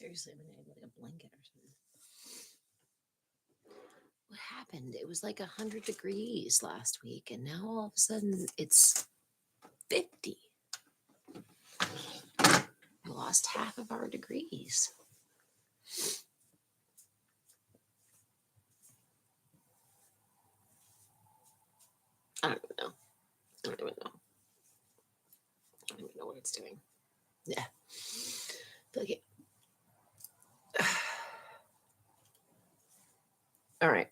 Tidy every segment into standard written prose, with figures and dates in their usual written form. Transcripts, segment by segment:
Seriously, I'm gonna need like a blanket or something. What happened? It was like 100 degrees last week, and now all of a sudden it's 50. We lost half of our degrees. I don't even know. I don't even know. I don't even know what it's doing. Yeah. Okay. All right.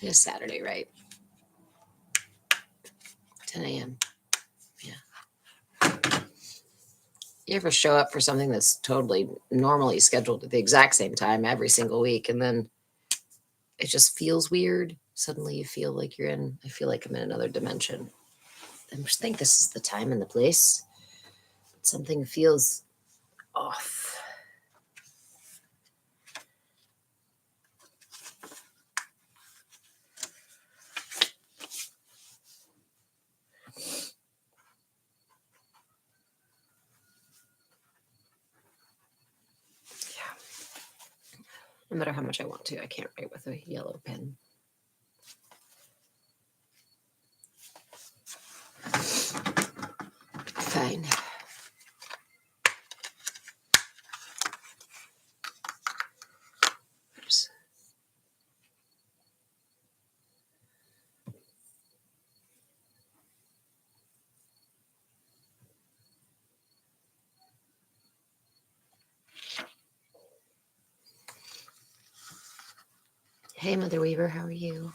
It is Saturday, right? 10 a.m. Yeah. You ever show up for something that's totally normally scheduled at the exact same time every single week, and then it just feels weird? Suddenly you feel like I feel like I'm in another dimension. I just think this is the time and the place. Something feels off. No matter how much I want to, I can't write with a yellow pen. Fine. Oops. Hey, Mother Weaver, how are you?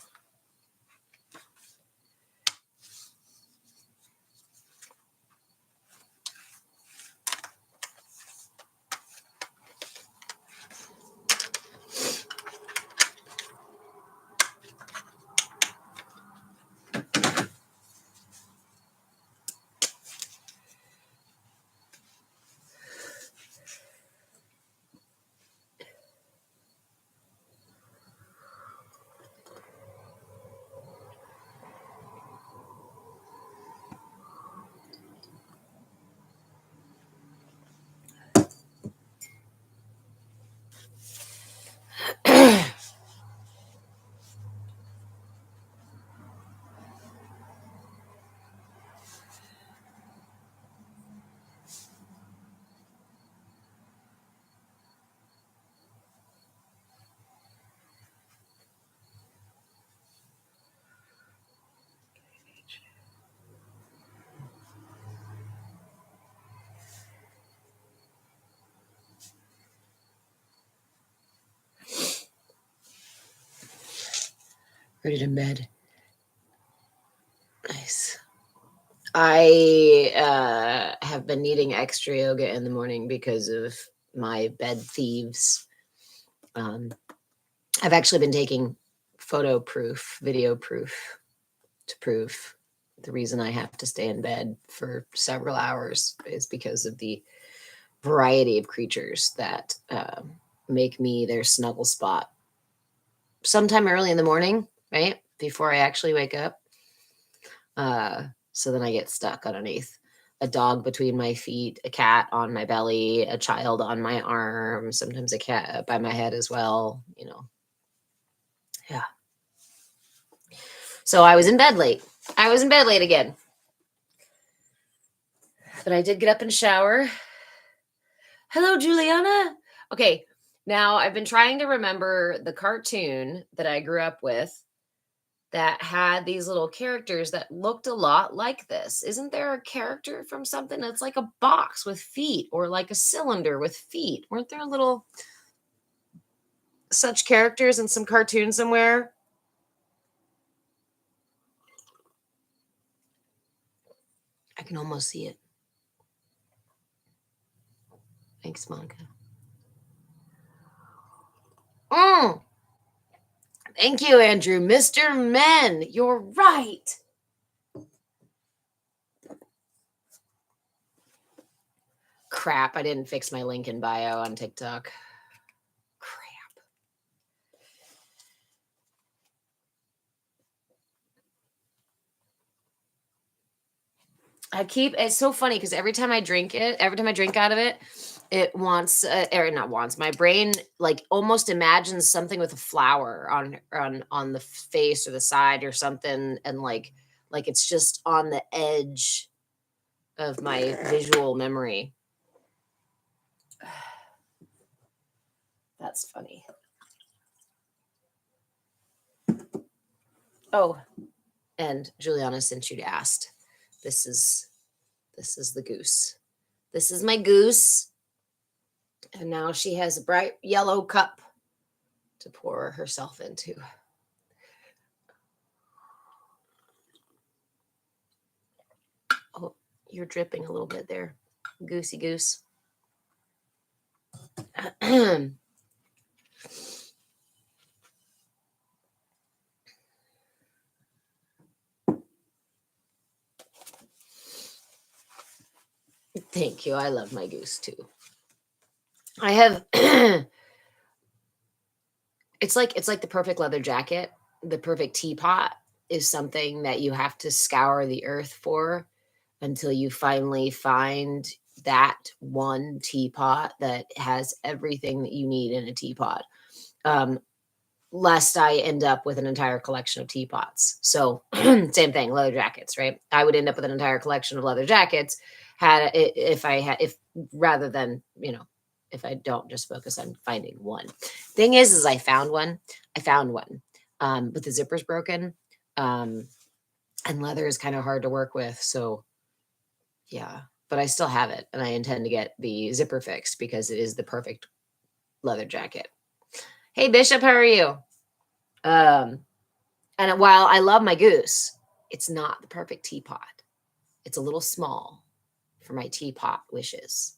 Ready to bed. Nice. I have been needing extra yoga in the morning because of my bed thieves. I've actually been taking photo proof, video proof to prove the reason I have to stay in bed for several hours is because of the variety of creatures that make me their snuggle spot sometime early in the morning, right? Before I actually wake up. So then I get stuck underneath. a dog between my feet, a cat on my belly, a child on my arm, sometimes a cat by my head as well, you know. Yeah. So I was in bed late. I was in bed late again. But I did get up and shower. Hello, Juliana. Okay, now I've been trying to remember the cartoon that I grew up with that had these little characters that looked a lot like this. Isn't there a character from something that's like a box with feet or like a cylinder with feet? Weren't there little such characters in some cartoon somewhere? I can almost see it. Thanks, Monica. Mm, thank you, Andrew. Mr. Men, you're right. Crap, I didn't fix my link in bio on TikTok. Crap. It's so funny because every time I drink out of it, it wants, or not wants, my brain like almost imagines something with a flower on the face or the side or something, and like it's just on the edge of my visual memory. That's funny. Oh, and Juliana, since you'd asked, this is the goose. This is my goose. And now she has a bright yellow cup to pour herself into. Oh, you're dripping a little bit there, goosey goose. Thank you. I love my goose too. I have it's like the perfect leather jacket. The perfect teapot is something that you have to scour the earth for until you finally find that one teapot that has everything that you need in a teapot. Lest I end up with an entire collection of teapots. So same thing, leather jackets, right? I would end up with an entire collection of leather jackets if rather than, if I don't just focus on finding one. Thing is I found one. But the zipper's broken. And leather is kind of hard to work with. So yeah, but I still have it and I intend to get the zipper fixed because it is the perfect leather jacket. Hey Bishop, how are you? And while I love my goose, it's not the perfect teapot. It's a little small for my teapot wishes.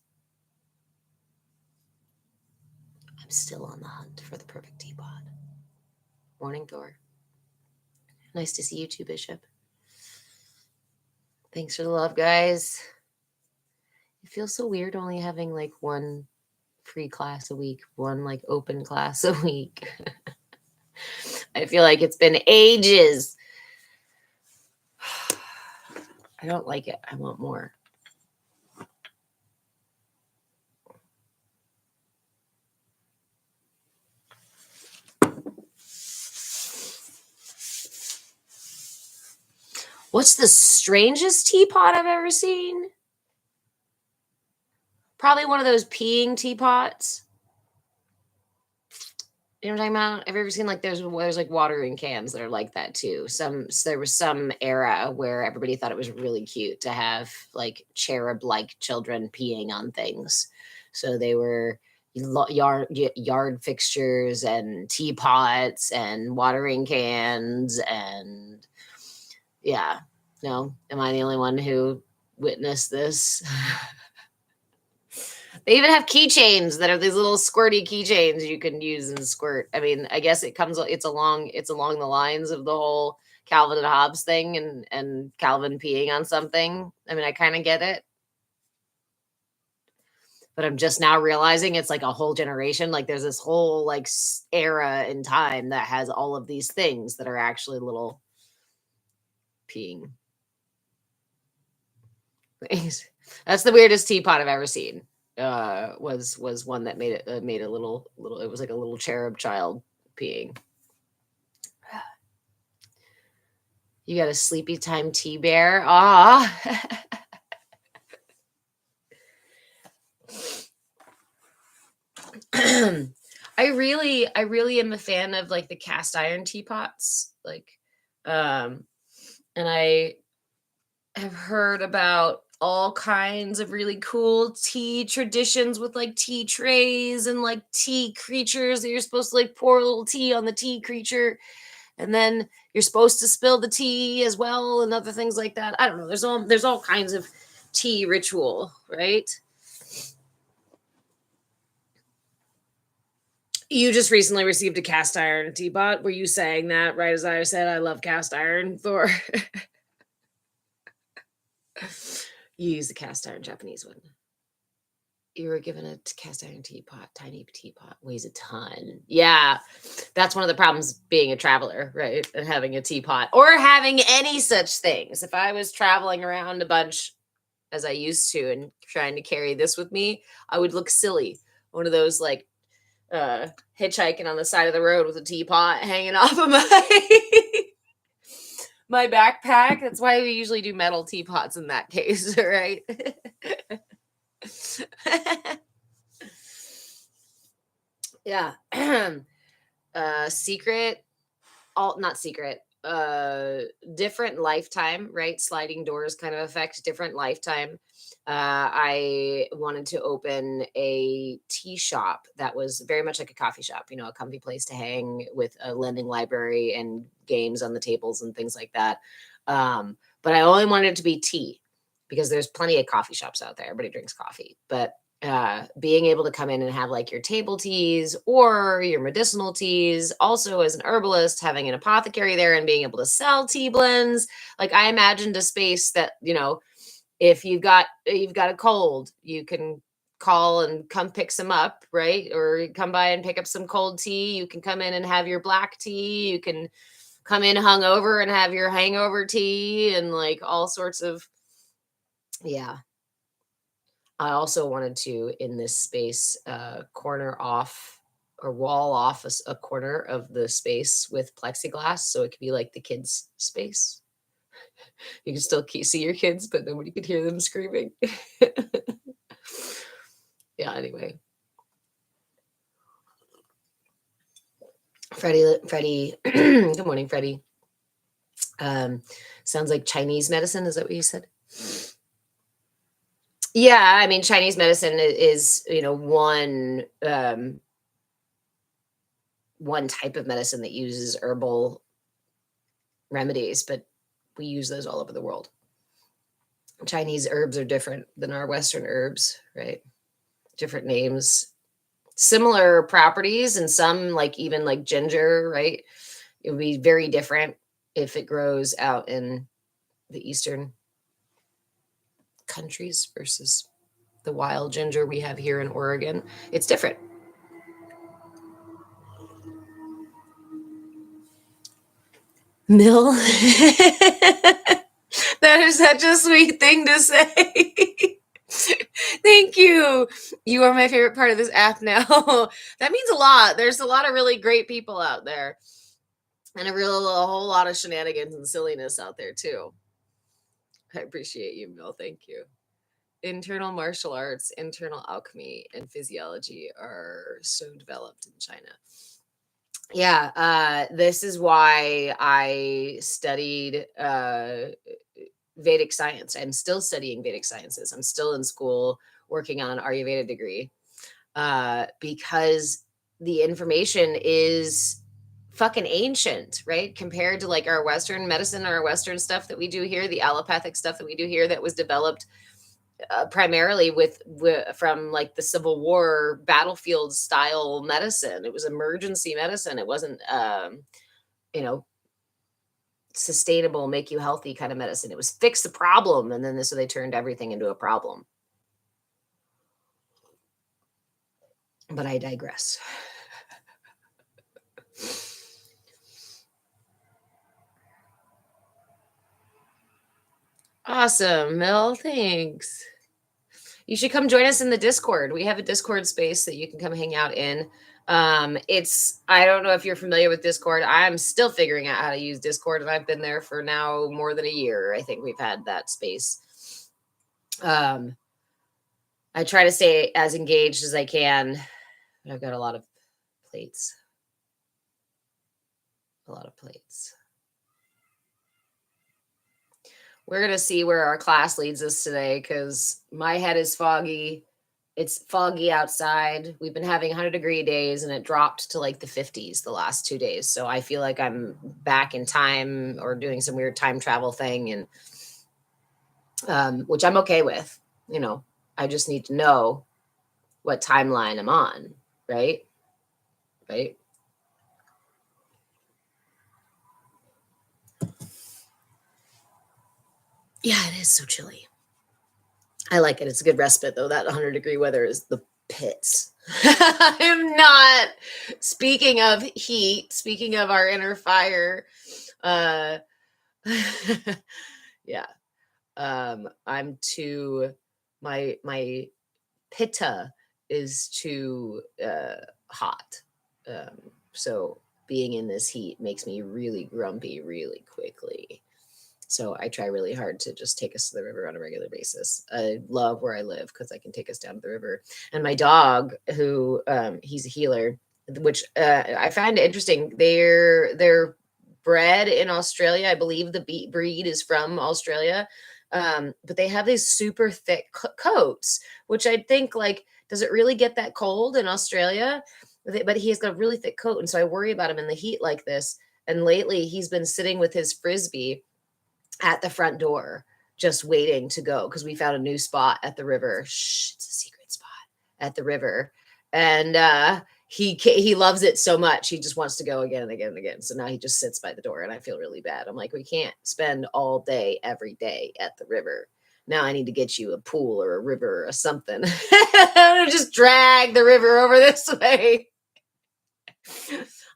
I'm still on the hunt for the perfect teapot. Morning, Thor. Nice to see you too, Bishop. Thanks for the love, guys. It feels so weird only having like one free class a week, one like open class a week. I feel like it's been ages. I don't like it. I want more. What's the strangest teapot I've ever seen? Probably one of those peeing teapots. You know what I'm talking about? Have you ever seen like there's like watering cans that are like that too? There was some era where everybody thought it was really cute to have like cherub-like children peeing on things. So they were yard fixtures and teapots and watering cans and yeah. No, am I the only one who witnessed this? They even have keychains that are these little squirty keychains you can use and squirt. I mean, I guess it's along the lines of the whole Calvin and Hobbes thing and Calvin peeing on something. I mean, I kind of get it. But I'm just now realizing it's like a whole generation. Like there's this whole like era in time that has all of these things that are actually little peeing. Thanks. That's the weirdest teapot I've ever seen. Was one that made a little. It was like a little cherub child peeing. You got a sleepy time tea bear. Ah. I really am a fan of like the cast iron teapots. Like, and I have heard about all kinds of really cool tea traditions with like tea trays and like tea creatures that you're supposed to like pour a little tea on the tea creature, and then you're supposed to spill the tea as well and other things like that. I don't know. There's all kinds of tea ritual, right? You just recently received a cast iron teapot. Were you saying that right as I said I love cast iron, Thor? You use the cast iron Japanese one. You were given a cast iron teapot, tiny teapot, weighs a ton. Yeah, that's one of the problems being a traveler, right? And having a teapot or having any such things. If I was traveling around a bunch as I used to and trying to carry this with me, I would look silly. One of those like hitchhiking on the side of the road with a teapot hanging off of my my backpack. That's why we usually do metal teapots in that case, right? Yeah. Secret, all not secret. Different lifetime, right? Sliding doors kind of affect different lifetime. I wanted to open a tea shop that was very much like a coffee shop, a comfy place to hang with a lending library and games on the tables and things like that. But I only wanted it to be tea because there's plenty of coffee shops out there. Everybody drinks coffee, but being able to come in and have like your table teas or your medicinal teas, also as an herbalist, having an apothecary there and being able to sell tea blends. Like I imagined a space that, if you've got a cold, you can call and come pick some up, right? Or come by and pick up some cold tea. You can come in and have your black tea. You can come in hungover and have your hangover tea and like all sorts of, yeah. I also wanted to, in this space, corner off or wall off a corner of the space with plexiglass so it could be like the kids' space. You can still see your kids, but nobody could hear them screaming. Yeah, anyway. Freddie, good morning, Freddie. Sounds like Chinese medicine. Is that what you said? Yeah, I mean, Chinese medicine is, one type of medicine that uses herbal remedies, but we use those all over the world. Chinese herbs are different than our Western herbs, right? Different names, similar properties, and some like even like ginger, right? It would be very different if it grows out in the Eastern countries versus the wild ginger we have here in Oregon. It's different. Mill. That is such a sweet thing to say. Thank you. You are my favorite part of this app now. That means a lot. There's a lot of really great people out there. And a whole lot of shenanigans and silliness out there too. I appreciate you, Mill. Thank you. Internal martial arts, internal alchemy, and physiology are so developed in China. Yeah, this is why I studied Vedic science. I'm still studying Vedic sciences. I'm still in school working on an Ayurveda degree because the information is fucking ancient, right? Compared to like our Western medicine, our Western stuff that we do here, the allopathic stuff that we do here that was developed primarily with from like the Civil War battlefield style medicine. It was emergency medicine. It wasn't, you know, sustainable, make you healthy kind of medicine. It was fix the problem, and then so they turned everything into a problem. But I digress. Awesome, Mel. Thanks. You should come join us in the Discord. We have a Discord space that you can come hang out in. It's I don't know if you're familiar with Discord. I'm still figuring out how to use Discord, and I've been there for now more than a year. I think we've had that space. I try to stay as engaged as I can. But I've got a lot of plates. A lot of plates. We're going to see where our class leads us today because my head is foggy. It's foggy outside. We've been having 100-degree days and it dropped to like the 50s the last 2 days. So I feel like I'm back in time or doing some weird time travel thing, and which I'm okay with. You know, I just need to know what timeline I'm on, right? Right. Yeah, it is so chilly. I like it. It's a good respite, though. That 100-degree weather is the pits. I'm not. Speaking of heat, speaking of our inner fire, uh, yeah. I'm too. My pitta is too hot. So being in this heat makes me really grumpy really quickly. So I try really hard to just take us to the river on a regular basis. I love where I live because I can take us down to the river. And my dog, who he's a healer, which I find interesting. They're bred in Australia. I believe the breed is from Australia, but they have these super thick coats, which I think like, does it really get that cold in Australia? But he has got a really thick coat, and so I worry about him in the heat like this. And lately, he's been sitting with his frisbee at the front door, just waiting to go because we found a new spot at the river. Shh, it's a secret spot at the river, and he loves it so much he just wants to go again and again and again. So now he just sits by the door, and I feel really bad. I'm like, we can't spend all day every day at the river. Now I need to get you a pool or a river or something. Just drag the river over this way.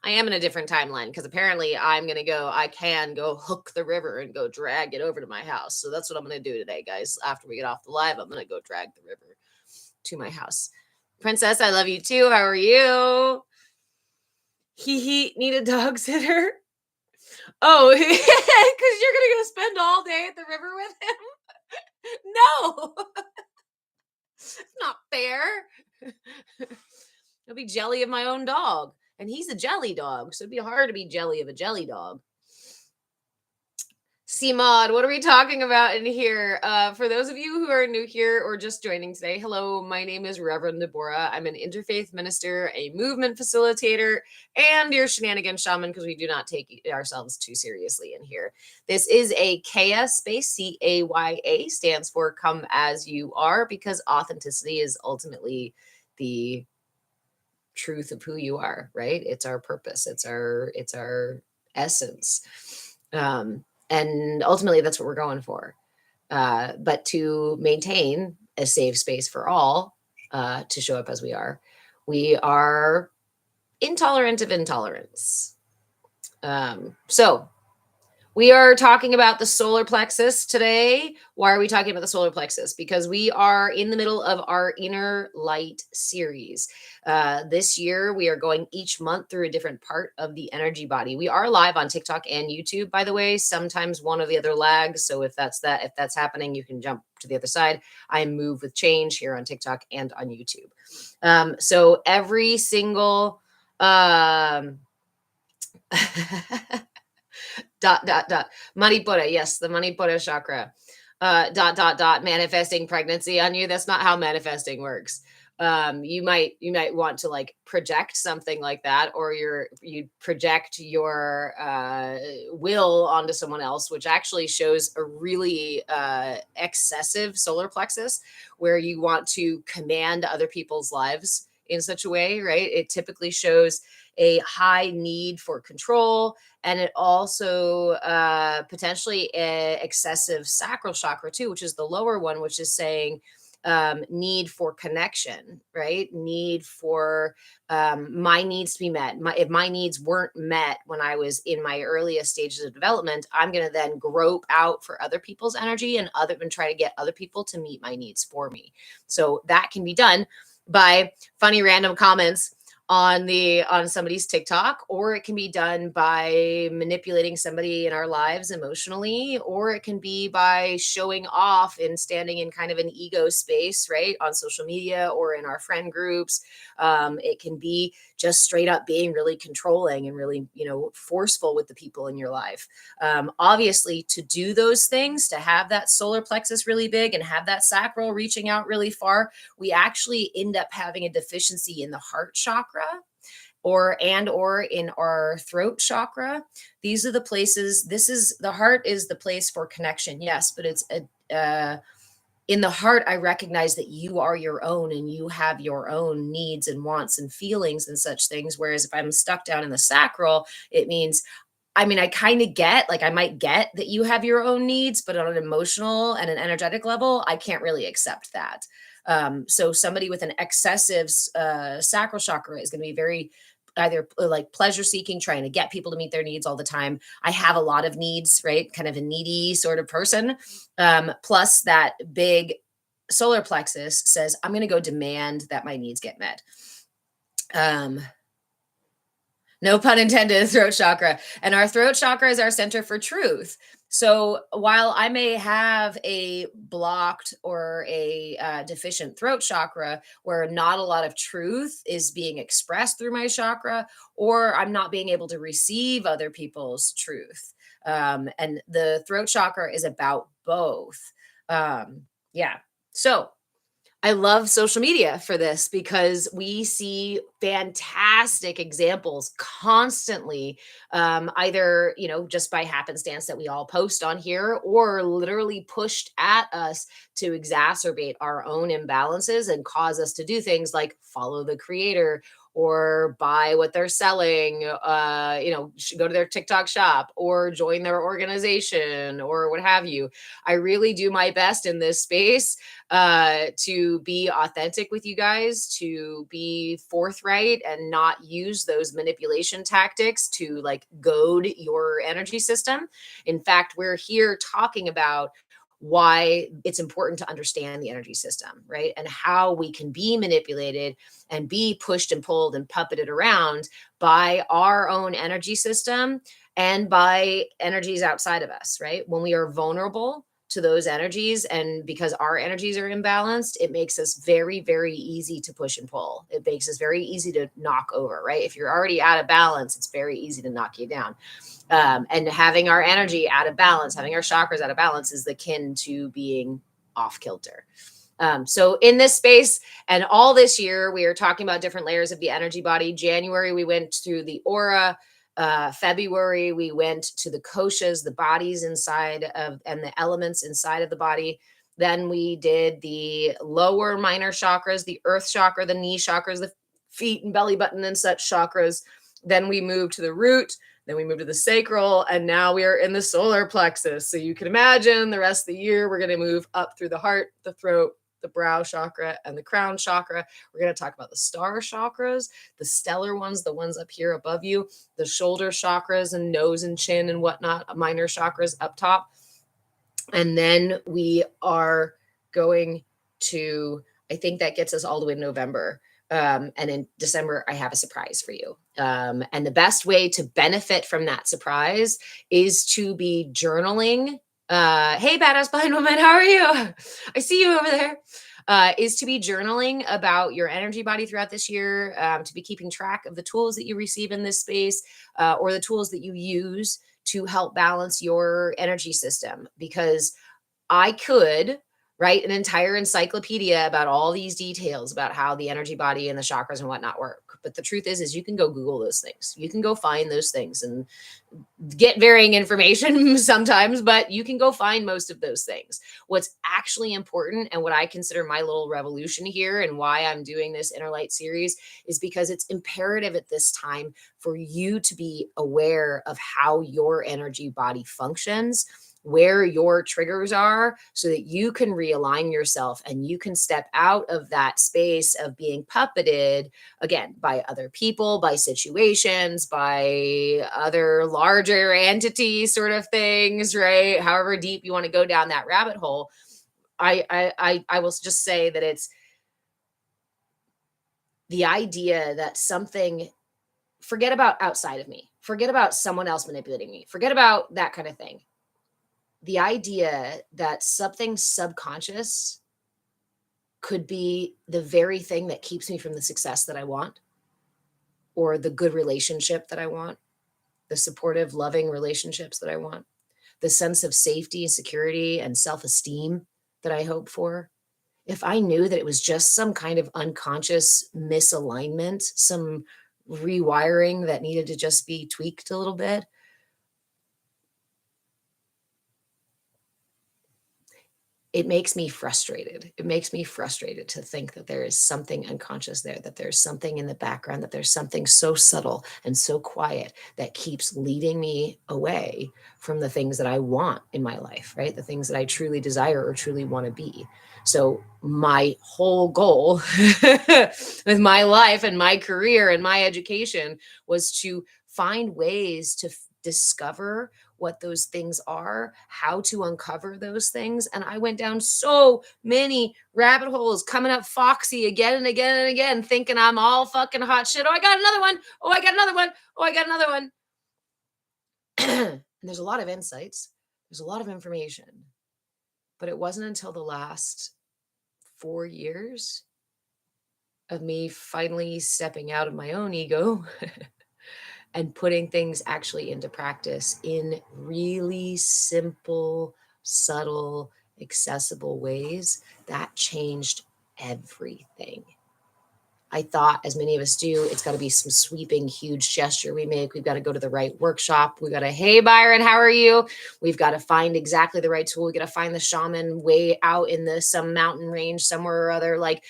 I am in a different timeline because apparently I can go hook the river and go drag it over to my house. So that's what I'm going to do today, guys. After we get off the live, I'm going to go drag the river to my house. Princess, I love you too. How are you? He need a dog sitter. Oh, because you're going to go spend all day at the river with him? No, it's not fair. I'll be jelly of my own dog. And he's a jelly dog, so it'd be hard to be jelly of a jelly dog. CMod, what are we talking about in here? For those of you who are new here or just joining today, hello, my name is Reverend Deborah. I'm an interfaith minister, a movement facilitator, and your shenanigan shaman because we do not take ourselves too seriously in here. This is a CAYA space, CAYA, stands for Come As You Are, because authenticity is ultimately the truth of who you are, right? It's our purpose. It's our essence. And ultimately that's what we're going for. But to maintain a safe space for all, to show up as we are intolerant of intolerance. So we are talking about the solar plexus today. Why are we talking about the solar plexus? Because we are in the middle of our Inner Light series. This year, we are going each month through a different part of the energy body. We are live on TikTok and YouTube, by the way. Sometimes one or the other lags. So if that's happening, you can jump to the other side. I move with change here on TikTok and on YouTube. So every single Manipura, yes, the Manipura chakra. Manifesting pregnancy on you. That's not how manifesting works. You might want to like project something like that, or you project your will onto someone else, which actually shows a really excessive solar plexus where you want to command other people's lives in such a way, right? It typically shows a high need for control, and it also potentially excessive sacral chakra too, which is the lower one, which is saying need for connection, right? Need for my needs to be met. If my needs weren't met when I was in my earliest stages of development, I'm going to then grope out for other people's energy and try to get other people to meet my needs for me. So that can be done by funny random comments on somebody's TikTok, or it can be done by manipulating somebody in our lives emotionally, or it can be by showing off and standing in kind of an ego space, right, on social media or in our friend groups. It can be just straight up being really controlling and really, forceful with the people in your life. Obviously, to do those things, to have that solar plexus really big and have that sacral reaching out really far, we actually end up having a deficiency in the heart chakra or in our throat chakra. These are the places. The heart is the place for connection, yes, but it's in the heart, I recognize that you are your own and you have your own needs and wants and feelings and such things. Whereas if I'm stuck down in the sacral, it means, I mean, I kind of get, like, I might get that you have your own needs, but on an emotional and an energetic level, I can't really accept that. So somebody with an excessive sacral chakra is going to be very either like pleasure seeking, trying to get people to meet their needs all the time. I have a lot of needs, right? Kind of a needy sort of person. Plus that big solar plexus says, I'm going to go demand that my needs get met. No pun intended, throat chakra. And our throat chakra is our center for truth. So while I may have a blocked or a deficient throat chakra where not a lot of truth is being expressed through my chakra, or I'm not being able to receive other people's truth. And the throat chakra is about both. Yeah. So I love social media for this because we see fantastic examples constantly, either, just by happenstance that we all post on here, or literally pushed at us to exacerbate our own imbalances and cause us to do things like follow the creator or buy what they're selling, go to their TikTok shop or join their organization or what have you. I really do my best in this space to be authentic with you guys, to be forthright and not use those manipulation tactics to like goad your energy system. In fact, we're here talking about why it's important to understand the energy system, right? And how we can be manipulated and be pushed and pulled and puppeted around by our own energy system and by energies outside of us, right? When we are vulnerable to those energies, and because our energies are imbalanced, it makes us very, very easy to push and pull. It makes us very easy to knock over, right? If you're already out of balance, it's very easy to knock you down. And having our energy out of balance, having our chakras out of balance is akin to being off kilter. So in this space and all this year, we are talking about different layers of the energy body. January, we went through the aura. February, we went to the koshas, the bodies inside of, and the elements inside of the body. Then we did the lower minor chakras, the earth chakra, the knee chakras, the feet and belly button and such chakras. Then we moved to the root. Then we moved to the sacral, and now we are in the solar plexus. So you can imagine the rest of the year, we're going to move up through the heart, the throat, the brow chakra, and the crown chakra. We're going to talk about the star chakras, the stellar ones, the ones up here above you, the shoulder chakras and nose and chin and whatnot, minor chakras up top. And then we are going to, I think that gets us all the way to November. And in December, I have a surprise for you. And the best way to benefit from that surprise is to be journaling. Hey, badass blind woman, how are you? I see you over there. Is to be journaling about your energy body throughout this year, to be keeping track of the tools that you receive in this space, or the tools that you use to help balance your energy system. Because I could write an entire encyclopedia about all these details about how the energy body and the chakras and whatnot work. But the truth is you can go Google those things. You can go find those things and get varying information sometimes, but you can go find most of those things. What's actually important, and what I consider my little revolution here and why I'm doing this Inner Light series, is because it's imperative at this time for you to be aware of how your energy body functions, where your triggers are so that you can realign yourself and you can step out of that space of being puppeted again by other people, by situations, by other larger entity sort of things, right? However deep you want to go down that rabbit hole. I will just say that it's the idea that something, forget about outside of me, forget about someone else manipulating me, forget about that kind of thing. The idea that something subconscious could be the very thing that keeps me from the success that I want, or the good relationship that I want, the supportive, loving relationships that I want, the sense of safety, security, and self esteem that I hope for. If I knew that it was just some kind of unconscious misalignment, some rewiring that needed to just be tweaked a little bit, it makes me frustrated. It makes me frustrated to think that there is something unconscious there, that there's something in the background, that there's something so subtle and so quiet that keeps leading me away from the things that I want in my life, right? The things that I truly desire or truly want to be. So, my whole goal with my life and my career and my education was to find ways to discover what those things are, how to uncover those things. And I went down so many rabbit holes, coming up foxy again and again and again, thinking I'm all fucking hot shit. Oh, I got another one. Oh, I got another one. Oh, I got another one. And there's a lot of insights, there's a lot of information. But it wasn't until the last 4 years of me finally stepping out of my own ego and putting things actually into practice in really simple, subtle, accessible ways that changed everything. I thought, as many of us do, it's got to be some sweeping, huge gesture we make. We've got to go to the right workshop. We've got to, hey, Byron, how are you? We've got to find exactly the right tool. We got to find the shaman way out in some mountain range somewhere or other. Like,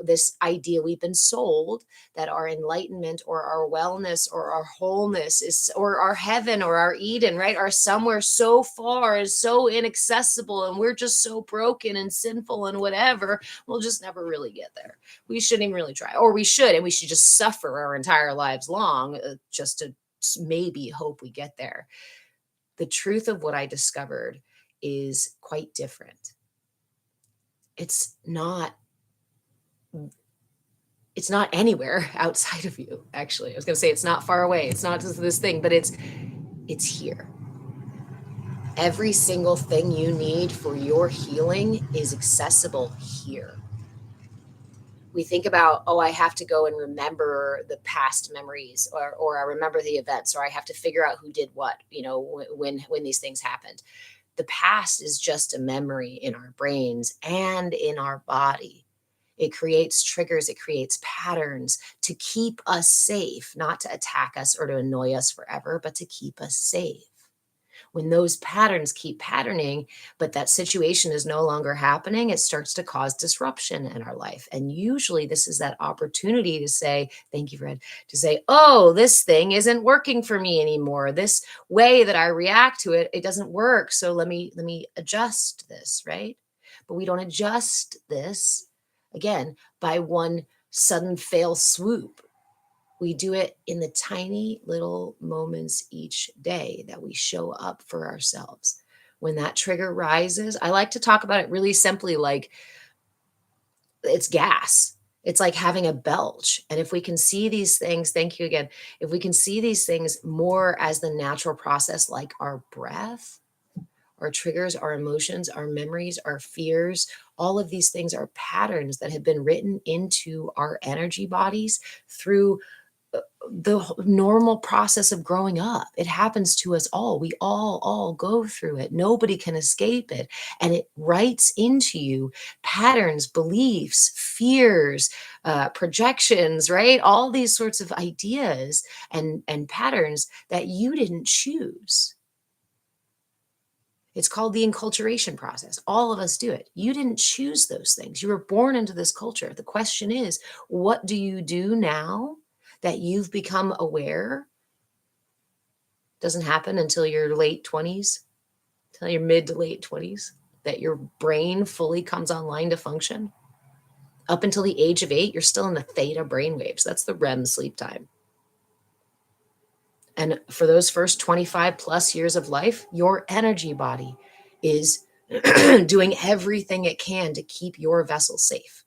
this idea we've been sold that our enlightenment or our wellness or our wholeness is, or our heaven or our Eden, right, are somewhere so far, is so inaccessible, and we're just so broken and sinful and whatever. We'll just never really get there. We shouldn't even really try, or we should, and we should just suffer our entire lives long just to maybe hope we get there. The truth of what I discovered is quite different. It's not anywhere outside of you. Actually, I was going to say it's not far away, it's not just this thing, but it's here. Every single thing you need for your healing is accessible here. We think about, oh, I have to go and remember the past memories, or I remember the events, or I have to figure out who did what, when these things happened. The past is just a memory in our brains and in our body. It creates triggers, it creates patterns to keep us safe, not to attack us or to annoy us forever, but to keep us safe. When those patterns keep patterning, but that situation is no longer happening, it starts to cause disruption in our life. And usually this is that opportunity to say, thank you, Fred, to say, oh, this thing isn't working for me anymore. This way that I react to it, it doesn't work. So let me adjust this, right? But we don't adjust this, again, by one sudden fail swoop. We do it in the tiny little moments each day that we show up for ourselves. When that trigger rises, I like to talk about it really simply like it's gas. It's like having a belch. And if we can see these things, thank you again, if we can see these things more as the natural process, like our breath, our triggers, our emotions, our memories, our fears, all of these things are patterns that have been written into our energy bodies through the normal process of growing up. It happens to us all. We all go through it. Nobody can escape it. And it writes into you patterns, beliefs, fears, projections, right? All these sorts of ideas and patterns that you didn't choose. It's called the enculturation process. All of us do it. You didn't choose those things. You were born into this culture. The question is, what do you do now that you've become aware? Doesn't happen until your late 20s, till your mid to late 20s, that your brain fully comes online to function. Up until the age of 8, you're still in the theta brainwaves. That's the REM sleep time. And for those first 25 plus years of life, your energy body is doing everything it can to keep your vessel safe.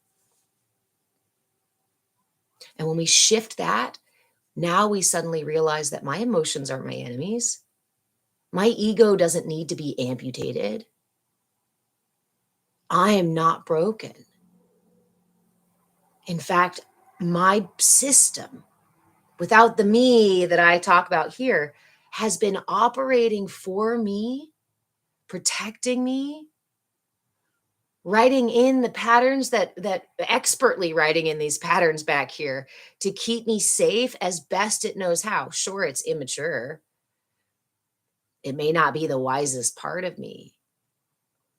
And when we shift that, now we suddenly realize that my emotions aren't my enemies. My ego doesn't need to be amputated. I am not broken. In fact, my system, without the me that I talk about here, has been operating for me, protecting me, writing in the patterns that expertly writing in these patterns back here to keep me safe as best it knows how. Sure, it's immature. It may not be the wisest part of me.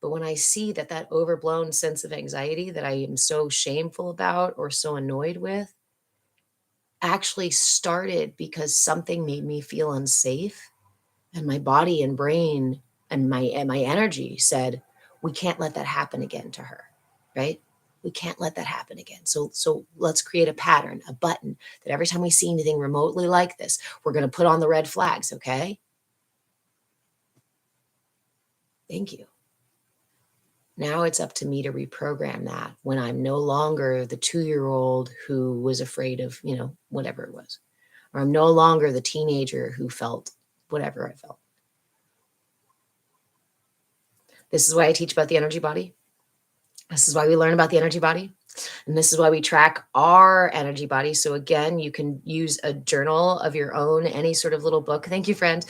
But when I see that overblown sense of anxiety that I am so shameful about or so annoyed with actually started because something made me feel unsafe, and my body and brain and my energy said, we can't let that happen again to her, right? We can't let that happen again. So let's create a pattern, a button that every time we see anything remotely like this, we're going to put on the red flags, okay? Thank you. Now it's up to me to reprogram that when I'm no longer the 2-year-old who was afraid of, whatever it was, or I'm no longer the teenager who felt whatever I felt. This is why I teach about the energy body. This is why we learn about the energy body. And this is why we track our energy body. So again, you can use a journal of your own, any sort of little book. Thank you, friend.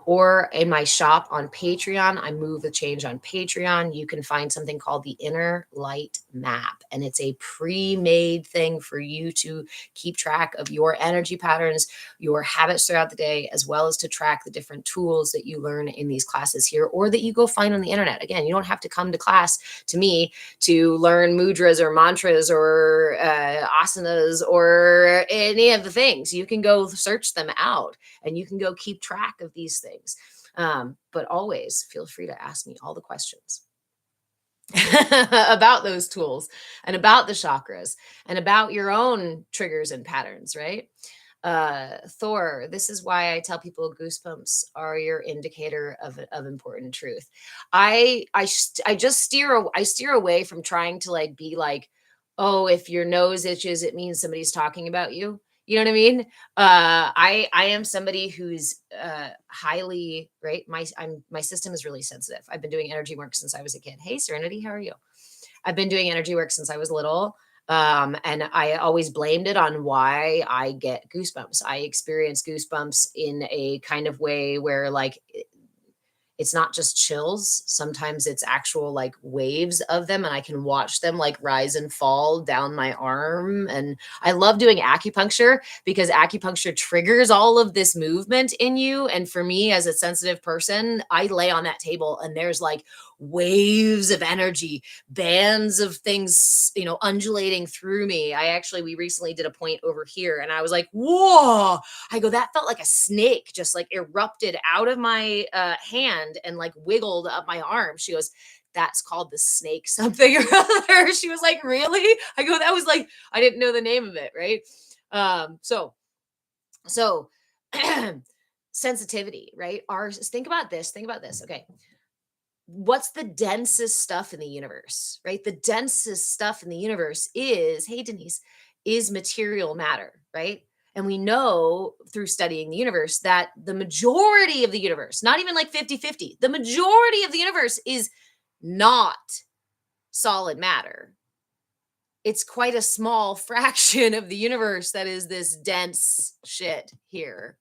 Or in my shop on Patreon, I move the change on Patreon. You can find something called the Inner Light Map. And it's a pre-made thing for you to keep track of your energy patterns, your habits throughout the day, as well as to track the different tools that you learn in these classes here, or that you go find on the internet. Again, you don't have to come to class to me to learn mudras or mantras or asanas or any of the things. You can go search them out and you can go keep track of these things. But always feel free to ask me all the questions about those tools and about the chakras and about your own triggers and patterns, right? Thor, this is why I tell people goosebumps are your indicator of important truth. I just steer away from trying to be like, oh, if your nose itches, it means somebody's talking about you. You know what I mean? I am somebody who's highly, right. My system is really sensitive. I've been doing energy work since I was a kid. Hey, Serenity, how are you? I've been doing energy work since I was little. And I always blamed it on why I get goosebumps. I experience goosebumps in a kind of way where it's not just chills. Sometimes it's actual waves of them, and I can watch them rise and fall down my arm. And I love doing acupuncture because acupuncture triggers all of this movement in you. And for me, as a sensitive person, I lay on that table and there's waves of energy, bands of things, undulating through me. We recently did a point over here and I was like, whoa, I go, that felt like a snake just erupted out of my hand and wiggled up my arm. She goes, that's called the snake something or other. She was like, really? I go, that was I didn't know the name of it. Right. So sensitivity, right? Think about this. Okay. What's the densest stuff in the universe, right? The densest stuff in the universe is, hey, Denise, is material matter, right? And we know through studying the universe that the majority of the universe, not even 50-50, the majority of the universe is not solid matter. It's quite a small fraction of the universe that is this dense shit here.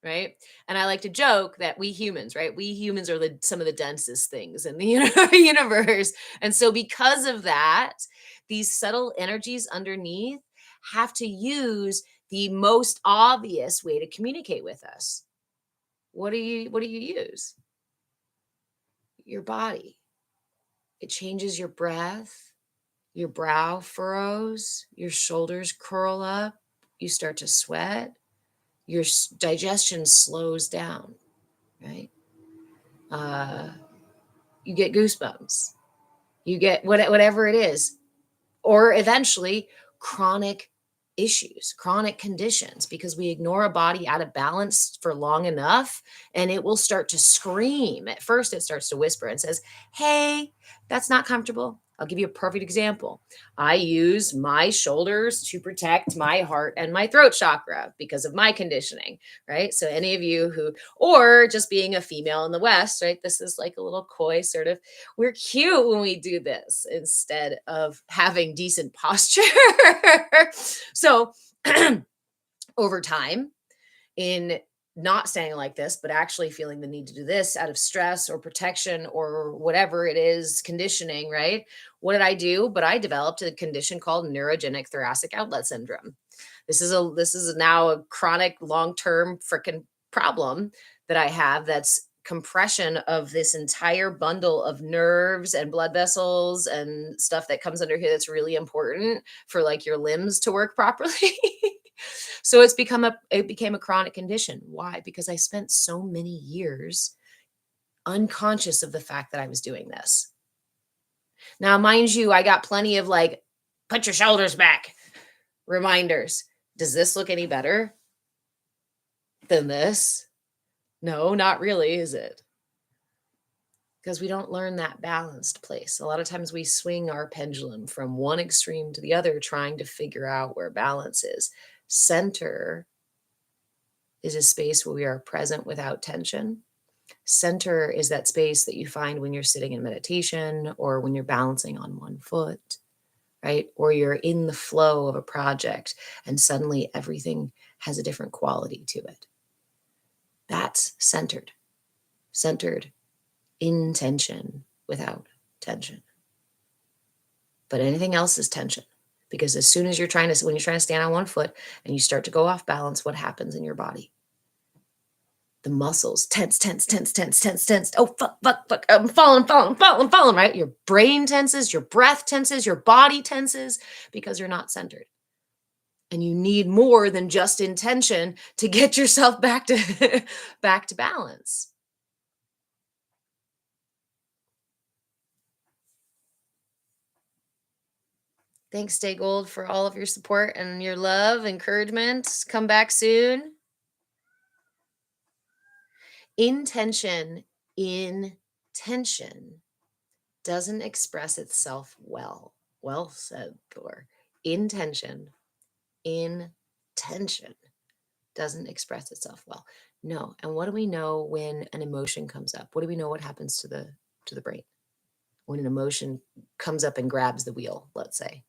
Right. And I like to joke that we humans, right? We humans are some of the densest things in the universe. And so because of that, these subtle energies underneath have to use the most obvious way to communicate with us. What do you use? Your body. It changes your breath, your brow furrows, your shoulders curl up, you start to sweat, your digestion slows down, right? You get goosebumps. You get whatever it is, or eventually chronic issues, chronic conditions, because we ignore a body out of balance for long enough and it will start to scream. At first, it starts to whisper and says, "Hey, that's not comfortable." I'll give you a perfect example. I use my shoulders to protect my heart and my throat chakra because of my conditioning, right? So, any of you who, or just being a female in the West, right? This is like a little coy sort of, we're cute when we do this instead of having decent posture. So over time, in not standing like this, but actually feeling the need to do this out of stress or protection or whatever it is, conditioning, right? What did I do? But I developed a condition called neurogenic thoracic outlet syndrome. This is now a chronic long-term freaking problem that I have, that's compression of this entire bundle of nerves and blood vessels and stuff that comes under here that's really important for like your limbs to work properly. So it became a chronic condition. Why? Because I spent so many years unconscious of the fact that I was doing this. Now, mind you, I got plenty of like, put your shoulders back reminders. Does this look any better than this? No, not really, is it? Because we don't learn that balanced place. A lot of times we swing our pendulum from one extreme to the other, trying to figure out where balance is. Center is a space where we are present without tension. Center is that space that you find when you're sitting in meditation or when you're balancing on one foot, right? Or you're in the flow of a project and suddenly everything has a different quality to it. That's centered. Centered in tension without tension. But anything else is tension. Because as soon as when you're trying to stand on one foot and you start to go off balance, what happens in your body? The muscles tense, tense, tense, tense, tense, tense. Oh, fuck, fuck, fuck. I'm falling, right? Your brain tenses, your breath tenses, your body tenses because you're not centered. And you need more than just intention to get yourself back to back to balance. Thanks, Stay Gold, for all of your support and your love, encouragement. Come back soon. Intention in tension doesn't express itself well. Well said, Thor. Intention in tension doesn't express itself well. No. And what do we know when an emotion comes up? What do we know what happens to the brain when an emotion comes up and grabs the wheel, let's say?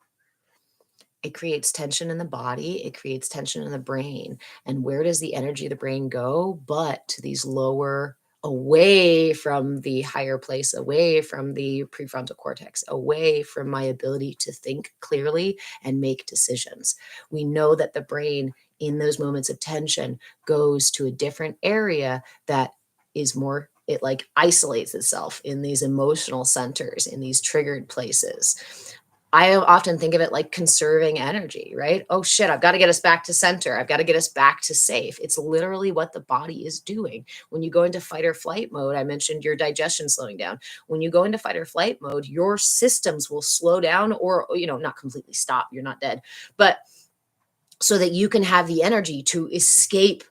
It creates tension in the body, it creates tension in the brain. And where does the energy of the brain go? But to these lower, away from the higher place, away from the prefrontal cortex, away from my ability to think clearly and make decisions. We know that the brain in those moments of tension goes to a different area that is more, it like isolates itself in these emotional centers, in these triggered places. I often think of it like conserving energy, right? Oh shit, I've got to get us back to center. I've got to get us back to safe. It's literally what the body is doing. When you go into fight or flight mode, I mentioned your digestion slowing down. When you go into fight or flight mode, your systems will slow down or, not completely stop. You're not dead, but so that you can have the energy to escape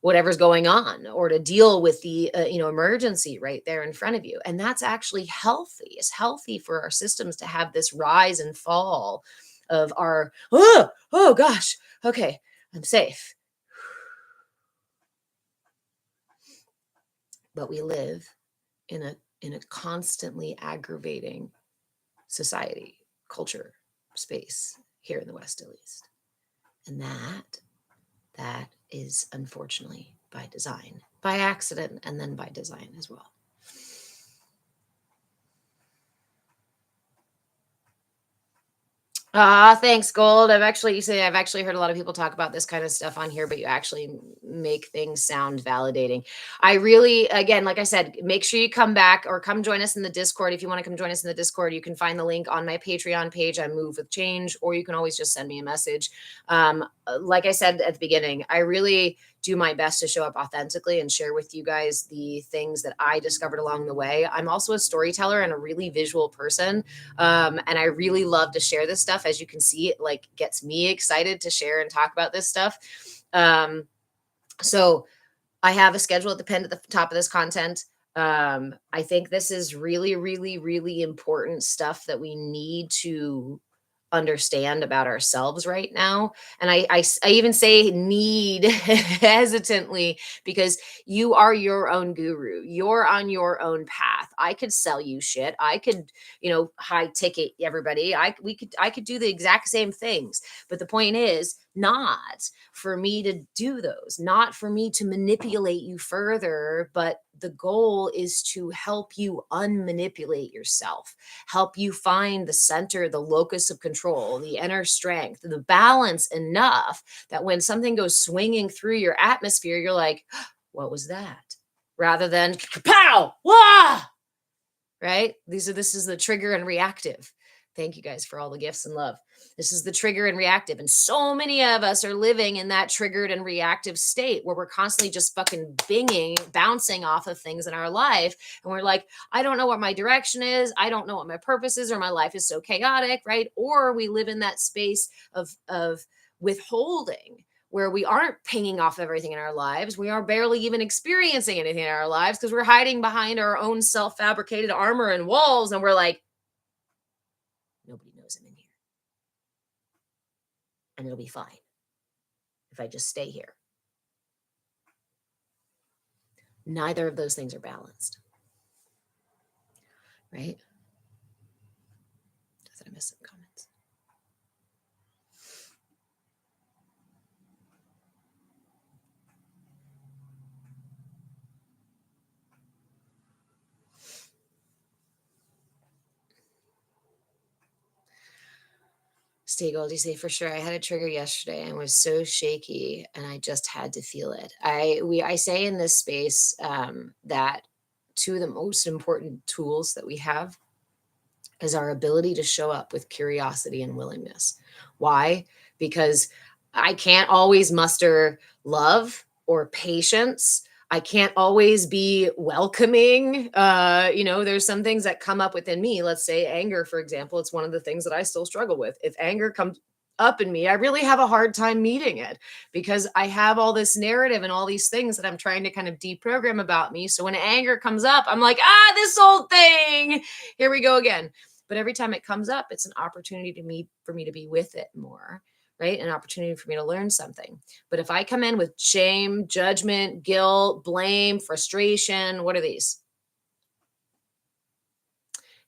whatever's going on or to deal with the emergency right there in front of you. And that's actually healthy. It's healthy for our systems to have this rise and fall of our oh gosh, okay, I'm safe. But we live in a constantly aggravating society, culture, space here in the West, at least. And that is unfortunately by design, by accident, and then by design as well. Thanks, Gold. I've actually heard a lot of people talk about this kind of stuff on here, but you actually make things sound validating. I really, again, like I said, make sure you come back or come join us in the Discord. If you want to come join us in the Discord, you can find the link on my Patreon page. I Move with Change, or you can always just send me a message. Like I said at the beginning, I really do my best to show up authentically and share with you guys the things that I discovered along the way. I'm also a storyteller and a really visual person. And I really love to share this stuff. As you can see, it like gets me excited to share and talk about this stuff. So I have a schedule at the pinned at the top of this content. I think this is really, really, really important stuff that we need to understand about ourselves right now. And I even say need hesitantly, because you are your own guru. You're on your own path. I could sell you shit. I could, high ticket everybody. I could do the exact same things. But the point is not for me to do those, not for me to manipulate you further, but the goal is to help you unmanipulate yourself, help you find the center, the locus of control, the inner strength, the balance enough that when something goes swinging through your atmosphere, you're like, what was that? Rather than pow, wah, right? This is the trigger and reactive. Thank you guys for all the gifts and love. This is the trigger and reactive. And so many of us are living in that triggered and reactive state where we're constantly just fucking bouncing off of things in our life. And we're like, I don't know what my direction is. I don't know what my purpose is, or my life is so chaotic, right? Or we live in that space of withholding, where we aren't pinging off everything in our lives. We are barely even experiencing anything in our lives because we're hiding behind our own self-fabricated armor and walls. And we're like, nobody knows I'm in here. And it'll be fine if I just stay here. Neither of those things are balanced. Right? Did I miss some comments? Stay Goldie say for sure. I had a trigger yesterday and was so shaky, and I just had to feel it. I say in this space that two of the most important tools that we have is our ability to show up with curiosity and willingness. Why? Because I can't always muster love or patience. I can't always be welcoming. There's some things that come up within me. Let's say anger, for example. It's one of the things that I still struggle with. If anger comes up in me, I really have a hard time meeting it, because I have all this narrative and all these things that I'm trying to kind of deprogram about me. So when anger comes up, I'm like, this old thing, here we go again. But every time it comes up, it's an opportunity for me to be with it more, right? An opportunity for me to learn something. But if I come in with shame, judgment, guilt, blame, frustration, what are these?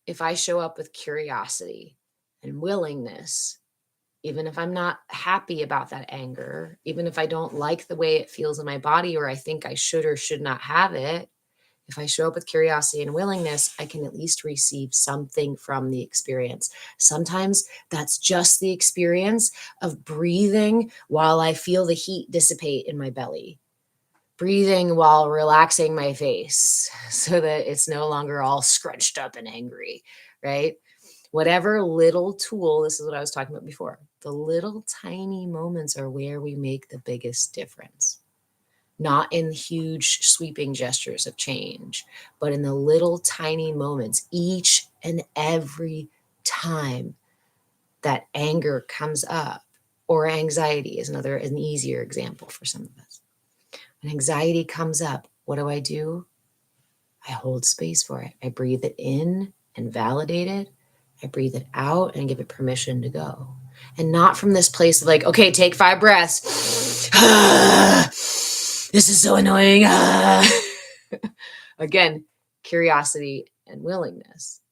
If I show up with curiosity and willingness, even if I'm not happy about that anger, even if I don't like the way it feels in my body, or I think I should or should not have it, if I show up with curiosity and willingness, I can at least receive something from the experience. Sometimes that's just the experience of breathing while I feel the heat dissipate in my belly, breathing while relaxing my face so that it's no longer all scrunched up and angry, right? Whatever little tool, this is what I was talking about before, the little tiny moments are where we make the biggest difference. Not in huge sweeping gestures of change, but in the little tiny moments, each and every time that anger comes up, or anxiety is an easier example for some of us. When anxiety comes up, what do? I hold space for it. I breathe it in and validate it. I breathe it out and give it permission to go. And not from this place of like, okay, take 5 breaths. This is so annoying. Again, curiosity and willingness.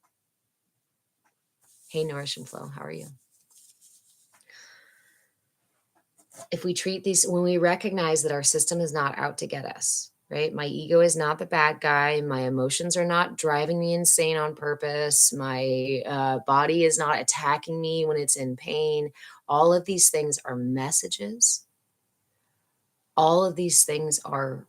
Hey, Nourish and Flow, how are you? If we treat these, when we recognize that our system is not out to get us, right? My ego is not the bad guy. My emotions are not driving me insane on purpose. My body is not attacking me when it's in pain. All of these things are messages. All of these things are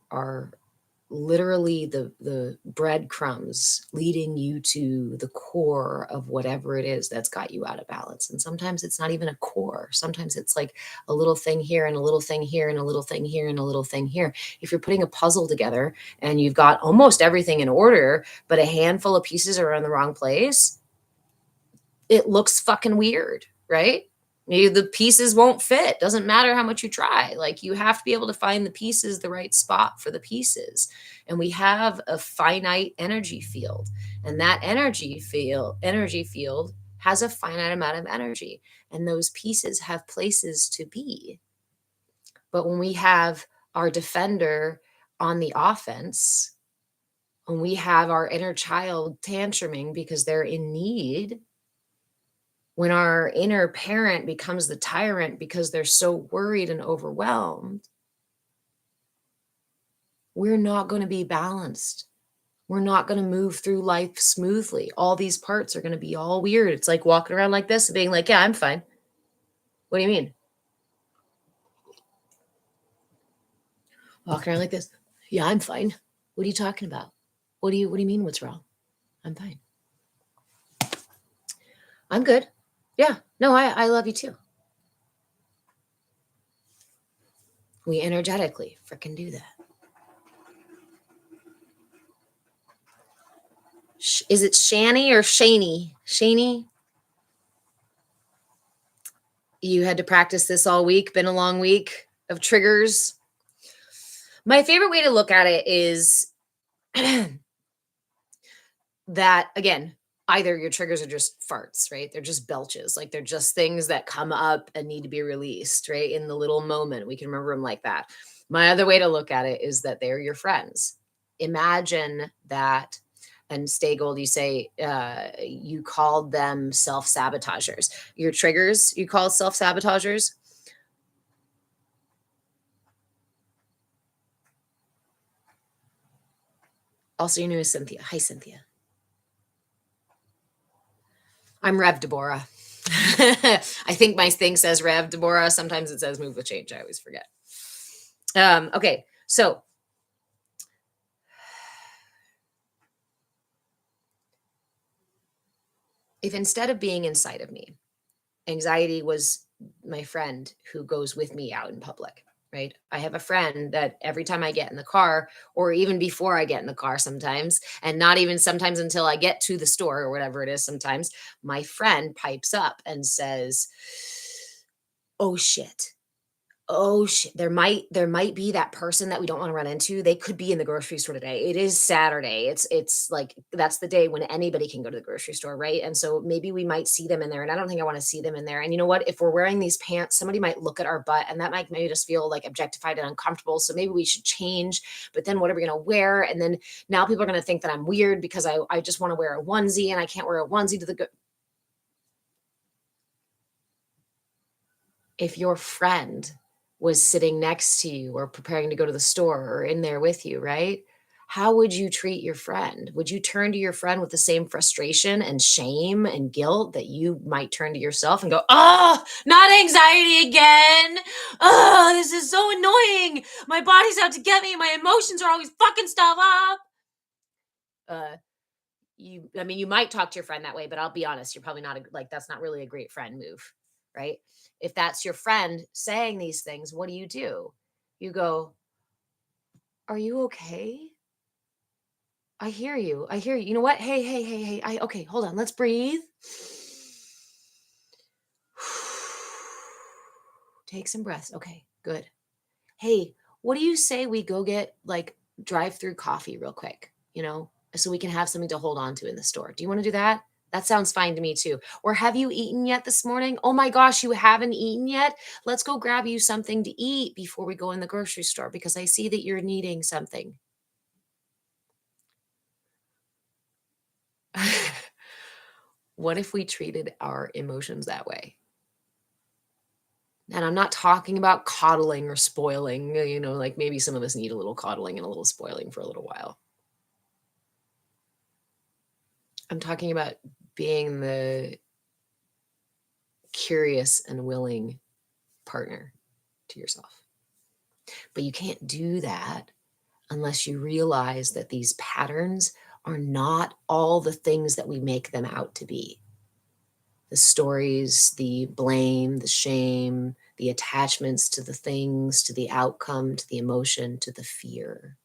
literally the breadcrumbs leading you to the core of whatever it is that's got you out of balance. And sometimes it's not even a core. Sometimes it's like a little thing here and a little thing here and a little thing here and a little thing here. If you're putting a puzzle together and you've got almost everything in order, but a handful of pieces are in the wrong place, it looks fucking weird, right? Maybe the pieces won't fit. Doesn't matter how much you try. Like, you have to be able to find the pieces, the right spot for the pieces. And we have a finite energy field. And that energy field has a finite amount of energy. And those pieces have places to be. But when we have our defender on the offense, when we have our inner child tantruming because they're in need, when our inner parent becomes the tyrant because they're so worried and overwhelmed, we're not going to be balanced. We're not going to move through life smoothly. All these parts are going to be all weird. It's like walking around like this and being like, yeah, I'm fine. What do you mean? Walking around like this. Yeah, I'm fine. What are you talking about? What do you mean what's wrong? I'm fine. I'm good. Yeah. No, I love you too. We energetically freaking do that. Is it Shani or Shani? Shani? You had to practice this all week, been a long week of triggers. My favorite way to look at it is that, again, either your triggers are just farts, right? They're just belches. Like, they're just things that come up and need to be released, right? In the little moment, we can remember them like that. My other way to look at it is that they're your friends. Imagine that. And stay gold, you say you called them self-sabotagers. Your triggers, you call self-sabotagers. Also, your name is Cynthia. Hi, Cynthia. I'm Rev Deborah. I think my thing says Rev Deborah. Sometimes it says move with change. I always forget. Okay, so if instead of being inside of me, anxiety was my friend who goes with me out in public, right? I have a friend that every time I get in the car, or even before I get in the car sometimes, and not even sometimes until I get to the store or whatever it is, sometimes my friend pipes up and says, oh shit, oh shit, there might be that person that we don't want to run into. They could be in the grocery store today. It is Saturday. It's like that's the day when anybody can go to the grocery store, right? And so maybe we might see them in there, and I don't think I want to see them in there. And you know what? If we're wearing these pants, somebody might look at our butt, and that might maybe just feel like objectified and uncomfortable. So maybe we should change. But then what are we going to wear? And then now people are going to think that I'm weird because I just want to wear a onesie and I can't wear a onesie to the if your friend was sitting next to you or preparing to go to the store or in there with you, right? How would you treat your friend? Would you turn to your friend with the same frustration and shame and guilt that you might turn to yourself and go, oh, not anxiety again. Oh, this is so annoying. My body's out to get me. My emotions are always fucking stuff up. You might talk to your friend that way, but I'll be honest, you're probably not like, that's not really a great friend move, right? If that's your friend saying these things, what do? You go, are you okay? I hear you. I hear you. You know what? Hey, hey, hey, hey. Okay, hold on. Let's breathe. Take some breaths. Okay, good. Hey, what do you say we go get like drive-through coffee real quick, so we can have something to hold on to in the store? Do you want to do that? That sounds fine to me too. Or have you eaten yet this morning? Oh my gosh, you haven't eaten yet? Let's go grab you something to eat before we go in the grocery store because I see that you're needing something. What if we treated our emotions that way? And I'm not talking about coddling or spoiling, like maybe some of us need a little coddling and a little spoiling for a little while. I'm talking about being the curious and willing partner to yourself. But you can't do that unless you realize that these patterns are not all the things that we make them out to be. The stories, the blame, the shame, the attachments to the things, to the outcome, to the emotion, to the fear.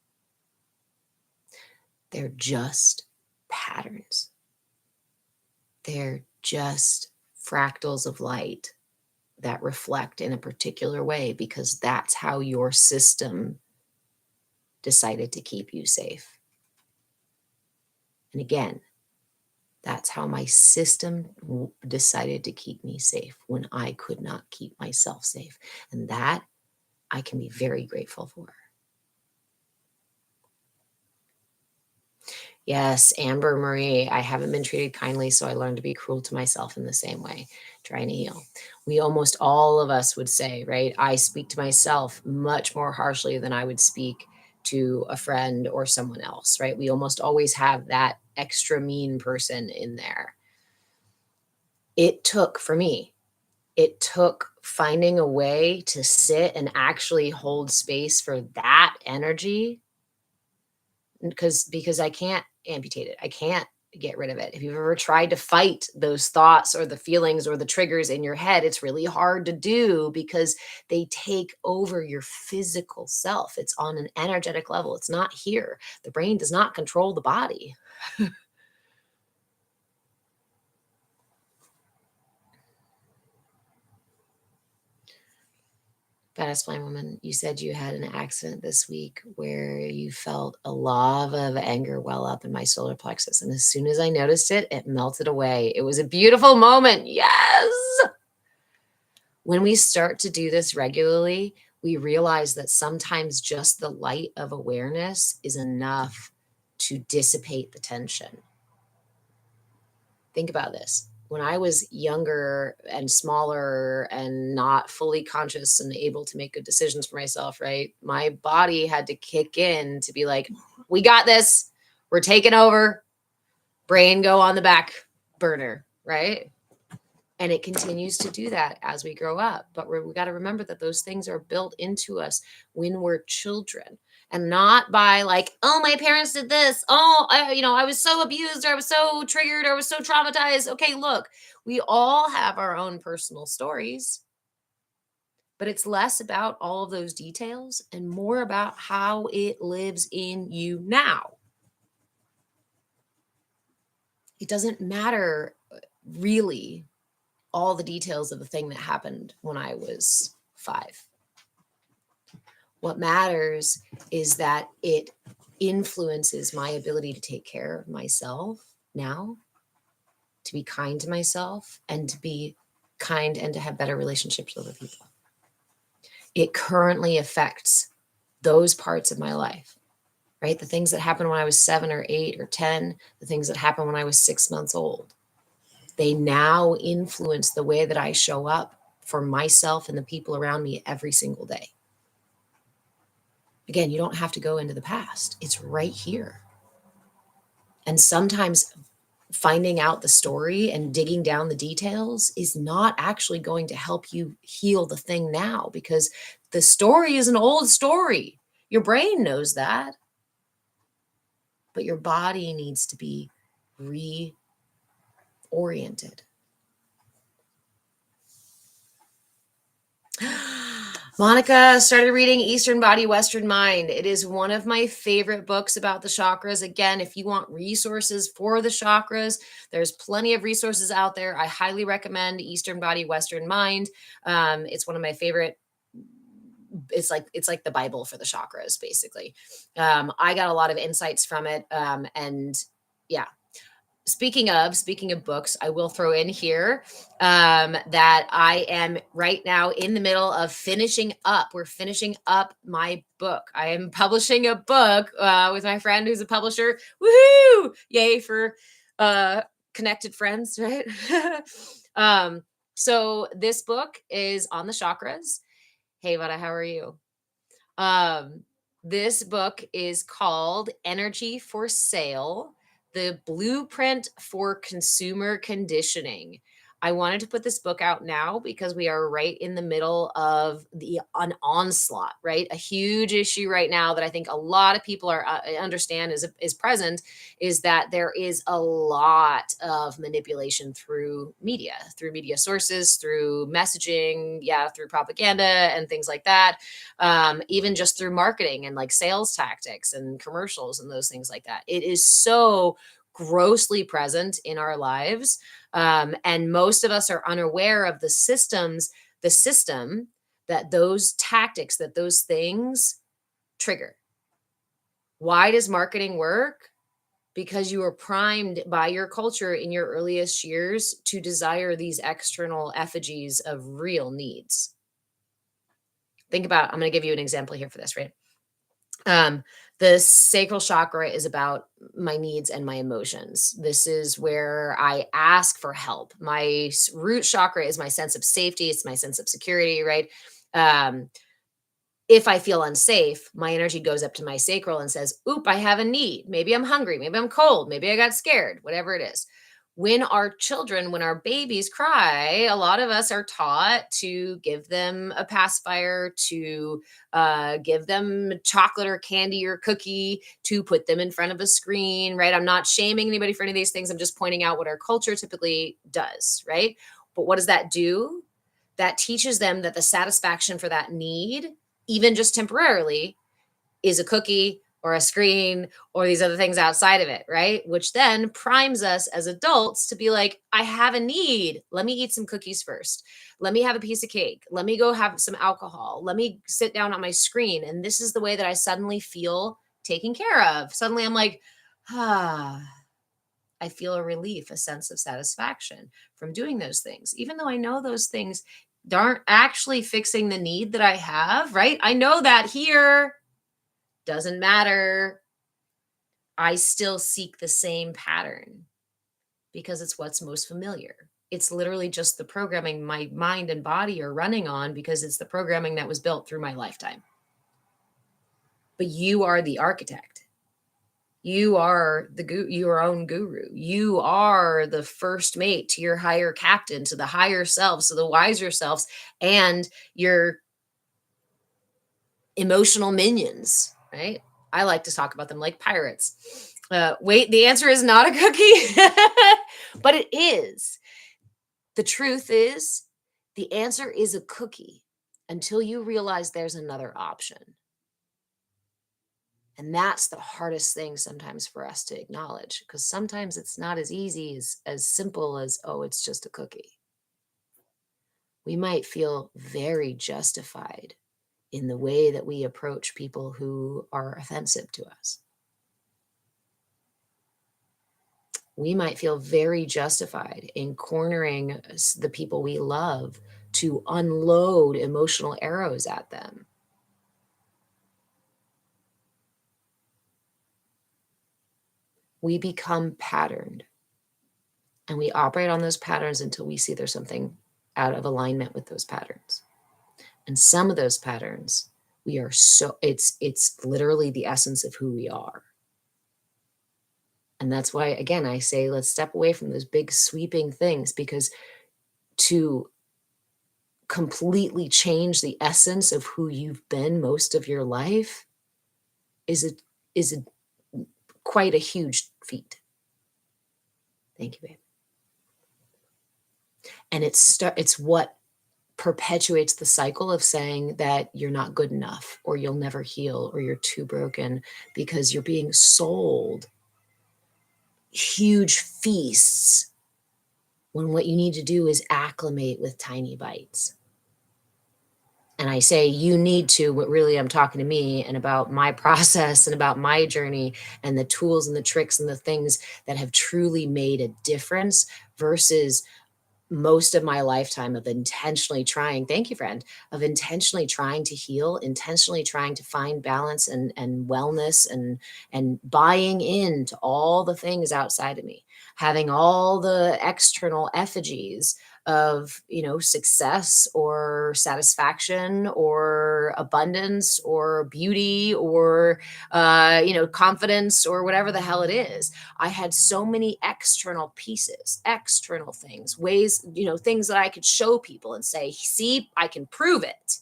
They're just patterns. They're just fractals of light that reflect in a particular way because that's how your system decided to keep you safe. And again, that's how my system decided to keep me safe when I could not keep myself safe. And that I can be very grateful for. Yes, Amber Marie, I haven't been treated kindly, so I learned to be cruel to myself in the same way, trying to heal. We almost all of us would say, right? I speak to myself much more harshly than I would speak to a friend or someone else, right? We almost always have that extra mean person in there. It took, for me, it took finding a way to sit and actually hold space for that energy because I can't amputate it. I can't get rid of it. If you've ever tried to fight those thoughts or the feelings or the triggers in your head, it's really hard to do because they take over your physical self. It's on an energetic level. It's not here. The brain does not control the body. Badass Flying Woman, you said you had an accident this week where you felt a lava of anger well up in my solar plexus. And as soon as I noticed it, it melted away. It was a beautiful moment. Yes. When we start to do this regularly, we realize that sometimes just the light of awareness is enough to dissipate the tension. Think about this. When I was younger and smaller and not fully conscious and able to make good decisions for myself, right? My body had to kick in to be like, we got this. We're taking over. Brain go on the back burner, right? And it continues to do that as we grow up. But we got to remember that those things are built into us when we're children and not by like, oh, my parents did this. Oh, I was so abused or I was so triggered or I was so traumatized. Okay, look, we all have our own personal stories, but it's less about all of those details and more about how it lives in you now. It doesn't matter really all the details of the thing that happened when I was 5. What matters is that it influences my ability to take care of myself now, to be kind to myself, and to be kind and to have better relationships with other people. It currently affects those parts of my life, right? The things that happened when I was 7 or 8 or 10, the things that happened when I was 6 months old. They now influence the way that I show up for myself and the people around me every single day. Again, you don't have to go into the past. It's right here. And sometimes finding out the story and digging down the details is not actually going to help you heal the thing now because the story is an old story. Your brain knows that, but your body needs to be reoriented. Monica started reading Eastern Body, Western Mind. It is one of my favorite books about the chakras. Again, if you want resources for the chakras, there's plenty of resources out there. I highly recommend Eastern Body, Western Mind. It's one of my favorite. It's like the Bible for the chakras, basically. I got a lot of insights from it. And yeah, speaking of books, I will throw in here that I am right now in the middle of finishing up. We're finishing up my book. I am publishing a book with my friend who's a publisher. Woohoo! Yay for connected friends, right? So this book is on the chakras. Hey, Vada, how are you? Um, this book is called Energy for Sale: The Blueprint for Consumer Conditioning. I wanted to put this book out now because we are right in the middle of an onslaught, right? A huge issue right now that I think a lot of people are understand is present is that there is a lot of manipulation through media sources, through messaging, yeah, through propaganda and things like that, even just through marketing and like sales tactics and commercials and those things like that. It is so grossly present in our lives. And most of us are unaware of the system that those tactics, that those things trigger. Why does marketing work? Because you were primed by your culture in your earliest years to desire these external effigies of real needs. Think about, I'm going to give you an example here for this, right? Um, the sacral chakra is about my needs and my emotions. This is where I ask for help. My root chakra is my sense of safety, it's my sense of security, right? Um, if I feel unsafe, my energy goes up to my sacral and says, Oop, I have a need. Maybe I'm hungry. Maybe I'm cold. Maybe I got scared, whatever it is. When our babies cry, a lot of us are taught to give them a pacifier, to give them chocolate or candy or cookie, to put them in front of a screen, right? I'm not shaming anybody for any of these things. I'm just pointing out what our culture typically does, right? But what does that do? That teaches them that the satisfaction for that need, even just temporarily, is a cookie or a screen or these other things outside of it, right? Which then primes us as adults to be like, I have a need. Let me eat some cookies first. Let me have a piece of cake. Let me go have some alcohol. Let me sit down on my screen. And this is the way that I suddenly feel taken care of. Suddenly I'm like, ah, I feel a relief, a sense of satisfaction from doing those things, even though I know those things aren't actually fixing the need that I have, right? I know that here doesn't matter. I still seek the same pattern because it's what's most familiar. It's literally just the programming my mind and body are running on because it's the programming that was built through my lifetime. But you are the architect. You are your own guru. You are the first mate to your higher captain, to the higher selves, to the wiser selves, and your emotional minions, right? I like to talk about them like pirates. Wait, the answer is not a cookie, but it is. The truth is, the answer is a cookie until you realize there's another option. And that's the hardest thing sometimes for us to acknowledge because sometimes it's not as easy as simple as, oh, it's just a cookie. We might feel very justified in the way that we approach people who are offensive to us. We might feel very justified in cornering the people we love to unload emotional arrows at them. We become patterned and we operate on those patterns until we see there's something out of alignment with those patterns. And some of those patterns, it's literally the essence of who we are. And that's why, again, I say, let's step away from those big sweeping things because to completely change the essence of who you've been most of your life is quite a huge feat. Thank you, babe. And it's what perpetuates the cycle of saying that you're not good enough or you'll never heal or you're too broken because you're being sold huge feasts when what you need to do is acclimate with tiny bites. And I say you need to, but really I'm talking to me and about my process and about my journey and the tools and the tricks and the things that have truly made a difference versus most of my lifetime of intentionally trying, thank you, friend, of intentionally trying to heal, intentionally trying to find balance and wellness and buying into all the things outside of me, having all the external effigies of, success or satisfaction or abundance or beauty or, confidence or whatever the hell it is. I had so many external pieces, external things, ways, things that I could show people and say, see, I can prove it.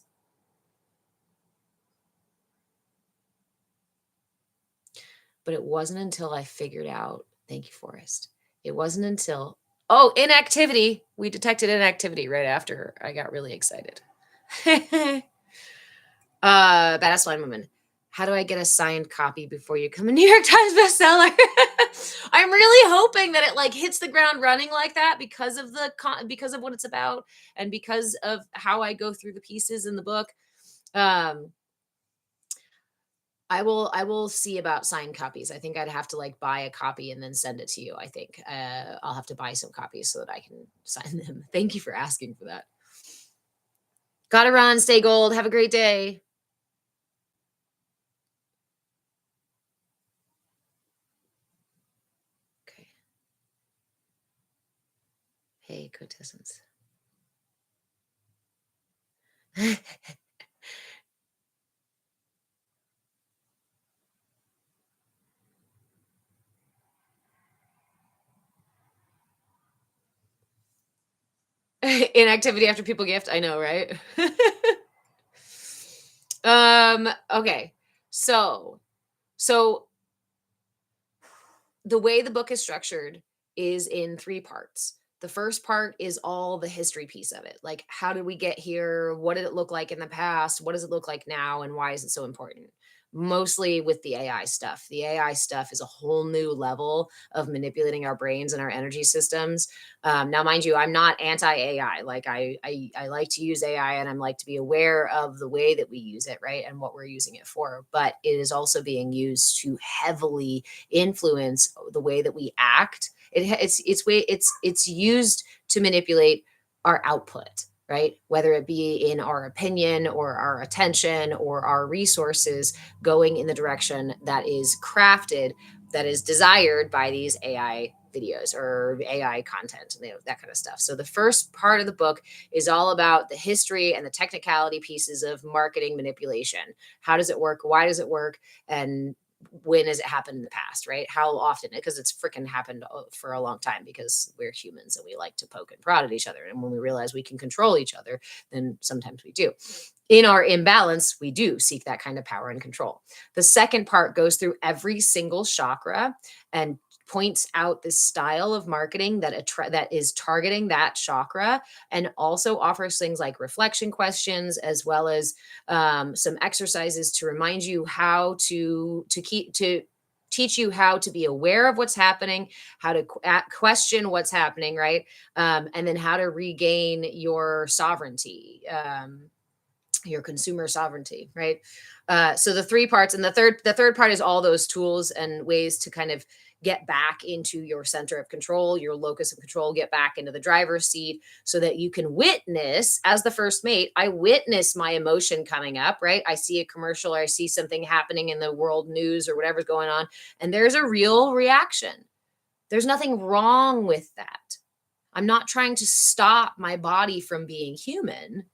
But it wasn't until I figured out, thank you, Forrest. It wasn't until, oh, inactivity. We detected inactivity right after I got really excited. Badass Wine Woman. How do I get a signed copy before you come a New York Times bestseller? I'm really hoping that it like hits the ground running like that because of because of what it's about and because of how I go through the pieces in the book. Um, I will see about signed copies. I think I'd have to like buy a copy and then send it to you. I think I'll have to buy some copies so that I can sign them. Thank you for asking for that. Gotta run. Stay gold. Have a great day. Okay. Hey, quintessence. Inactivity after people gift. I know, right? Okay. So the way the book is structured is in three parts. The first part is all the history piece of it. Like, how did we get here? What did it look like in the past? What does it look like now? And why is it so important? Mostly with the AI stuff. The AI stuff is a whole new level of manipulating our brains and our energy systems. Now, mind you, I'm not anti-AI. Like, I like to use AI and I'm like to be aware of the way that we use it, right? And what we're using it for. But it is also being used to heavily influence the way that we act. It's used to manipulate our output, right? Whether it be in our opinion or our attention or our resources going in the direction that is crafted, that is desired by these AI videos or AI content, that kind of stuff. So the first part of the book is all about the history and the technicality pieces of marketing manipulation. How does it work? Why does it work? And when has it happened in the past, right? How often? Because it's freaking happened for a long time because we're humans and we like to poke and prod at each other. And when we realize we can control each other, then sometimes we do. In our imbalance, we do seek that kind of power and control. The second part goes through every single chakra and points out this style of marketing that is targeting that chakra, and also offers things like reflection questions as well as some exercises to remind you how to teach you how to be aware of what's happening, how to question what's happening, right? And then how to regain your sovereignty, your consumer sovereignty, right? So the three parts, and the third part is all those tools and ways to kind of get back into your center of control, your locus of control, get back into the driver's seat so that you can witness, as the first mate, I witness my emotion coming up, right? I see a commercial or I see something happening in the world news or whatever's going on, and there's a real reaction. There's nothing wrong with that. I'm not trying to stop my body from being human.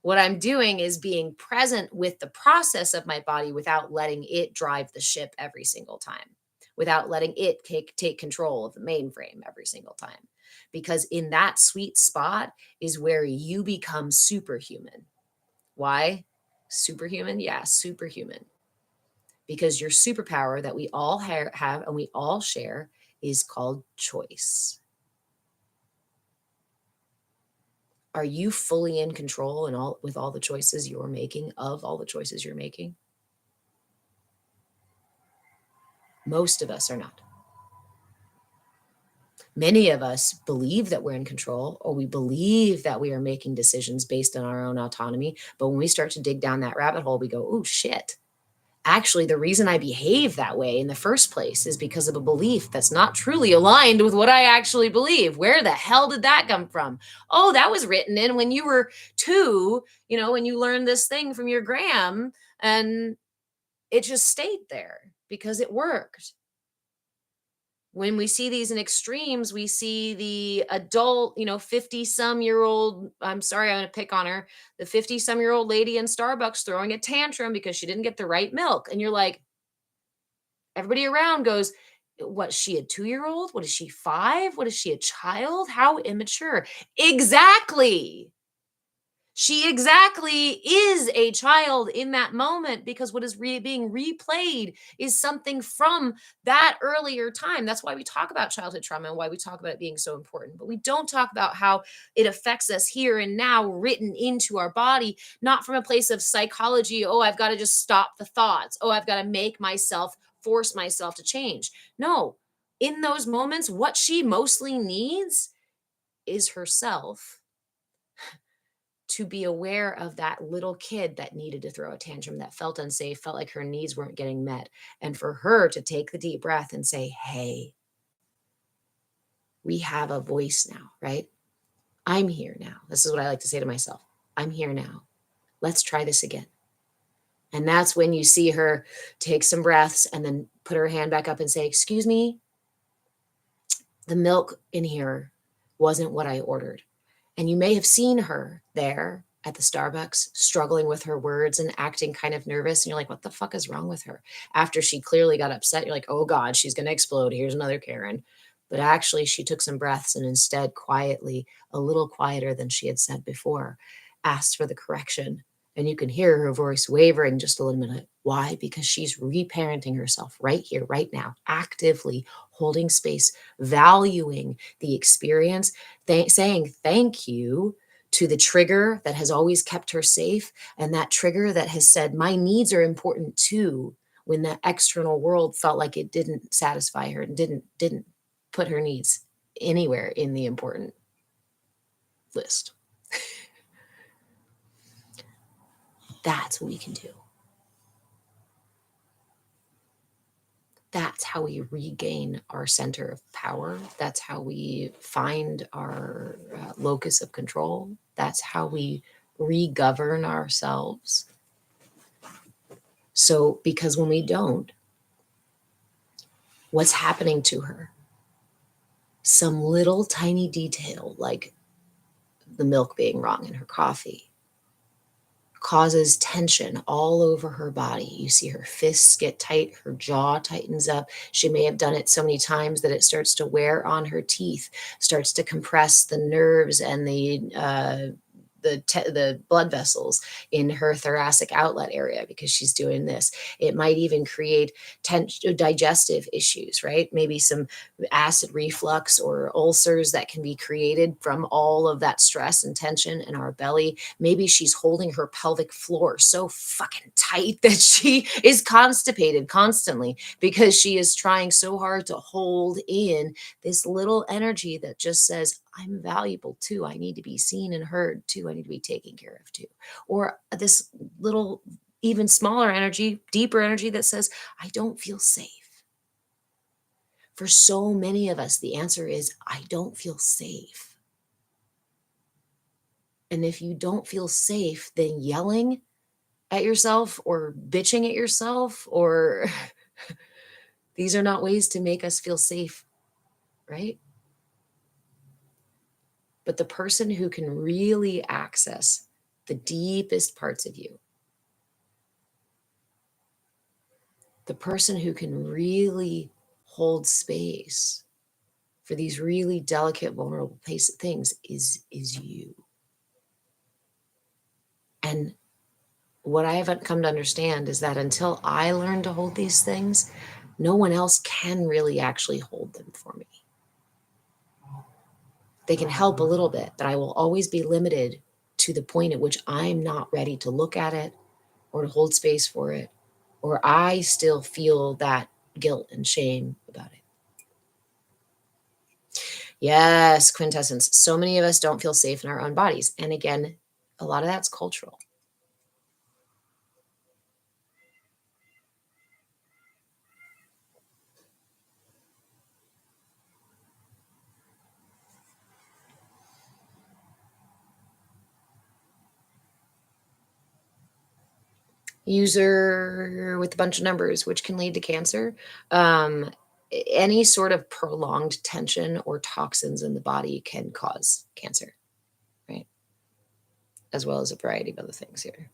What I'm doing is being present with the process of my body without letting it drive the ship every single time, without letting it take control of the mainframe every single time. Because in that sweet spot is where you become superhuman. Why? Superhuman? Yeah, superhuman. Because your superpower that we all have and we all share is called choice. Are you fully in control and all with all the choices you're making, of all the choices you're making? Most of us are not. Many of us believe that we're in control, or we believe that we are making decisions based on our own autonomy. But when we start to dig down that rabbit hole, we go, oh shit. Actually, the reason I behave that way in the first place is because of a belief that's not truly aligned with what I actually believe. Where the hell did that come from? Oh, that was written in when you were 2, when you learned this thing from your gram, and it just stayed there because it worked. When we see these in extremes, we see the adult, 50 some year old, I'm sorry, I'm going to pick on her, the 50 some year old lady in Starbucks throwing a tantrum because she didn't get the right milk. And you're like, everybody around goes, what, is she a 2-year old? What is she, 5? What is she, a child? How immature? Exactly. She exactly is a child in that moment because what is being replayed is something from that earlier time. That's why we talk about childhood trauma and why we talk about it being so important. But we don't talk about how it affects us here and now, written into our body, not from a place of psychology. Oh, I've got to just stop the thoughts. Oh, I've got to make myself, force myself to change. No, in those moments, what she mostly needs is herself to be aware of that little kid that needed to throw a tantrum, that felt unsafe, felt like her needs weren't getting met. And for her to take the deep breath and say, hey, we have a voice now, right? I'm here now. This is what I like to say to myself. I'm here now. Let's try this again. And that's when you see her take some breaths and then put her hand back up and say, excuse me, the milk in here wasn't what I ordered. And you may have seen her there at the Starbucks struggling with her words and acting kind of nervous. And you're like, what the fuck is wrong with her? After she clearly got upset, you're like, oh God, she's going to explode. Here's another Karen. But actually, she took some breaths and instead quietly, a little quieter than she had said before, asked for the correction. And you can hear her voice wavering just a little bit. Why? Because she's reparenting herself right here, right now, actively holding space, valuing the experience, saying thank you to the trigger that has always kept her safe, and that trigger that has said, my needs are important too, when the external world felt like it didn't satisfy her and didn't put her needs anywhere in the important list. That's what we can do. That's how we regain our center of power. That's how we find our locus of control. That's how we regovern ourselves. So, because when we don't, what's happening to her? Some little tiny detail, like the milk being wrong in her coffee, causes tension all over her body. You see her fists get tight, her jaw tightens up. She may have done it so many times that it starts to wear on her teeth, starts to compress the nerves and the blood vessels in her thoracic outlet area because she's doing this. It might even create digestive issues, right? Maybe some acid reflux or ulcers that can be created from all of that stress and tension in our belly. Maybe she's holding her pelvic floor so fucking tight that she is constipated constantly because she is trying so hard to hold in this little energy that just says, I'm valuable too. I need to be seen and heard too. I need to be taken care of too. Or this little, even smaller energy, deeper energy that says, I don't feel safe. For so many of us, the answer is, I don't feel safe. And if you don't feel safe, then yelling at yourself or bitching at yourself, or these are not ways to make us feel safe, right? But the person who can really access the deepest parts of you, the person who can really hold space for these really delicate, vulnerable things is you. And what I haven't come to understand is that until I learn to hold these things, no one else can really actually hold them for me. They can help a little bit, but I will always be limited to the point at which I'm not ready to look at it or to hold space for it, or I still feel that guilt and shame about it. Yes, quintessence. So many of us don't feel safe in our own bodies. And again, a lot of that's cultural. User with a bunch of numbers, which can lead to cancer. any sort of prolonged tension or toxins in the body can cause cancer, right? As well as a variety of other things here.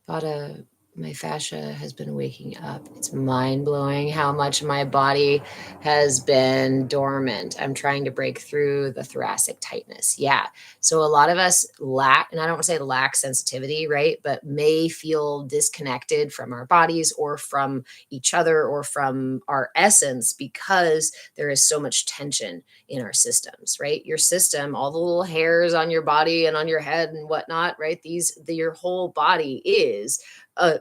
Vada, my fascia has been waking up. It's mind blowing how much my body has been dormant. I'm trying to break through the thoracic tightness. Yeah. So a lot of us lack, and I don't want to say lack sensitivity, right? But may feel disconnected from our bodies or from each other or from our essence because there is so much tension in our systems, right? Your system, all the little hairs on your body and on your head and whatnot, right? Your whole body is uh,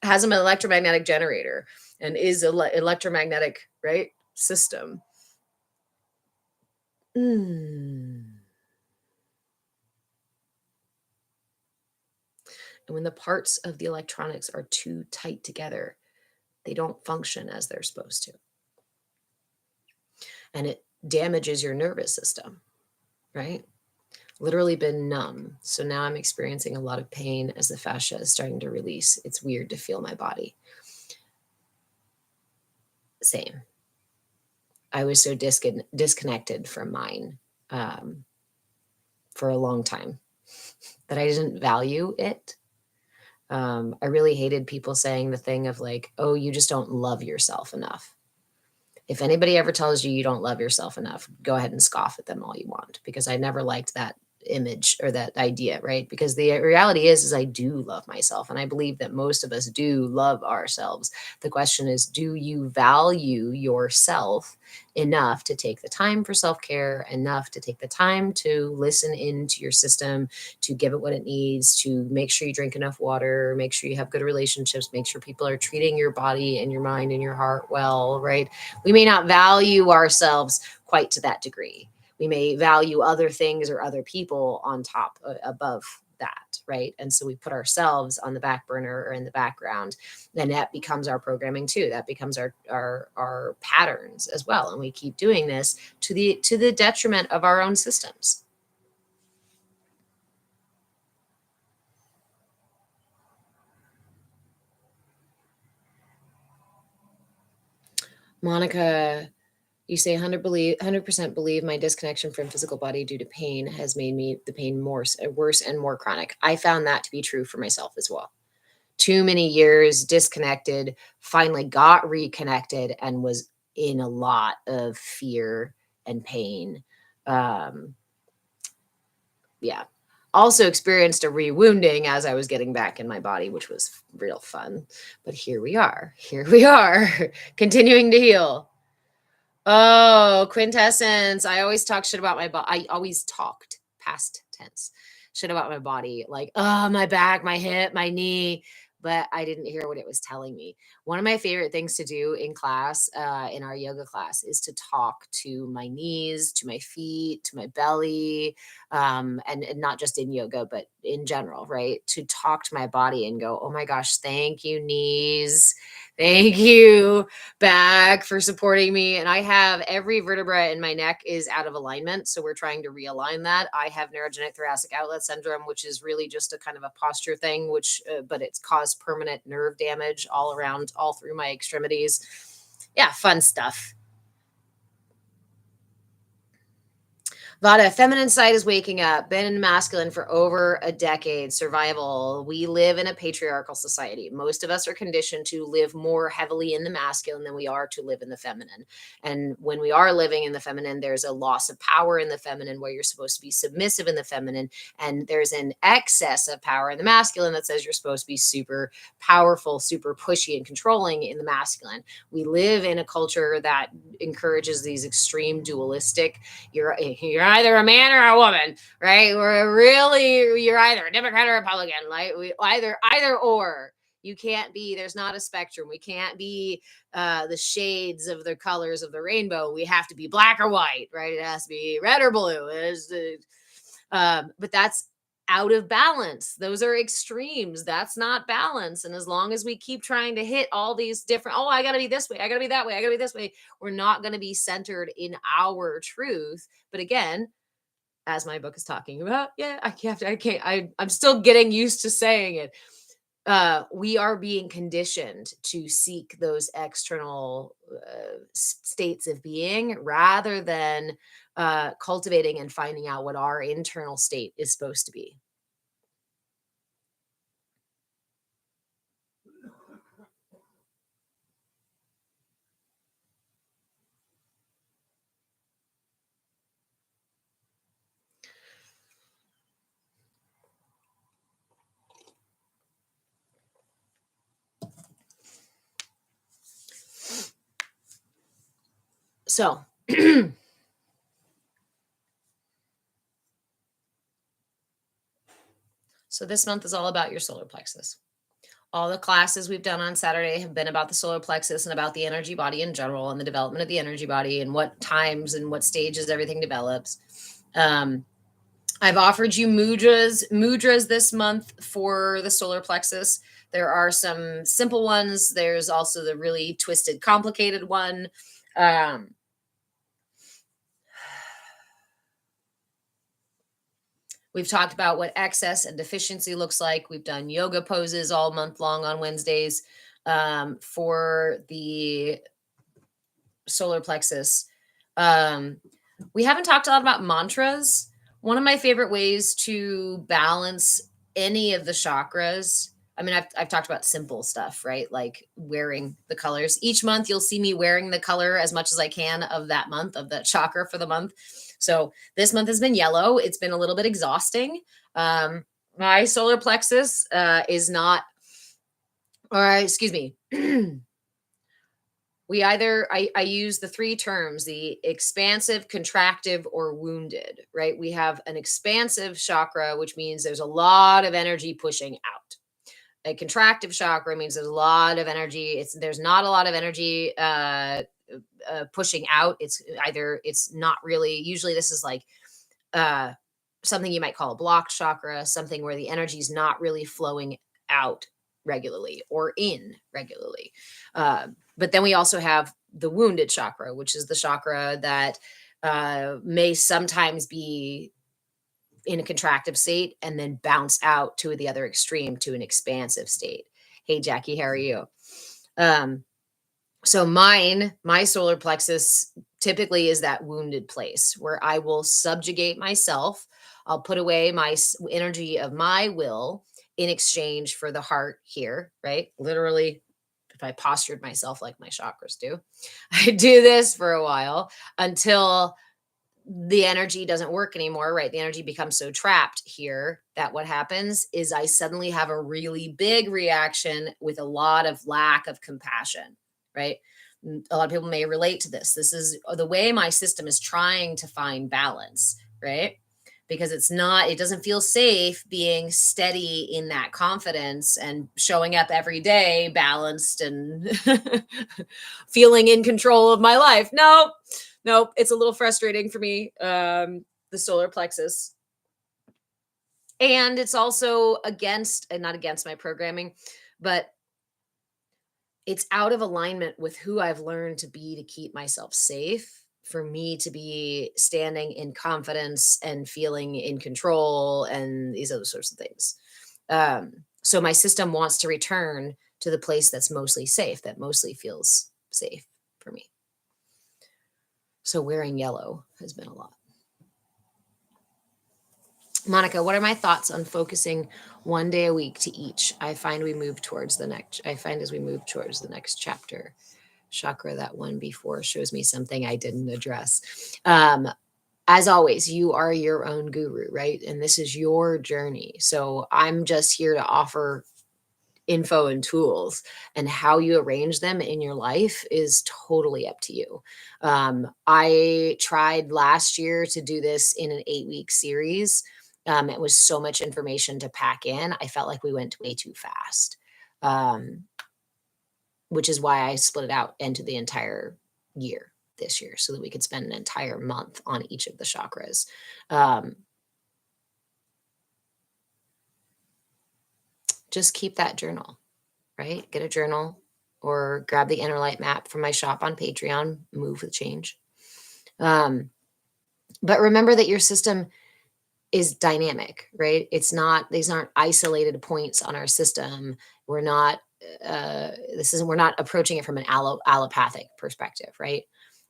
has an electromagnetic generator and is an electromagnetic, right, system. Mm. And when the parts of the electronics are too tight together, they don't function as they're supposed to. And it damages your nervous system, right? Literally been numb. So now I'm experiencing a lot of pain as the fascia is starting to release. It's weird to feel my body. Same. I was so disconnected from mine um, for a long time that I didn't value it. I really hated people saying the thing of like, oh, you just don't love yourself enough. If anybody ever tells you you don't love yourself enough, go ahead and scoff at them all you want, because I never liked that image or that idea, right? Because the reality is I do love myself, and I believe that most of us do love ourselves. The question is, do you value yourself enough to take the time for self-care, enough to take the time to listen into your system, to give it what it needs, to make sure you drink enough water, make sure you have good relationships, make sure people are treating your body and your mind and your heart well, right? We may not value ourselves quite to that degree. We may value other things or other people on top, above that, right? And so we put ourselves on the back burner or in the background, and that becomes our programming too. That becomes our patterns as well, and we keep doing this to the detriment of our own systems. Monica, you say 100% believe my disconnection from physical body due to pain has made me the pain worse and more chronic. I found that to be true for myself as well. Too many years disconnected, finally got reconnected and was in a lot of fear and pain. Um, yeah. Also experienced a rewounding as I was getting back in my body, which was real fun. But here we are. Here we are, continuing to heal. Oh, quintessence. I always talk shit about my body. I always talked past tense shit about my body, like, oh, my back, my hip, my knee. But I didn't hear what it was telling me. One of my favorite things to do in class, in our yoga class, is to talk to my knees, to my feet, to my belly, and not just in yoga, but in general, right? To talk to my body and go, oh my gosh, thank you, knees. Thank you, back, for supporting me. And I have every vertebra in my neck is out of alignment. So we're trying to realign that. I have neurogenic thoracic outlet syndrome, which is really just a kind of a posture thing, but it's caused permanent nerve damage all around, all through my extremities. Yeah, fun stuff. Vada, feminine side is waking up. Been in masculine for over a decade. Survival. We live in a patriarchal society. Most of us are conditioned to live more heavily in the masculine than we are to live in the feminine. And when we are living in the feminine, there's a loss of power in the feminine where you're supposed to be submissive in the feminine. And there's an excess of power in the masculine that says you're supposed to be super powerful, super pushy and controlling in the masculine. We live in a culture that encourages these extreme dualistic, you're either a man or a woman, right? You're either a Democrat or a Republican. Like we either or. You can't be. There's not a spectrum. We can't be the shades of the colors of the rainbow. We have to be black or white, right? It has to be red or blue. But that's out of balance. Those are extremes. That's not balance. And as long as we keep trying to hit all these different, oh, I got to be this way, I got to be that way, I got to be this way, we're not going to be centered in our truth. But again, as my book is talking about. Yeah, I'm still getting used to saying it. We are being conditioned to seek those external states of being rather than cultivating and finding out what our internal state is supposed to be. So, so this month is all about your solar plexus. All the classes we've done on Saturday have been about the solar plexus and about the energy body in general and the development of the energy body and what times and what stages everything develops. I've offered you mudras this month for the solar plexus. There are some simple ones. There's also the really twisted, complicated one. We've talked about what excess and deficiency looks like. We've done yoga poses all month long on Wednesdays for the solar plexus. We haven't talked a lot about mantras. One of my favorite ways to balance any of the chakras. I mean, I've talked about simple stuff, right? Like wearing the colors. Each month, you'll see me wearing the color as much as I can of that month, of that chakra for the month. So this month has been yellow. It's been a little bit exhausting. My solar plexus is not, or excuse me. I use the three terms, the expansive, contractive, or wounded, right? We have an expansive chakra, which means there's a lot of energy pushing out. A contractive chakra means there's a lot of energy. There's not a lot of energy pushing out. It's not really, usually this is like something you might call a blocked chakra, something where the energy is not really flowing out regularly or in regularly. But then we also have the wounded chakra, which is the chakra that may sometimes be in a contractive state and then bounce out to the other extreme to an expansive state. Hey, Jackie, how are you? So my solar plexus typically is that wounded place where I will subjugate myself. I'll put away my energy of my will in exchange for the heart here, right? Literally, if I postured myself like my chakras do, I do this for a while until the energy doesn't work anymore, right? The energy becomes so trapped here that what happens is I suddenly have a really big reaction with a lot of lack of compassion, right? A lot of people may relate to this. This is the way my system is trying to find balance, right? Because it doesn't feel safe being steady in that confidence and showing up every day balanced and feeling in control of my life. Nope, it's a little frustrating for me, the solar plexus. And it's also not against my programming, but it's out of alignment with who I've learned to be to keep myself safe, for me to be standing in confidence and feeling in control and these other sorts of things. So my system wants to return to the place that's mostly safe, that mostly feels safe for me. So wearing yellow has been a lot. Monica, what are my thoughts on focusing one day a week to each? I find as we move towards the next chapter. Chakra, that one before, shows me something I didn't address. As always, you are your own guru, right? And this is your journey. So I'm just here to offer info and tools, and how you arrange them in your life is totally up to you. I tried last year to do this in an 8-week series. It was so much information to pack in. I felt like we went way too fast, which is why I split it out into the entire year this year so that we could spend an entire month on each of the chakras. Just keep that journal, right? Get a journal or grab the Inner Light map from my shop on Patreon, move with change. But remember that your system is dynamic, right? It's not, these aren't isolated points on our system. We're not, we're not approaching it from an allopathic perspective, right?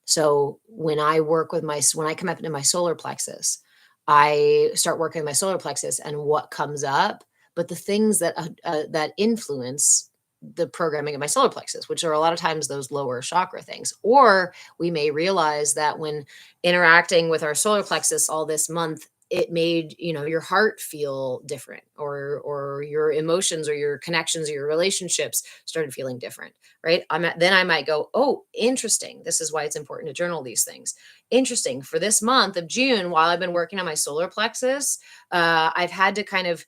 So when I work with when I come up into my solar plexus, I start working with my solar plexus and what comes up, but the things that influence the programming of my solar plexus, which are a lot of times those lower chakra things. Or we may realize that when interacting with our solar plexus all this month, it made, your heart feel different, or your emotions or your connections or your relationships started feeling different, right? Then I might go, oh, interesting, this is why it's important to journal these things. Interesting, for this month of June, while I've been working on my solar plexus, I've had to kind of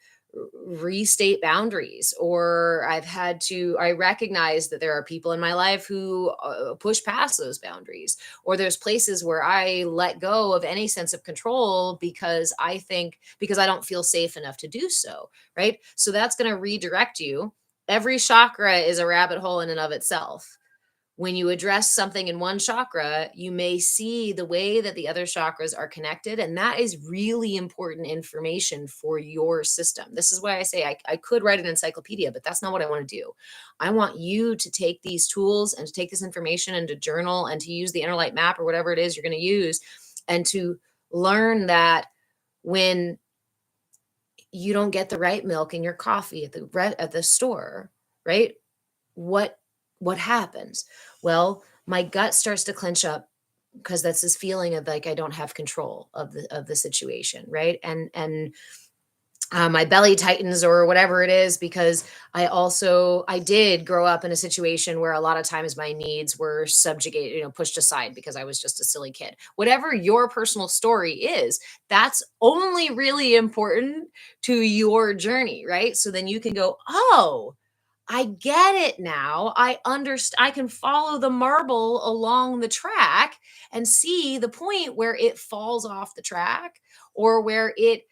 restate boundaries, or I recognize that there are people in my life who push past those boundaries, or there's places where I let go of any sense of control because I don't feel safe enough to do so, right? So that's going to redirect you. Every chakra is a rabbit hole in and of itself. When you address something in one chakra, you may see the way that the other chakras are connected. And that is really important information for your system. This is why I say I could write an encyclopedia, but that's not what I want to do. I want you to take these tools and to take this information and to journal and to use the inner light map or whatever it is you're going to use, and to learn that when you don't get the right milk in your coffee at the store, right? What happens? Well, my gut starts to clench up because that's this feeling of like I don't have control of the situation, right? And my belly tightens or whatever it is, because I did grow up in a situation where a lot of times my needs were subjugated, pushed aside because I was just a silly kid. Whatever your personal story is, that's only really important to your journey, right? So then you can go, oh, I get it now. I understand. I can follow the marble along the track and see the point where it falls off the track, or where it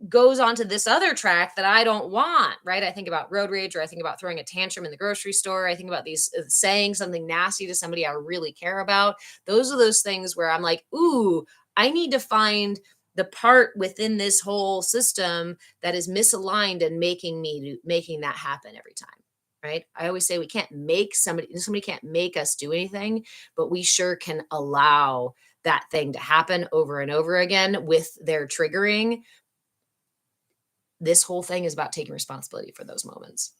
goes onto this other track that I don't want, right? I think about road rage, or I think about throwing a tantrum in the grocery store. I think about these saying something nasty to somebody I really care about. Those are those things where I'm like, ooh, I need to find the part within this whole system that is misaligned and making that happen every time. Right? I always say we can't make somebody can't make us do anything, but we sure can allow that thing to happen over and over again with their triggering. This whole thing is about taking responsibility for those moments.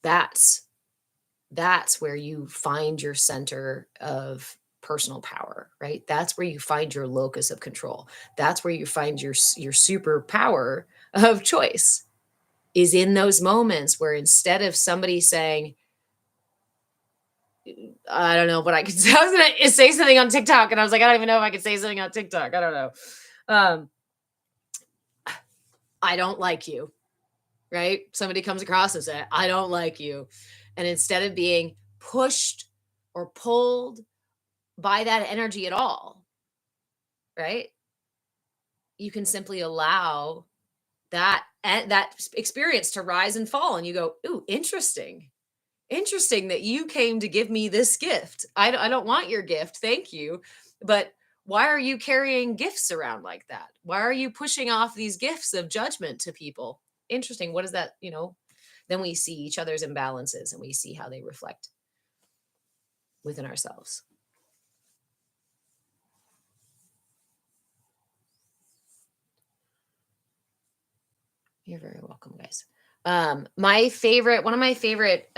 That's where you find your center of personal power, right? That's where you find your locus of control. That's where you find your superpower of choice, is in those moments where instead of somebody saying, I don't know what I could say. I was going to say something on TikTok, and I was like, I don't even know if I could say something on TikTok. I don't know. I don't like you, right? Somebody comes across and says, I don't like you. And instead of being pushed or pulled by that energy at all, right? You can simply allow that experience to rise and fall. And you go, ooh, interesting. Interesting that you came to give me this gift. I don't want your gift. Thank you. But why are you carrying gifts around like that? Why are you pushing off these gifts of judgment to people? Interesting. What is that? Then we see each other's imbalances and we see how they reflect within ourselves. You're very welcome, guys. One of my favorite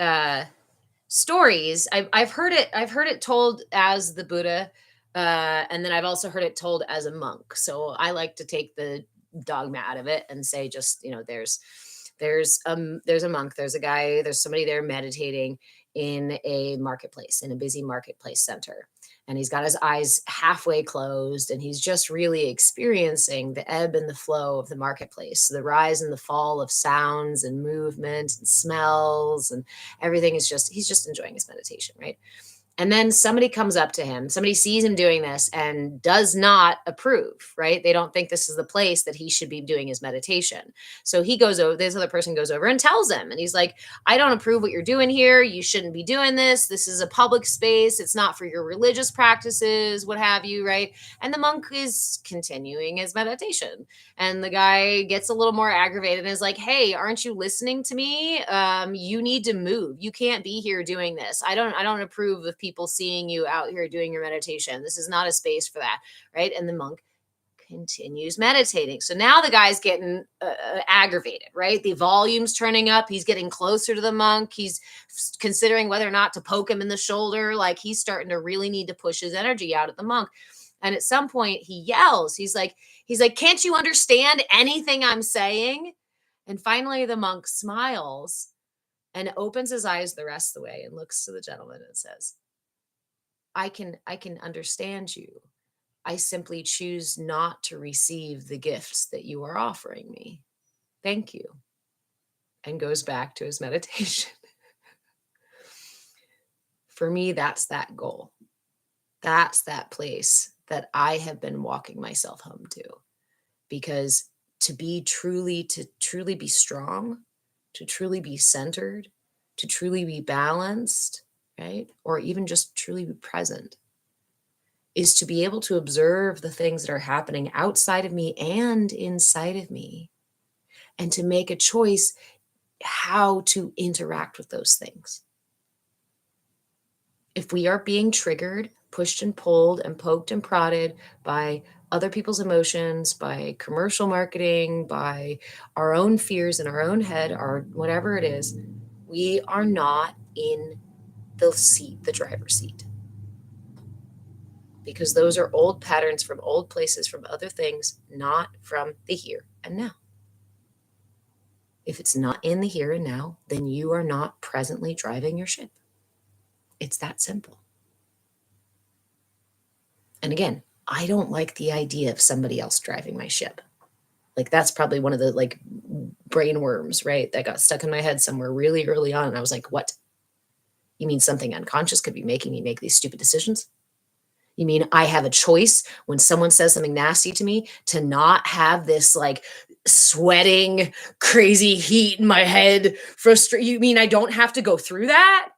stories. I've heard it told as the Buddha, and then I've also heard it told as a monk. So I like to take the dogma out of it and say, just there's a monk, there's a guy, there's somebody there meditating in a marketplace, in a busy marketplace center. And he's got his eyes halfway closed, and he's just really experiencing the ebb and the flow of the marketplace, the rise and the fall of sounds and movement and smells, and everything is he's just enjoying his meditation, right? And then somebody comes up to him, somebody sees him doing this and does not approve, right? They don't think this is the place that he should be doing his meditation. So he goes over, this other person goes over and tells him, and he's like, I don't approve what you're doing here. You shouldn't be doing this. This is a public space. It's not for your religious practices, what have you, right? And the monk is continuing his meditation. And the guy gets a little more aggravated and is like, hey, aren't you listening to me? You need to move. You can't be here doing this. I don't approve of people seeing you out here doing your meditation. This is not a space for that, right? And the monk continues meditating. So now the guy's getting aggravated, right? The volume's turning up. He's getting closer to the monk. He's considering whether or not to poke him in the shoulder. Like he's starting to really need to push his energy out at the monk. And at some point he yells, he's like, can't you understand anything I'm saying? And finally the monk smiles and opens his eyes the rest of the way and looks to the gentleman and says, I can understand you. I simply choose not to receive the gifts that you are offering me. Thank you. And goes back to his meditation. For me, that's that goal. That's that place that I have been walking myself home to. Because to truly be strong, to truly be centered, to truly be balanced, right? Or even just truly be present, is to be able to observe the things that are happening outside of me and inside of me, and to make a choice how to interact with those things. If we are being triggered, pushed and pulled and poked and prodded by other people's emotions, by commercial marketing, by our own fears in our own head, or whatever it is, we are not in the driver's seat. Because those are old patterns from old places, from other things, not from the here and now. If it's not in the here and now, then you are not presently driving your ship. It's that simple. And again, I don't like the idea of somebody else driving my ship. Like that's probably one of the like brain worms, right? That got stuck in my head somewhere really early on. And I was like, what? You mean something unconscious could be making me make these stupid decisions? You mean I have a choice when someone says something nasty to me to not have this like sweating, crazy heat in my head? You mean I don't have to go through that?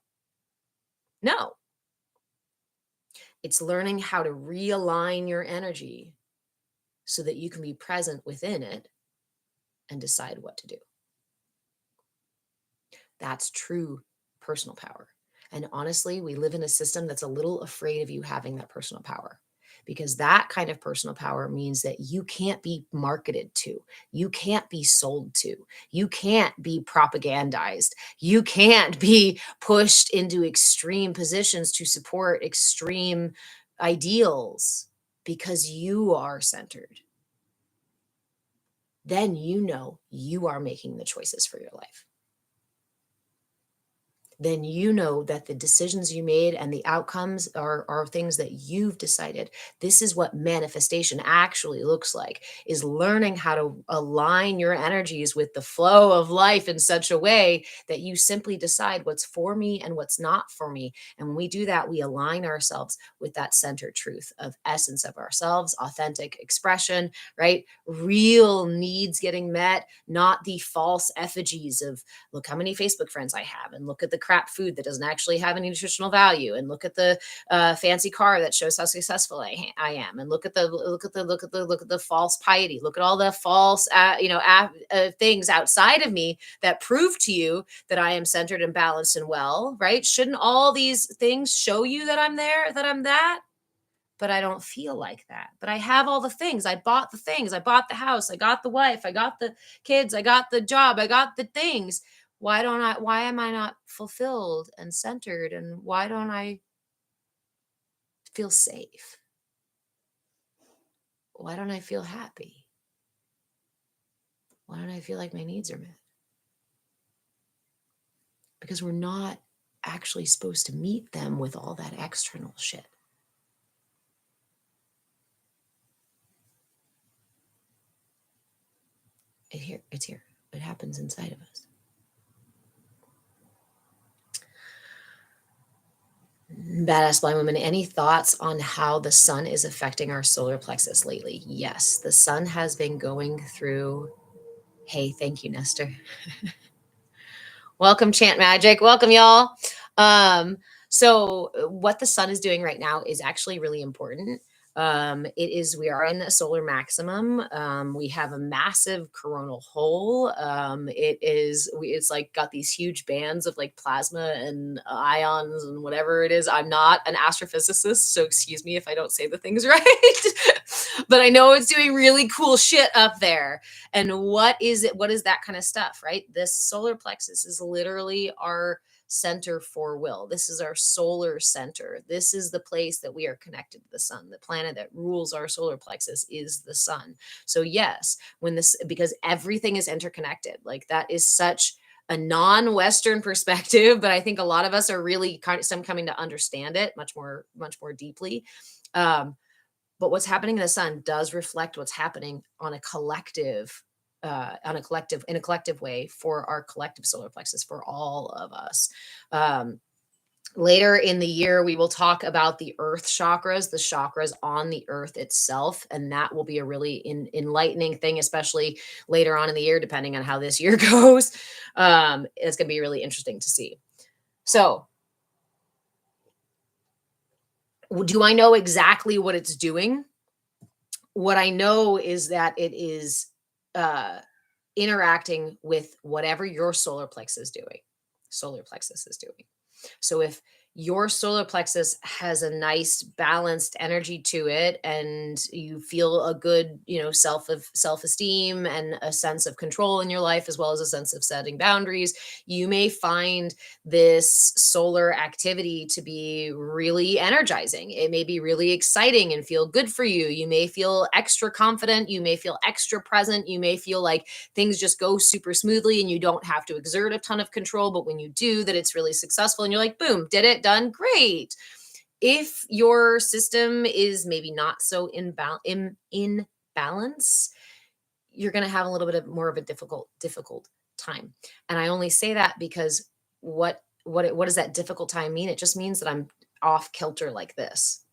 No. It's learning how to realign your energy so that you can be present within it and decide what to do. That's true personal power. And honestly, we live in a system that's a little afraid of you having that personal power, because that kind of personal power means that you can't be marketed to, you can't be sold to, you can't be propagandized, you can't be pushed into extreme positions to support extreme ideals, because you are centered. Then you know you are making the choices for your life. Then you know that the decisions you made and the outcomes are things that you've decided. This is what manifestation actually looks like, is learning how to align your energies with the flow of life in such a way that you simply decide what's for me and what's not for me. And when we do that, we align ourselves with that center truth of essence of ourselves, authentic expression, right? Real needs getting met, not the false effigies of look how many Facebook friends I have, and look at the crap food that doesn't actually have any nutritional value, and look at the fancy car that shows how successful I am, and look at the false piety, look at all the false things outside of me that prove to you that I am centered and balanced and well, right? Shouldn't all these things show you that I'm there, that I'm that? But I don't feel like that. But I have all the things. I bought the things. I bought the house. I got the wife. I got the kids. I got the job. I got the things. Why am I not fulfilled and centered? And why don't I feel safe? Why don't I feel happy? Why don't I feel like my needs are met? Because we're not actually supposed to meet them with all that external shit. It's here. It happens inside of us. Badass blind woman, any thoughts on how the sun is affecting our solar plexus lately? Yes, the sun has been going through. Hey, thank you, Nestor. Welcome, Chant Magic. Welcome, y'all. So what the sun is doing right now is actually really important. We are in a solar maximum. We have a massive coronal hole. It's like got these huge bands of like plasma and ions and whatever it is. I'm not an astrophysicist, so excuse me if I don't say the things right, but I know it's doing really cool shit up there. And what is it? What is that kind of stuff, right? This solar plexus is literally our center for will. This is our solar center. This is the place that we are connected to the sun. The planet that rules our solar plexus is the sun. So yes, because everything is interconnected. Like that is such a non-Western perspective, but I think a lot of us are really coming to understand it much more deeply. But what's happening in the sun does reflect what's happening on a collective in a collective way for our collective solar plexus, for all of us. Later in the year, we will talk about the earth chakras, the chakras on the earth itself. And that will be a really enlightening thing, especially later on in the year, depending on how this year goes. It's going to be really interesting to see. So, do I know exactly what it's doing? What I know is that it is interacting with whatever your solar plexus is doing. So if your solar plexus has a nice balanced energy to it and you feel a good, self-esteem and a sense of control in your life, as well as a sense of setting boundaries, you may find this solar activity to be really energizing. It may be really exciting and feel good for you. You may feel extra confident. You may feel extra present. You may feel like things just go super smoothly and you don't have to exert a ton of control. But when you do, that it's really successful and you're like, boom, did it, done, great. If your system is maybe not so in balance, you're going to have a little bit more of a difficult time. And I only say that because what does that difficult time mean? It just means that I'm off kilter like this.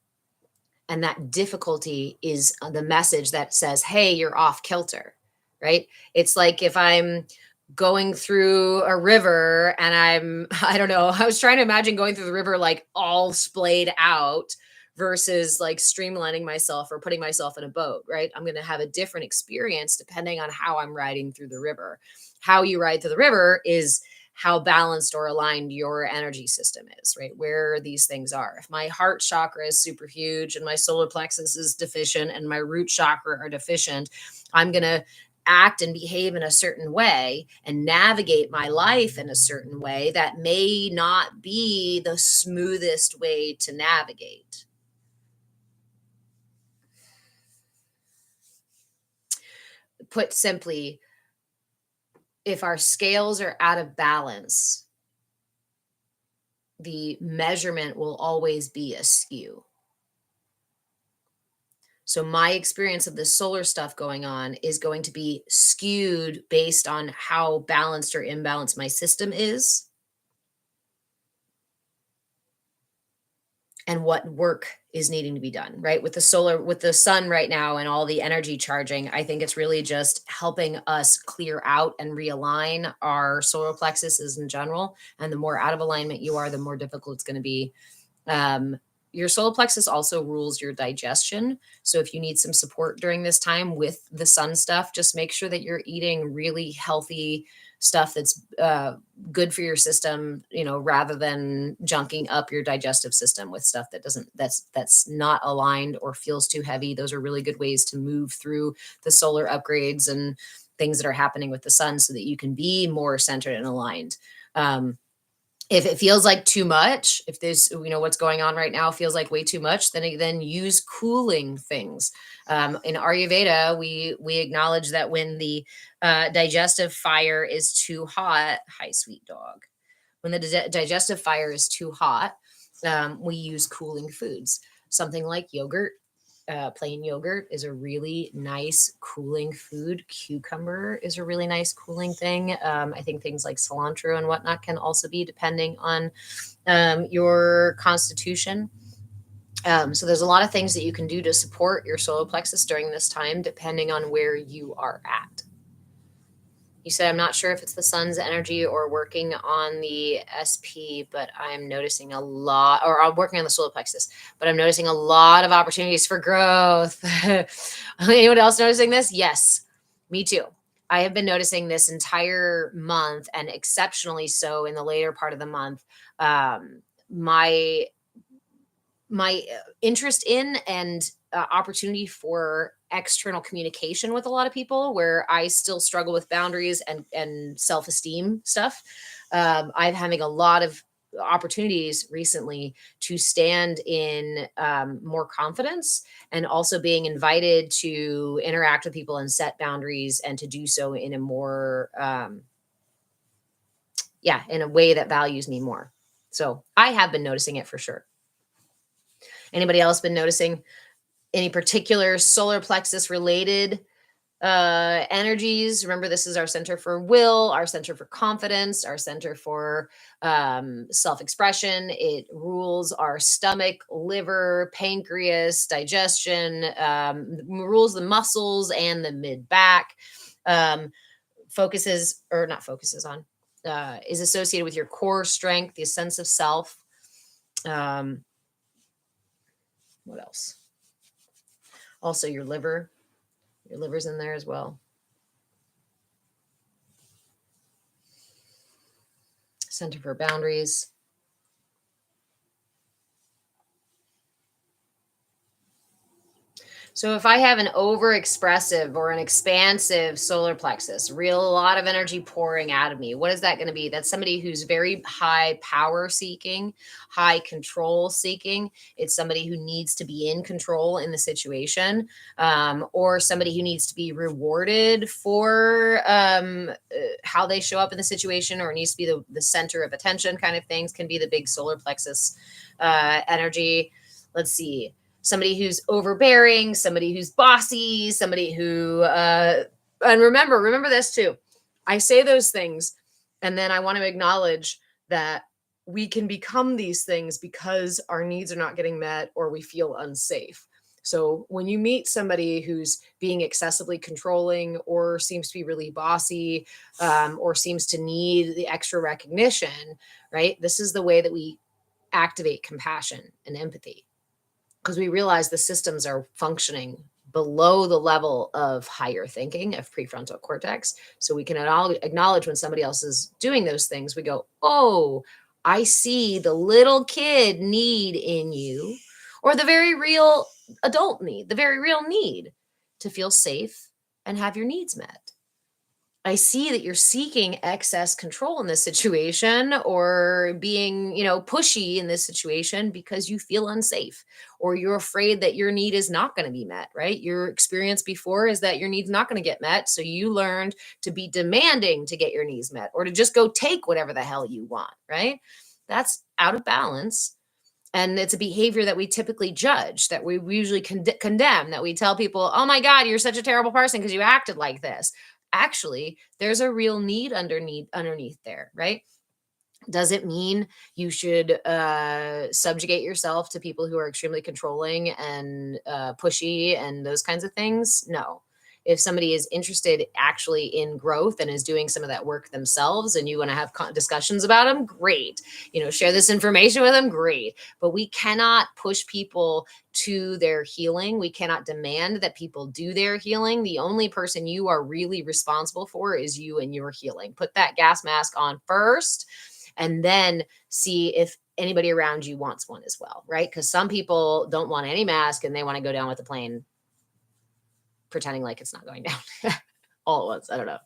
And that difficulty is the message that says, hey, you're off kilter, right? It's like if I'm going through a river and I don't know, I was trying to imagine going through the river like all splayed out versus like streamlining myself or putting myself in a boat, right? I'm going to have a different experience depending on how I'm riding through the river. How you ride through the river is how balanced or aligned your energy system is, right? Where these things are. If my heart chakra is super huge and my solar plexus is deficient and my root chakra are deficient, I'm going to act and behave in a certain way and navigate my life in a certain way that may not be the smoothest way to navigate. Put simply, if our scales are out of balance, the measurement will always be askew. So my experience of the solar stuff going on is going to be skewed based on how balanced or imbalanced my system is and what work is needing to be done, right? With the sun right now and all the energy charging, I think it's really just helping us clear out and realign our solar plexuses in general. And the more out of alignment you are, the more difficult it's going to be. Your solar plexus also rules your digestion. So if you need some support during this time with the sun stuff, just make sure that you're eating really healthy stuff that's good for your system, rather than junking up your digestive system with stuff that's not aligned or feels too heavy. Those are really good ways to move through the solar upgrades and things that are happening with the sun so that you can be more centered and aligned. If it feels like too much, if there's, what's going on right now feels like way too much, then use cooling things. In Ayurveda, we acknowledge that when the digestive fire is too hot, hi, sweet dog. When the digestive fire is too hot, we use cooling foods, something like yogurt, plain yogurt is a really nice cooling food. Cucumber is a really nice cooling thing. I think things like cilantro and whatnot can also be, depending on your constitution. So there's a lot of things that you can do to support your solar plexus during this time, depending on where you are at. You said, I'm not sure if it's the sun's energy or working on the SP, but I'm noticing a lot, or I'm working on the solar plexus, but I'm noticing a lot of opportunities for growth. Anyone else noticing this? Yes, me too. I have been noticing this entire month, and exceptionally so in the later part of the month. My interest in and opportunity for external communication with a lot of people, where I still struggle with boundaries and self-esteem stuff. I'm having a lot of opportunities recently to stand in more confidence, and also being invited to interact with people and set boundaries, and to do so in a more in a way that values me more. So I have been noticing it for sure. Anybody else been noticing any particular solar plexus related energies? Remember, this is our center for will, our center for confidence, our center for self-expression. It rules our stomach, liver, pancreas, digestion, rules the muscles and the mid-back. Focuses, or not focuses on, is associated with your core strength, the sense of self. What else? Also your liver. Your liver's in there as well. Center for boundaries. So if I have an overexpressive or an expansive solar plexus, a lot of energy pouring out of me, what is that going to be? That's somebody who's very high power seeking, high control seeking. It's somebody who needs to be in control in the situation, or somebody who needs to be rewarded for how they show up in the situation, or needs to be the center of attention kind of things, can be the big solar plexus energy. Let's see. Somebody who's overbearing, somebody who's bossy, somebody who, and remember this too. I say those things, and then I want to acknowledge that we can become these things because our needs are not getting met, or we feel unsafe. So when you meet somebody who's being excessively controlling, or seems to be really bossy, or seems to need the extra recognition, right? This is the way that we activate compassion and empathy, because we realize the systems are functioning below the level of higher thinking, of prefrontal cortex. So we can acknowledge when somebody else is doing those things. We go, oh, I see the little kid need in you, or the very real adult need, the very real need to feel safe and have your needs met. I see that you're seeking excess control in this situation, or being, pushy in this situation because you feel unsafe, or you're afraid that your need is not going to be met, right? Your experience before is that your need's not going to get met. So you learned to be demanding to get your needs met, or to just go take whatever the hell you want, right? That's out of balance. And it's a behavior that we typically judge, that we usually condemn, that we tell people, oh my God, you're such a terrible person because you acted like this. Actually, there's a real need underneath there, right? Does it mean you should subjugate yourself to people who are extremely controlling and pushy and those kinds of things? No. If somebody is interested actually in growth and is doing some of that work themselves, and you want to have discussions about them, great. Share this information with them, great. But we cannot push people to their healing. We cannot demand that people do their healing. The only person you are really responsible for is you and your healing. Put that gas mask on first, and then see if anybody around you wants one as well, right? Because some people don't want any mask, and they want to go down with the plane pretending like it's not going down all at once. I don't know.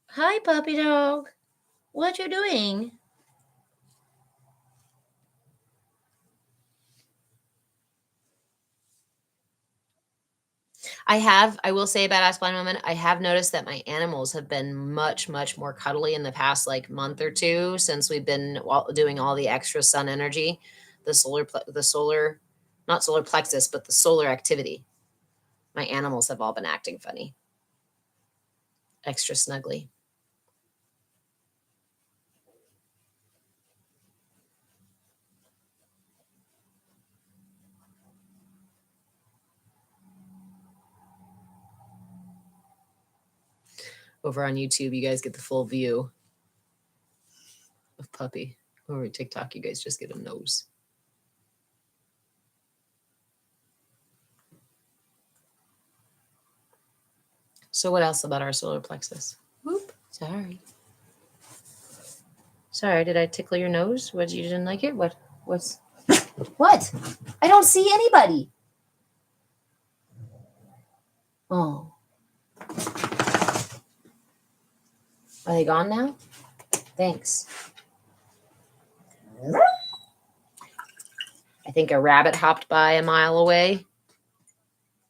Hi, puppy dog. What you doing? I will say about Ask Blind Woman, I have noticed that my animals have been much, much more cuddly in the past month or two, since we've been doing all the extra sun energy, the solar not solar plexus, but the solar activity. My animals have all been acting funny, extra snuggly. Over on YouTube, you guys get the full view of Puppy. Over TikTok, you guys just get a nose. So what else about our solar plexus? Whoop, sorry. Sorry, did I tickle your nose? What, you didn't like it? What's what? I don't see anybody. Oh. Are they gone now? Thanks. I think a rabbit hopped by a mile away.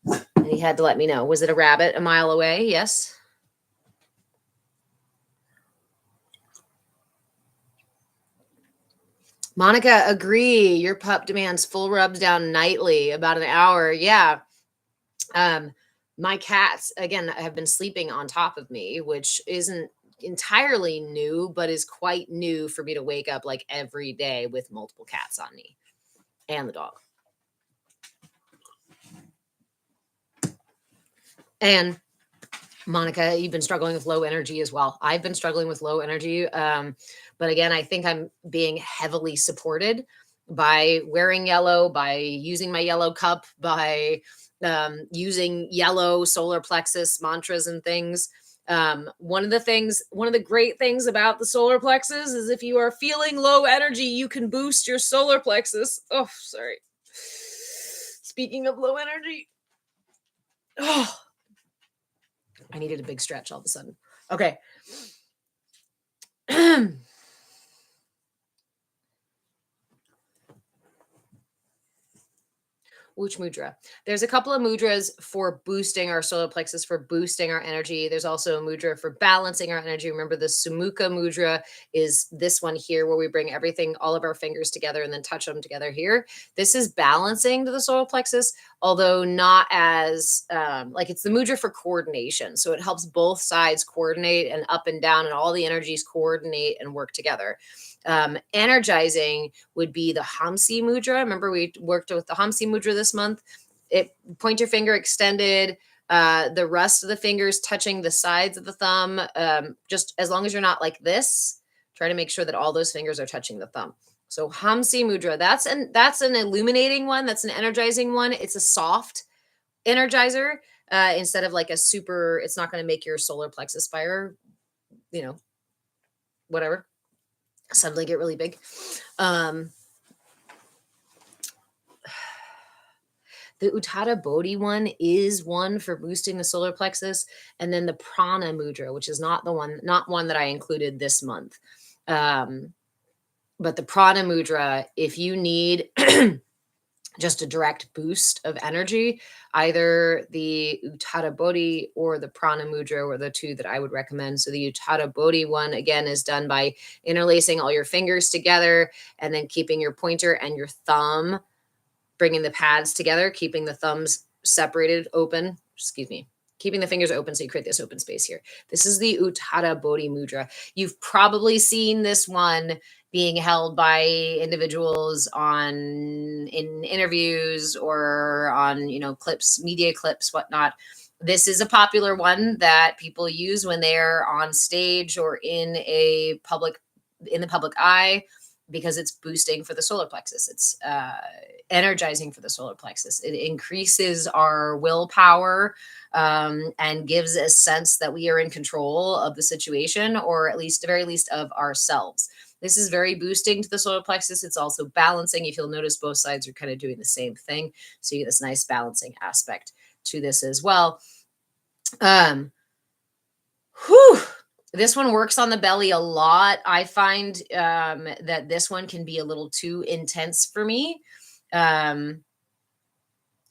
And he had to let me know. Was it a rabbit a mile away? Yes. Monica, agree. Your pup demands full rubs down nightly, about an hour. Yeah. My cats, again, have been sleeping on top of me, which isn't entirely new, but is quite new for me to wake up like every day with multiple cats on me and the dog. And Monica, you've been struggling with low energy as well. I've been struggling with low energy. But again, I think I'm being heavily supported by wearing yellow, by using my yellow cup, by using yellow solar plexus mantras and things. One of the great things about the solar plexus is if you are feeling low energy, you can boost your solar plexus. Oh, sorry. Speaking of low energy. Oh, I needed a big stretch all of a sudden. Okay. Which mudra? There's a couple of mudras for boosting our solar plexus, for boosting our energy. There's also a mudra for balancing our energy. Remember, the Sumukha mudra is this one here, where we bring everything, all of our fingers together and then touch them together here. This is balancing to the solar plexus, although not as, like, it's the mudra for coordination. So it helps both sides coordinate, and up and down, and all the energies coordinate and work together. Energizing would be the Hamsi mudra. Remember, we worked with the Hamsi mudra this month. Point your finger extended, the rest of the fingers touching the sides of the thumb. Just as long as you're not like this, try to make sure that all those fingers are touching the thumb. So Hamsi mudra, that's an illuminating one. That's an energizing one. It's a soft energizer instead of like a super. It's not going to make your solar plexus fire, whatever, suddenly get really big. The Utthata Bodhi one is one for boosting the solar plexus, and then the Prana mudra, which is not one that I included this month. But the Prana mudra, if you need just a direct boost of energy, either the Utthata Bodhi or the Prana mudra were the two that I would recommend. So the Utthata Bodhi one, again, is done by interlacing all your fingers together and then keeping your pointer and your thumb, bringing the pads together, keeping the thumbs separated, open, keeping the fingers open so you create this open space here. This is the Utthata Bodhi mudra. You've probably seen this one being held by individuals in interviews or on, clips, media clips, whatnot. This is a popular one that people use when they're on stage or in the public eye, because it's boosting for the solar plexus. It's energizing for the solar plexus. It increases our willpower and gives a sense that we are in control of the situation, or at least, the very least, of ourselves. This is very boosting to the solar plexus. It's also balancing. If you'll notice, both sides are kind of doing the same thing. So you get this nice balancing aspect to this as well. This one works on the belly a lot. I find that this one can be a little too intense for me.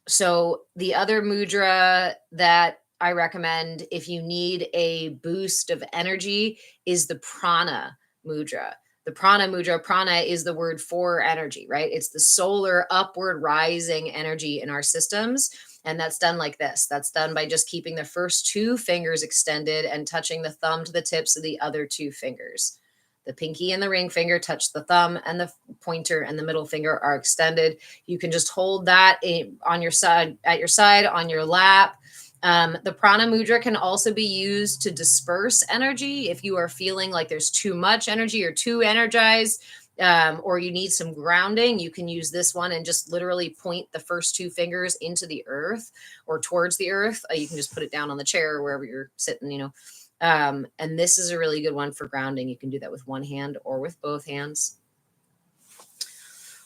So the other mudra that I recommend if you need a boost of energy is the Prana mudra. The prana mudra, prana is the word for energy, right? It's the solar upward rising energy in our systems. And that's done like this. That's done by just keeping the first two fingers extended and touching the thumb to the tips of the other two fingers. The pinky and the ring finger touch the thumb, and the pointer and the middle finger are extended. You can just hold that on your side, at your side, on your lap. The prana mudra can also be used to disperse energy. If you are feeling like there's too much energy or too energized, or you need some grounding, you can use this one and just literally point the first two fingers into the earth or towards the earth. You can just put it down on the chair or wherever you're sitting, and this is a really good one for grounding. You can do that with one hand or with both hands.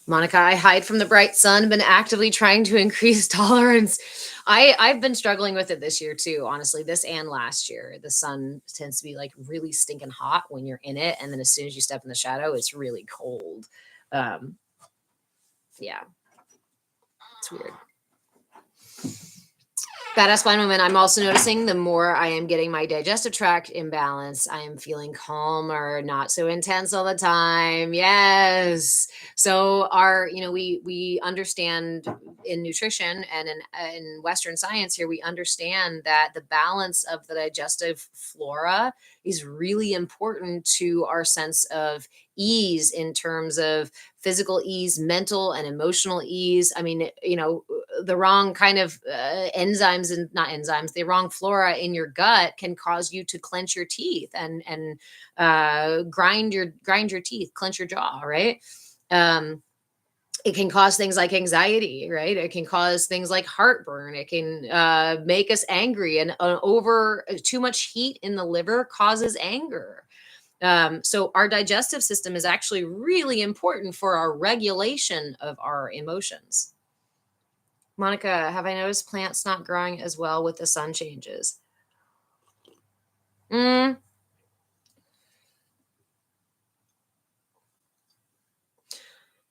Monica, I hide from the bright sun, been actively trying to increase tolerance. I've been struggling with it this year too, honestly, this and last year. The sun tends to be like really stinking hot when you're in it. And then as soon as you step in the shadow, it's really cold. Yeah, it's weird. Badass Blind Woman, I'm also noticing the more I am getting my digestive tract in balance, I am feeling calmer, not so intense all the time. Yes. So we understand in nutrition and in Western science here, we understand that the balance of the digestive flora is really important to our sense of ease in terms of physical ease, mental and emotional ease. I mean, the wrong kind of enzymes and not enzymes, the wrong flora in your gut can cause you to clench your teeth and grind your teeth, clench your jaw, right? It can cause things like anxiety, right? It can cause things like heartburn. It can make us angry, and over too much heat in the liver causes anger. So our digestive system is actually really important for our regulation of our emotions. Monica, have I noticed plants not growing as well with the sun changes?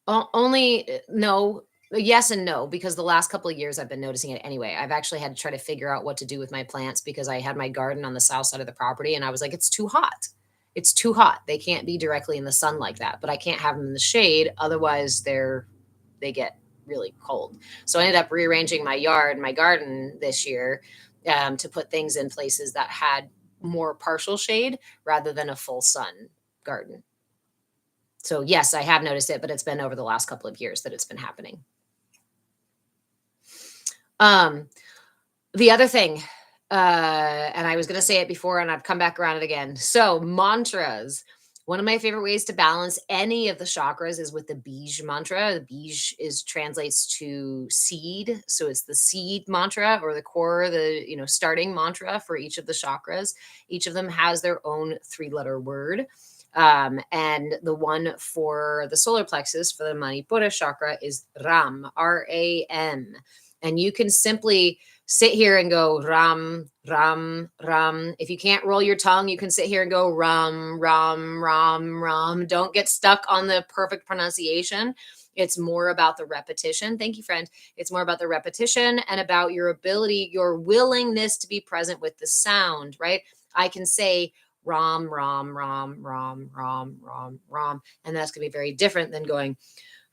Only no, yes and no, because the last couple of years I've been noticing it anyway. I've actually had to try to figure out what to do with my plants because I had my garden on the south side of the property and I was like, it's too hot. It's too hot. They can't be directly in the sun like that, but I can't have them in the shade. Otherwise they get really cold. So I ended up rearranging my yard, my garden this year, to put things in places that had more partial shade rather than a full sun garden. So yes, I have noticed it, but it's been over the last couple of years that it's been happening. The other thing, and I was going to say it before and I've come back around it again. So mantras. One of my favorite ways to balance any of the chakras is with the Bij mantra. The Bij translates to seed. So it's the seed mantra or the core, starting mantra for each of the chakras. Each of them has their own 3-letter word. And the one for the solar plexus for the Manipura chakra is Ram, R-A-M. And you can simply sit here and go Ram, Ram, Ram. If you can't roll your tongue, you can sit here and go Ram, Ram, Ram, Ram. Don't get stuck on the perfect pronunciation. It's more about the repetition. Thank you, friend. It's more about the repetition and about your ability, your willingness to be present with the sound, right? I can say Ram, Ram, Ram, Ram, Ram, Ram, Ram. And that's going to be very different than going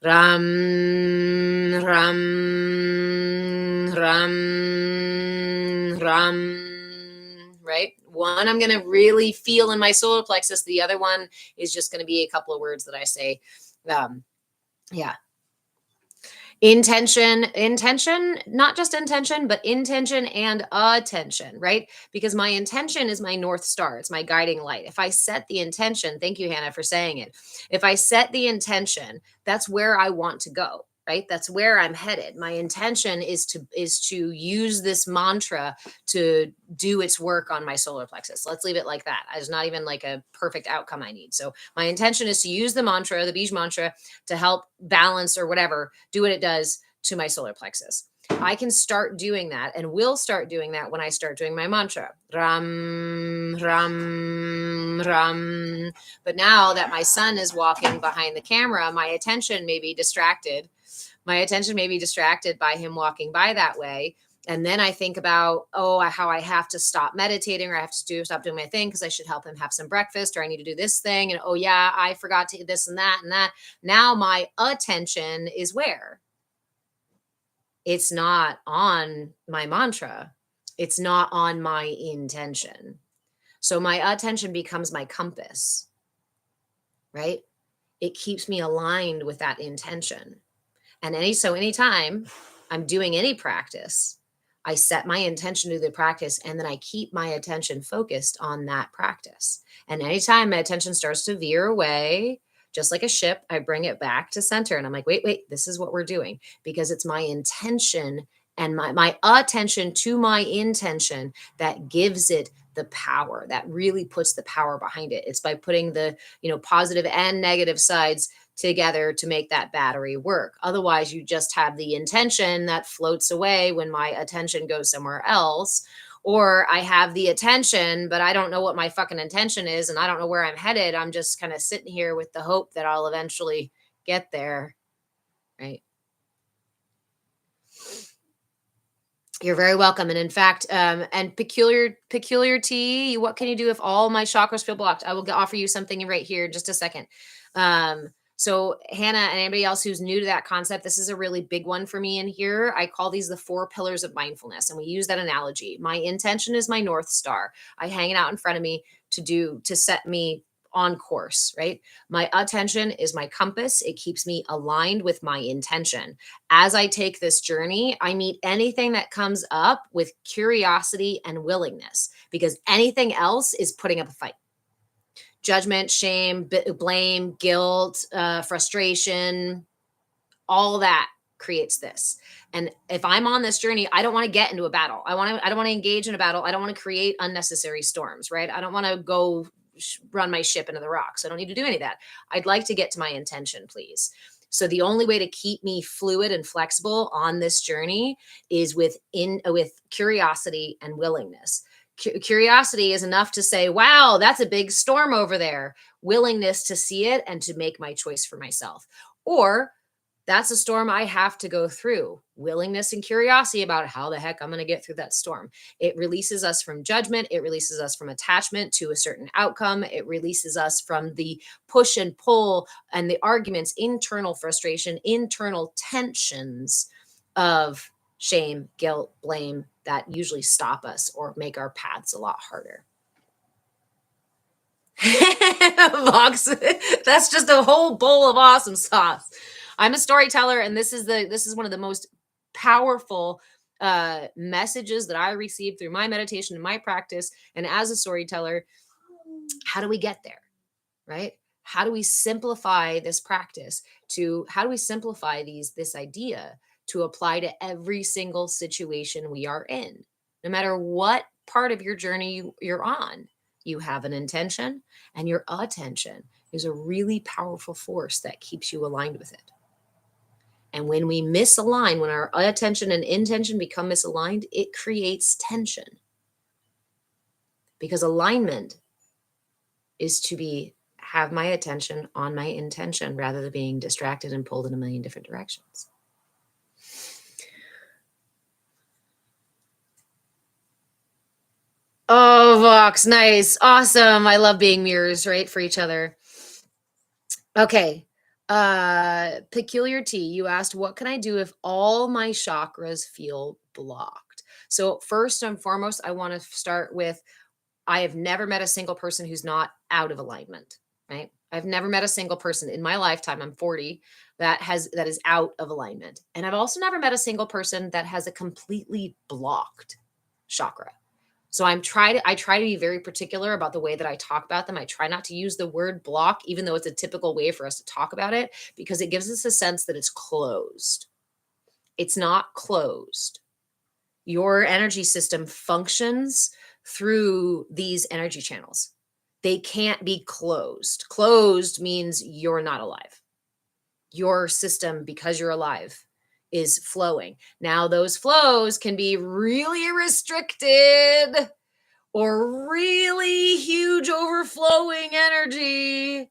Ram, Ram, Ram, Ram, right? One I'm going to really feel in my solar plexus. The other one is just going to be a couple of words that I say. Yeah. Intention, not just intention, but intention and attention, right? Because my intention is my North Star. It's my guiding light. If I set the intention, thank you, Hannah, for saying it. If I set the intention, that's where I want to go, right? That's where I'm headed. My intention is to use this mantra to do its work on my solar plexus. Let's leave it like that. It's not even like a perfect outcome I need. So my intention is to use the mantra, the Bij mantra, to help balance or whatever, do what it does to my solar plexus. I can start doing that and will start doing that when I start doing my mantra. Ram, Ram, Ram. But now that my son is walking behind the camera, my attention may be distracted. My attention may be distracted by him walking by that way. And then I think about, how I have to stop meditating, or I have to stop doing my thing because I should help him have some breakfast, or I need to do this thing. And oh, yeah, I forgot to this and that and that. Now my attention is where? It's not on my mantra. It's not on my intention. So my attention becomes my compass, right? It keeps me aligned with that intention. And anytime I'm doing any practice, I set my intention to the practice and then I keep my attention focused on that practice. And anytime my attention starts to veer away, just like a ship, I bring it back to center and I'm like, wait, this is what we're doing, because it's my intention and my attention to my intention that gives it the power, that really puts the power behind it. It's by putting the, positive and negative sides together to make that battery work. Otherwise, you just have the intention that floats away when my attention goes somewhere else. Or I have the attention, but I don't know what my fucking intention is and I don't know where I'm headed. I'm just kind of sitting here with the hope that I'll eventually get there. Right. You're very welcome. And in fact, and peculiarity, what can you do if all my chakras feel blocked? I will offer you something right here in just a second. So Hannah and anybody else who's new to that concept, this is a really big one for me in here. I call these the 4 pillars of mindfulness. And we use that analogy. My intention is my North Star. I hang it out in front of me to set me on course, right? My attention is my compass. It keeps me aligned with my intention. As I take this journey, I meet anything that comes up with curiosity and willingness, because anything else is putting up a fight. Judgment, shame, blame, guilt, frustration, all that creates this. And if I'm on this journey, I don't want to get into a battle. I don't want to engage in a battle. I don't want to create unnecessary storms, right? I don't want to go run my ship into the rocks. I don't need to do any of that. I'd like to get to my intention, please. So the only way to keep me fluid and flexible on this journey is with curiosity and willingness. Curiosity is enough to say, wow, that's a big storm over there. Willingness to see it and to make my choice for myself. Or that's a storm I have to go through. Willingness and curiosity about how the heck I'm going to get through that storm. It releases us from judgment. It releases us from attachment to a certain outcome. It releases us from the push and pull and the arguments, internal frustration, internal tensions of shame, guilt, blame that usually stop us or make our paths a lot harder. Vox, that's just a whole bowl of awesome sauce. I'm a storyteller, and this is one of the most powerful messages that I received through my meditation and my practice. And as a storyteller, how do we get there, right? How do we simplify this practice how do we simplify this idea to apply to every single situation we are in, no matter what part of your journey you're on? You have an intention, and your attention is a really powerful force that keeps you aligned with it. And when we misalign, when our attention and intention become misaligned, it creates tension. Because alignment is to have my attention on my intention rather than being distracted and pulled in a million different directions. Oh, Vox, nice. Awesome. I love being mirrors, right, for each other. Okay. Peculiar T, you asked, what can I do if all my chakras feel blocked? So first and foremost, I want to start with, I have never met a single person who's not out of alignment, right? I've never met a single person in my lifetime, I'm 40, that is out of alignment. And I've also never met a single person that has a completely blocked chakra. So I try to be very particular about the way that I talk about them. I try not to use the word block, even though it's a typical way for us to talk about it, because it gives us a sense that it's closed. It's not closed. Your energy system functions through these energy channels. They can't be closed. Closed means you're not alive. Your system, because you're alive, is flowing. Now, those flows can be really restricted or really huge overflowing energy.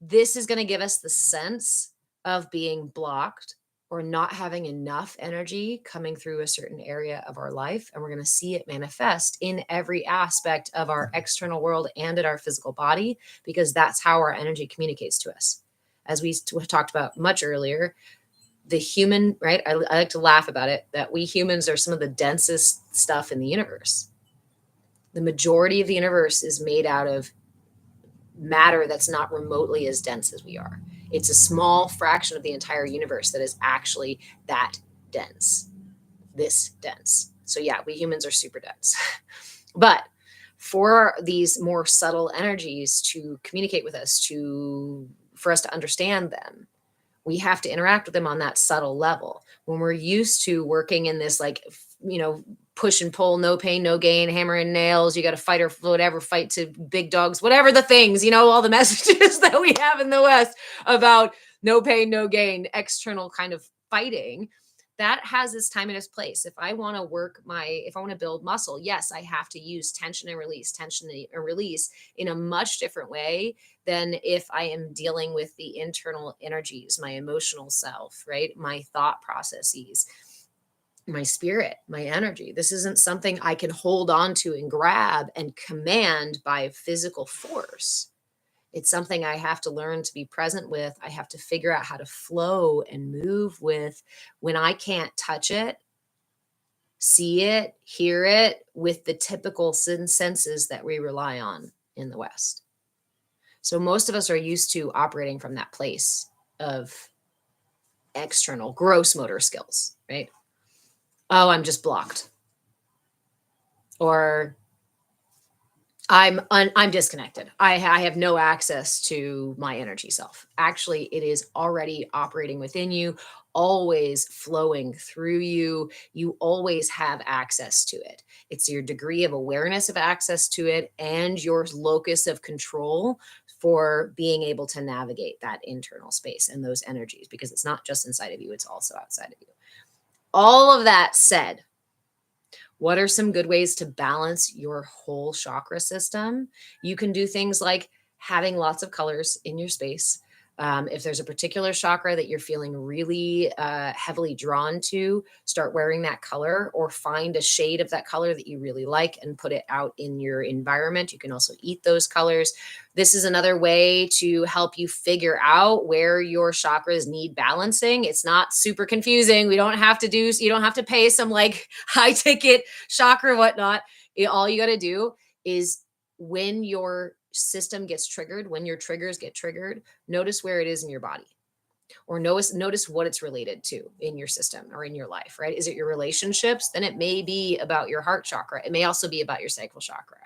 This is going to give us the sense of being blocked or not having enough energy coming through a certain area of our life. And we're going to see it manifest in every aspect of our external world and in our physical body, because that's how our energy communicates to us. As we talked about much earlier, the human, right? I like to laugh about it, that we humans are some of the densest stuff in the universe. The majority of the universe is made out of matter that's not remotely as dense as we are. It's a small fraction of the entire universe that is actually that dense, this dense. So, yeah, we humans are super dense. But for these more subtle energies to communicate with us, for us to understand them, we have to interact with them on that subtle level. When we're used to working in this, like, push and pull, no pain, no gain, hammer and nails, you got to fight or whatever, fight to big dogs, whatever the things, all the messages that we have in the West about no pain, no gain, external kind of fighting, that has its time and its place. If I want to build muscle, yes, I have to use tension and release in a much different way than if I am dealing with the internal energies, my emotional self, right? My thought processes, my spirit, my energy. This isn't something I can hold on to and grab and command by physical force. It's something I have to learn to be present with. I have to figure out how to flow and move with when I can't touch it, see it, hear it with the typical senses that we rely on in the West. So most of us are used to operating from that place of external gross motor skills, right? Oh, I'm just blocked. Or I'm disconnected. I have no access to my energy self. Actually, it is already operating within you, always flowing through you. You always have access to it. It's your degree of awareness of access to it and your locus of control for being able to navigate that internal space and those energies, because it's not just inside of you, it's also outside of you. All of that said, what are some good ways to balance your whole chakra system? You can do things like having lots of colors in your space. If there's a particular chakra that you're feeling really heavily drawn to, start wearing that color, or find a shade of that color that you really like and put it out in your environment. You can also eat those colors. This is another way to help you figure out where your chakras need balancing. It's not super confusing. You don't have to pay some like high ticket chakra, whatnot. All you got to do is, when your system gets triggered, when your triggers get triggered, notice where it is in your body, or notice what it's related to in your system or in your life, right? Is it your relationships? Then it may be about your heart chakra. It may also be about your sacral chakra.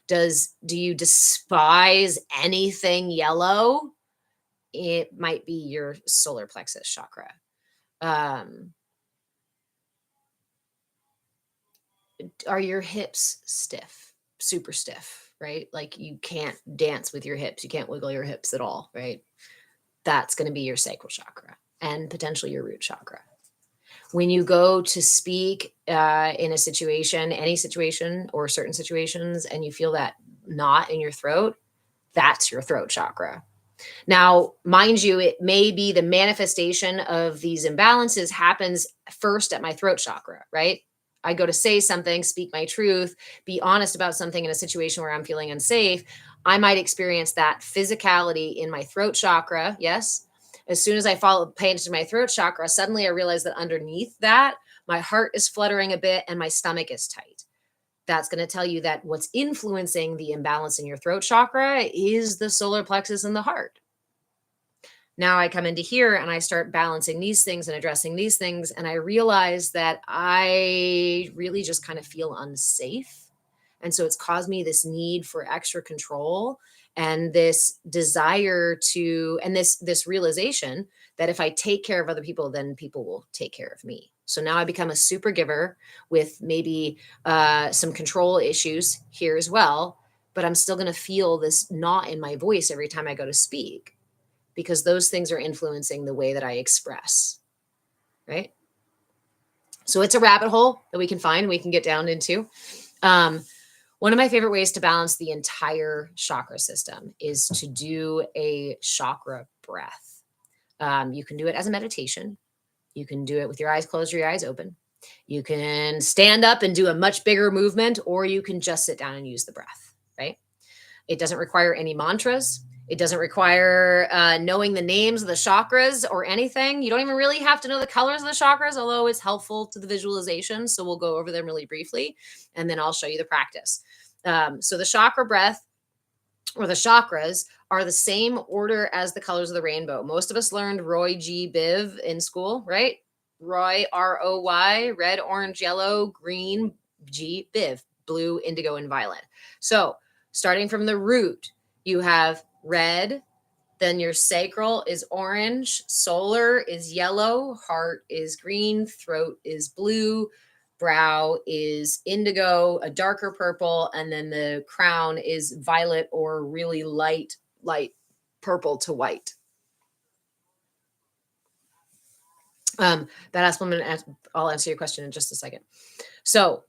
Do you despise anything yellow? It might be your solar plexus chakra. Are your hips stiff, super stiff, right? Like you can't dance with your hips. You can't wiggle your hips at all, right? That's going to be your sacral chakra and potentially your root chakra. When you go to speak in a situation, any situation or certain situations, and you feel that knot in your throat, that's your throat chakra. Now, mind you, it may be the manifestation of these imbalances happens first at my throat chakra, right? I go to say something, speak my truth, be honest about something in a situation where I'm feeling unsafe. I might experience that physicality in my throat chakra. Yes. As soon as I pay attention to my throat chakra, suddenly I realize that underneath that, my heart is fluttering a bit and my stomach is tight. That's going to tell you that what's influencing the imbalance in your throat chakra is the solar plexus and the heart. Now I come into here and I start balancing these things and addressing these things. And I realize that I really just kind of feel unsafe. And so it's caused me this need for extra control and this desire and this realization that if I take care of other people, then people will take care of me. So now I become a super giver with maybe some control issues here as well, but I'm still going to feel this knot in my voice every time I go to speak, because those things are influencing the way that I express, right? So it's a rabbit hole that we can get down into. One of my favorite ways to balance the entire chakra system is to do a chakra breath. You can do it as a meditation. You can do it with your eyes closed or your eyes open. You can stand up and do a much bigger movement, or you can just sit down and use the breath, right? It doesn't require any mantras. It doesn't require knowing the names of the chakras or anything. You don't even really have to know the colors of the chakras, although it's helpful to the visualization. So we'll go over them really briefly, and then I'll show you the practice. So the chakra breath or the chakras are the same order as the colors of the rainbow. Most of us learned Roy G. Biv in school, right? Roy, R-O-Y, red, orange, yellow, green, G, Biv, blue, indigo, and violet. So starting from the root, you have red, then your sacral is orange, solar is yellow, heart is green, throat is blue, brow is indigo, a darker purple, and then the crown is violet or really light purple to white. Badass woman, I'll answer your question in just a second. So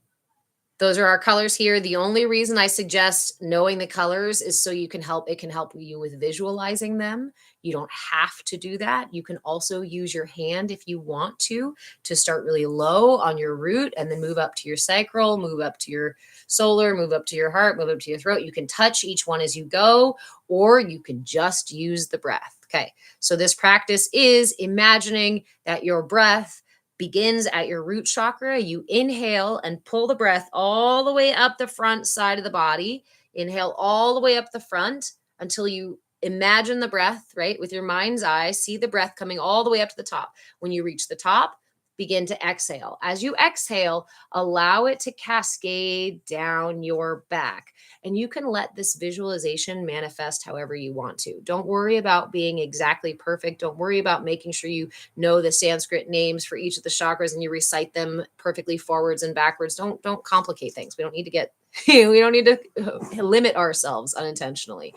those are our colors here. The only reason I suggest knowing the colors is so it can help you with visualizing them. You don't have to do that. You can also use your hand if you want to start really low on your root and then move up to your sacral, move up to your solar, move up to your heart, move up to your throat. You can touch each one as you go, or you can just use the breath. Okay. So this practice is imagining that your breath begins at your root chakra. You inhale and pull the breath all the way up the front side of the body. Inhale all the way up the front until you imagine the breath, right? With your mind's eye, see the breath coming all the way up to the top. When you reach the top, begin to exhale. As you exhale, allow it to cascade down your back. And you can let this visualization manifest however you want to. Don't worry about being exactly perfect. Don't worry about making sure you know the Sanskrit names for each of the chakras and you recite them perfectly forwards and backwards. Don't complicate things. We don't need to get we don't need to limit ourselves unintentionally.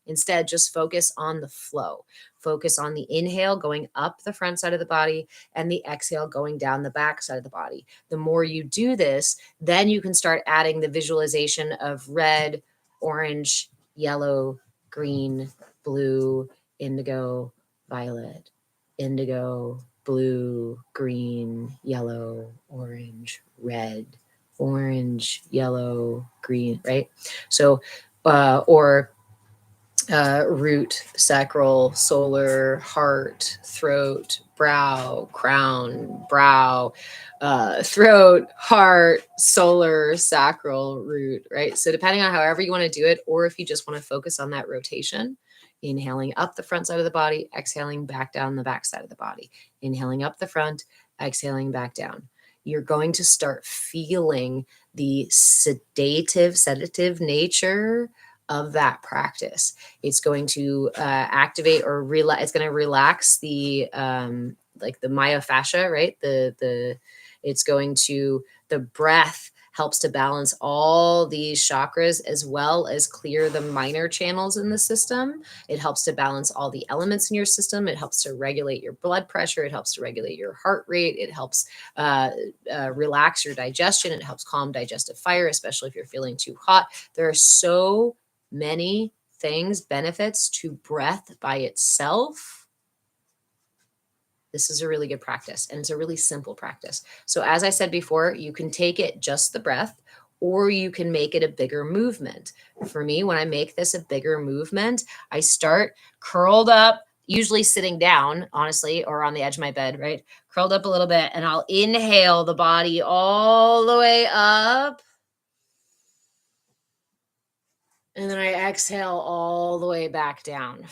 Instead, just focus on the flow. Focus on the inhale going up the front side of the body and the exhale going down the back side of the body. The more you do this, then you can start adding the visualization of red, orange, yellow, green, blue, indigo, violet, indigo, blue, green, yellow, orange, red, orange, yellow, green, right? So, or root, sacral, solar, heart, throat, brow, crown, brow, throat, heart, solar, sacral, root, right? So depending on however you want to do it, or if you just want to focus on that rotation, inhaling up the front side of the body, exhaling back down the back side of the body, inhaling up the front, exhaling back down. You're going to start feeling the sedative nature of that practice. It's going to activate or relax. It's going to relax the like the myofascia, right? It's going to, the breath helps to balance all these chakras as well as clear the minor channels in the system. It helps to balance all the elements in your system. It helps to regulate your blood pressure. It helps to regulate your heart rate. It helps relax your digestion. It helps calm digestive fire, especially if you're feeling too hot. There are so many things, benefits to breath by itself. This is a really good practice, and it's a really simple practice. So as I said before, you can take it just the breath, or you can make it a bigger movement. For me, when I make this a bigger movement, I start curled up, usually sitting down, honestly, or on the edge of my bed, right? Curled up a little bit, and I'll inhale the body all the way up. And then I exhale all the way back down.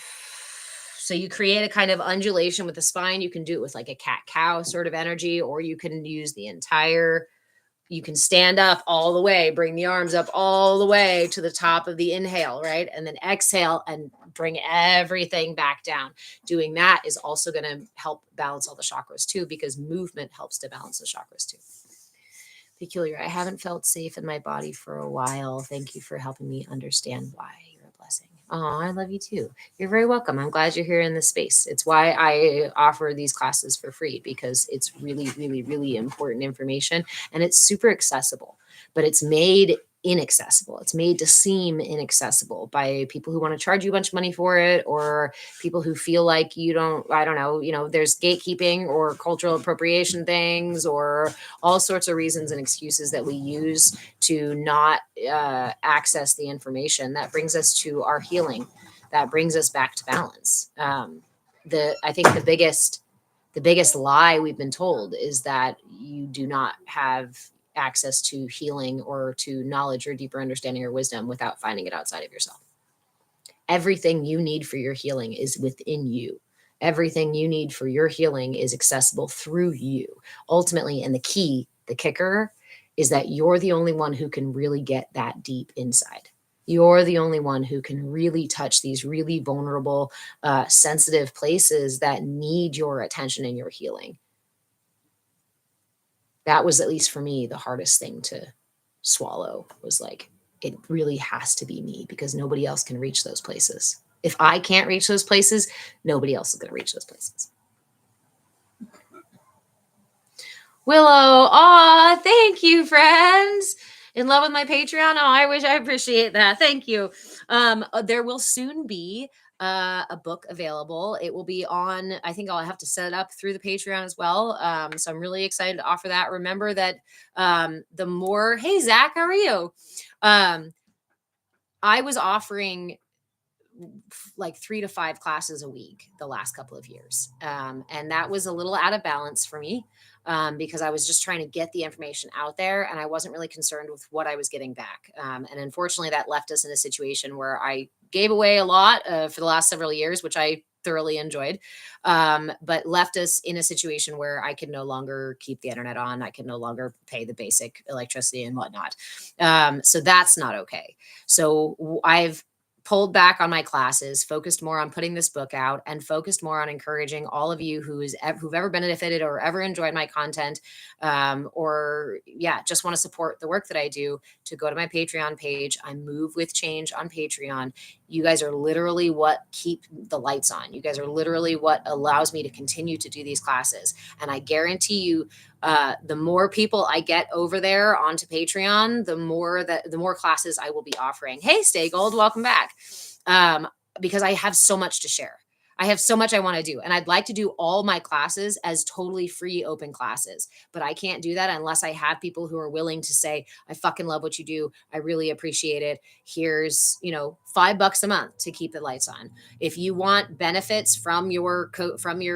So you create a kind of undulation with the spine. You can do it with like a cat-cow sort of energy, or you can use you can stand up all the way, bring the arms up all the way to the top of the inhale, right? And then exhale and bring everything back down. Doing that is also going to help balance all the chakras too, because movement helps to balance the chakras too. Peculiar. I haven't felt safe in my body for a while. Thank you for helping me understand why. You're a blessing. Oh, I love you too. You're very welcome. I'm glad you're here in this space. It's why I offer these classes for free, because it's really, really, really important information and it's super accessible, but it's made inaccessible. It's made to seem inaccessible by people who want to charge you a bunch of money for it, or people who feel like you don't, I don't know, there's gatekeeping or cultural appropriation things, or all sorts of reasons and excuses that we use to not access the information that brings us to our healing, that brings us back to balance. I think the biggest lie we've been told is that you do not have access to healing or to knowledge or deeper understanding or wisdom without finding it outside of yourself. Everything you need for your healing is within you. Everything you need for your healing is accessible through you. Ultimately, and the kicker, is that you're the only one who can really get that deep inside. You're the only one who can really touch these really vulnerable, sensitive places that need your attention and your healing. That was, at least for me, the hardest thing to swallow, was like, it really has to be me, because nobody else can reach those places. If I can't reach those places, nobody else is going to reach those places. Willow, aw, thank you, friends. In love with my Patreon? Oh, I appreciate that. Thank you. There will soon be a book available. It will be on, I think I'll have to set it up through the Patreon as well. So I'm really excited to offer that. Remember that the more, hey, Zach, how are you? I was offering like 3 to 5 classes a week the last couple of years. And that was a little out of balance for me, because I was just trying to get the information out there, and I wasn't really concerned with what I was getting back. And unfortunately, that left us in a situation where I gave away a lot for the last several years, which I thoroughly enjoyed, but left us in a situation where I could no longer keep the internet on. I could no longer pay the basic electricity and whatnot. So that's not okay. So I've pulled back on my classes, focused more on putting this book out, and focused more on encouraging all of you who've ever benefited or ever enjoyed my content, or just want to support the work that I do, to go to my Patreon page. I Move with Change on Patreon. You guys are literally what keep the lights on. You guys are literally what allows me to continue to do these classes. And I guarantee you, the more people I get over there onto Patreon, the more classes I will be offering. Hey, Stay Gold, welcome back. Because I have so much to share. I have so much I want to do, and I'd like to do all my classes as totally free, open classes, but I can't do that unless I have people who are willing to say, I fucking love what you do. I really appreciate it. Here's, $5 a month to keep the lights on. If you want benefits from your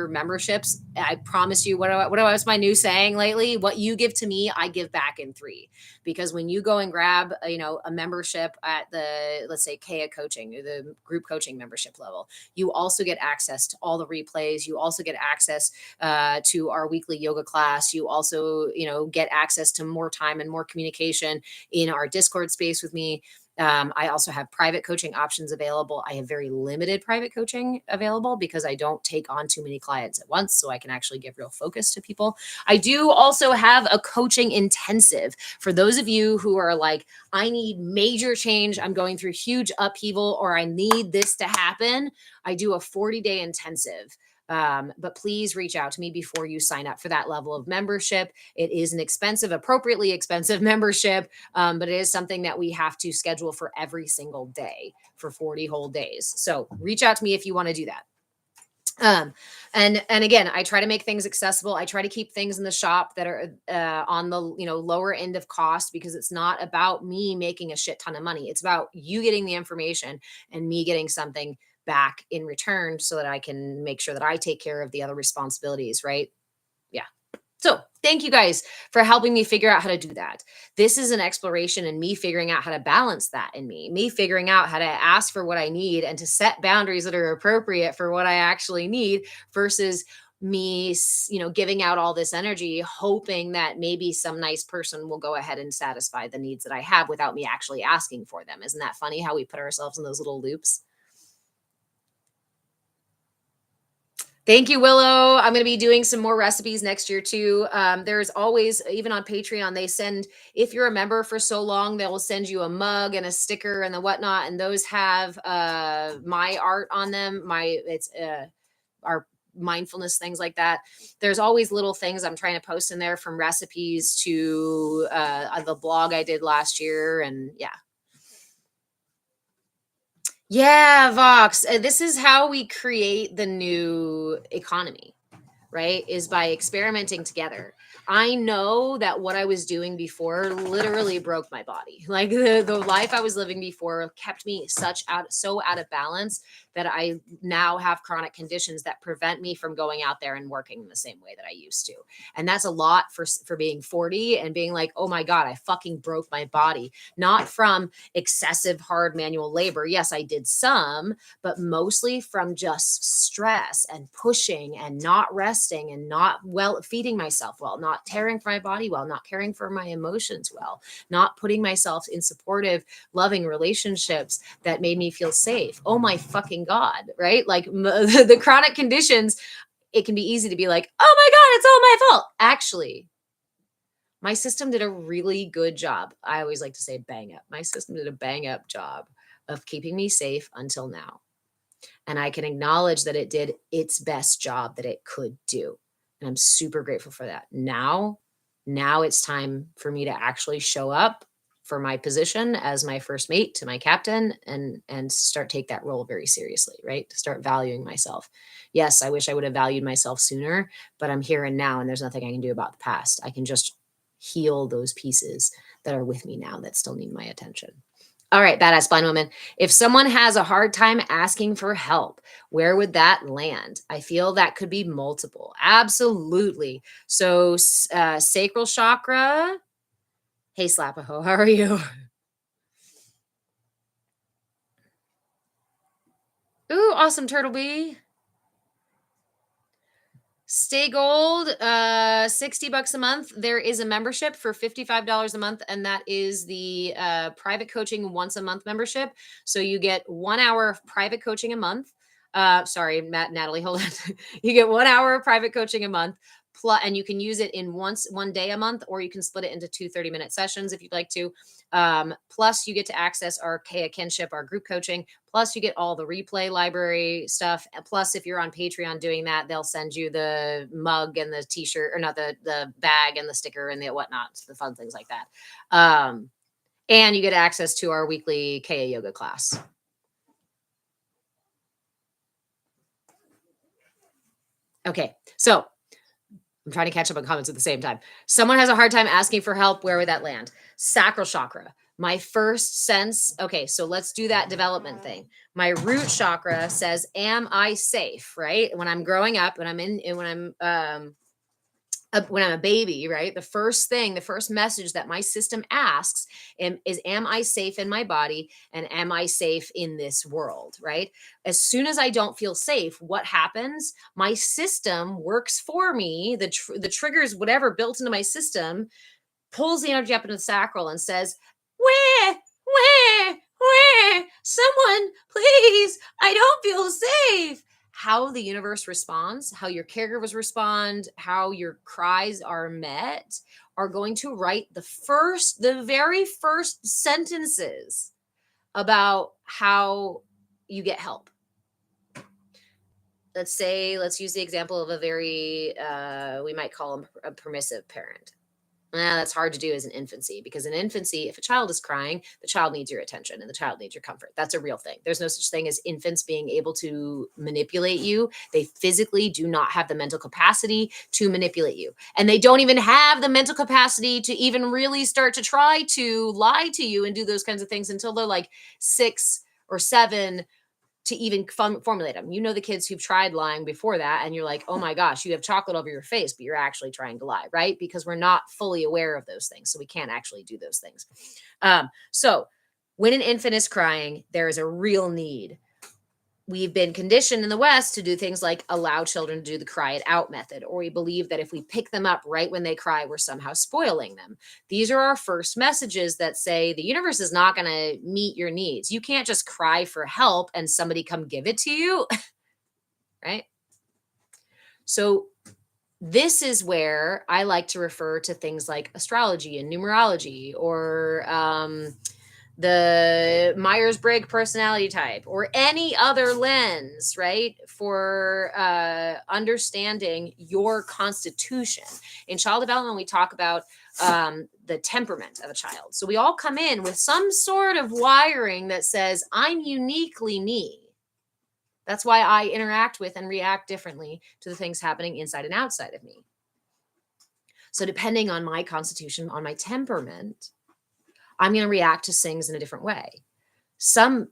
memberships, I promise you, what was my new saying lately? What you give to me, I give back in 3. Because when you go and grab, a membership at the, let's say, CAYA coaching, or the group coaching membership level, you also get access to all the replays. You also get access to our weekly yoga class. You also, get access to more time and more communication in our Discord space with me. I also have private coaching options available. I have very limited private coaching available because I don't take on too many clients at once, so I can actually give real focus to people. I do also have a coaching intensive for those of you who are like, I need major change, I'm going through huge upheaval, or I need this to happen. I do a 40-day intensive. But please reach out to me before you sign up for that level of membership. It is an appropriately expensive membership, but it is something that we have to schedule for every single day for 40 whole days. So reach out to me if you want to do that. And again, I try to make things accessible. I try to keep things in the shop that are on the lower end of cost, because it's not about me making a shit ton of money. It's about you getting the information and me getting something back in return, so that I can make sure that I take care of the other responsibilities, right? Yeah. So thank you guys for helping me figure out how to do that. This is an exploration in me figuring out how to balance that in me figuring out how to ask for what I need and to set boundaries that are appropriate for what I actually need, versus me, giving out all this energy, hoping that maybe some nice person will go ahead and satisfy the needs that I have without me actually asking for them. Isn't that funny how we put ourselves in those little loops? Thank you, Willow. I'm going to be doing some more recipes next year too. There's always, even on Patreon, they send, if you're a member for so long, they will send you a mug and a sticker and the whatnot. And those have my art on them. It's our mindfulness things like that. There's always little things I'm trying to post in there, from recipes to the blog I did last year. And yeah, Vox. This is how we create the new economy, right? Is by experimenting together. I know that what I was doing before literally broke my body. Like the life I was living before kept me so out of balance that I now have chronic conditions that prevent me from going out there and working the same way that I used to. And that's a lot for being 40 and being like, oh my God, I fucking broke my body. Not from excessive hard manual labor. Yes, I did some, but mostly from just stress and pushing and not resting and not feeding myself well, not caring for my body well, not caring for my emotions well, not putting myself in supportive, loving relationships that made me feel safe. Oh my fucking God, right? Like the chronic conditions, it can be easy to be like, oh my God, it's all my fault. Actually, my system did a really good job. I always like to say bang up. My system did a bang up job of keeping me safe until now. And I can acknowledge that it did its best job that it could do. And I'm super grateful for that. Now it's time for me to actually show up for my position as my first mate to my captain and start take that role very seriously, right? To start valuing myself. Yes, I wish I would have valued myself sooner, but I'm here and now, and there's nothing I can do about the past. I can just heal those pieces that are with me now that still need my attention. All right, badass blind woman. If someone has a hard time asking for help, where would that land? I feel that could be multiple. Absolutely. So, sacral chakra. Hey, Slapaho, how are you? Ooh, awesome, Turtle Bee. Stay Gold, $60 a month. There is a membership for $55 a month, and that is the private coaching once a month membership. So you get 1 hour of private coaching a month. Sorry, Natalie, hold on. You get 1 hour of private coaching a month, and you can use it in one day a month, or you can split it into 2 30-minute sessions if you'd like to. Plus, you get to access our CAYA kinship, our group coaching. Plus, you get all the replay library stuff. Plus, if you're on Patreon doing that, they'll send you the mug and the t-shirt, or not the bag and the sticker and the whatnot, the fun things like that. And you get access to our weekly KA yoga class. Okay, so I'm trying to catch up on comments at the same time. Someone has a hard time asking for help. Where would that land? Sacral chakra. My first sense. Okay, so let's do that development thing. My root chakra says, "Am I safe?" Right? When I'm growing up, when I'm a baby, right? The first message that my system asks is, am I safe in my body? And am I safe in this world, right? As soon as I don't feel safe, what happens? My system works for me. The triggers, whatever built into my system, pulls the energy up into the sacral and says, where, someone, please, I don't feel safe. How the universe responds, how your caregivers respond, how your cries are met, are going to write the very first sentences about how you get help. Let's use the example of a very, we might call him a permissive parent. That's hard to do as an infancy, because in infancy, if a child is crying, the child needs your attention and the child needs your comfort. That's a real thing. There's no such thing as infants being able to manipulate you. They physically do not have the mental capacity to manipulate you. And they don't even have the mental capacity to even really start to try to lie to you and do those kinds of things until they're like 6 or 7 to even formulate them. You know, the kids who've tried lying before that, and you're like, oh my gosh, you have chocolate over your face, but you're actually trying to lie, right? Because we're not fully aware of those things. So we can't actually do those things. So when an infant is crying, there is a real need. We've been conditioned in the West to do things like allow children to do the cry it out method, or we believe that if we pick them up right when they cry, we're somehow spoiling them. These are our first messages that say the universe is not going to meet your needs. You can't just cry for help and somebody come give it to you, right? So this is where I like to refer to things like astrology and numerology, or the Myers-Briggs personality type, or any other lens, right, for understanding your constitution. In child development, we talk about the temperament of a child. So we all come in with some sort of wiring that says, I'm uniquely me. That's why I interact with and react differently to the things happening inside and outside of me. So depending on my constitution, on my temperament, I'm going to react to things in a different way. Some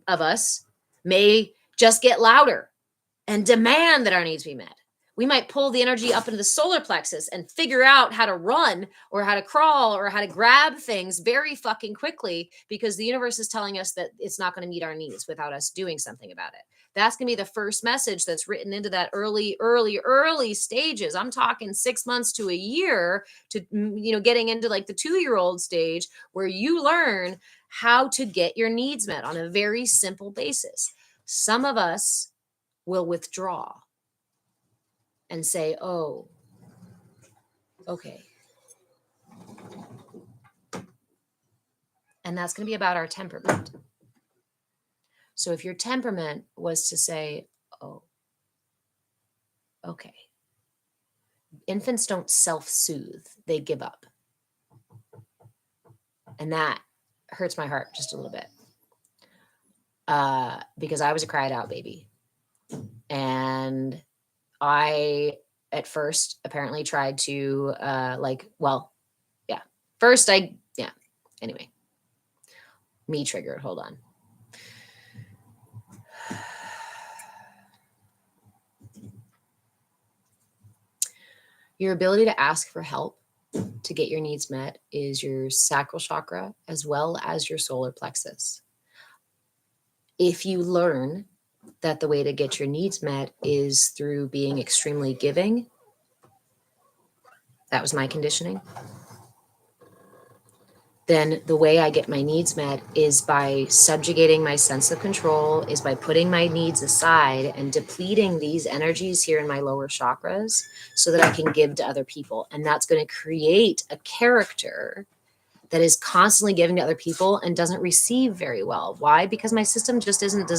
of us may just get louder and demand that our needs be met. We might pull the energy up into the solar plexus and figure out how to run or how to crawl or how to grab things very fucking quickly, because the universe is telling us that it's not going to meet our needs without us doing something about it. That's going to be the first message that's written into that early stages. I'm talking 6 months to a year to, getting into like the 2-year-old stage, where you learn how to get your needs met on a very simple basis. Some of us will withdraw and say, oh, okay. And that's going to be about our temperament. So if your temperament was to say, oh, okay. Infants don't self-soothe, they give up. And that hurts my heart just a little bit. Because I was a cried out baby. And I, at first, apparently tried to, anyway, me triggered. Hold on. Your ability to ask for help to get your needs met is your sacral chakra as well as your solar plexus. If you learn that the way to get your needs met is through being extremely giving, that was my conditioning, then the way I get my needs met is by subjugating my sense of control, is by putting my needs aside and depleting these energies here in my lower chakras so that I can give to other people. And that's going to create a character that is constantly giving to other people and doesn't receive very well. Why? Because my system just isn't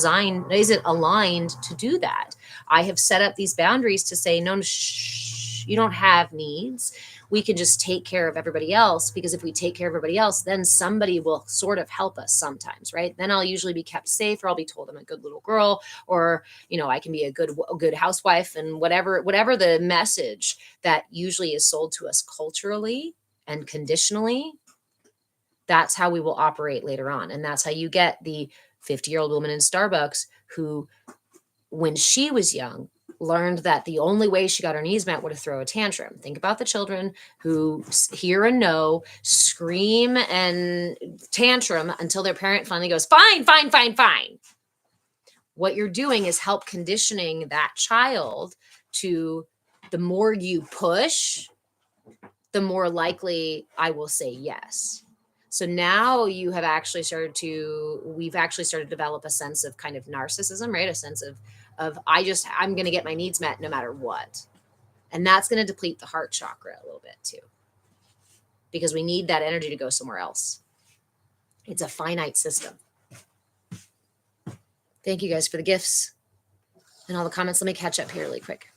aligned to do that. I have set up these boundaries to say, no, shh, you don't have needs. We can just take care of everybody else, because if we take care of everybody else, then somebody will sort of help us sometimes, right? Then I'll usually be kept safe, or I'll be told I'm a good little girl, or, I can be a good housewife, and whatever the message that usually is sold to us culturally and conditionally, that's how we will operate later on. And that's how you get the 50-year-old woman in Starbucks who, when she was young, learned that the only way she got her needs met was to throw a tantrum. Think about the children who hear and know, scream and tantrum until their parent finally goes, fine, fine, fine, fine. What you're doing is help conditioning that child to, the more you push, the more likely I will say yes. So now we've actually started to develop a sense of kind of narcissism, right? A sense of I'm going to get my needs met no matter what. And that's going to deplete the heart chakra a little bit too, because we need that energy to go somewhere else. It's a finite system. Thank you guys for the gifts and all the comments. Let me catch up here really quick.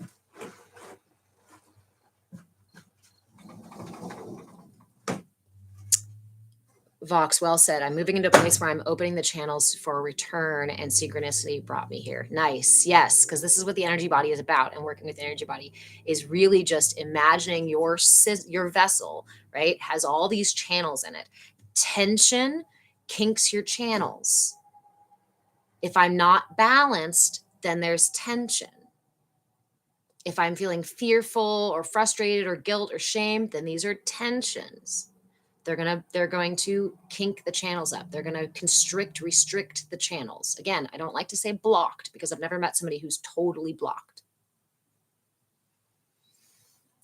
Vox, well said. I'm moving into a place where I'm opening the channels for a return, and synchronicity brought me here. Nice. Yes, because this is what the energy body is about, and working with the energy body is really just imagining your vessel, right, has all these channels in it. Tension kinks your channels. If I'm not balanced, then there's tension. If I'm feeling fearful or frustrated or guilt or shame, then these are tensions. They're going to kink the channels up. They're going to restrict the channels. Again, I don't like to say blocked, because I've never met somebody who's totally blocked.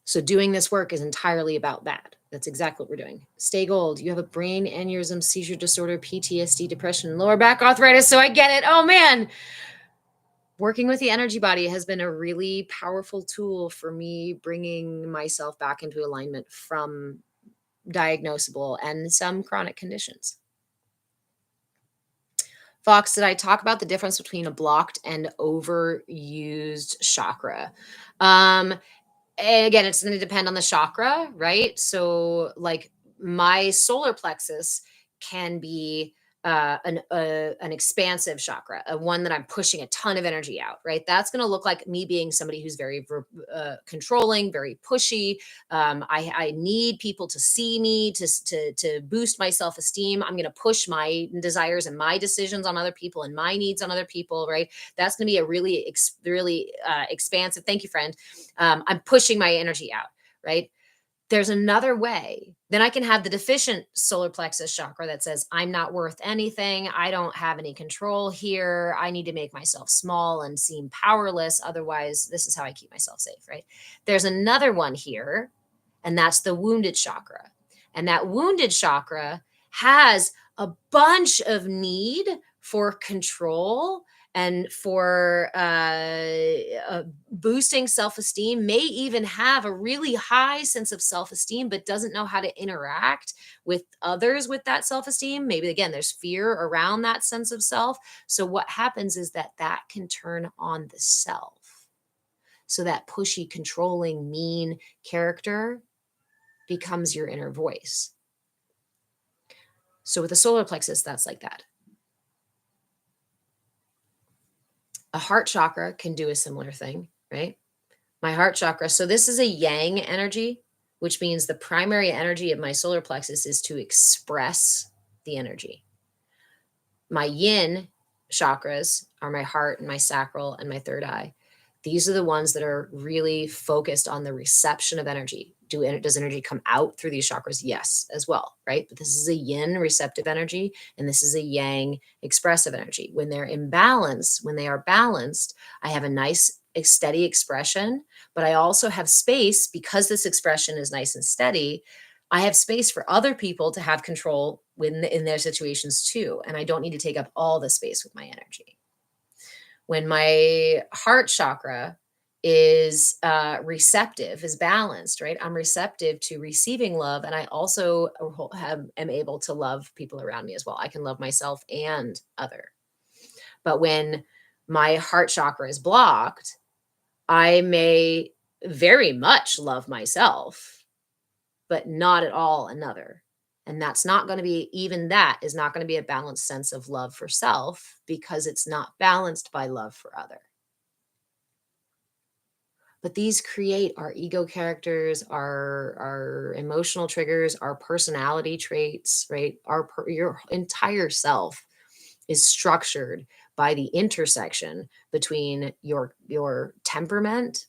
So doing this work is entirely about that. That's exactly what we're doing. Stay gold. You have a brain aneurysm, seizure disorder, PTSD, depression, lower back arthritis. So I get it. Oh man. Working with the energy body has been a really powerful tool for me, bringing myself back into alignment from diagnosable and some chronic conditions. Fox, did I talk about the difference between a blocked and overused chakra? Um, Again, it's going to depend on the chakra, right? So, like my solar plexus can be an expansive chakra, a one that I'm pushing a ton of energy out, right? That's going to look like me being somebody who's very controlling, very pushy. I need people to see me to boost my self esteem. I'm going to push my desires and my decisions on other people and my needs on other people, right? That's going to be a really expansive. Thank you, friend. I'm pushing my energy out, right? There's another way. Then I can have the deficient solar plexus chakra that says, I'm not worth anything. I don't have any control here. I need to make myself small and seem powerless. Otherwise, this is how I keep myself safe, right? There's another one here, and that's the wounded chakra. And that wounded chakra has a bunch of need for control and for boosting self-esteem, may even have a really high sense of self-esteem but doesn't know how to interact with others with that self-esteem. Maybe again there's fear around that sense of self. So what happens is that can turn on the self. So that pushy, controlling, mean character becomes your inner voice. So with the solar plexus, that's like that. A heart chakra can do a similar thing, right? My heart chakra. So this is a yang energy, which means the primary energy of my solar plexus is to express the energy. My yin chakras are my heart and my sacral and my third eye. These are the ones that are really focused on the reception of energy. Does energy come out through these chakras? Yes, as well, right? But this is a yin receptive energy, and this is a yang expressive energy. When they're in balance, when they are balanced, I have a nice, steady expression, but I also have space because this expression is nice and steady. I have space for other people to have control in their situations too, and I don't need to take up all the space with my energy. When my heart chakra is receptive, is balanced, right? I'm receptive to receiving love, and I also am able to love people around me as well. I can love myself and other. But when my heart chakra is blocked, I may very much love myself, but not at all another. And that's not going to be, even that is not going to be a balanced sense of love for self because it's not balanced by love for other. But these create our ego characters, our emotional triggers, our personality traits, right? Your entire self is structured by the intersection between your temperament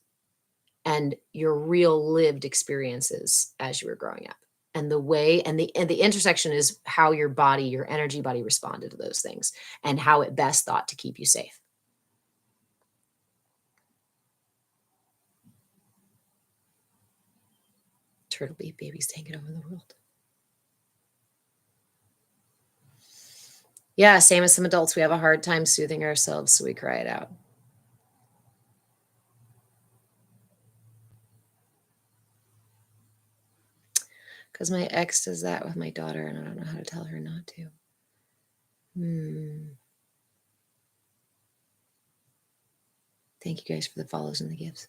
and your real lived experiences as you were growing up. And the way and the intersection is how your body, your energy body responded to those things and how it best thought to keep you safe. Turtle babies taking over the world. Yeah, same as some adults. We have a hard time soothing ourselves, so we cry it out. Because my ex does that with my daughter, and I don't know how to tell her not to. Thank you guys for the follows and the gifts.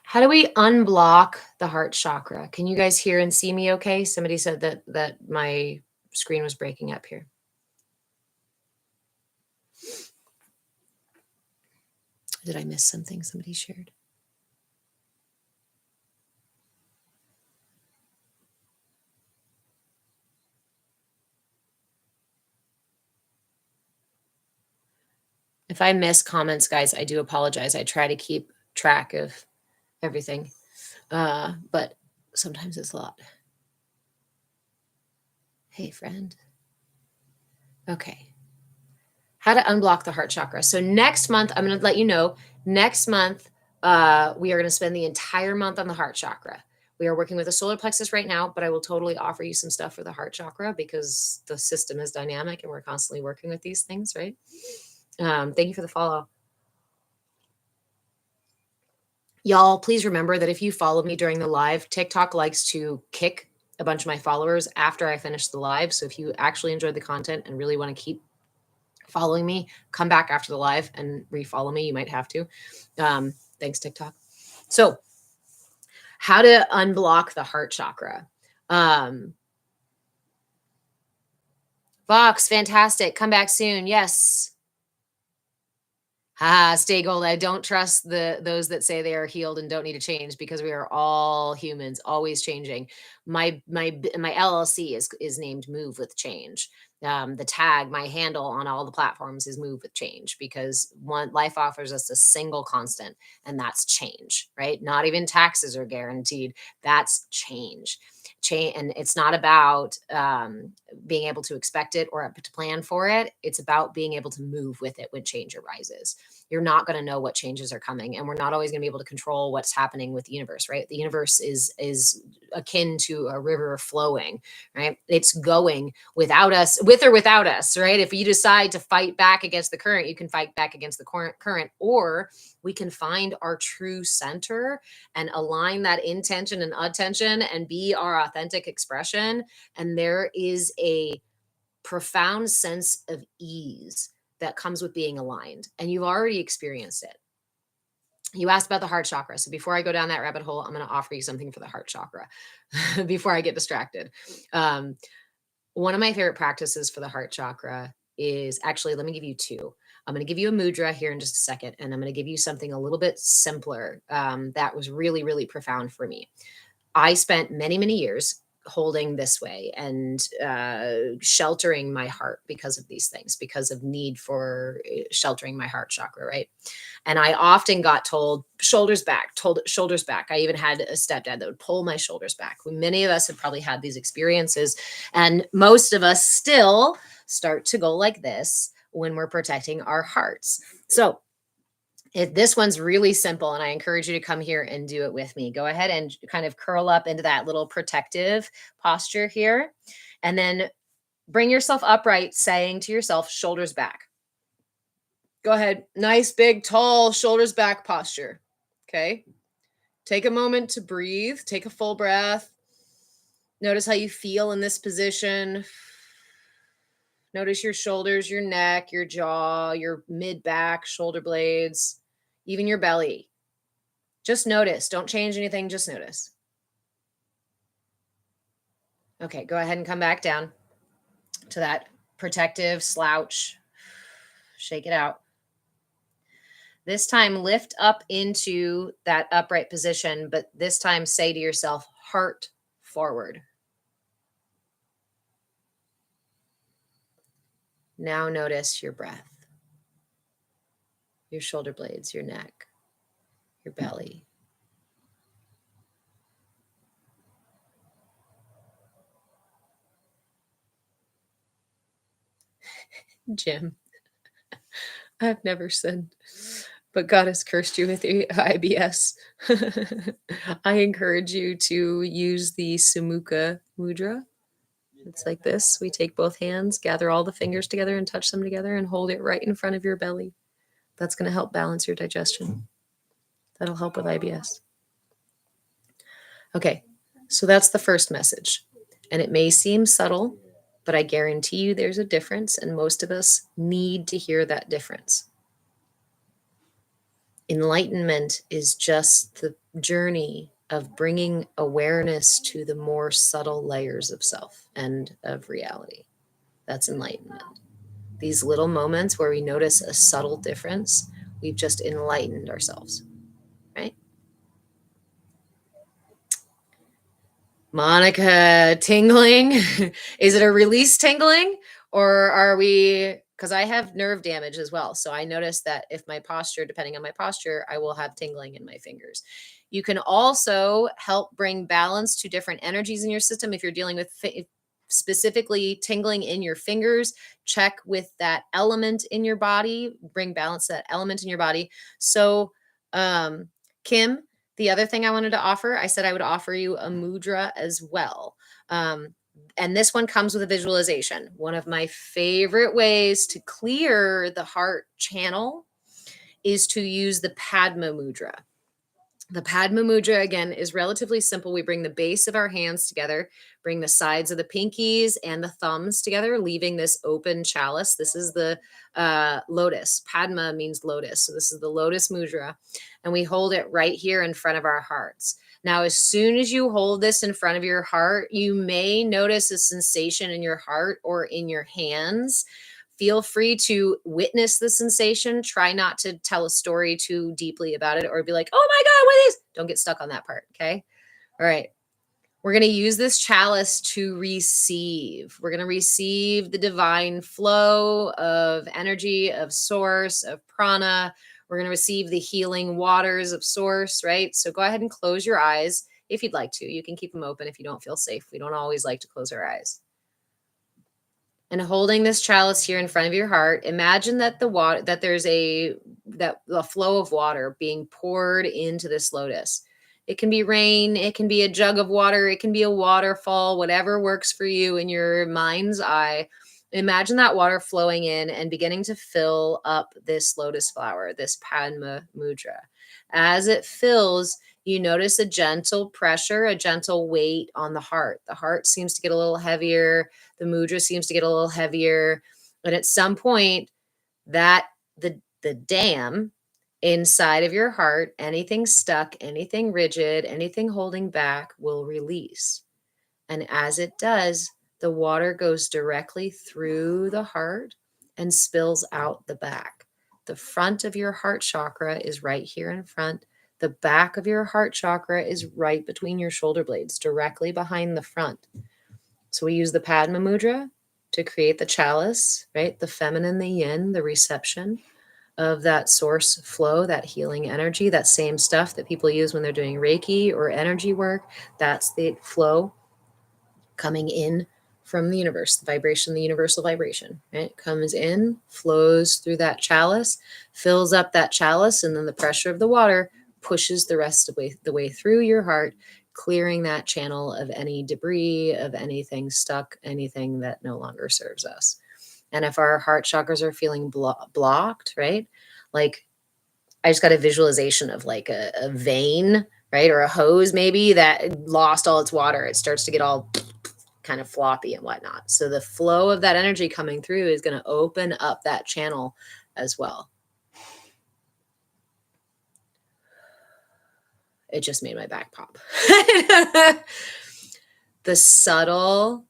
How do we unblock the heart chakra? Can you guys hear and see me okay? Somebody said that my screen was breaking up here. Did I miss something somebody shared? If I miss comments, guys, I do apologize. I try to keep track of everything, but sometimes it's a lot. Hey, friend. Okay. How to unblock the heart chakra. So next month, I'm going to let you know, next month, we are going to spend the entire month on the heart chakra. We are working with the solar plexus right now, but I will totally offer you some stuff for the heart chakra because the system is dynamic and we're constantly working with these things, right? Thank you for the follow. Y'all, please remember that if you follow me during the live, TikTok likes to kick a bunch of my followers after I finish the live. So if you actually enjoyed the content and really want to keep following me, come back after the live and refollow me. You might have to. Thanks, TikTok. So how to unblock the heart chakra. Vox, fantastic. Come back soon. Yes. Stay gold. I don't trust those that say they are healed and don't need to change, because we are all humans, always changing. My LLC is named Move with Change. The tag, my handle on all the platforms is Move with Change, because one, life offers us a single constant, and that's change, right? Not even taxes are guaranteed. That's change. Change, and it's not about being able to expect it or to plan for it. It's about being able to move with it when change arises. You're not going to know what changes are coming, and we're not always going to be able to control what's happening with the universe, right? The universe is akin to a river flowing, right? It's going without us, with or without us, right? If you decide to fight back against the current, you can fight back against the current, or we can find our true center and align that intention and attention and be our authentic expression. And there is a profound sense of ease that comes with being aligned, and you've already experienced it. You asked about the heart chakra. So before I go down that rabbit hole, I'm going to offer you something for the heart chakra before I get distracted. One of my favorite practices for the heart chakra is, actually, let me give you two. I'm going to give you a mudra here in just a second, and I'm going to give you something a little bit simpler that was really, really profound for me. I spent many, many years holding this way and sheltering my heart because of these things, because of need for sheltering my heart chakra, right? And I often got told shoulders back, told shoulders back. I even had a stepdad that would pull my shoulders back. Many of us have probably had these experiences, and most of us still start to go like this when we're protecting our hearts. So this one's really simple, and I encourage you to come here and do it with me. Go ahead and kind of curl up into that little protective posture here, and then bring yourself upright, saying to yourself, shoulders back. Go ahead. Nice, big, tall, shoulders back posture. Okay. Take a moment to breathe. Take a full breath. Notice how you feel in this position. Notice your shoulders, your neck, your jaw, your mid back, shoulder blades, even your belly. Just notice. Don't change anything. Just notice. Okay, go ahead and come back down to that protective slouch. Shake it out. This time, lift up into that upright position, but this time say to yourself, heart forward. Now notice your breath, your shoulder blades, your neck, your belly. Jim, I've never sinned, but God has cursed you with the IBS. I encourage you to use the Sumukha mudra. It's like this. We take both hands, gather all the fingers together and touch them together and hold it right in front of your belly. That's going to help balance your digestion. That'll help with IBS. Okay, so that's the first message. And it may seem subtle, but I guarantee you there's a difference, and most of us need to hear that difference. Enlightenment is just the journey of bringing awareness to the more subtle layers of self and of reality. That's enlightenment. These little moments where we notice a subtle difference, we've just enlightened ourselves, right? Monica, tingling. Is it a release tingling, or are we, because I have nerve damage as well. So I notice that if my posture, depending on my posture, I will have tingling in my fingers. You can also help bring balance to different energies in your system. If you're dealing with specifically tingling in your fingers, check with that element in your body, bring balance to that element in your body. So, Kim, the other thing I wanted to offer, I said I would offer you a mudra as well. And this one comes with a visualization. One of my favorite ways to clear the heart channel is to use the Padma mudra. The Padma Mudra, again, is relatively simple. We bring the base of our hands together, bring the sides of the pinkies and the thumbs together, leaving this open chalice. This is the lotus. Padma means lotus. So this is the lotus mudra. And we hold it right here in front of our hearts. Now, as soon as you hold this in front of your heart, you may notice a sensation in your heart or in your hands. Feel free to witness the sensation. Try not to tell a story too deeply about it or be like, oh my God, what is? Don't get stuck on that part. Okay. All right. We're going to use this chalice to receive. We're going to receive the divine flow of energy, of source, of prana. We're going to receive the healing waters of source, right? So go ahead and close your eyes if you'd like to. You can keep them open if you don't feel safe. We don't always like to close our eyes. And holding this chalice here in front of your heart, imagine that the water, that there's the flow of water being poured into this lotus. It can be rain, it can be a jug of water, it can be a waterfall, whatever works for you in your mind's eye. Imagine that water flowing in and beginning to fill up this lotus flower, this Padma Mudra. As it fills, you notice a gentle pressure, a gentle weight on the heart. The heart seems to get a little heavier. The mudra seems to get a little heavier. And at some point, that the dam inside of your heart, anything stuck, anything rigid, anything holding back will release. And as it does, the water goes directly through the heart and spills out the back. The front of your heart chakra is right here in front. The back of your heart chakra is right between your shoulder blades, directly behind the front. So we use the Padma Mudra to create the chalice, right? The feminine, the yin, the reception of that source flow, that healing energy, that same stuff that people use when they're doing Reiki or energy work. That's the flow coming in from the universe, the vibration, the universal vibration, right? It comes in, flows through that chalice, fills up that chalice, and then the pressure of the water pushes the rest of the way through your heart, clearing that channel of any debris, of anything stuck, anything that no longer serves us. And if our heart chakras are feeling blocked, right? Like I just got a visualization of like a vein, right? Or a hose maybe that lost all its water. It starts to get all kind of floppy and whatnot. So the flow of that energy coming through is going to open up that channel as well. It just made my back pop. The subtle,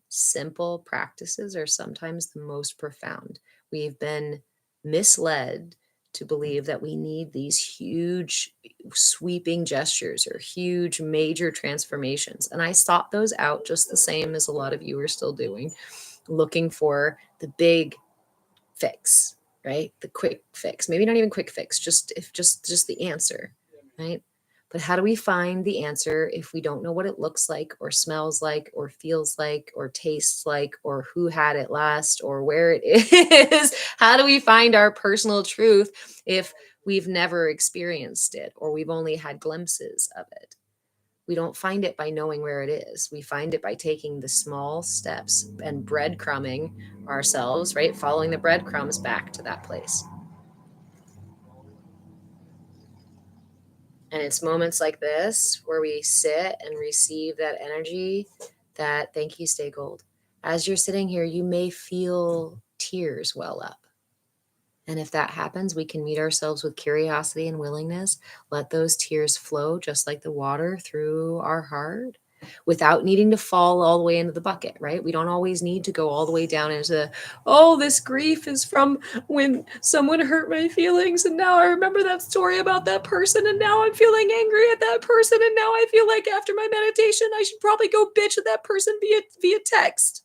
simple practices are sometimes the most profound. We've been misled to believe that we need these huge sweeping gestures or huge major transformations. And I sought those out just the same as a lot of you are still doing, looking for the big fix, right? The quick fix. Maybe not even quick fix, just the answer, right? But how do we find the answer if we don't know what it looks like or smells like or feels like or tastes like or who had it last or where it is? How do we find our personal truth if we've never experienced it or we've only had glimpses of it? We don't find it by knowing where it is. We find it by taking the small steps and breadcrumbing ourselves, right? Following the breadcrumbs back to that place. And it's moments like this where we sit and receive that energy, that thank you, stay gold. As you're sitting here, you may feel tears well up. And if that happens, we can meet ourselves with curiosity and willingness. Let those tears flow just like the water through our heart without needing to fall all the way into the bucket, right? We don't always need to go all the way down into, oh, this grief is from when someone hurt my feelings. And now I remember that story about that person. And now I'm feeling angry at that person. And now I feel like after my meditation, I should probably go bitch at that person via text.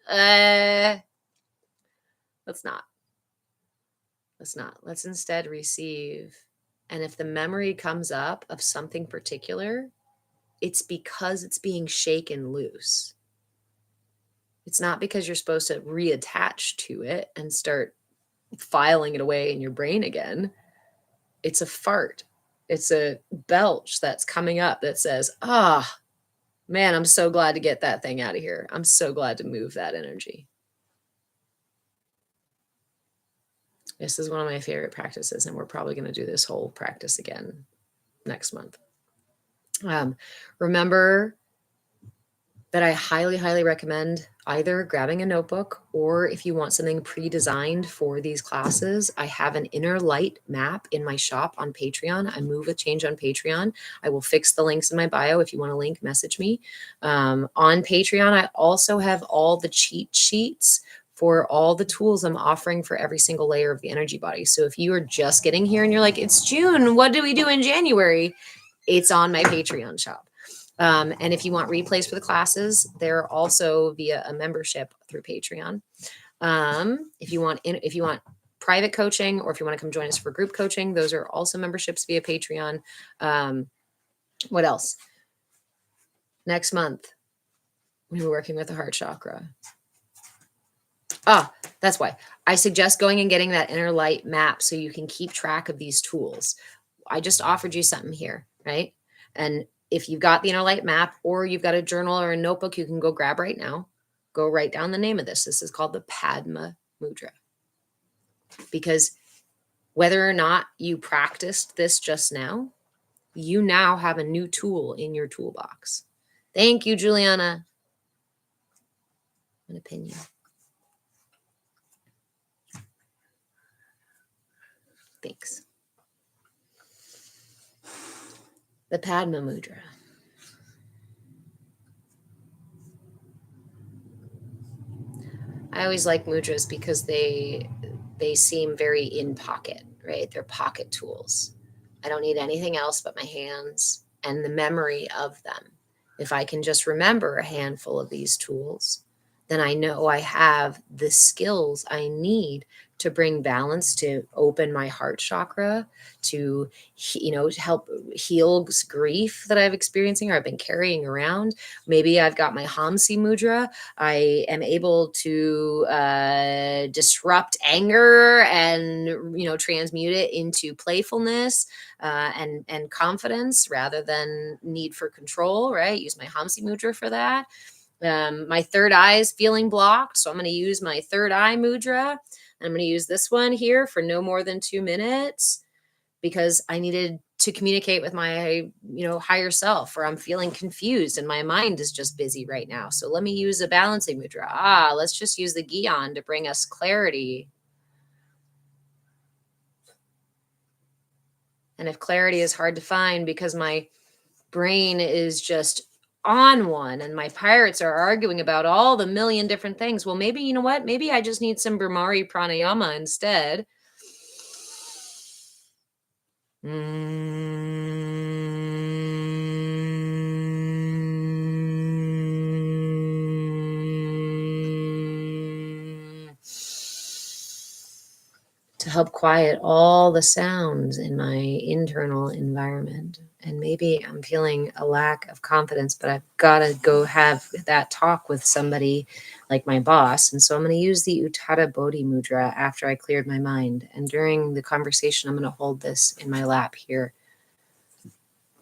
Let's not. Let's instead receive. And if the memory comes up of something particular, it's because it's being shaken loose. It's not because you're supposed to reattach to it and start filing it away in your brain again. It's a fart. It's a belch that's coming up that says, man, I'm so glad to get that thing out of here. I'm so glad to move that energy. This is one of my favorite practices, and we're probably going to do this whole practice again next month. Remember that I highly, highly recommend either grabbing a notebook, or if you want something pre-designed for these classes, I have an inner light map in my shop on Patreon. I move with change on Patreon. I will fix the links in my bio. If you want a link, message me. On Patreon, I also have all the cheat sheets for all the tools I'm offering for every single layer of the energy body. So if you are just getting here and you're like, it's June, what do we do in January? It's on my Patreon shop. And if you want replays for the classes, they're also via a membership through Patreon. If you want private coaching, or if you want to come join us for group coaching, those are also memberships via Patreon. What else? Next month, we'll be working with the heart chakra. That's why I suggest going and getting that inner light map so you can keep track of these tools. I just offered you something here, right? And if you've got the inner light map, or you've got a journal or a notebook, you can go grab right now. Go write down the name of this. This is called the Padma Mudra. Because whether or not you practiced this just now, you now have a new tool in your toolbox. Thank you, Juliana. An opinion. Thanks. The Padma Mudra. I always like mudras because they seem very in pocket, right? They're pocket tools. I don't need anything else but my hands and the memory of them. If I can just remember a handful of these tools, then I know I have the skills I need to bring balance, to open my heart chakra, to help heal grief that I'm experiencing or I've been carrying around. Maybe I've got my Hamsi mudra. I am able to disrupt anger and transmute it into playfulness and confidence rather than need for control. Right? Use my Hamsi mudra for that. My third eye is feeling blocked, so I'm going to use my third eye mudra. I'm going to use this one here for no more than 2 minutes because I needed to communicate with my, higher self, or I'm feeling confused and my mind is just busy right now. So let me use a balancing mudra. Let's just use the Gyan to bring us clarity. And if clarity is hard to find because my brain is just on one and my pirates are arguing about all the million different things, well, maybe, you know what? Maybe I just need some Brahmari pranayama instead. To help quiet all the sounds in my internal environment. And maybe I'm feeling a lack of confidence, but I've got to go have that talk with somebody like my boss. And so I'm going to use the Uttara Bodhi Mudra after I cleared my mind. And during the conversation, I'm going to hold this in my lap here,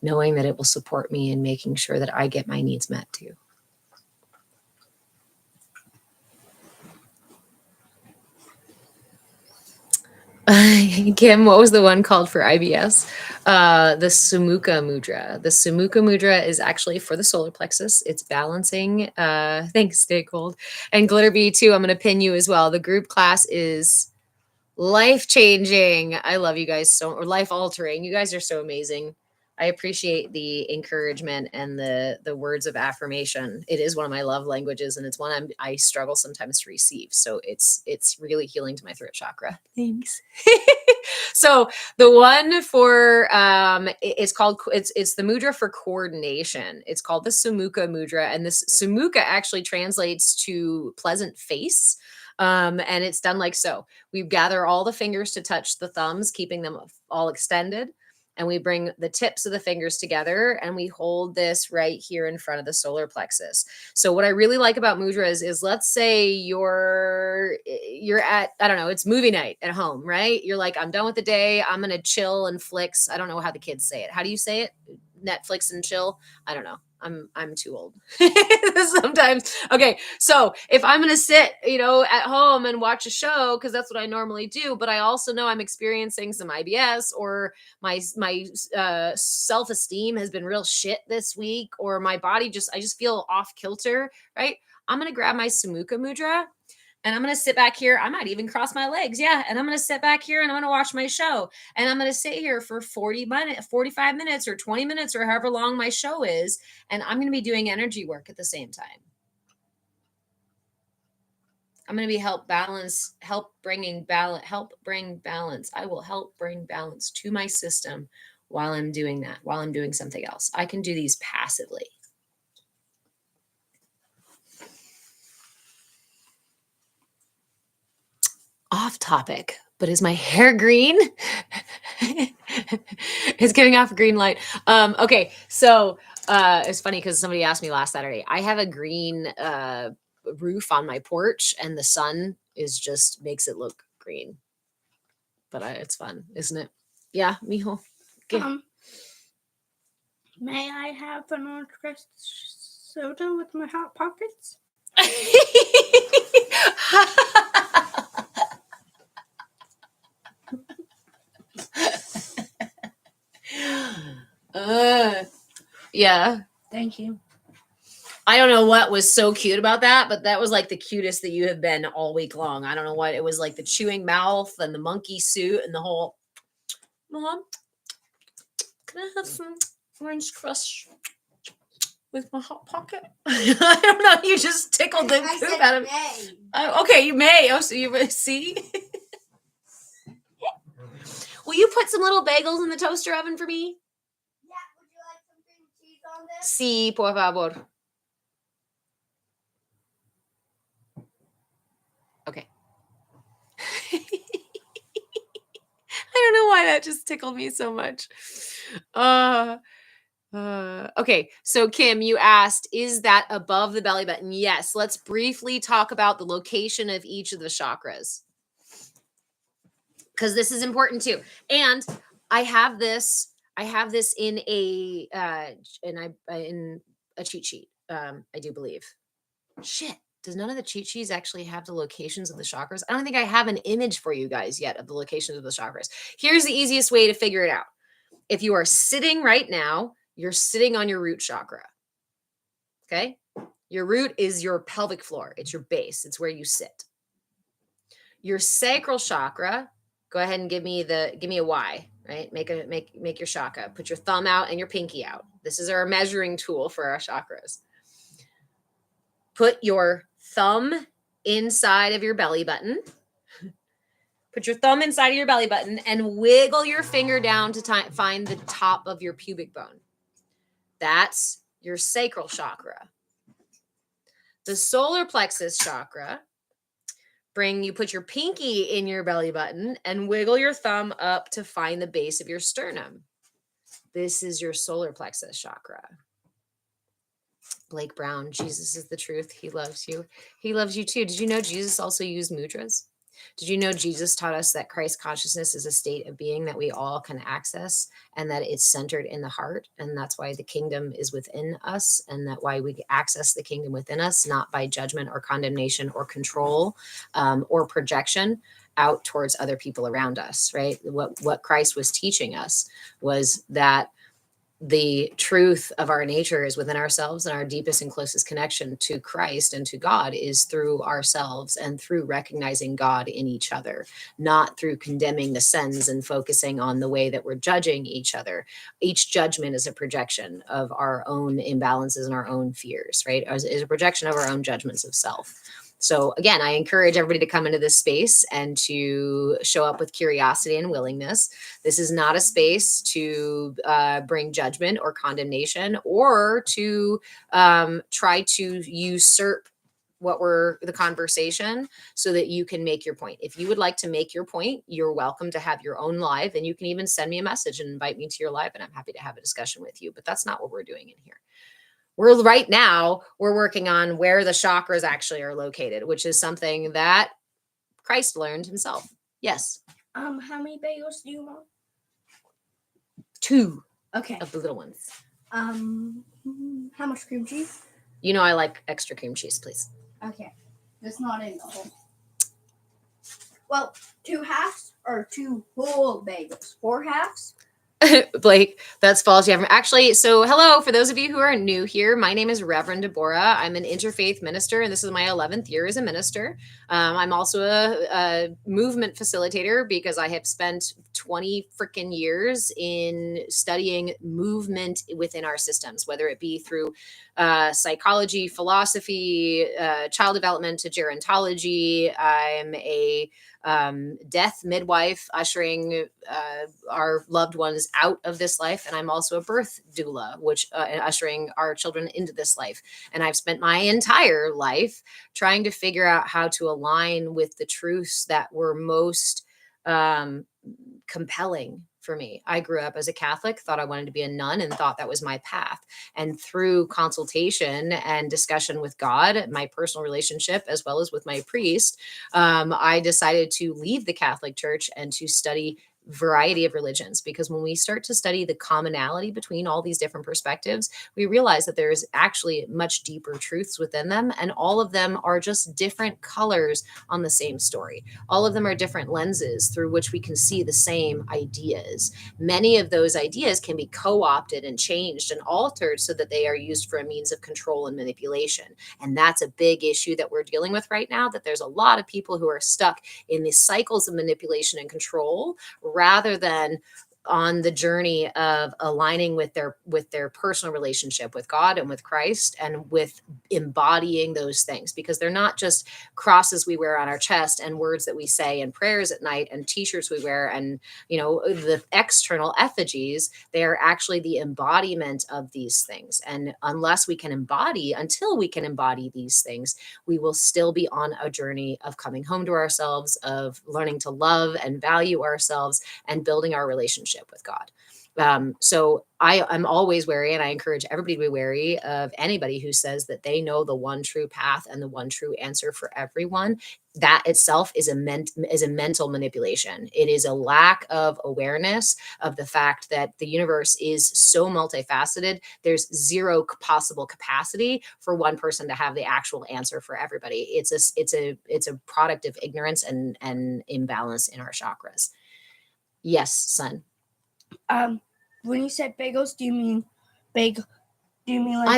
knowing that it will support me in making sure that I get my needs met too. Kim, what was the one called for IBS? The Sumukha Mudra. The Sumukha Mudra is actually for the solar plexus. It's balancing. Thanks, Stay Cold. And Glitterbee too, I'm going to pin you as well. The group class is life-changing. I love you guys or life-altering. You guys are so amazing. I appreciate the encouragement and the words of affirmation. It is one of my love languages, and it's one I struggle sometimes to receive. So it's really healing to my throat chakra. Thanks. So the one for it's the mudra for coordination. It's called the Sumukha Mudra, and this Sumukha actually translates to pleasant face. And it's done like so. We gather all the fingers to touch the thumbs, keeping them all extended. And we bring the tips of the fingers together and we hold this right here in front of the solar plexus. So what I really like about mudras is let's say you're at, I don't know, it's movie night at home, right? You're like, I'm done with the day. I'm going to chill and flicks. I don't know how the kids say it. How do you say it? Netflix and chill? I don't know. I'm too old sometimes. Okay. So if I'm going to sit, at home and watch a show, cause that's what I normally do, but I also know I'm experiencing some IBS, or my self-esteem has been real shit this week, or my body I just feel off kilter. Right. I'm going to grab my Sumukha mudra. And I'm going to sit back here. I might even cross my legs. Yeah. And I'm going to sit back here and I'm going to watch my show. And I'm going to sit here for 45 minutes or 20 minutes or however long my show is. And I'm going to be doing energy work at the same time. I'm going to be help bring balance. I will help bring balance to my system while I'm doing that, while I'm doing something else. I can do these passively. Off topic, but is my hair green? It's giving off a green light. Okay, so it's funny because somebody asked me last Saturday. I have a green roof on my porch, and the sun just makes it look green. But it's fun, isn't it? Yeah, mijo. Okay. May I have an orange crust soda with my hot pockets? Yeah. Thank you. I don't know what was so cute about that, but that was like the cutest that you have been all week long. I don't know what it was, like the chewing mouth and the monkey suit and the whole. Mom, can I have some orange crush with my hot pocket? I don't know. You just tickled the poop out of me. Okay, you may. Oh, so you see? Will you put some little bagels in the toaster oven for me? Yeah. Would you like some cream cheese on this? Sí, por favor. Okay. I don't know why that just tickled me so much. Okay, so Kim, you asked, is that above the belly button? Yes. Let's briefly talk about the location of each of the chakras, because this is important too. And I have this in a in a cheat sheet. I do believe. Shit. Does none of the cheat sheets actually have the locations of the chakras? I don't think I have an image for you guys yet of the locations of the chakras. Here's the easiest way to figure it out. If you are sitting right now, you're sitting on your root chakra. Okay? Your root is your pelvic floor. It's your base. It's where you sit. Your sacral chakra, go ahead and give me a Y, right? Make your chakra. Put your thumb out and your pinky out. This is our measuring tool for our chakras. Put your thumb inside of your belly button. Put your thumb inside of your belly button and wiggle your finger down to find the top of your pubic bone. That's your sacral chakra. The solar plexus chakra, you put your pinky in your belly button and wiggle your thumb up to find the base of your sternum. This is your solar plexus chakra. Blake Brown, Jesus is the truth. He loves you. He loves you too. Did you know Jesus also used mudras? Did you know Jesus taught us that Christ consciousness is a state of being that we all can access, and that it's centered in the heart? And that's why the kingdom is within us, and that why we access the kingdom within us, not by judgment or condemnation or control or projection out towards other people around us, right? What Christ was teaching us was that the truth of our nature is within ourselves, and our deepest and closest connection to Christ and to God is through ourselves and through recognizing God in each other, not through condemning the sins and focusing on the way that we're judging each other. Each judgment is a projection of our own imbalances and our own fears, right? Is a projection of our own judgments of self. So again, I encourage everybody to come into this space and to show up with curiosity and willingness. This is not a space to bring judgment or condemnation or to try to usurp the conversation so that you can make your point. If you would like to make your point, you're welcome to have your own live, and you can even send me a message and invite me to your live, and I'm happy to have a discussion with you. But that's not what we're doing in here. We're working on where the chakras actually are located, which is something that Christ learned himself. Yes. How many bagels do you want? 2. Okay. Of the little ones. How much cream cheese? You know I like extra cream cheese, please. Okay. That's not in the whole. Well, 2 halves or 2 whole bagels? 4 halves? Blake, that's false. You haven't actually. So, hello, for those of you who are new here, my name is Reverend Deborah. I'm an interfaith minister, and this is my 11th year as a minister. I'm also a movement facilitator because I have spent 20 freaking years in studying movement within our systems, whether it be through psychology, philosophy, child development to gerontology. I'm a death midwife, ushering our loved ones out of this life. And I'm also a birth doula, which ushering our children into this life. And I've spent my entire life trying to figure out how to align with the truths that were most compelling for me. I grew up as a Catholic, thought I wanted to be a nun, and thought that was my path. And through consultation and discussion with God, my personal relationship, as well as with my priest, I decided to leave the Catholic Church and to study variety of religions, because when we start to study the commonality between all these different perspectives, we realize that there's actually much deeper truths within them, and all of them are just different colors on the same story. All of them are different lenses through which we can see the same ideas. Many of those ideas can be co-opted and changed and altered so that they are used for a means of control and manipulation. And that's a big issue that we're dealing with right now, that there's a lot of people who are stuck in these cycles of manipulation and control rather than on the journey of aligning with their personal relationship with God and with Christ, and with embodying those things, because they're not just crosses we wear on our chest and words that we say and prayers at night and t-shirts we wear and the external effigies. They are actually the embodiment of these things. And until we can embody these things, we will still be on a journey of coming home to ourselves, of learning to love and value ourselves, and building our relationship with God. So I'm always wary, and I encourage everybody to be wary of anybody who says that they know the one true path and the one true answer for everyone. That itself is a mental manipulation. It is a lack of awareness of the fact that the universe is so multifaceted. There's zero possible capacity for one person to have the actual answer for everybody. It's a product of ignorance and imbalance in our chakras. Yes, son. When you said bagels, do you mean like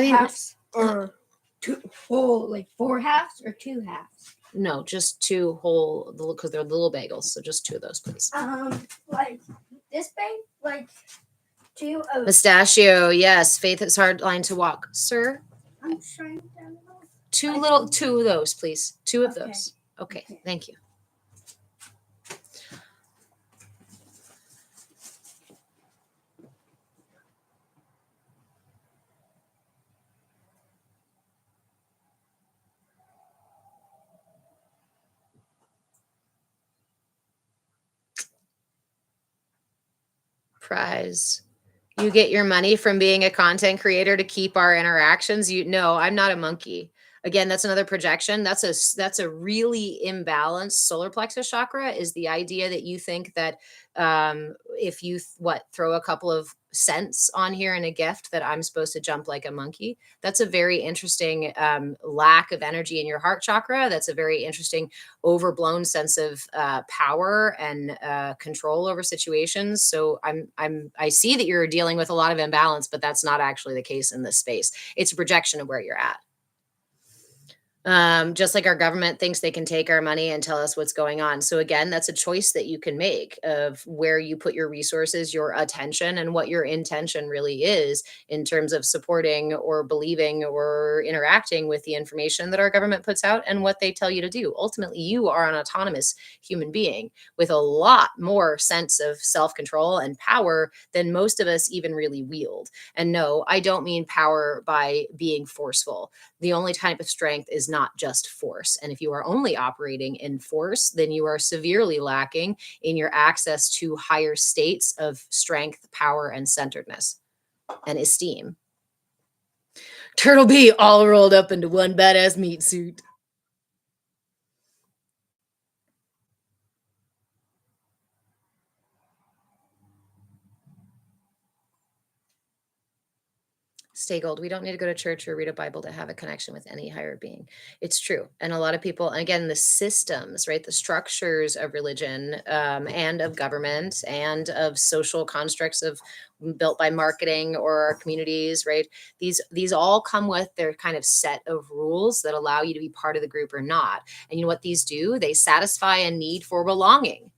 halves or 2 whole, like 4 halves or 2 halves? No, just 2 whole, because they're little bagels. So just 2 of those, please. Like this big, like 2 of. Pistachio, yes. Faith is hard line to walk, sir. I'm trying to. 2 of those, please. 2 of Okay. those. Okay, thank you. Prize. You get your money from being a content creator to keep our interactions. No, I'm not a monkey. Again, that's another projection. That's a really imbalanced solar plexus chakra, is the idea that you think that if you throw a couple of cents on here in a gift, that I'm supposed to jump like a monkey. That's a very interesting lack of energy in your heart chakra. That's a very interesting overblown sense of power and control over situations. So I see that you're dealing with a lot of imbalance, but that's not actually the case in this space. It's a projection of where you're at. Just like our government thinks they can take our money and tell us what's going on. So again, that's a choice that you can make of where you put your resources, your attention, and what your intention really is in terms of supporting or believing or interacting with the information that our government puts out and what they tell you to do. Ultimately, you are an autonomous human being with a lot more sense of self-control and power than most of us even really wield. And no, I don't mean power by being forceful. The only type of strength is not just force. And if you are only operating in force, then you are severely lacking in your access to higher states of strength, power, and centeredness and esteem. Turtle B all rolled up into one badass meat suit. Stay gold. We don't need to go to church or read a Bible to have a connection with any higher being. It's true. And a lot of people, and again, the systems, right? The structures of religion, and of government and of social constructs of built by marketing or our communities, right? These all come with their kind of set of rules that allow you to be part of the group or not. And you know what these do? They satisfy a need for belonging.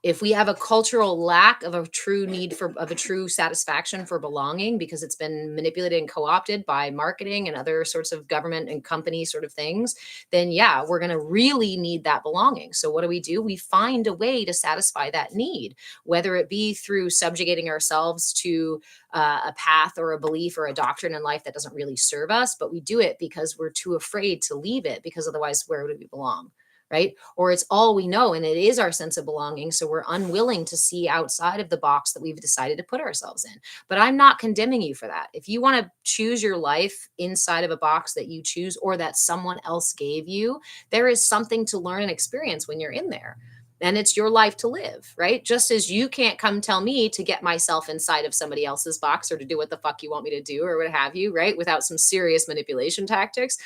If we have a cultural lack of a true need for of a true satisfaction for belonging because it's been manipulated and co-opted by marketing and other sorts of government and company sort of things, then yeah, we're going to really need that belonging. So what do? We find a way to satisfy that need, whether it be through subjugating ourselves to a path or a belief or a doctrine in life that doesn't really serve us, but we do it because we're too afraid to leave it, because otherwise where would we belong? Right? Or it's all we know and it is our sense of belonging. So we're unwilling to see outside of the box that we've decided to put ourselves in. But I'm not condemning you for that. If you want to choose your life inside of a box that you choose or that someone else gave you, there is something to learn and experience when you're in there. And it's your life to live, right? Just as you can't come tell me to get myself inside of somebody else's box or to do what the fuck you want me to do or what have you, right? Without some serious manipulation tactics.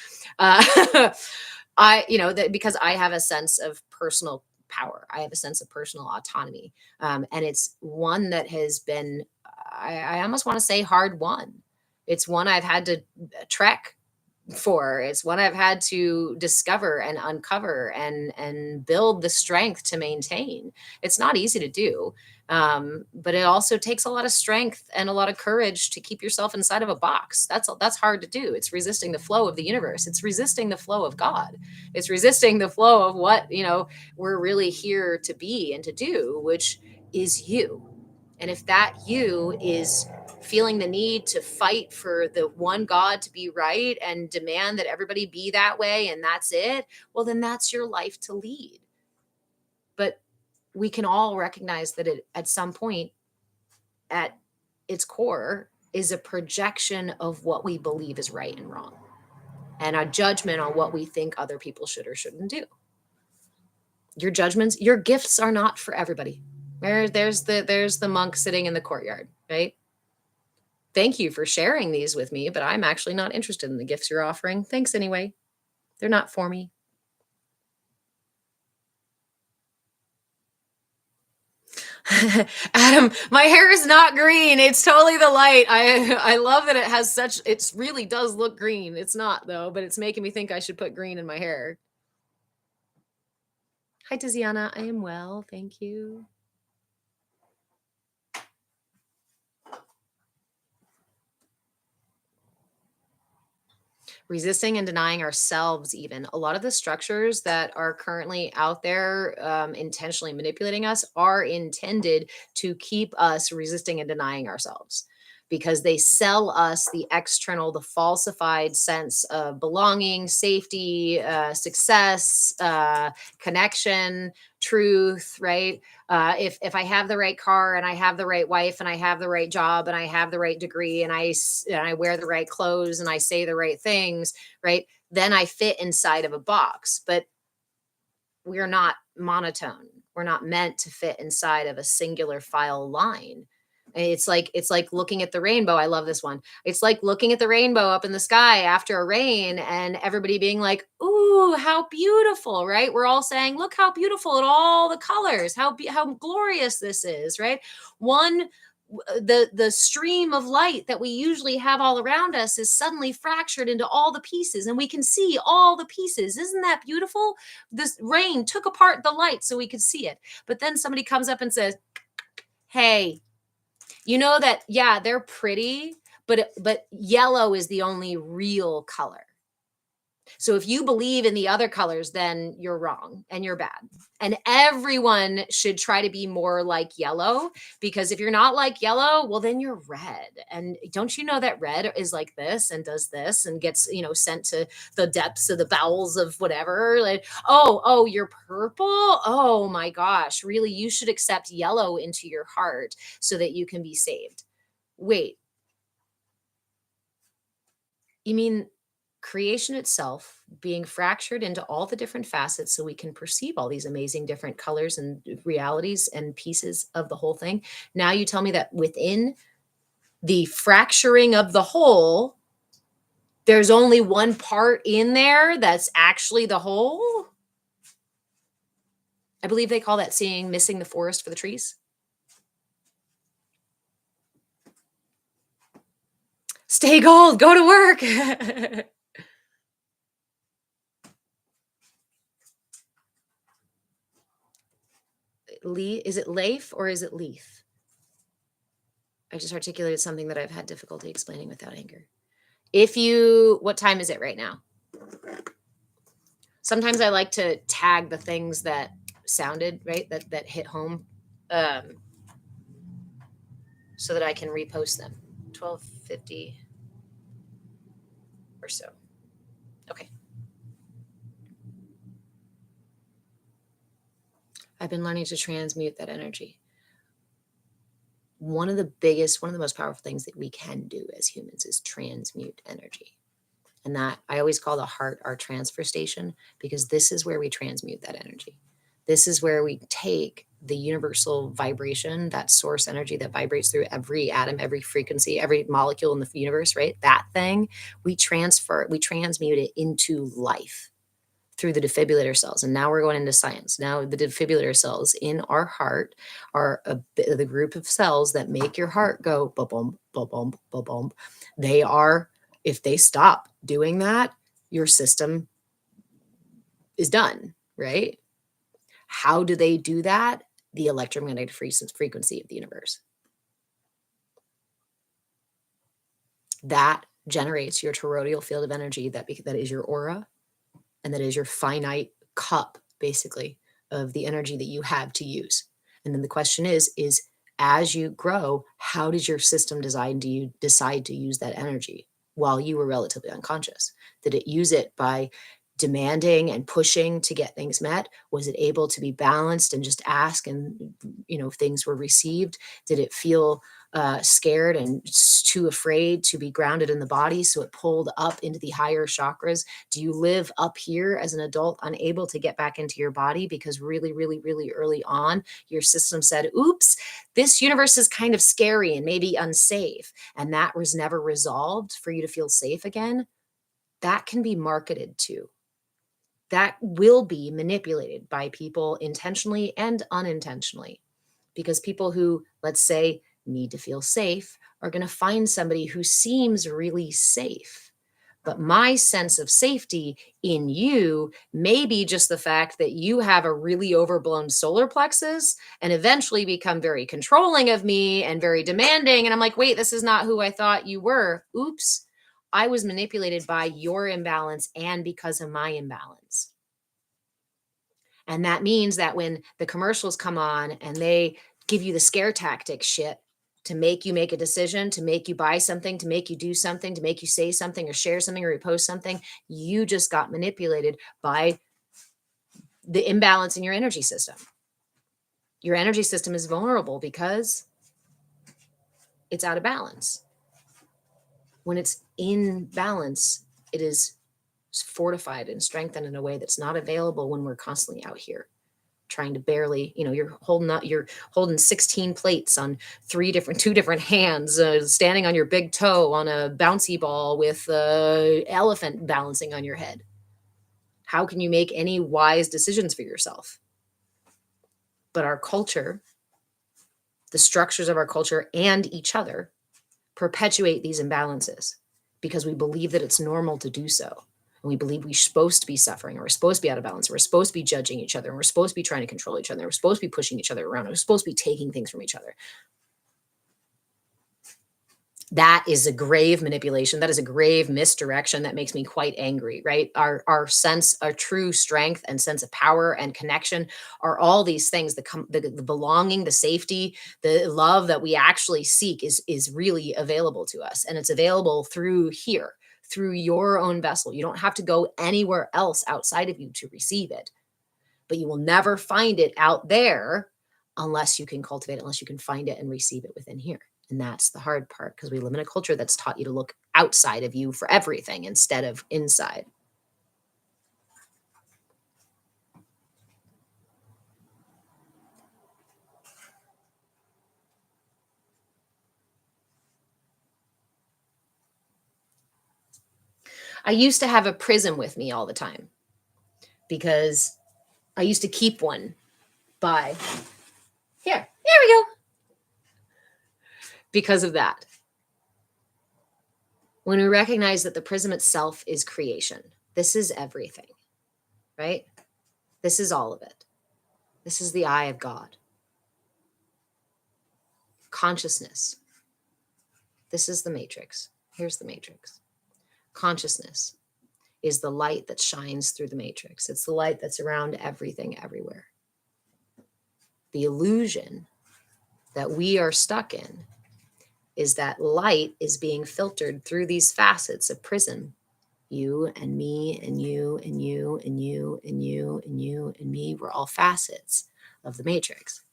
That because I have a sense of personal power, I have a sense of personal autonomy, and it's one that has been, I almost want to say, hard won. It's one I've had to trek for. It's one I've had to discover and uncover and build the strength to maintain. It's not easy to do, but it also takes a lot of strength and a lot of courage to keep yourself inside of a box. That's hard to do. It's resisting the flow of the universe. It's resisting the flow of God. It's resisting the flow of what we're really here to be and to do, which is you. And if that you is feeling the need to fight for the one God to be right and demand that everybody be that way and that's it, well, then that's your life to lead. But we can all recognize that it, at some point, at its core, is a projection of what we believe is right and wrong and a judgment on what we think other people should or shouldn't do. Your judgments, your gifts are not for everybody. There's the monk sitting in the courtyard, right? Thank you for sharing these with me, but I'm actually not interested in the gifts you're offering. Thanks anyway. They're not for me. Adam, my hair is not green. It's totally the light. I love that it has such, it really does look green. It's not though, but it's making me think I should put green in my hair. Hi, Tiziana. I am well. Thank you. Resisting and denying ourselves, even a lot of the structures that are currently out there intentionally manipulating us are intended to keep us resisting and denying ourselves, because they sell us the external, the falsified sense of belonging, safety, success, connection, truth, right? If I have the right car and I have the right wife and I have the right job and I have the right degree and I wear the right clothes and I say the right things, right? Then I fit inside of a box. But we're not monotone. We're not meant to fit inside of a singular file line. It's like looking at the rainbow. I love this one. It's like looking at the rainbow up in the sky after a rain and everybody being like, "Ooh, how beautiful," right? We're all saying, "Look how beautiful at all the colors. How glorious this is," right? One the stream of light that we usually have all around us is suddenly fractured into all the pieces and we can see all the pieces. Isn't that beautiful? This rain took apart the light so we could see it. But then somebody comes up and says, "Hey, you know that, yeah, they're pretty, but yellow is the only real color. So if you believe in the other colors, then you're wrong and you're bad." And everyone should try to be more like yellow, because if you're not like yellow, well, then you're red. And don't you know that red is like this and does this and gets, sent to the depths of the bowels of whatever. Like, oh, you're purple. Oh my gosh, really? You should accept yellow into your heart so that you can be saved. Wait, you mean creation itself being fractured into all the different facets so we can perceive all these amazing different colors and realities and pieces of the whole thing? Now you tell me that within the fracturing of the whole, there's only one part in there that's actually the whole. I believe they call that missing the forest for the trees. Stay gold, go to work. Is it Leif or is it Leaf? I just articulated something that I've had difficulty explaining without anger. What time is it right now? Sometimes I like to tag the things that sounded, right? That hit home, so that I can repost them. 12:50 or so. Okay. I've been learning to transmute that energy. One of the most powerful things that we can do as humans is transmute energy. And that I always call the heart our transfer station, because this is where we transmute that energy. This is where we take the universal vibration, that source energy that vibrates through every atom, every frequency, every molecule in the universe, right? That thing, we transmute it into life through the defibrillator cells. And now we're going into science. Now the defibrillator cells in our heart are the group of cells that make your heart go ba-boom, ba-boom, ba-boom. They are, if they stop doing that, your system is done, right? How do they do that? The electromagnetic frequency of the universe. That generates your toroidal field of energy that is your aura, and that is your finite cup, basically, of the energy that you have to use. And then the question is as you grow, how did your system decide to use that energy while you were relatively unconscious? Did it use it by demanding and pushing to get things met? Was it able to be balanced and just ask and, things were received? Did it feel scared and too afraid to be grounded in the body, so it pulled up into the higher chakras? Do you live up here as an adult unable to get back into your body because really, really, really early on your system said, oops, this universe is kind of scary and maybe unsafe, and that was never resolved for you to feel safe again? That can be marketed to. That will be manipulated by people intentionally and unintentionally, because people who, let's say, need to feel safe are going to find somebody who seems really safe. But my sense of safety in you may be just the fact that you have a really overblown solar plexus and eventually become very controlling of me and very demanding. And I'm like, wait, this is not who I thought you were. Oops. I was manipulated by your imbalance and because of my imbalance. And that means that when the commercials come on and they give you the scare tactic shit to make you make a decision, to make you buy something, to make you do something, to make you say something or share something or repost something, you just got manipulated by the imbalance in your energy system. Your energy system is vulnerable because it's out of balance. When it's in balance, it is fortified and strengthened in a way that's not available when we're constantly out here trying to barely, you're holding 16 plates on two different hands, standing on your big toe on a bouncy ball with an elephant balancing on your head. How can you make any wise decisions for yourself? But our culture, the structures of our culture and each other perpetuate these imbalances because we believe that it's normal to do so. And we believe we're supposed to be suffering, or we're supposed to be out of balance, or we're supposed to be judging each other, and we're supposed to be trying to control each other, and we're supposed to be pushing each other around, and we're supposed to be taking things from each other. That is a grave manipulation. That is a grave misdirection that makes me quite angry, right? Our true strength and sense of power and connection are all these things, the belonging, the safety, the love that we actually seek is really available to us. And it's available through here, through your own vessel. You don't have to go anywhere else outside of you to receive it, but you will never find it out there unless you can cultivate it, unless you can find it and receive it within here. And that's the hard part, because we live in a culture that's taught you to look outside of you for everything instead of inside. I used to have a prism with me all the time because I used to keep one by here. There we go. Because of that. When we recognize that the prism itself is creation, this is everything, right? This is all of it. This is the eye of God. Consciousness. This is the matrix. Here's the matrix. Consciousness is the light that shines through the matrix. It's the light that's around everything, everywhere. The illusion that we are stuck in is that light is being filtered through these facets of prism. You and me and you and you and you and you and you and me, we're all facets of the matrix.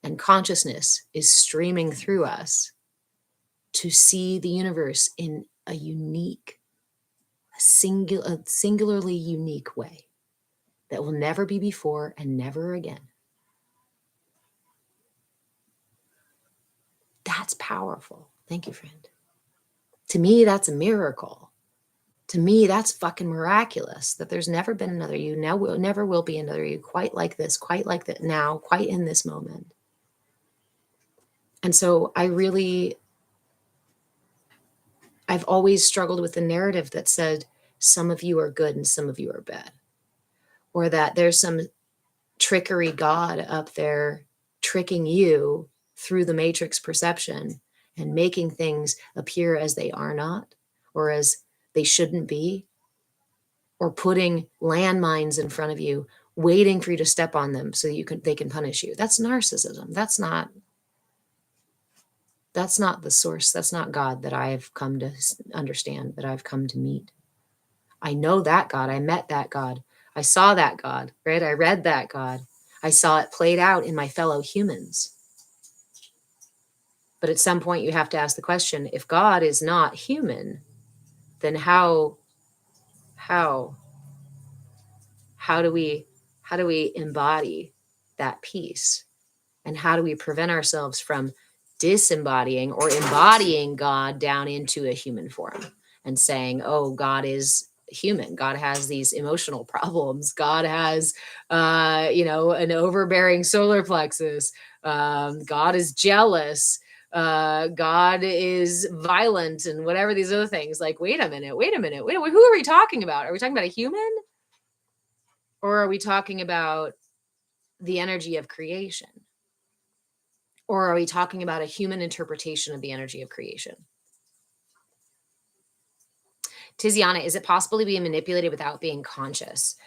And consciousness is streaming through us to see the universe in a unique, a singularly unique way that will never be before and never again. That's powerful. Thank you, friend. To me, that's a miracle. To me, that's fucking miraculous that there's never been another you, never will be another you quite like this, quite like that now, quite in this moment. And so I've always struggled with the narrative that said some of you are good and some of you are bad, or that there's some trickery God up there tricking you through the matrix perception and making things appear as they are not, or as they shouldn't be, or putting landmines in front of you, waiting for you to step on them so they can punish you. That's narcissism. That's not the source. That's not God that I have come to understand, that I've come to meet. I know that God. I met that God. I saw that God, right? I read that God. I saw it played out in my fellow humans. But at some point you have to ask the question, if God is not human, then how do we embody that peace? And how do we prevent ourselves from disembodying or embodying God down into a human form and saying, oh, God is human. God has these emotional problems. God has, an overbearing solar plexus. God is jealous. God is violent and whatever these other things. Like, wait a minute. Who are we talking about? Are we talking about a human? Or are we talking about the energy of creation? Or are we talking about a human interpretation of the energy of creation? Tiziana, is it possible to be manipulated without being conscious?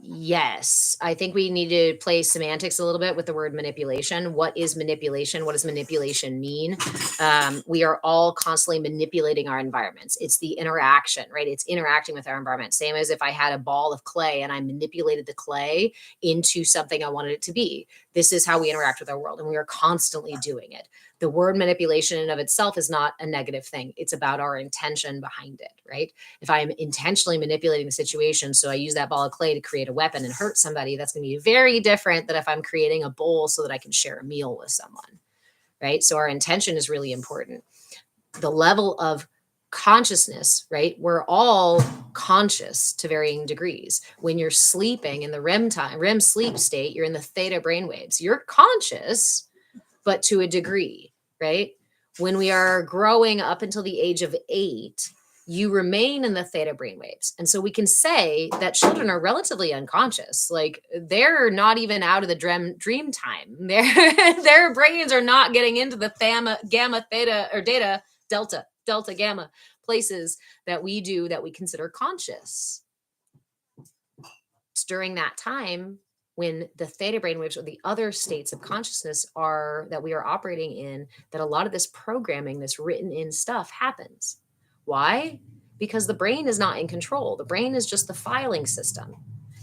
Yes. I think we need to play semantics a little bit with the word manipulation. What is manipulation? What does manipulation mean? We are all constantly manipulating our environments. It's the interaction, right? It's interacting with our environment. Same as if I had a ball of clay and I manipulated the clay into something I wanted it to be. This is how we interact with our world, and we are constantly doing it. The word manipulation in of itself is not a negative thing. It's about our intention behind it, right? If I'm intentionally manipulating the situation, so I use that ball of clay to create a weapon and hurt somebody, that's going to be very different than if I'm creating a bowl so that I can share a meal with someone, right? So our intention is really important. The level of consciousness, right? We're all conscious to varying degrees. When you're sleeping in the REM sleep state, you're in the theta brainwaves. You're conscious, but to a degree, right? When we are growing up until the age of 8, you remain in the theta brainwaves. And so we can say that children are relatively unconscious. Like, they're not even out of the dream time. Their brains are not getting into the gamma, theta, or delta, gamma places that we consider conscious. It's during that time when the theta brainwaves or the other states of consciousness that we are operating in, that a lot of this programming, this written in stuff happens. Why? Because the brain is not in control. The brain is just the filing system.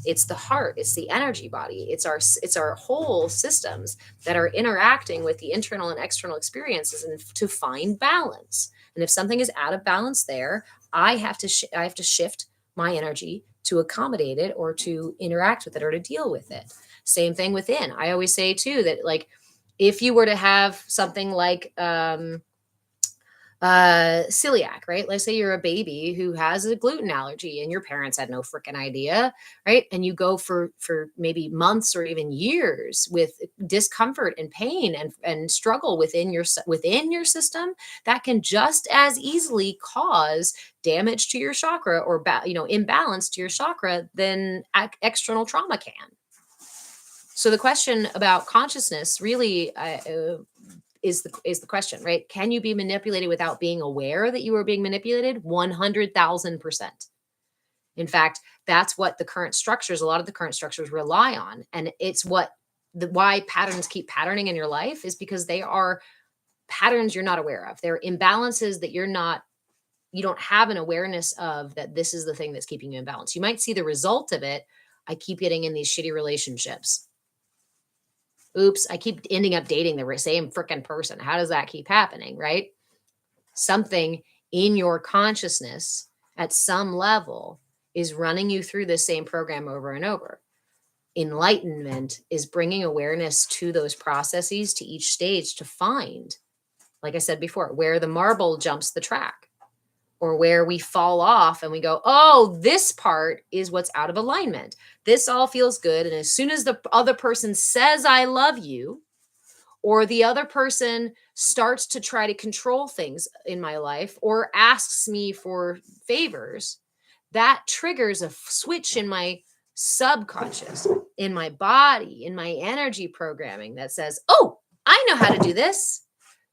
It's the heart. It's the energy body. It's our whole systems that are interacting with the internal and external experiences and to find balance. And if something is out of balance there, I have to shift my energy to accommodate it or to interact with it or to deal with it. Same thing within. I always say too that, like, if you were to have something like celiac, right? Let's say you're a baby who has a gluten allergy and your parents had no freaking idea, right? And you go for maybe months or even years with discomfort and pain and struggle within your system that can just as easily cause damage to your chakra or imbalance to your chakra than external trauma can. So the question about consciousness really is the question, right? Can you be manipulated without being aware that you are being manipulated? 100,000%. In fact, that's what a lot of the current structures rely on. And it's why patterns keep patterning in your life is because they are patterns you're not aware of. They're imbalances that you don't have an awareness of, that this is the thing that's keeping you in balance. You might see the result of it. I keep getting in these shitty relationships. Oops, I keep ending up dating the same freaking person. How does that keep happening, right? Something in your consciousness at some level is running you through the same program over and over. Enlightenment is bringing awareness to those processes, to each stage, to find, like I said before, where the marble jumps the track or where we fall off and we go, oh, this part is what's out of alignment. This all feels good. And as soon as the other person says, I love you, or the other person starts to try to control things in my life or asks me for favors, that triggers a switch in my subconscious, in my body, in my energy programming that says, oh, I know how to do this.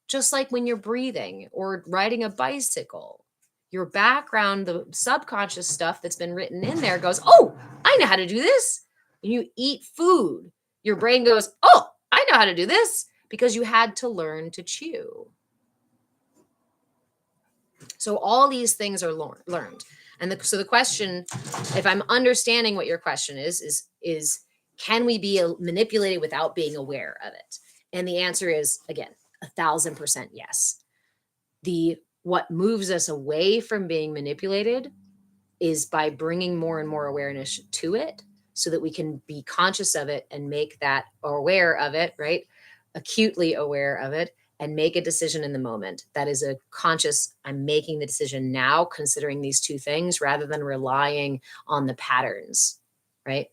Just like when you're breathing or riding a bicycle, your background, the subconscious stuff that's been written in there goes, oh, I know how to do this. When you eat food, your brain goes, oh, I know how to do this, because you had to learn to chew. So all these things are learned. And so the question, if I'm understanding what your question is can we be manipulated without being aware of it? And the answer is, again, 1,000% yes. What moves us away from being manipulated is by bringing more and more awareness to it so that we can be conscious of it and make that, or aware of it, right? Acutely aware of it, and make a decision in the moment. That is a conscious, I'm making the decision now, considering these two things rather than relying on the patterns, right?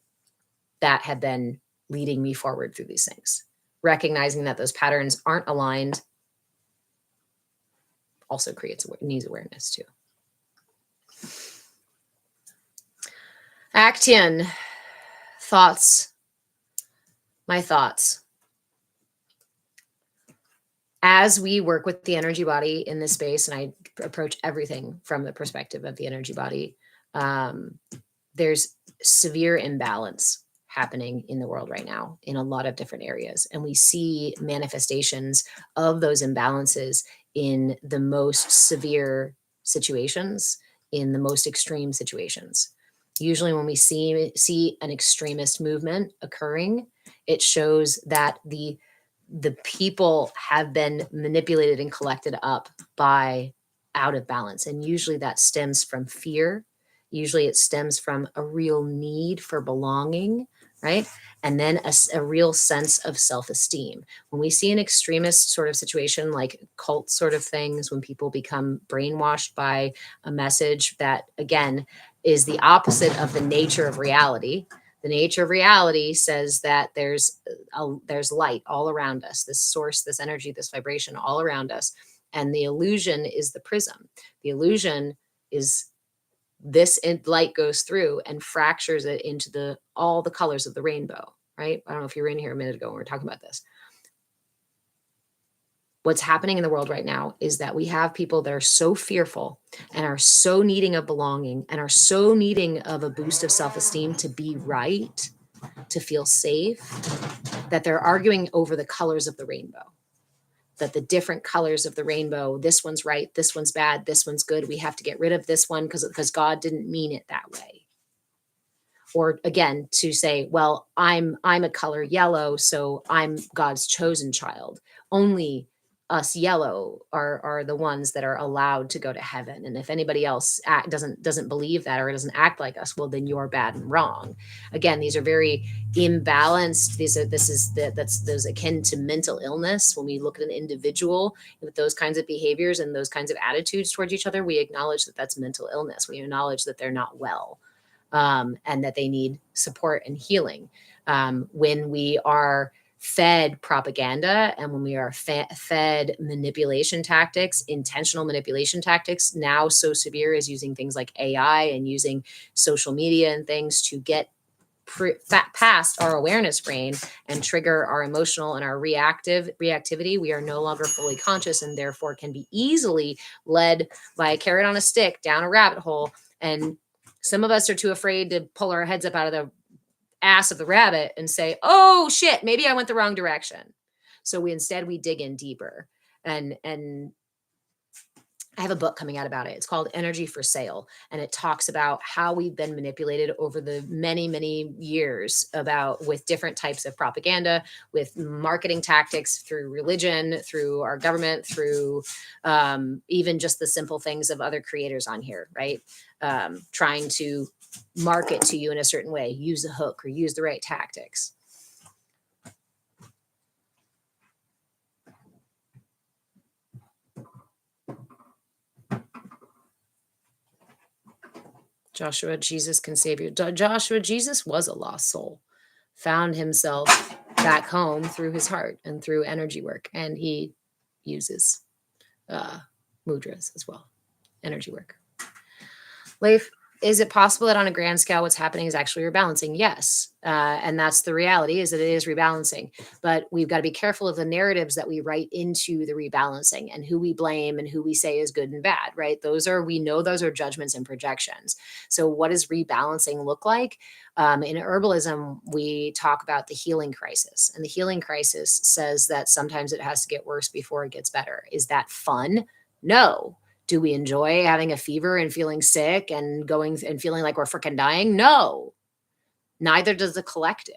That have been leading me forward through these things. Recognizing that those patterns aren't aligned also needs awareness too. Actian, thoughts. My thoughts. As we work with the energy body in this space, and I approach everything from the perspective of the energy body, there's severe imbalance happening in the world right now in a lot of different areas. And we see manifestations of those imbalances in the most severe situations, in the most extreme situations. Usually when we see an extremist movement occurring, it shows that the people have been manipulated and collected up by out of balance. And usually that stems from fear. Usually it stems from a real need for belonging, right? And then a real sense of self-esteem. When we see an extremist sort of situation, like cult sort of things, when people become brainwashed by a message that, again, is the opposite of the nature of reality. The nature of reality says that there's light all around us, this source, this energy, this vibration all around us. And the illusion is the prism. The illusion is this light goes through and fractures it into all the colors of the rainbow, right? I don't know if you were in here a minute ago when we were talking about this. What's happening in the world right now is that we have people that are so fearful and are so needing of belonging and are so needing of a boost of self-esteem to be right, to feel safe, that they're arguing over the colors of the rainbow. That the different colors of the rainbow, this one's right, this one's bad, this one's good. We have to get rid of this one because God didn't mean it that way. Or again, to say, well, I'm a color yellow, so I'm God's chosen child. Only us yellow are the ones that are allowed to go to heaven. And if anybody else doesn't believe that or doesn't act like us, well, then you're bad and wrong. Again, these are very imbalanced. That's those akin to mental illness. When we look at an individual with those kinds of behaviors and those kinds of attitudes towards each other, we acknowledge that that's mental illness. We acknowledge that they're not well, and that they need support and healing. When we are fed propaganda and when we are fed manipulation tactics, intentional manipulation tactics, now so severe as using things like AI and using social media and things to get past our awareness brain and trigger our emotional and our reactivity, we are no longer fully conscious and therefore can be easily led by a carrot on a stick down a rabbit hole. And some of us are too afraid to pull our heads up out of the ass of the rabbit and say, oh shit, maybe I went the wrong direction. So we dig in deeper. And I have a book coming out about it. It's called Energy for Sale. And it talks about how we've been manipulated over the many, many years with different types of propaganda, with marketing tactics, through religion, through our government, through even just the simple things of other creators on here, right? Trying to market to you in a certain way, use a hook or use the right tactics. Joshua, Jesus can save you. Joshua, Jesus was a lost soul, found himself back home through his heart and through energy work. And he uses mudras as well, energy work. Leif, is it possible that on a grand scale, what's happening is actually rebalancing? Yes. And that's the reality, is that it is rebalancing. But we've got to be careful of the narratives that we write into the rebalancing and who we blame and who we say is good and bad, right? We know those are judgments and projections. So what does rebalancing look like? In herbalism, we talk about the healing crisis. And the healing crisis says that sometimes it has to get worse before it gets better. Is that fun? No. Do we enjoy having a fever and feeling sick and going and feeling like we're freaking dying? No. Neither does the collective.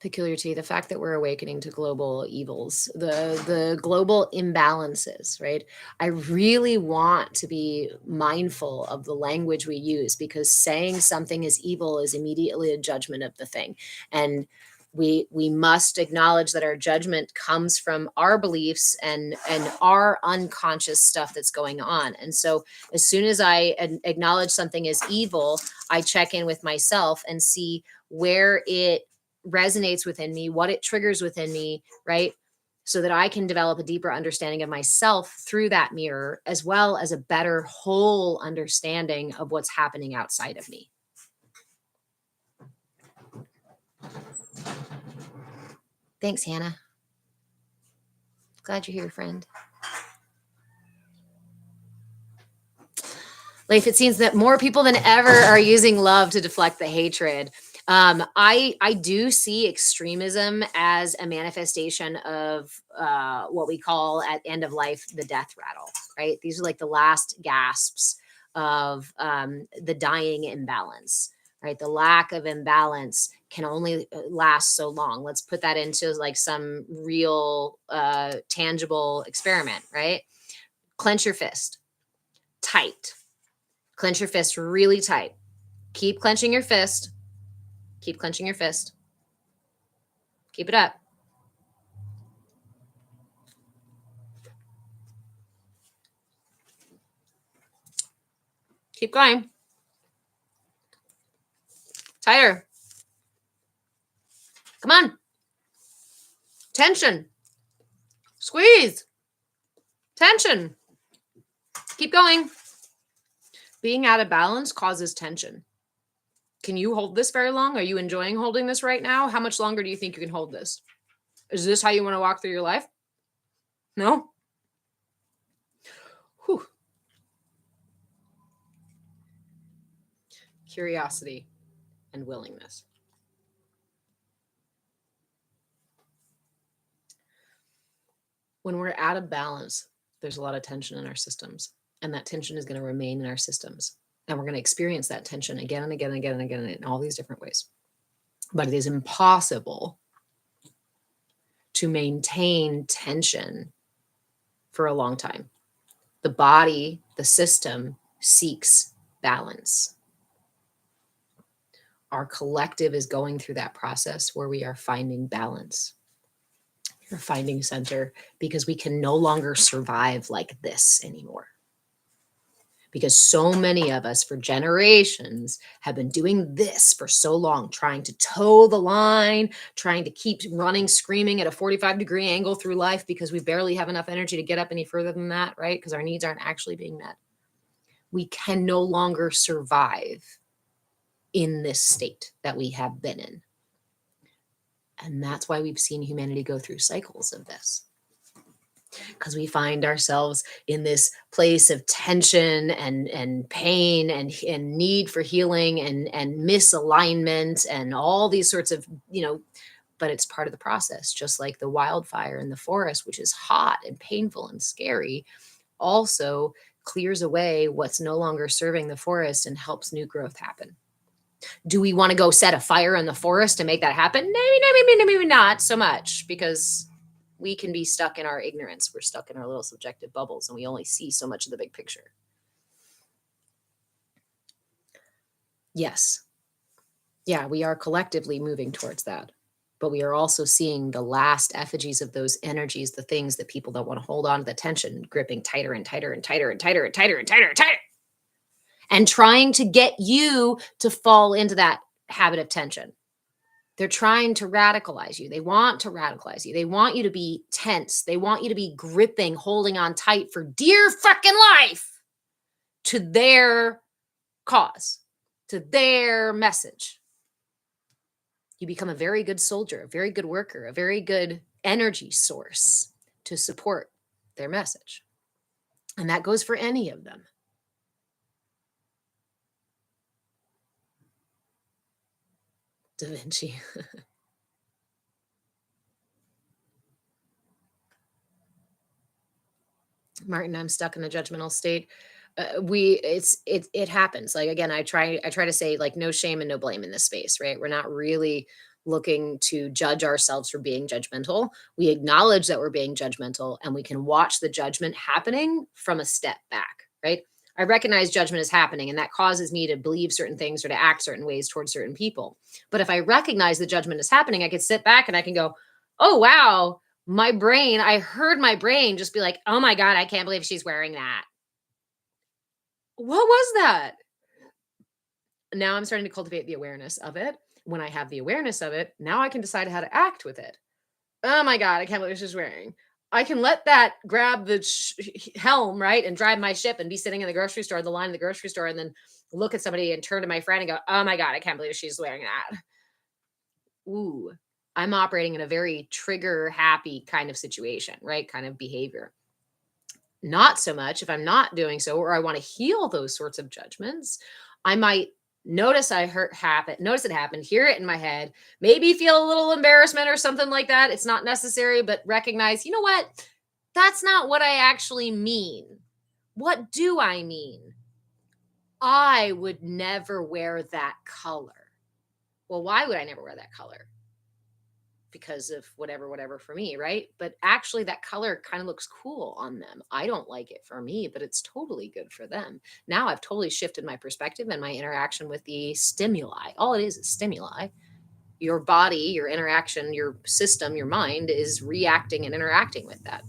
Peculiarity, the fact that we're awakening to global evils, the global imbalances, right? I really want to be mindful of the language we use, because saying something is evil is immediately a judgment of the thing. And we must acknowledge that our judgment comes from our beliefs and our unconscious stuff that's going on. And so as soon as I acknowledge something as evil, I check in with myself and see where it resonates within me, what it triggers within me, right? So that I can develop a deeper understanding of myself through that mirror, as well as a better whole understanding of what's happening outside of me. Thanks, Hannah. Glad you're here, friend. Leif, it seems that more people than ever are using love to deflect the hatred. I do see extremism as a manifestation of what we call at end of life the death rattle, right? These are like the last gasps of the dying imbalance, right? The lack of imbalance can only last so long. Let's put that into like some real tangible experiment, right? Clench your fist tight. Clench your fist really tight. Keep clenching your fist. Keep clenching your fist. Keep it up. Keep going. Tighter. Come on. Tension. Squeeze. Tension. Keep going. Being out of balance causes tension. Can you hold this very long? Are you enjoying holding this right now? How much longer do you think you can hold this? Is this how you want to walk through your life? No? Whew. Curiosity and willingness. When we're out of balance, there's a lot of tension in our systems, and that tension is going to remain in our systems. And we're going to experience that tension again and again and again and again in all these different ways. But it is impossible to maintain tension for a long time. The body, the system seeks balance. Our collective is going through that process where we are finding balance. We're finding center because we can no longer survive like this anymore. Because so many of us for generations have been doing this for so long, trying to toe the line, trying to keep running, screaming at a 45-degree angle through life because we barely have enough energy to get up any further than that, right? Because our needs aren't actually being met. We can no longer survive in this state that we have been in. And that's why we've seen humanity go through cycles of this. Because we find ourselves in this place of tension and pain and need for healing and misalignment and all these sorts of, but it's part of the process, just like the wildfire in the forest, which is hot and painful and scary, also clears away what's no longer serving the forest and helps new growth happen. Do we want to go set a fire in the forest to make that happen? Maybe not so much, because we can be stuck in our ignorance. We're stuck in our little subjective bubbles and we only see so much of the big picture. Yes. Yeah, we are collectively moving towards that. But we are also seeing the last effigies of those energies, the things that people don't want to hold on to the tension, gripping tighter and tighter and tighter and tighter and tighter and tighter and tighter. And trying to get you to fall into that habit of tension. They're trying to radicalize you. They want to radicalize you. They want you to be tense. They want you to be gripping, holding on tight for dear fucking life to their cause, to their message. You become a very good soldier, a very good worker, a very good energy source to support their message. And that goes for any of them. Da Vinci. Martin, I'm stuck in a judgmental state. It happens. Like, again, I try to say, like, no shame and no blame in this space, right? We're not really looking to judge ourselves for being judgmental. We acknowledge that we're being judgmental and we can watch the judgment happening from a step back, right? I recognize judgment is happening and that causes me to believe certain things or to act certain ways towards certain people. But if I recognize the judgment is happening, I can sit back and I can go, oh, wow, I heard my brain just be like, oh my God, I can't believe she's wearing that. What was that? Now I'm starting to cultivate the awareness of it. When I have the awareness of it, now I can decide how to act with it. Oh my God, I can't believe she's wearing. I can let that grab the helm, right? And drive my ship and be sitting in the grocery store, the line of the grocery store, and then look at somebody and turn to my friend and go, oh my God, I can't believe she's wearing that. Ooh, I'm operating in a very trigger happy kind of situation, right? Kind of behavior. Not so much if I'm not doing so, or I want to heal those sorts of judgments. I might notice notice it happened, hear it in my head, maybe feel a little embarrassment or something like that. It's not necessary, but recognize, you know what? That's not what I actually mean. What do I mean? I would never wear that color. Well, why would I never wear that color? Because of whatever for me, right? But actually that color kind of looks cool on them. I don't like it for me, but it's totally good for them. Now I've totally shifted my perspective and my interaction with the stimuli. All it is stimuli. Your body, your interaction, your system, your mind is reacting and interacting with that.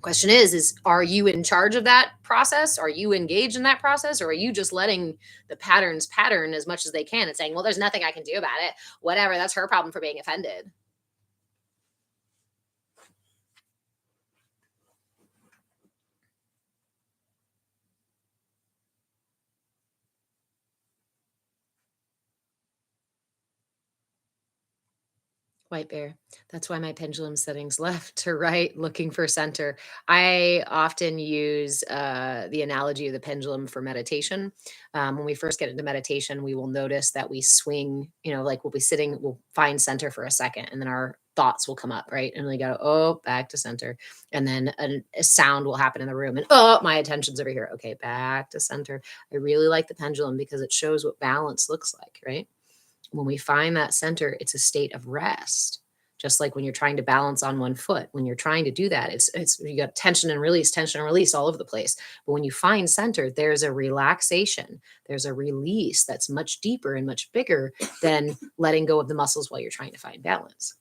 Question is are you in charge of that process? Are you engaged in that process? Or are you just letting the patterns pattern as much as they can and saying, well, there's nothing I can do about it. Whatever, that's her problem for being offended. White bear. That's why my pendulum settings left to right, looking for center. I often use the analogy of the pendulum for meditation. When we first get into meditation, we will notice that we swing, like we'll be sitting, we'll find center for a second, and then our thoughts will come up, right? And we go, oh, back to center. And then a sound will happen in the room, and oh, my attention's over here. Okay, back to center. I really like the pendulum because it shows what balance looks like, right? When we find that center, it's a state of rest. Just like when you're trying to balance on one foot, when you're trying to do that, it's you got tension and release all over the place. But when you find center, there's a relaxation, there's a release that's much deeper and much bigger than letting go of the muscles while you're trying to find balance.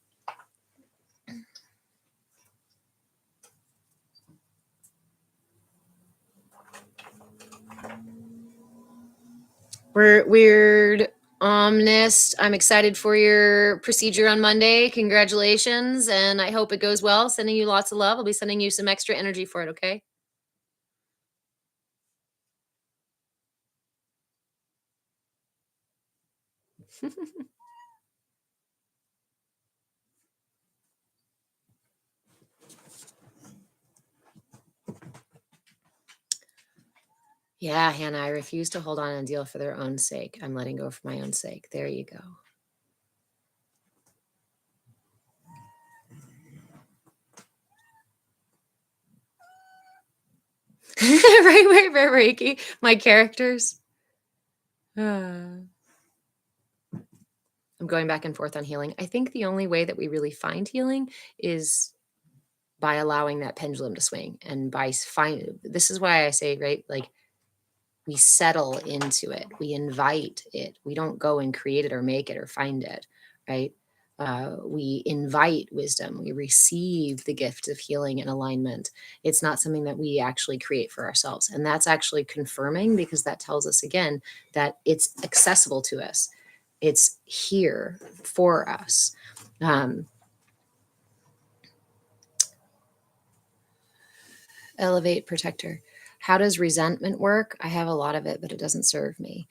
Weird Omnist. I'm excited for your procedure on Monday. Congratulations. And I hope it goes well. Sending you lots of love. I'll be sending you some extra energy for it, okay? Yeah, Hannah, I refuse to hold on and deal for their own sake. I'm letting go for my own sake. There you go. right, Reiki. My characters. I'm going back and forth on healing. I think the only way that we really find healing is by allowing that pendulum to swing, and by this is why I say, right, like we settle into it, we invite it, we don't go and create it or make it or find it, right? We invite wisdom, we receive the gift of healing and alignment. It's not something that we actually create for ourselves, and that's actually confirming, because that tells us again that it's accessible to us, it's here for us. Elevate protector. How does resentment work? I have a lot of it, but it doesn't serve me.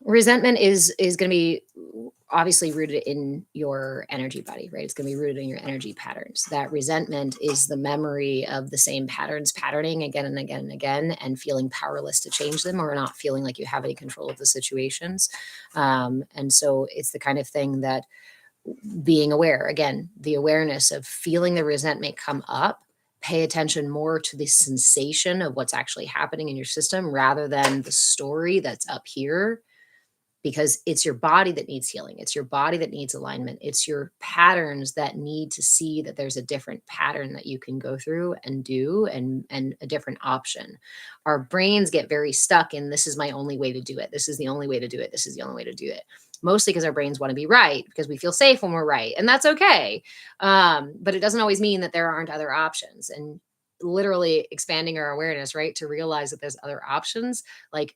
Resentment is going to be obviously rooted in your energy body, right? It's going to be rooted in your energy patterns. That resentment is the memory of the same patterns patterning again and again and again, and feeling powerless to change them, or not feeling like you have any control of the situations. And so it's the kind of thing that, being aware, again, the awareness of feeling the resentment come up, pay attention more to the sensation of what's actually happening in your system rather than the story that's up here, because it's your body that needs healing. It's your body that needs alignment. It's your patterns that need to see that there's a different pattern that you can go through and do, and a different option. Our brains get very stuck in, this is my only way to do it. This is the only way to do it. This is the only way to do it. Mostly because our brains want to be right, because we feel safe when we're right. And that's okay. But it doesn't always mean that there aren't other options. And literally expanding our awareness, right, to realize that there's other options. Like,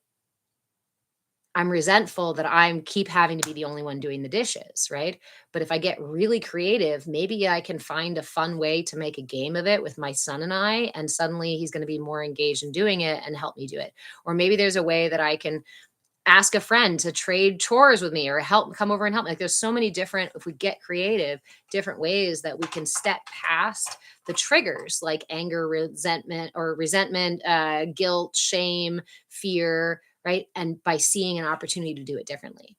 I'm resentful that I'm keep having to be the only one doing the dishes, right? But if I get really creative, maybe I can find a fun way to make a game of it with my son and I, and suddenly he's going to be more engaged in doing it and help me do it. Or maybe there's a way that I can ask a friend to trade chores with me, or come over and help me. Like, there's so many different, if we get creative, different ways that we can step past the triggers like anger, resentment, guilt, shame, fear, right? And by seeing an opportunity to do it differently.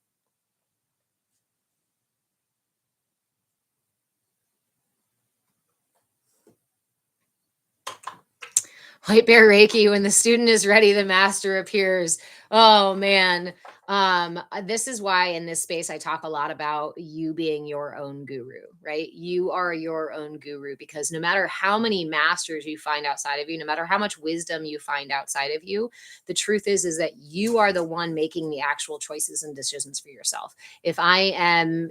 White bear Reiki, when the student is ready, the master appears. Oh man. This is why in this space I talk a lot about you being your own guru, right? You are your own guru, because no matter how many masters you find outside of you, no matter how much wisdom you find outside of you, the truth is that you are the one making the actual choices and decisions for yourself. If I am,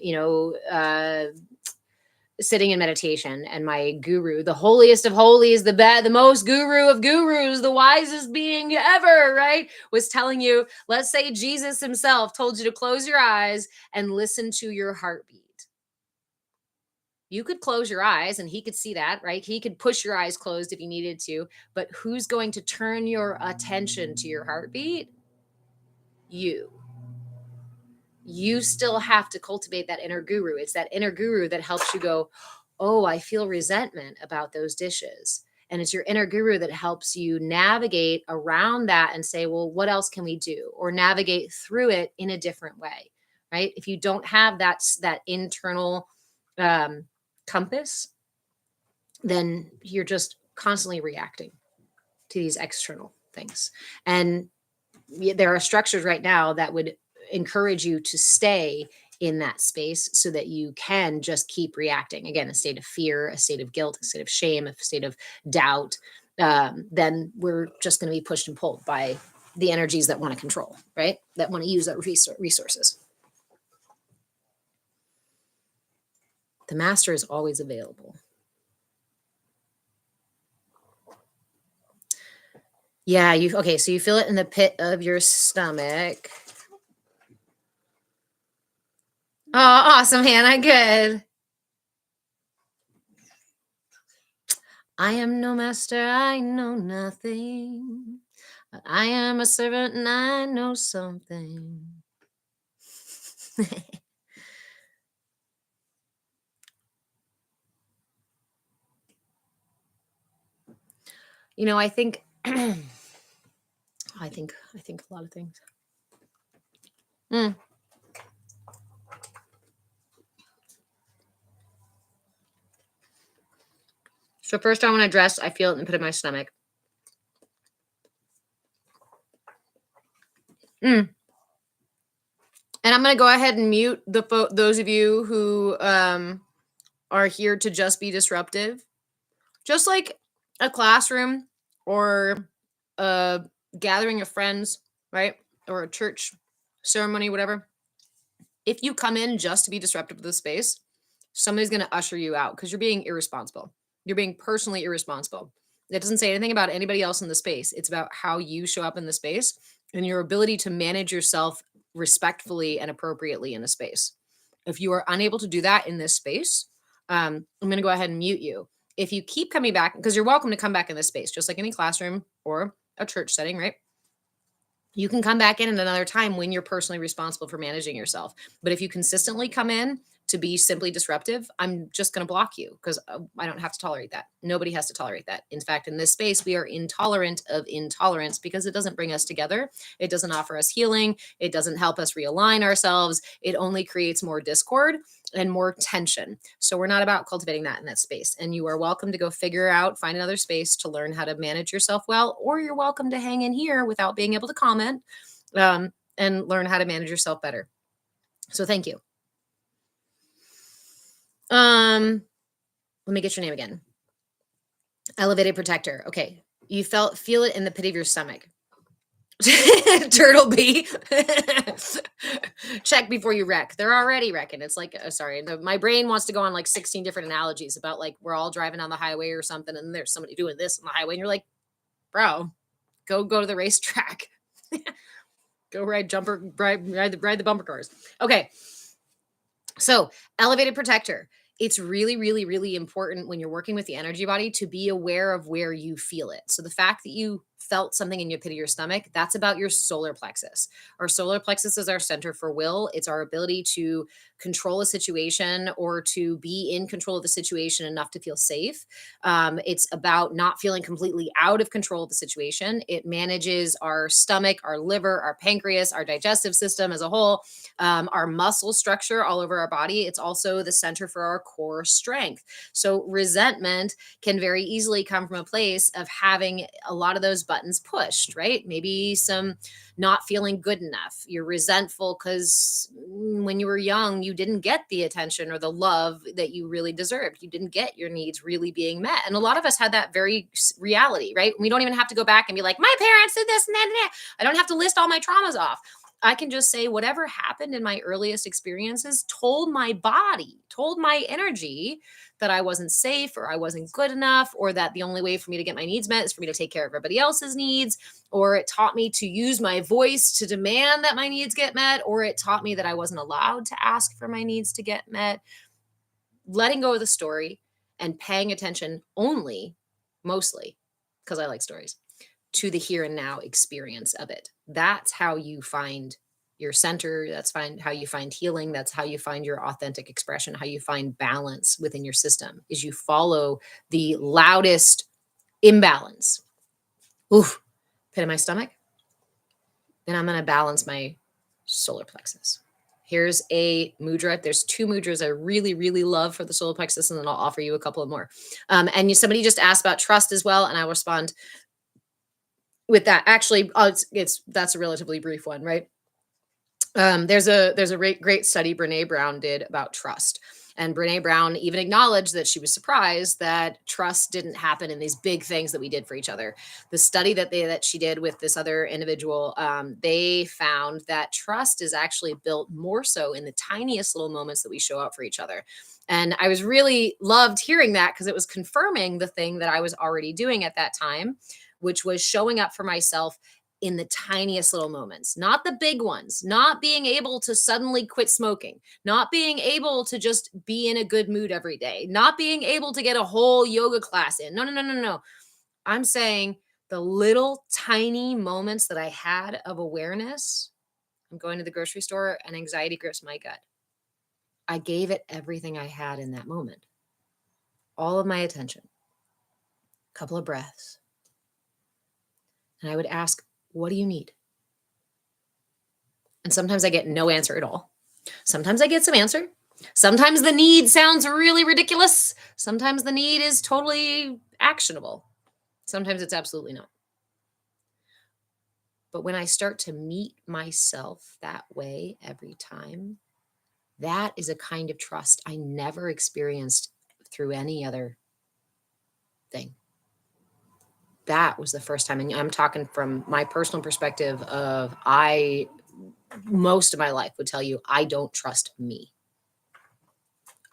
sitting in meditation, and my guru, the holiest of holies, the most guru of gurus, the wisest being ever, right, was telling you, let's say Jesus himself told you to close your eyes and listen to your heartbeat. You could close your eyes and he could see that, right? He could push your eyes closed if you needed to, but who's going to turn your attention to your heartbeat? You. you still have to cultivate that inner guru. It's that inner guru that helps you go, oh, I feel resentment about those dishes. And it's your inner guru that helps you navigate around that and say, well, what else can we do? Or navigate through it in a different way, right? If you don't have that internal compass, then you're just constantly reacting to these external things. And there are structures right now that would encourage you to stay in that space so that you can just keep reacting. Again, a state of fear, a state of guilt, a state of shame, a state of doubt. Then we're just going to be pushed and pulled by the energies that want to control, right? That want to use that resources. The master is always available. Yeah, okay, so you feel it in the pit of your stomach. Oh, awesome, Hannah. Good. I am no master, I know nothing. I am a servant and I know something. I think I think a lot of things. So first I want to address, I feel it in the pit of my stomach. And I'm going to go ahead and mute those of you who are here to just be disruptive. Just like a classroom or a gathering of friends, right? Or a church ceremony, whatever. If you come in just to be disruptive to the space, somebody's going to usher you out because you're being irresponsible. You're being personally irresponsible. That doesn't say anything about anybody else in the space. It's about how you show up in the space and your ability to manage yourself respectfully and appropriately in a space. If you are unable to do that in this space, I'm going to go ahead and mute you. If you keep coming back, because you're welcome to come back in this space, just like any classroom or a church setting, right? You can come back in at another time when you're personally responsible for managing yourself. But if you consistently come in to be simply disruptive, I'm just going to block you because I don't have to tolerate that. Nobody has to tolerate that. In fact, in this space, we are intolerant of intolerance because it doesn't bring us together. It doesn't offer us healing. It doesn't help us realign ourselves. It only creates more discord and more tension. So we're not about cultivating that in that space. And you are welcome to go find another space to learn how to manage yourself well, or you're welcome to hang in here without being able to comment and learn how to manage yourself better. So thank you. Let me get your name again. Elevated protector. Okay. You feel it in the pit of your stomach. Turtle bee. Check before you wreck. They're already wrecking. It's like, my brain wants to go on like 16 different analogies about like we're all driving on the highway or something and there's somebody doing this on the highway and you're like, bro, go to the racetrack. Go ride the bumper cars. Okay. So elevated protector. It's really, really, really important when you're working with the energy body to be aware of where you feel it. So the fact that you felt something in your pit of your stomach, that's about your solar plexus. Our solar plexus is our center for will. It's our ability to control a situation or to be in control of the situation enough to feel safe. It's about not feeling completely out of control of the situation. It manages our stomach, our liver, our pancreas, our digestive system as a whole, our muscle structure all over our body. It's also the center for our core strength. So resentment can very easily come from a place of having a lot of those buttons pushed, right? Maybe some not feeling good enough. You're resentful because when you were young, you didn't get the attention or the love that you really deserved. You didn't get your needs really being met. And a lot of us had that very reality, right? We don't even have to go back and be like, my parents did this and that. I don't have to list all my traumas off. I can just say whatever happened in my earliest experiences told my body, told my energy that I wasn't safe or I wasn't good enough, or that the only way for me to get my needs met is for me to take care of everybody else's needs, or it taught me to use my voice to demand that my needs get met, or it taught me that I wasn't allowed to ask for my needs to get met. Letting go of the story and paying attention only, mostly, because I like stories, to the here and now experience of it. That's how you find your center. That's how you find healing. That's how you find your authentic expression, how you find balance within your system, is you follow the loudest imbalance. Oof, pit of my stomach. Then I'm going to balance my solar plexus. Here's a mudra. There's 2 mudras I really, really love for the solar plexus, and then I'll offer you a couple of more. And somebody just asked about trust as well, and I'll respond with that. Actually, that's a relatively brief one, right? There's a great study Brene Brown did about trust. And Brene Brown even acknowledged that she was surprised that trust didn't happen in these big things that we did for each other. The study that she did with this other individual, they found that trust is actually built more so in the tiniest little moments that we show up for each other. And I was really loved hearing that, because it was confirming the thing that I was already doing at that time, which was showing up for myself in the tiniest little moments, not the big ones, not being able to suddenly quit smoking, not being able to just be in a good mood every day, not being able to get a whole yoga class in. No. I'm saying the little tiny moments that I had of awareness. I'm going to the grocery store and anxiety grips my gut. I gave it everything I had in that moment. All of my attention, a couple of breaths. And I would ask, what do you need? And sometimes I get no answer at all. Sometimes I get some answer. Sometimes the need sounds really ridiculous. Sometimes the need is totally actionable. Sometimes it's absolutely not. But when I start to meet myself that way every time, that is a kind of trust I never experienced through any other thing. That was the first time. And I'm talking from my personal perspective of most of my life would tell you, I don't trust me.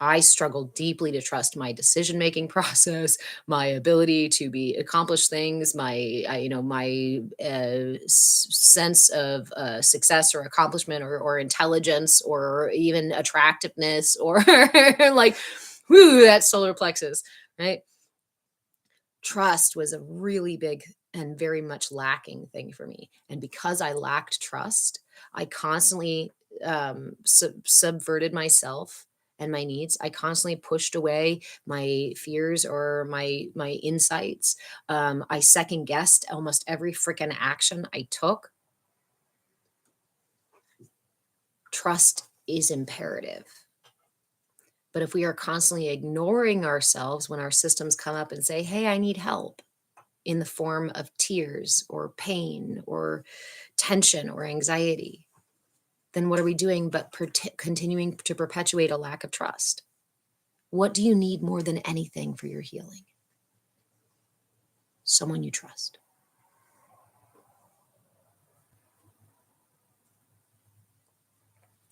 I struggle deeply to trust my decision-making process, my ability to accomplish things, my sense of success or accomplishment or intelligence or even attractiveness or like, whoo, that solar plexus, right? Trust was a really big and very much lacking thing for me. And because I lacked trust, I constantly subverted myself and my needs. I constantly pushed away my fears or my insights. I second guessed almost every freaking action I took. Trust is imperative. But if we are constantly ignoring ourselves when our systems come up and say, hey, I need help, in the form of tears or pain or tension or anxiety, then what are we doing but continuing to perpetuate a lack of trust? What do you need more than anything for your healing? Someone you trust.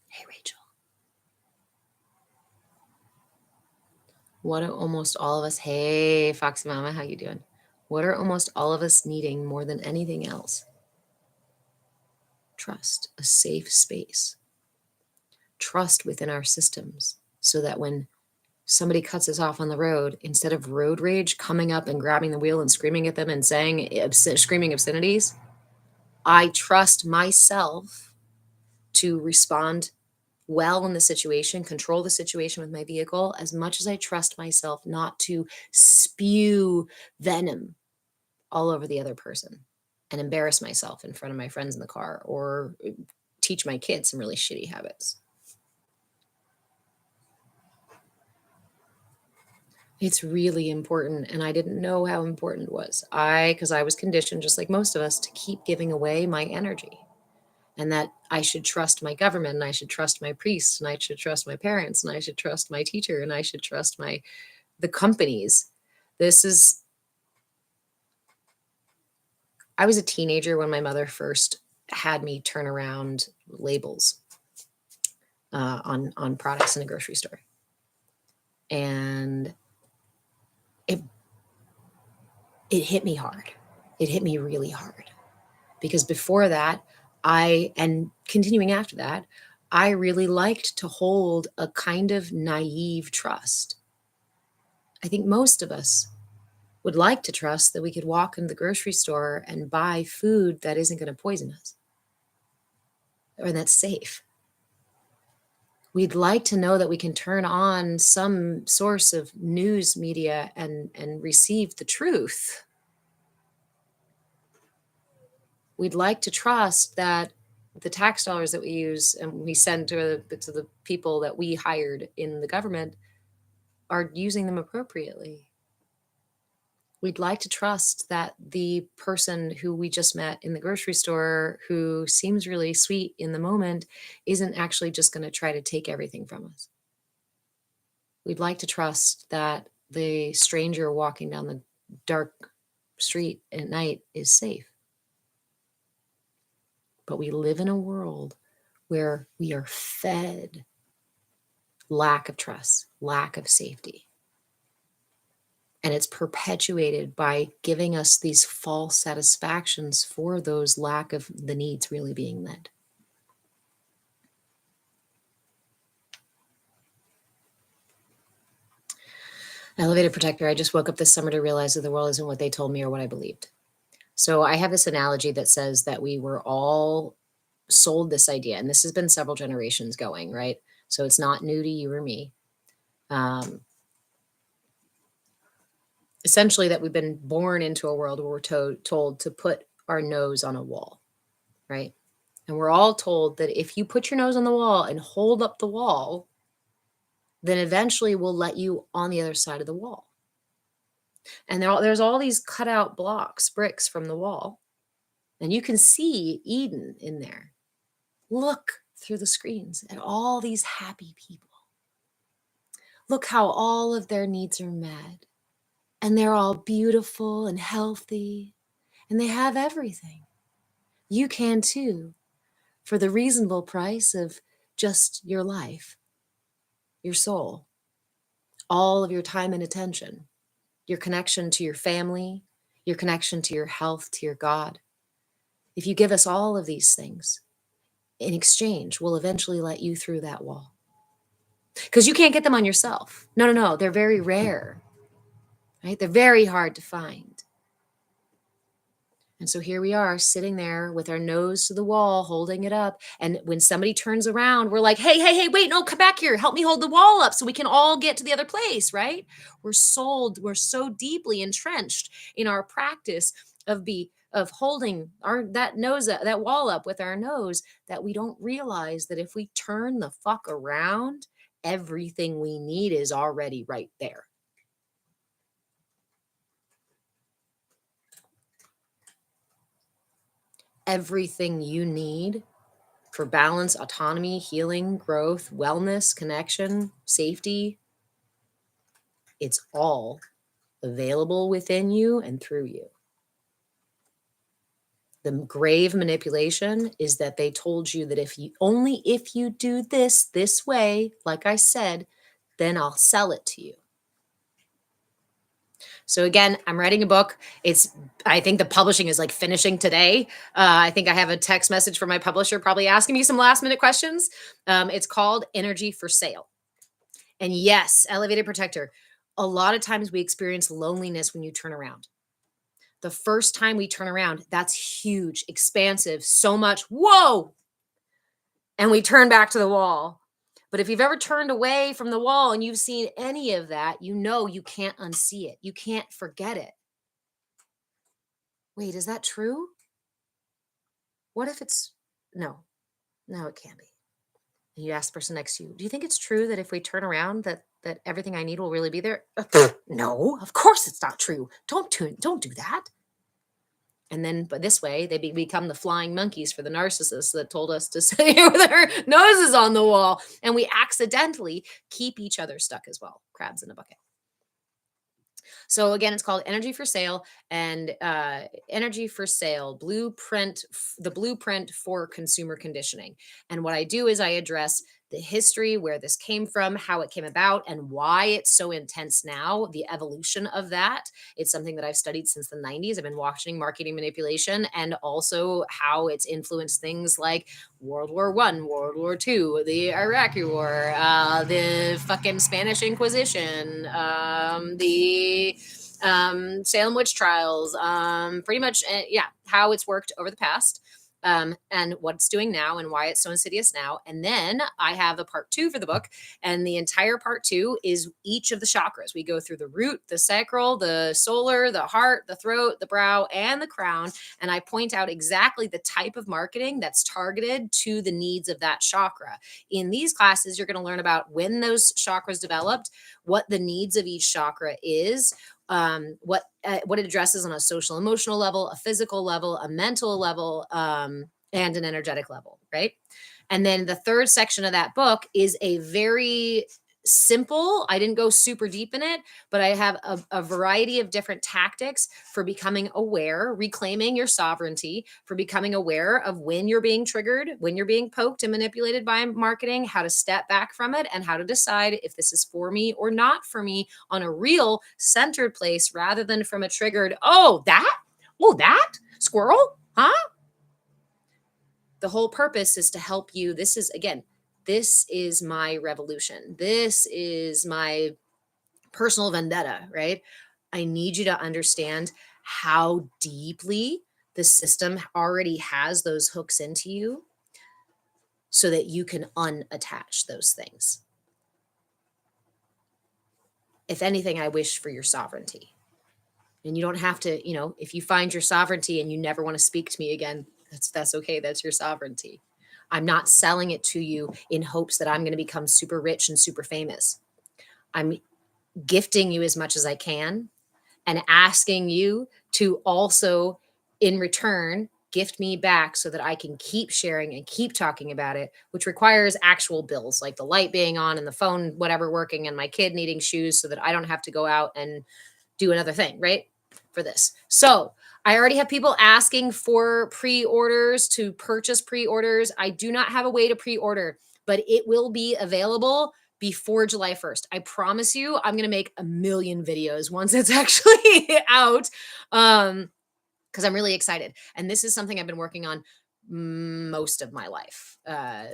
Hey, Rachel. What are almost all of us, hey, Foxy Mama, how you doing? What are almost all of us needing more than anything else? Trust, a safe space. Trust within our systems so that when somebody cuts us off on the road, instead of road rage coming up and grabbing the wheel and screaming at them and screaming obscenities, I trust myself to respond well in the situation, control the situation with my vehicle, as much as I trust myself not to spew venom all over the other person and embarrass myself in front of my friends in the car or teach my kids some really shitty habits. It's really important. And I didn't know how important it was. Because I was conditioned, just like most of us, to keep giving away my energy. And that I should trust my government, and I should trust my priests, and I should trust my parents, and I should trust my teacher, and I should trust the companies. I was a teenager when my mother first had me turn around labels on products in a grocery store. And it hit me hard. It hit me really hard. Because before that, and continuing after that, I really liked to hold a kind of naive trust. I think most of us would like to trust that we could walk into the grocery store and buy food that isn't going to poison us. or that's safe. We'd like to know that we can turn on some source of news media and receive the truth. We'd like to trust that the tax dollars that we use and we send to the people that we hired in the government are using them appropriately. We'd like to trust that the person who we just met in the grocery store, who seems really sweet in the moment, isn't actually just going to try to take everything from us. We'd like to trust that the stranger walking down the dark street at night is safe. But we live in a world where we are fed lack of trust, lack of safety. And it's perpetuated by giving us these false satisfactions for those lack of the needs really being met. Elevated protector, I just woke up this summer to realize that the world isn't what they told me or what I believed. So I have this analogy that says that we were all sold this idea, and this has been several generations going, right? So it's not new to you or me. Essentially that we've been born into a world where we're told to put our nose on a wall, right? And we're all told that if you put your nose on the wall and hold up the wall, then eventually we'll let you on the other side of the wall. And there's all these cut out blocks, bricks from the wall. And you can see Eden in there. Look through the screens at all these happy people. Look how all of their needs are met. And they're all beautiful and healthy. And they have everything. You can too, for the reasonable price of just your life, your soul, all of your time and attention, your connection to your family, your connection to your health, to your God. If you give us all of these things, in exchange, we'll eventually let you through that wall. Because you can't get them on yourself. No. They're very rare, right? They're very hard to find. And so here we are sitting there with our nose to the wall, holding it up. And when somebody turns around, we're like, hey, wait, no, come back here. Help me hold the wall up so we can all get to the other place, right? We're so deeply entrenched in our practice of holding that wall up with our nose that we don't realize that if we turn the fuck around, everything we need is already right there. Everything you need for balance, autonomy, healing, growth, wellness, connection, safety, it's all available within you and through you. The grave manipulation is that they told you that if you do this way, like I said, then I'll sell it to you. So again, I'm writing a book. I think the publishing is like finishing today. I think I have a text message from my publisher probably asking me some last minute questions. It's called Energy for Sale. And yes, Elevated Protector, a lot of times we experience loneliness when you turn around. The first time we turn around, that's huge, expansive, so much, whoa! And we turn back to the wall. But if you've ever turned away from the wall and you've seen any of that, you know you can't unsee it. You can't forget it. Wait, is that true? What if it's no, it can't be. And you ask the person next to you, do you think it's true that if we turn around that everything I need will really be there? No, of course it's not true. Don't do that. And then, but this way, they become the flying monkeys for the narcissists that told us to sit here with our noses on the wall. And we accidentally keep each other stuck as well. Crabs in a bucket. So again, it's called Energy for Sale, and Energy for Sale, the blueprint for consumer conditioning. And what I do is I address the history, where this came from, how it came about, and why it's so intense now, the evolution of that. It's something that I've studied since the 90s. I've been watching marketing manipulation, and also how it's influenced things like World War I, World War II, the Iraqi War, the fucking Spanish Inquisition, the Salem witch trials, pretty much, how it's worked over the past. and what it's doing now and why it's so insidious now. And then I have a part 2 for the book, and the entire part 2 is each of the chakras. We go through the root, the sacral, the solar, the heart, the throat, the brow, and the crown. And I point out exactly the type of marketing that's targeted to the needs of that chakra. In these classes, you're going to learn about when those chakras developed, what the needs of each chakra is, what it addresses on a social emotional level, a physical level, a mental level, and an energetic level, right? And then the third section of that book is a very simple, I didn't go super deep in it, but I have a variety of different tactics for becoming aware, reclaiming your sovereignty, for becoming aware of when you're being triggered, when you're being poked and manipulated by marketing, how to step back from it, and how to decide if this is for me or not for me on a real centered place rather than from a triggered, oh, that squirrel, huh? The whole purpose is to help you. This is my revolution. This is my personal vendetta, right? I need you to understand how deeply the system already has those hooks into you so that you can unattach those things. If anything, I wish for your sovereignty. And you don't have to, if you find your sovereignty and you never want to speak to me again, that's okay. That's your sovereignty. I'm not selling it to you in hopes that I'm going to become super rich and super famous. I'm gifting you as much as I can and asking you to also, in return, gift me back so that I can keep sharing and keep talking about it, which requires actual bills, like the light being on and the phone, whatever, working, and my kid needing shoes so that I don't have to go out and do another thing, right? For this. So I already have people asking for pre-orders to purchase pre-orders. I do not have a way to pre-order, but it will be available before July 1st. I promise you, I'm going to make a million videos once it's actually out. Because I'm really excited. And this is something I've been working on most of my life,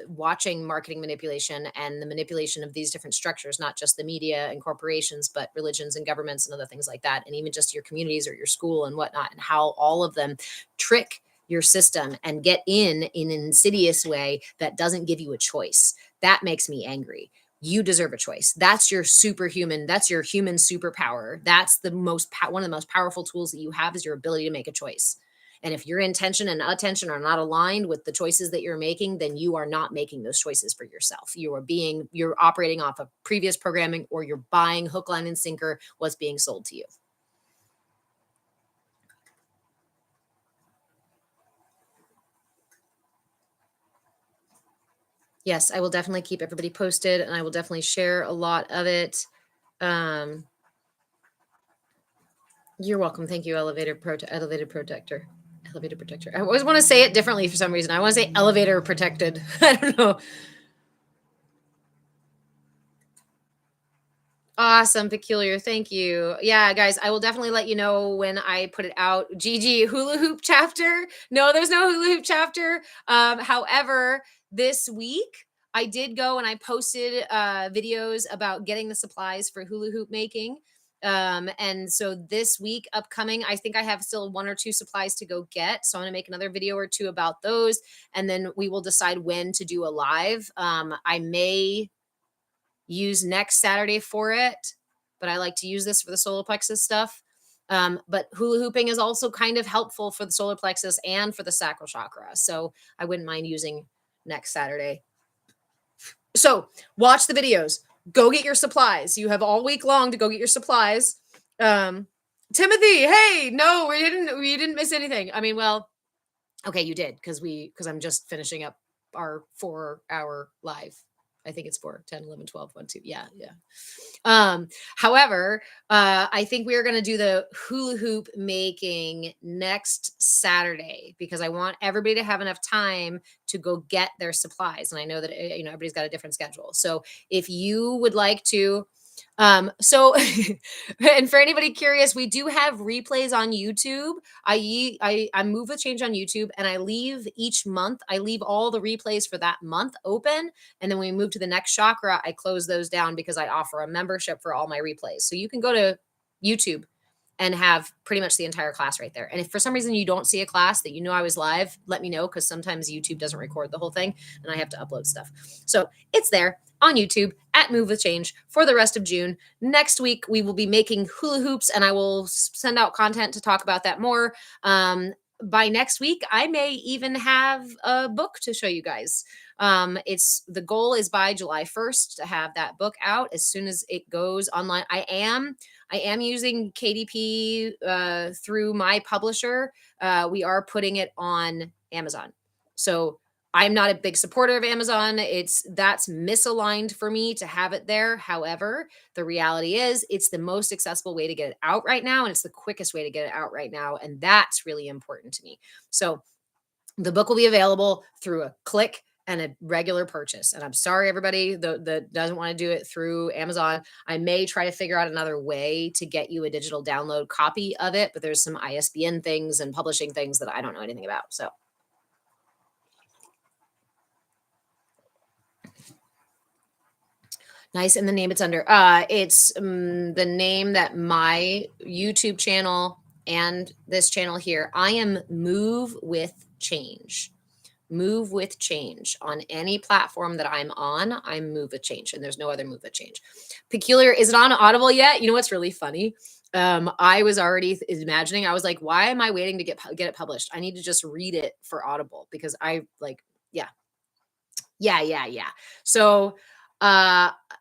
watching marketing manipulation and the manipulation of these different structures, not just the media and corporations, but religions and governments and other things like that. And even just your communities or your school and whatnot, and how all of them trick your system and get in an insidious way that doesn't give you a choice. That makes me angry. You deserve a choice. That's your superhuman. That's your human superpower. That's one of the most powerful tools that you have is your ability to make a choice. And if your intention and attention are not aligned with the choices that you're making, then you are not making those choices for yourself. You're operating off of previous programming, or you're buying hook, line, and sinker what's being sold to you. Yes, I will definitely keep everybody posted, and I will definitely share a lot of it. You're welcome. Thank you, elevated protector. I always want to say it differently for some reason. I want to say elevator protected. I don't know. Awesome, peculiar. Thank you. Yeah, guys, I will definitely let you know when I put it out. Gigi, hula hoop chapter. No, there's no hula hoop chapter. However, this week I did go and I posted videos about getting the supplies for hula hoop making. And so this week upcoming, I think I have still 1 or 2 supplies to go get. So I'm gonna make another video or 2 about those, and then we will decide when to do a live. I may use next Saturday for it, but I like to use this for the solar plexus stuff. But hula hooping is also kind of helpful for the solar plexus and for the sacral chakra. So I wouldn't mind using next Saturday. So watch the videos. Go get your supplies. You have all week long to go get your supplies. Timothy, hey, no, we didn't miss anything. I mean, well, okay, you did because I'm just finishing up our 4-hour live. I think it's 4, 10, 11, 12, 1, 2. Yeah. However, I think we are going to do the hula hoop making next Saturday because I want everybody to have enough time to go get their supplies. And I know that, everybody's got a different schedule. So if you would like to, and for anybody curious, we do have replays on YouTube. I move with change on YouTube, and I leave each month. I leave all the replays for that month open, and then when we move to the next chakra, I close those down because I offer a membership for all my replays. So you can go to YouTube and have pretty much the entire class right there. And if for some reason you don't see a class that you know I was live, let me know, because sometimes YouTube doesn't record the whole thing and I have to upload stuff. So it's there on YouTube at Move with Change for the rest of June. Next week, we will be making hula hoops, and I will send out content to talk about that more. By next week, I may even have a book to show you guys. It's the goal is by July 1st to have that book out as soon as it goes online. I am using KDP through my publisher. We are putting it on Amazon. So I'm not a big supporter of Amazon. That's misaligned for me to have it there. However, the reality is it's the most accessible way to get it out right now. And it's the quickest way to get it out right now. And that's really important to me. So the book will be available through a click and a regular purchase. And I'm sorry, everybody that doesn't want to do it through Amazon. I may try to figure out another way to get you a digital download copy of it, but there's some ISBN things and publishing things that I don't know anything about. So nice. And the name it's under, it's the name that my YouTube channel and this channel here, I am Move with Change. Move with Change. On any platform that I'm on, I'm Move with Change, and there's no other Move with Change. Peculiar, is it on Audible yet? You know what's really funny? I was already imagining, I was like, why am I waiting to get it published? I need to just read it for Audible, because I like, yeah. So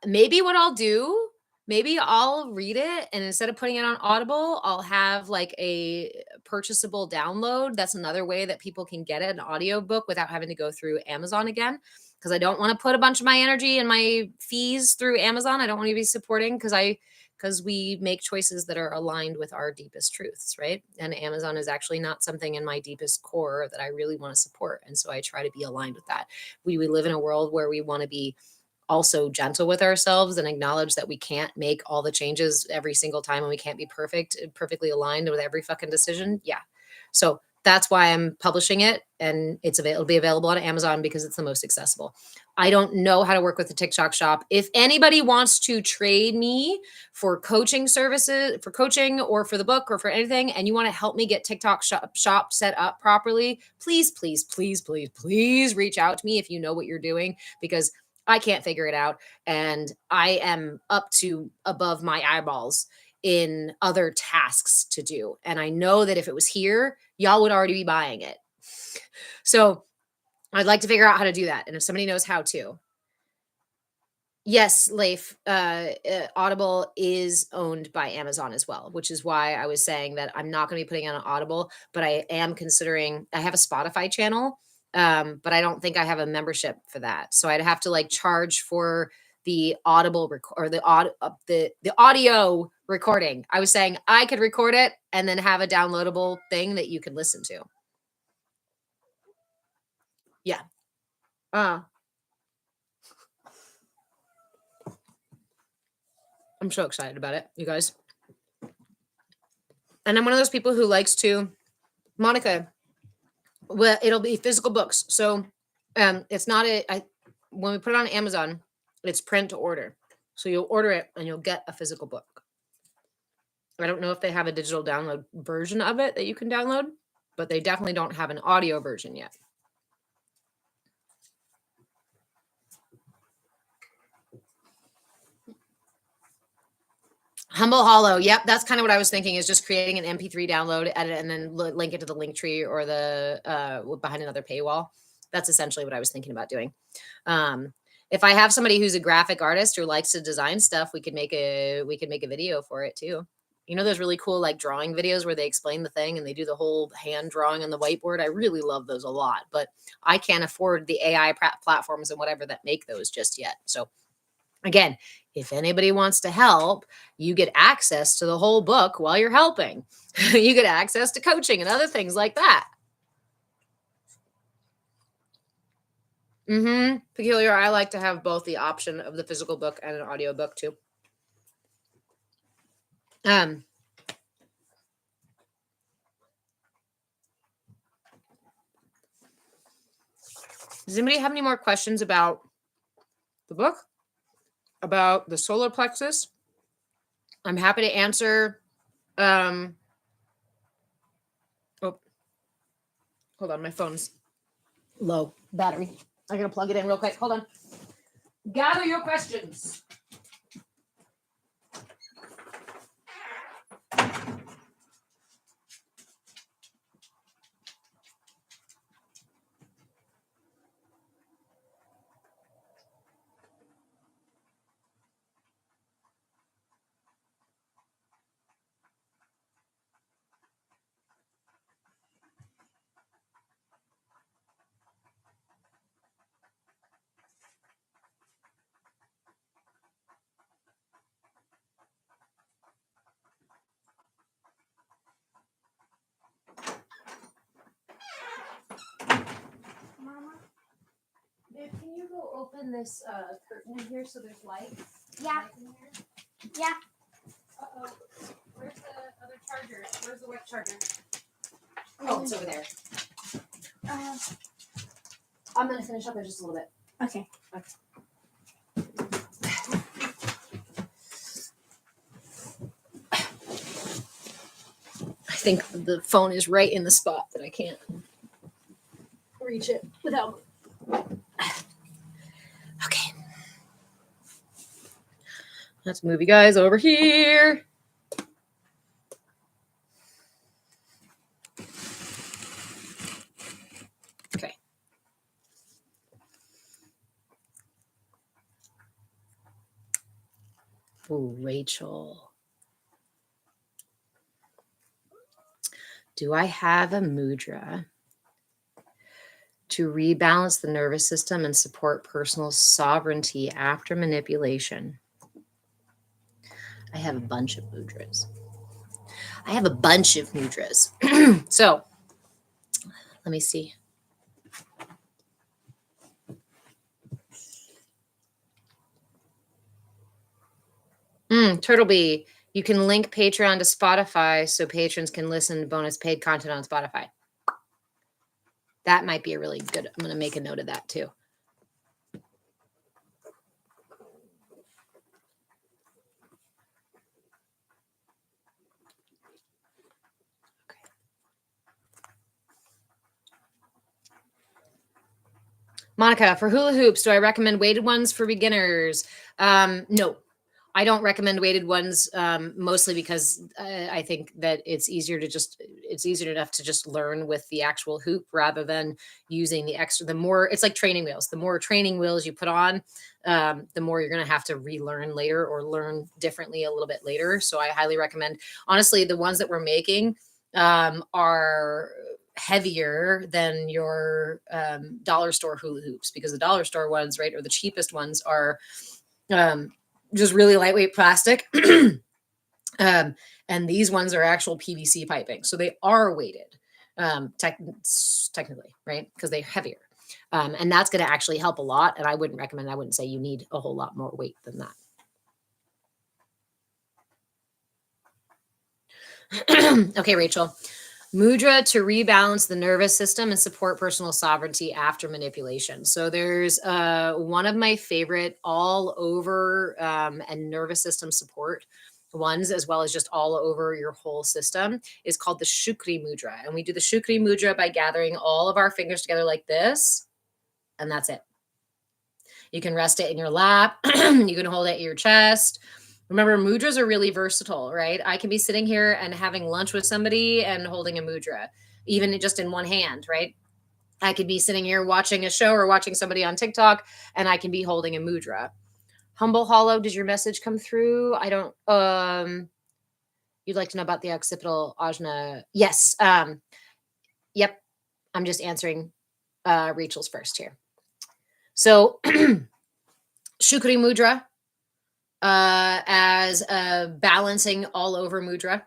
maybe what I'll do, maybe I'll read it, and instead of putting it on Audible, I'll have like a purchasable download. That's another way that people can get it, an audiobook, without having to go through Amazon again. Because I don't want to put a bunch of my energy and my fees through Amazon. I don't want to be supporting, because we make choices that are aligned with our deepest truths, right? And Amazon is actually not something in my deepest core that I really want to support. And so I try to be aligned with that. We live in a world where we want to be also gentle with ourselves and acknowledge that we can't make all the changes every single time, and we can't be perfectly aligned with every fucking decision. Yeah. So that's why I'm publishing it, and it'll be available on Amazon because it's the most accessible. I don't know how to work with the TikTok shop. If anybody wants to trade me for coaching services, for coaching or for the book or for anything, and you want to help me get TikTok shop set up properly, please reach out to me if you know what you're doing, because I can't figure it out. And I am up to above my eyeballs in other tasks to do. And I know that if it was here, y'all would already be buying it. So I'd like to figure out how to do that. And if somebody knows how to. Yes, Leif, Audible is owned by Amazon as well, which is why I was saying that I'm not going to be putting on Audible, but I am considering, I have a Spotify channel, but I don't think I have a membership for that. So I'd have to like charge for the Audible or the audio recording. I was saying I could record it and then have a downloadable thing that you could listen to. Yeah. I'm so excited about it, you guys. And I'm one of those people who likes to, Monica, well, it'll be physical books. So it's not when we put it on Amazon, it's print to order. So you'll order it and you'll get a physical book. I don't know if they have a digital download version of it that you can download, but they definitely don't have an audio version yet. Humble Hollow. Yep. That's kind of what I was thinking, is just creating an MP3 download, edit, and then link it to the link tree or the behind another paywall. That's essentially what I was thinking about doing. If I have somebody who's a graphic artist or likes to design stuff, we could make a video for it too. You know, those really cool like drawing videos where they explain the thing and they do the whole hand drawing on the whiteboard. I really love those a lot, but I can't afford the AI platforms and whatever that make those just yet. So again, if anybody wants to help, you get access to the whole book while you're helping. You get access to coaching and other things like that. Peculiar. I like to have both the option of the physical book and an audio book too. Does anybody have any more questions about the book? About the solar plexus? I'm happy to answer Oh, hold on. My phone's low battery. I'm going to plug it in real quick. Hold on. Gather your questions. Mama, babe, can you go open this curtain in here so there's light? Yeah. Light in here? Yeah. Uh-oh. Where's the other charger? Where's the white charger? Oh, it's over there. I'm going to finish up in just a little bit. Okay. I think the phone is right in the spot that I can't reach it without. Okay. Let's move you guys over here. Okay. Oh, Rachel. Do I have a mudra to rebalance the nervous system and support personal sovereignty after manipulation? I have a bunch of mudras. So let me see. Turtlebee, you can link Patreon to Spotify so patrons can listen to bonus paid content on Spotify. That might be a really good. I'm going to make a note of that too. Okay. Monica, for hula hoops, do I recommend weighted ones for beginners? No. I don't recommend weighted ones, mostly because I think that it's easier enough to just learn with the actual hoop rather than using the extra. It's like training wheels. The more training wheels you put on, the more you're going to have to relearn later or learn differently a little bit later. So I highly recommend, honestly, the ones that we're making are heavier than your dollar store hula hoops, because the dollar store ones, right, or the cheapest ones are just really lightweight plastic. And these ones are actual PVC piping. So they are weighted technically, right? Because they're heavier. And that's going to actually help a lot. And I wouldn't say you need a whole lot more weight than that. Okay, Rachel. Mudra to rebalance the nervous system and support personal sovereignty after manipulation. So there's one of my favorite all over and nervous system support ones, as well as just all over your whole system, is called the Shukri Mudra. And we do the Shukri Mudra by gathering all of our fingers together like this, and that's it. You can rest it in your lap. You can hold it at your chest. Remember, mudras are really versatile, right? I can be sitting here and having lunch with somebody and holding a mudra, even just in one hand, right? I could be sitting here watching a show or watching somebody on TikTok, and I can be holding a mudra. Humble Hollow, does your message come through? I don't, you'd like to know about the occipital ajna. Yes. Yep. I'm just answering Rachel's first here. So Shukri Mudra, as a balancing all over mudra.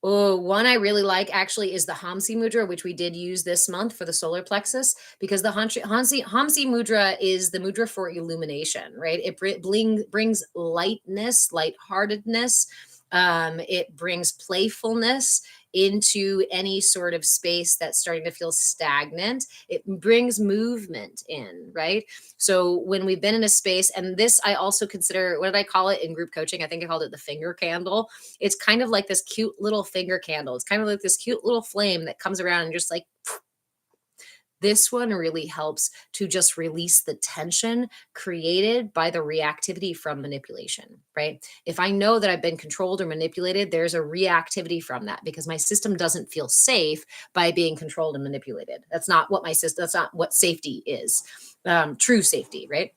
One I really like actually is the Hamsi Mudra, which we did use this month for the solar plexus, because the Hamsi Mudra is the mudra for illumination, right? It brings lightness, lightheartedness. It brings playfulness. into any sort of space that's starting to feel stagnant. It brings movement in, right? So when we've been in a space, and this I also consider, what did I call it in group coaching? I think I called it the finger candle. It's kind of like this cute little finger candle. It's kind of like this cute little flame that comes around and just like, this one really helps to just release the tension created by the reactivity from manipulation, right? If I know that I've been controlled or manipulated, there's a reactivity from that because my system doesn't feel safe by being controlled and manipulated. That's not what my system, that's not what safety is, true safety, right?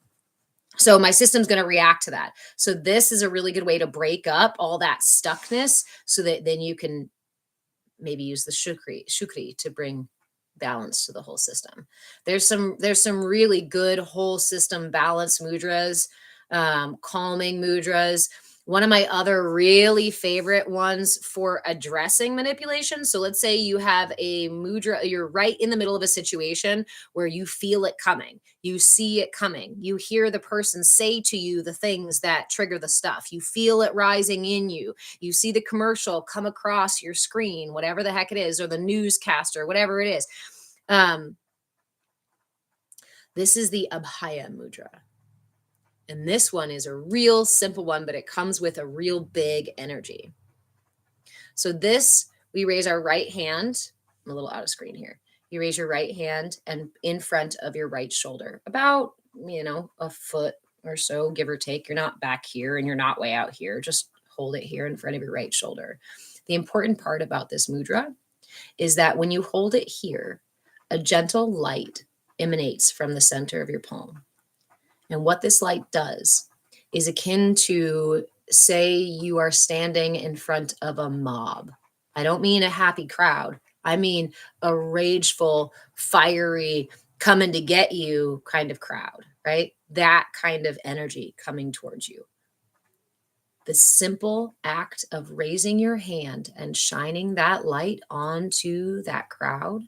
So my system's going to react to that. So this is a really good way to break up all that stuckness so that then you can maybe use the shukri to bring balance to the whole system. There's some really good whole system balance mudras, calming mudras. One of my other really favorite ones for addressing manipulation. So let's say you have a mudra, you're right in the middle of a situation where you feel it coming, you see it coming, you hear the person say to you the things that trigger the stuff, you feel it rising in you, you see the commercial come across your screen, whatever the heck it is, or the newscaster, whatever it is. This is the Abhaya mudra. And this one is a real simple one, but it comes with a real big energy. So this, we raise our right hand. I'm a little out of screen here. You raise your right hand and in front of your right shoulder, about, a foot or so, give or take. You're not back here and you're not way out here. Just hold it here in front of your right shoulder. The important part about this mudra is that when you hold it here, a gentle light emanates from the center of your palm. And what this light does is akin to, say, you are standing in front of a mob. I don't mean a happy crowd. I mean a rageful, fiery, coming to get you kind of crowd, right? That kind of energy coming towards you. The simple act of raising your hand and shining that light onto that crowd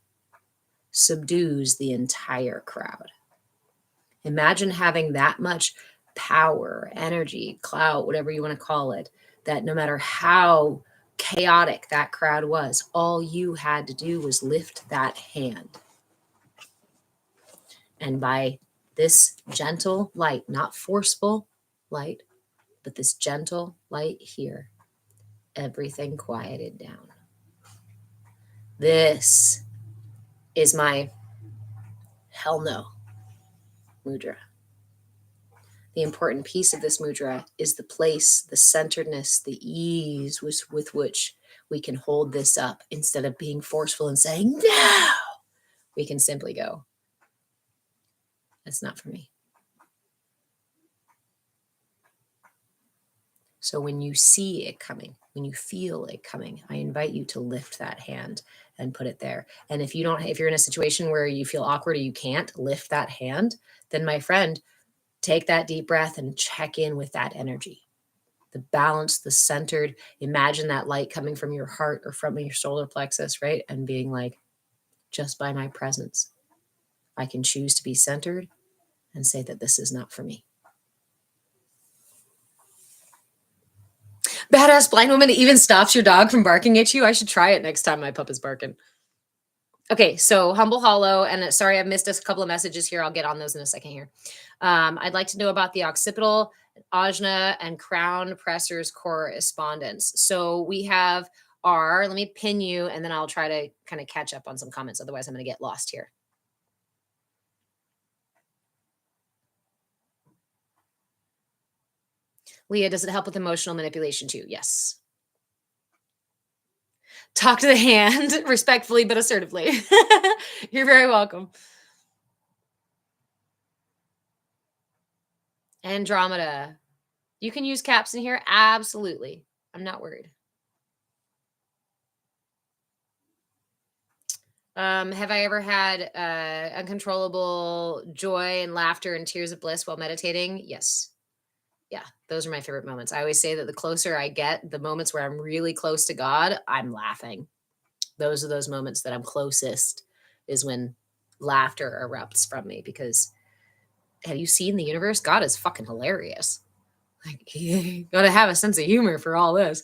subdues the entire crowd. Imagine having that much power, energy, clout, whatever you want to call it, that no matter how chaotic that crowd was, all you had to do was lift that hand. And by this gentle light, not forceful light, but this gentle light here, everything quieted down. This is my hell no mudra. The important piece of this mudra is the place, the centeredness, the ease with which we can hold this up instead of being forceful and saying, no, we can simply go, that's not for me. So when you see it coming, when you feel it coming, I invite you to lift that hand and put it there. And if you're in a situation where you feel awkward or you can't lift that hand, then my friend, take that deep breath and check in with that energy. The balance, the centered, imagine that light coming from your heart or from your solar plexus, right? And being like, just by my presence, I can choose to be centered and say that this is not for me. Badass blind woman even stops your dog from barking at you. I should try it next time my pup is barking. Okay, so Humble Hollow, and sorry, I've missed a couple of messages here. I'll get on those in a second here. I'd like to know about the occipital, ajna, and crown pressors correspondence. So we have let me pin you, and then I'll try to kind of catch up on some comments. Otherwise, I'm going to get lost here. Leah, does it help with emotional manipulation too? Yes. Talk to the hand respectfully but assertively. You're very welcome. Andromeda. You can use caps in here. Absolutely. I'm not worried. Have I ever had uncontrollable joy and laughter and tears of bliss while meditating? Yes. Yeah, those are my favorite moments. I always say that the closer I get, the moments where I'm really close to God, I'm laughing. Those are those moments that I'm closest, is when laughter erupts from me, because have you seen the universe? God is fucking hilarious. Like, you gotta have a sense of humor for all this.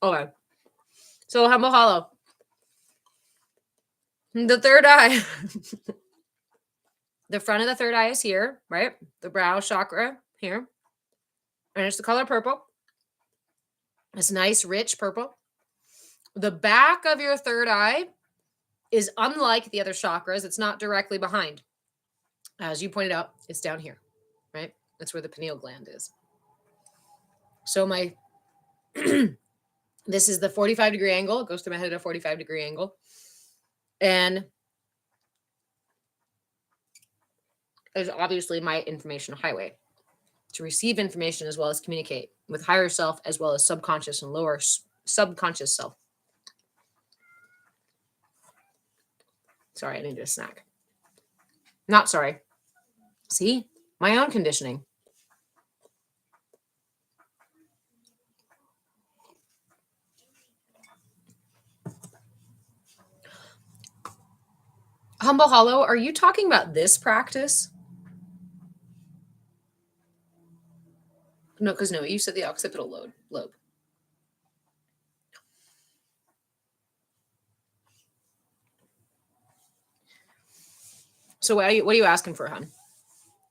Okay. So humble hollow. The third eye. The front of the third eye is here, right? The brow chakra here. And it's the color purple. It's nice, rich purple. The back of your third eye is unlike the other chakras. It's not directly behind. As you pointed out, it's down here, right? That's where the pineal gland is. So my this is the 45-degree angle. It goes through my head at a 45-degree angle. And is obviously my information highway to receive information as well as communicate with higher self as well as subconscious and lower subconscious self. Sorry, I needed a snack. Not sorry. See, my own conditioning. Humble Hollow, are you talking about this practice? No, because no, you said the occipital lobe. So what are you asking for, hon?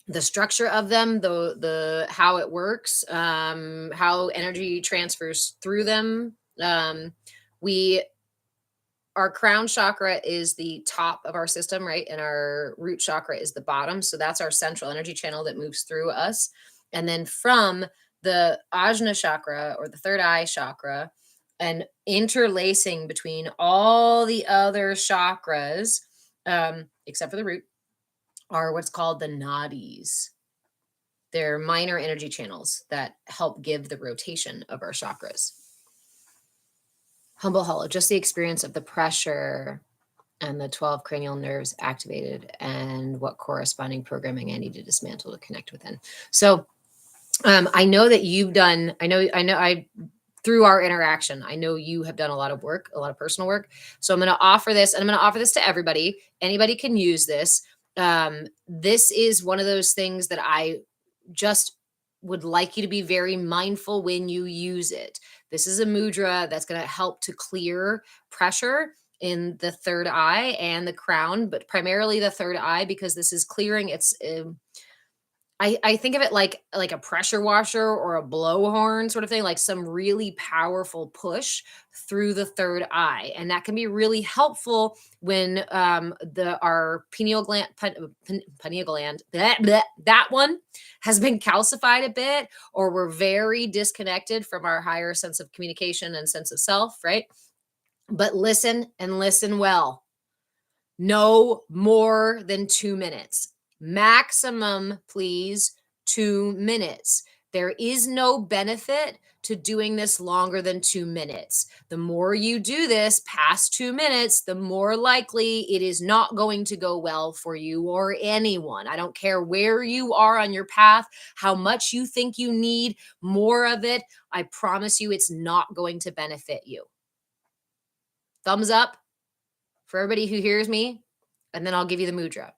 The structure of them, the how it works, how energy transfers through them. Our crown chakra is the top of our system, right? And our root chakra is the bottom. So that's our central energy channel that moves through us. And then from the Ajna chakra or the third eye chakra and interlacing between all the other chakras, except for the root, are what's called the nadis. They're minor energy channels that help give the rotation of our chakras. Humble Hollow, just the experience of the pressure and the 12 cranial nerves activated and what corresponding programming I need to dismantle to connect within. So I know that you've done, I through our interaction, I know you have done a lot of work, a lot of personal work. So I'm going to offer this, and I'm going to offer this to everybody. Anybody can use this. This is one of those things that I just would like you to be very mindful when you use it. This is a mudra that's going to help to clear pressure in the third eye and the crown, but primarily the third eye, because this is clearing. I think of it like a pressure washer or a blowhorn sort of thing, like some really powerful push through the third eye, and that can be really helpful when our pineal gland that one has been calcified a bit, or we're very disconnected from our higher sense of communication and sense of self, right? But listen and listen well. No more than 2 minutes. Maximum, please, 2 minutes. There is no benefit to doing this longer than 2 minutes. The more you do this past 2 minutes, the more likely it is not going to go well for you or anyone. I don't care where you are on your path, how much you think you need more of it. I promise you it's not going to benefit you. Thumbs up for everybody who hears me, and then I'll give you the mudra.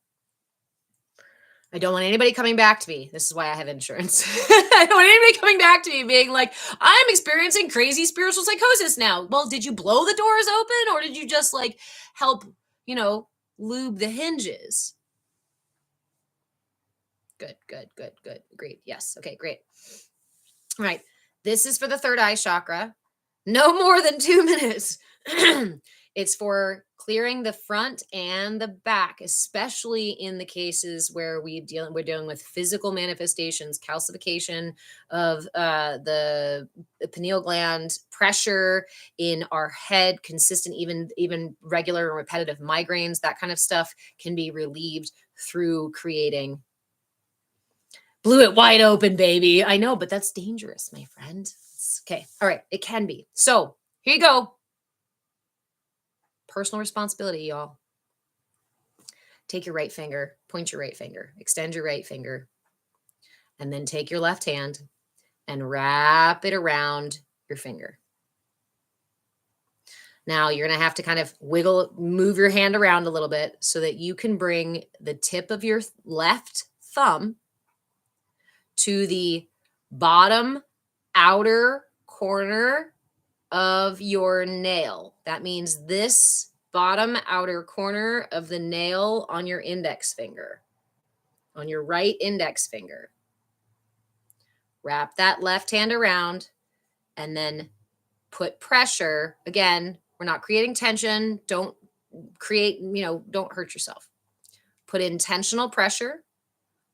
I don't want anybody coming back to me. This is why I have insurance. I don't want anybody coming back to me being like, I'm experiencing crazy spiritual psychosis now. Well, did you blow the doors open, or did you just like help, lube the hinges? Good. Great. Yes. Okay, great. All right. This is for the third eye chakra. No more than 2 minutes. It's for clearing the front and the back, especially in the cases where we're dealing with physical manifestations, calcification of the pineal gland, pressure in our head, consistent, even regular and repetitive migraines. That kind of stuff can be relieved through creating. Blew it wide open, baby. I know, but that's dangerous, my friend. Okay. All right. It can be. So here you go. Personal responsibility, y'all. Take your right finger, point your right finger, extend your right finger, and then take your left hand and wrap it around your finger. Now you're going to have to kind of move your hand around a little bit so that you can bring the tip of your left thumb to the bottom outer corner of your nail. That means this bottom outer corner of the nail on your index finger, on your right index finger. Wrap that left hand around and then put pressure. Again, we're not creating tension. Don't create, don't hurt yourself. Put intentional pressure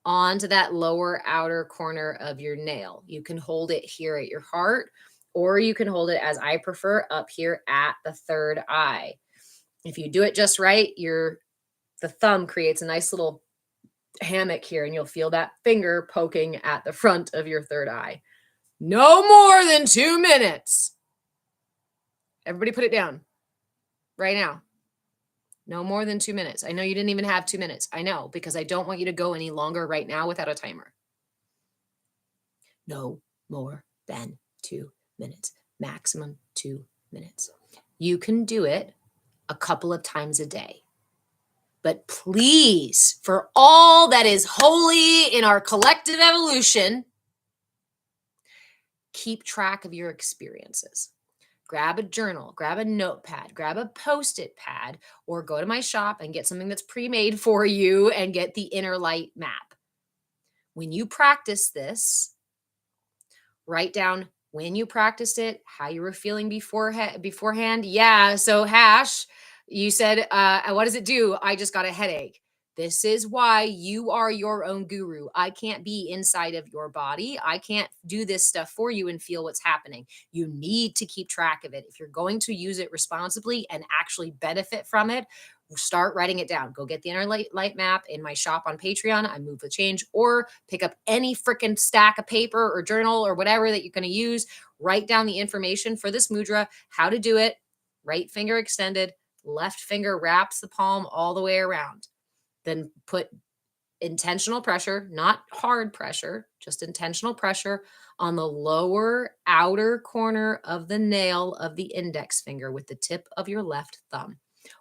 onto that lower outer corner of your nail. You can hold it here at your heart, or you can hold it, as I prefer, up here at the third eye. If you do it just right, the thumb creates a nice little hammock here, and you'll feel that finger poking at the front of your third eye. No more than 2 minutes. Everybody put it down right now. No more than 2 minutes. I know you didn't even have 2 minutes. I know, because I don't want you to go any longer right now without a timer. No more than 2 minutes. Maximum 2 minutes. You can do it a couple of times a day. But please, for all that is holy in our collective evolution, keep track of your experiences. Grab a journal, grab a notepad, grab a Post-it pad, or go to my shop and get something that's pre-made for you and get the inner light map. When you practice this, write down when you practiced it, how you were feeling beforehand. Yeah, so Hash, you said, what does it do? I just got a headache. This is why you are your own guru. I can't be inside of your body. I can't do this stuff for you and feel what's happening. You need to keep track of it. If you're going to use it responsibly and actually benefit from it, start writing it down. Go get the inner light map in my shop on Patreon. I Move with Change, or pick up any freaking stack of paper or journal or whatever that you're going to use. Write down the information for this mudra, how to do it. Right finger extended, left finger wraps the palm all the way around. Then put intentional pressure, not hard pressure, just intentional pressure on the lower outer corner of the nail of the index finger with the tip of your left thumb.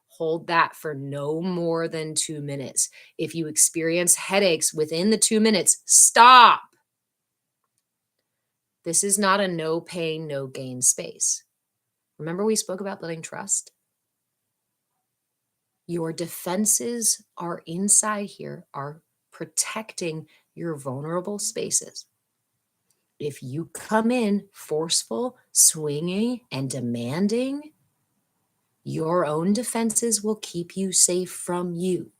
Hold that for no more than 2 minutes. If you experience headaches within the 2 minutes, stop. This is not a no pain, no gain space. Remember we spoke about building trust? Your defenses are inside here, are protecting your vulnerable spaces. If you come in forceful, swinging, and demanding, your own defenses will keep you safe from you.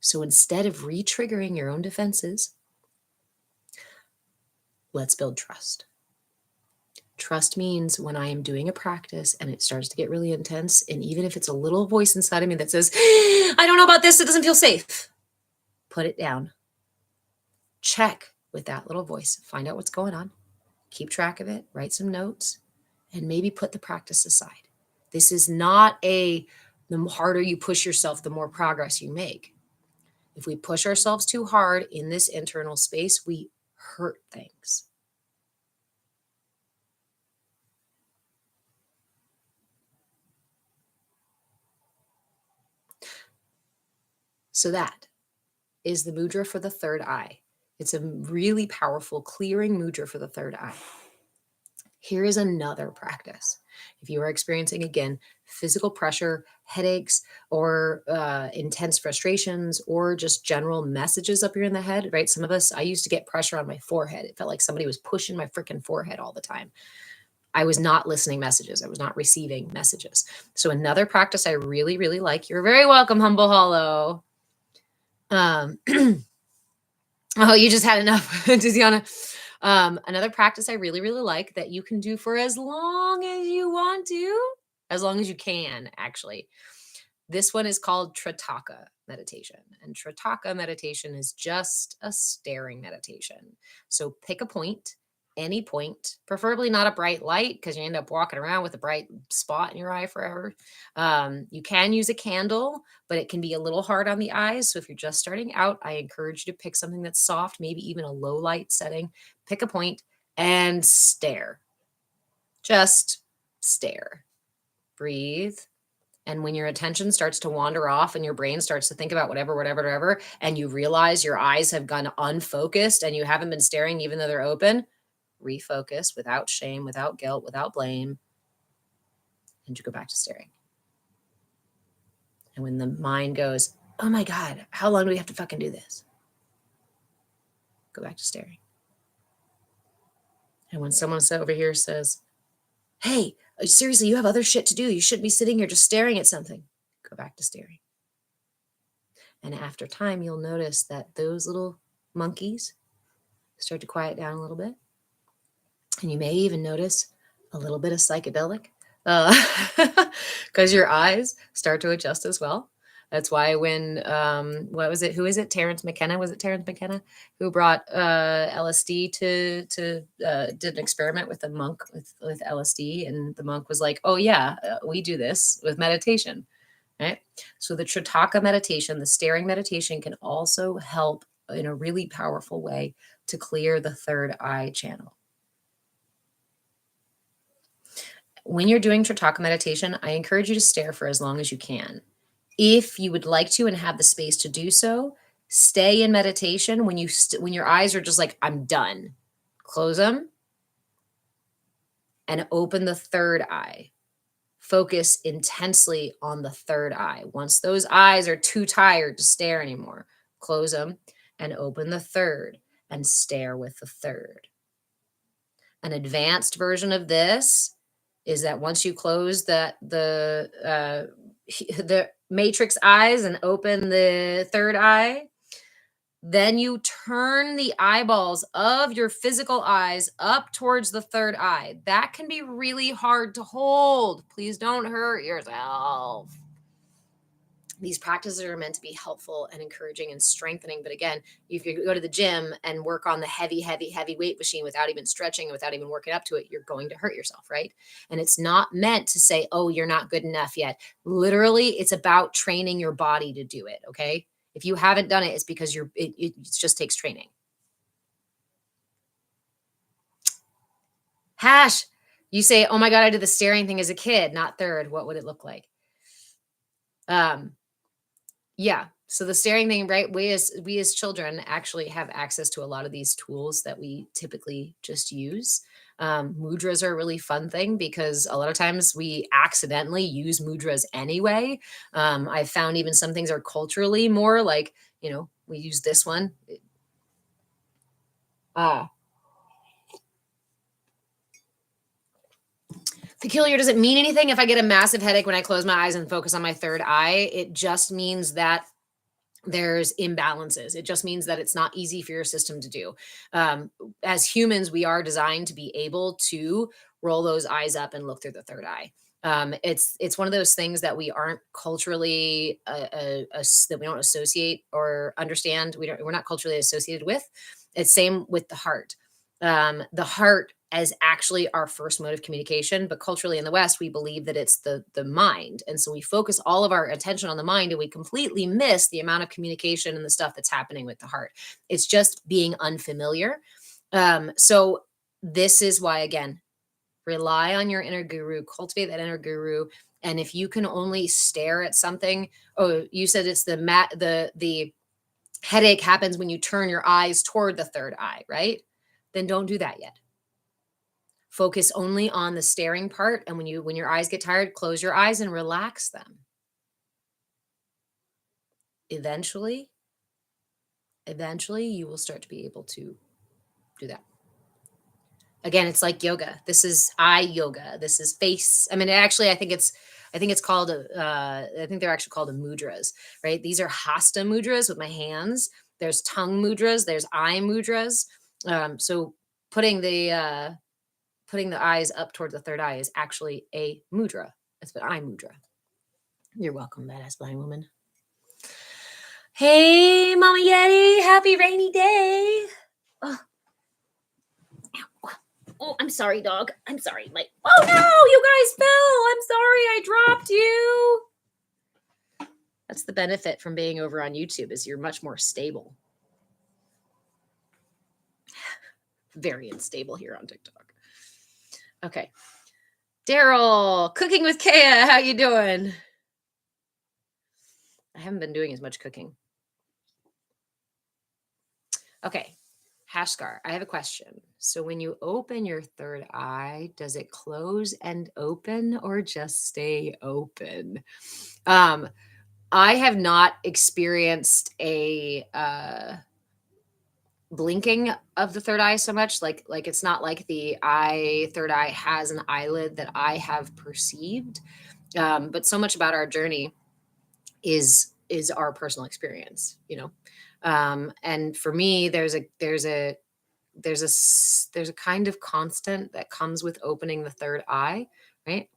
So instead of re-triggering your own defenses, let's build trust. Trust means when I am doing a practice and it starts to get really intense, and even if it's a little voice inside of me that says, I don't know about this, it doesn't feel safe, put it down. Check with that little voice. Find out what's going on. Keep track of it. Write some notes, and maybe put the practice aside. This is not the harder you push yourself, the more progress you make. If we push ourselves too hard in this internal space, we hurt things. So that is the mudra for the third eye. It's a really powerful clearing mudra for the third eye. Here is another practice. If you are experiencing, again, physical pressure, headaches, or intense frustrations, or just general messages up here in the head, right? Some of us, I used to get pressure on my forehead. It felt like somebody was pushing my freaking forehead all the time. I was not listening messages. I was not receiving messages. So another practice I really, really like. You're very welcome, Humble Hollow. Oh, you just had enough, Tiziana. Another practice I really, really like that you can do for as long as you want to, as long as you can, actually. This one is called Tritaka meditation. And Tritaka meditation is just a staring meditation. So pick a point, any point, preferably not a bright light, because you end up walking around with a bright spot in your eye forever. You can use a candle, but it can be a little hard on the eyes. So if you're just starting out, I encourage you to pick something that's soft, maybe even a low light setting. Pick a point and stare. Just stare. Breathe. And when your attention starts to wander off and your brain starts to think about whatever, and you realize your eyes have gone unfocused and you haven't been staring even though they're open, refocus without shame, without guilt, without blame, and you go back to staring. And when the mind goes, oh my God, how long do we have to fucking do this? Go back to staring. And when someone over here says, hey, seriously, you have other shit to do. You shouldn't be sitting here just staring at something. Go back to staring. And after time, you'll notice that those little monkeys start to quiet down a little bit. And you may even notice a little bit of psychedelic because your eyes start to adjust as well. That's why when, what was it? Who is it? Terrence McKenna? Was it Terrence McKenna who brought LSD did an experiment with a monk with LSD, and the monk was like, oh yeah, we do this with meditation, right? So the Tritaka meditation, the staring meditation, can also help in a really powerful way to clear the third eye channel. When you're doing Tritaka meditation, I encourage you to stare for as long as you can. If you would like to and have the space to do so, stay in meditation when when your eyes are just like, I'm done. Close them and open the third eye. Focus intensely on the third eye. Once those eyes are too tired to stare anymore, close them and open the third and stare with the third. An advanced version of this is that once you close the matrix eyes and open the third eye, then you turn the eyeballs of your physical eyes up towards the third eye. That can be really hard to hold. Please don't hurt yourself. These practices are meant to be helpful and encouraging and strengthening. But again, if you go to the gym and work on the heavy weight machine without even stretching, without even working up to it, you're going to hurt yourself, right? And it's not meant to say, oh, you're not good enough yet. Literally, it's about training your body to do it, okay? If you haven't done it, it's because it just takes training. Hash, you say, oh my God, I did the staring thing as a kid, not third. What would it look like? Yeah. So the staring thing, right? We as children actually have access to a lot of these tools that we typically just use. Mudras are a really fun thing because a lot of times we accidentally use mudras anyway. I've found even some things are culturally more like, we use this one. Peculiar doesn't mean anything. If I get a massive headache when I close my eyes and focus on my third eye, it just means that there's imbalances. It just means that it's not easy for your system to do. As humans, we are designed to be able to roll those eyes up and look through the third eye. It's one of those things that we aren't culturally that we don't associate or understand. We're not culturally associated with. It's same with the heart. The heart as actually our first mode of communication, but culturally in the West, we believe that it's the mind. And so we focus all of our attention on the mind and we completely miss the amount of communication and the stuff that's happening with the heart. It's just being unfamiliar. So this is why, again, rely on your inner guru, cultivate that inner guru. And if you can only stare at something, you said it's the headache happens when you turn your eyes toward the third eye, right? Then don't do that yet. Focus only on the staring part. And when your eyes get tired, close your eyes and relax them. Eventually, you will start to be able to do that. Again, it's like yoga. This is eye yoga. This is face. I mean, actually, I think it's called, I think they're actually called mudras, right? These are hasta mudras with my hands. There's tongue mudras. There's eye mudras. So putting the eyes up towards the third eye is actually a mudra. It's an eye mudra. You're welcome, badass blind woman. Hey, Mama Yeti, happy rainy day. Oh, I'm sorry, dog. I'm sorry. Oh no, you guys fell. I'm sorry, I dropped you. That's the benefit from being over on YouTube is you're much more stable. Very unstable here on TikTok. Okay. Daryl, cooking with CAYA. How you doing? I haven't been doing as much cooking. Okay. Hashgar, I have a question. So when you open your third eye, does it close and open or just stay open? Um, I have not experienced a blinking of the third eye so much. Like it's not like the third eye has an eyelid that I have perceived. But so much about our journey is our personal experience, you know. And for me, there's a kind of constant that comes with opening the third eye, right?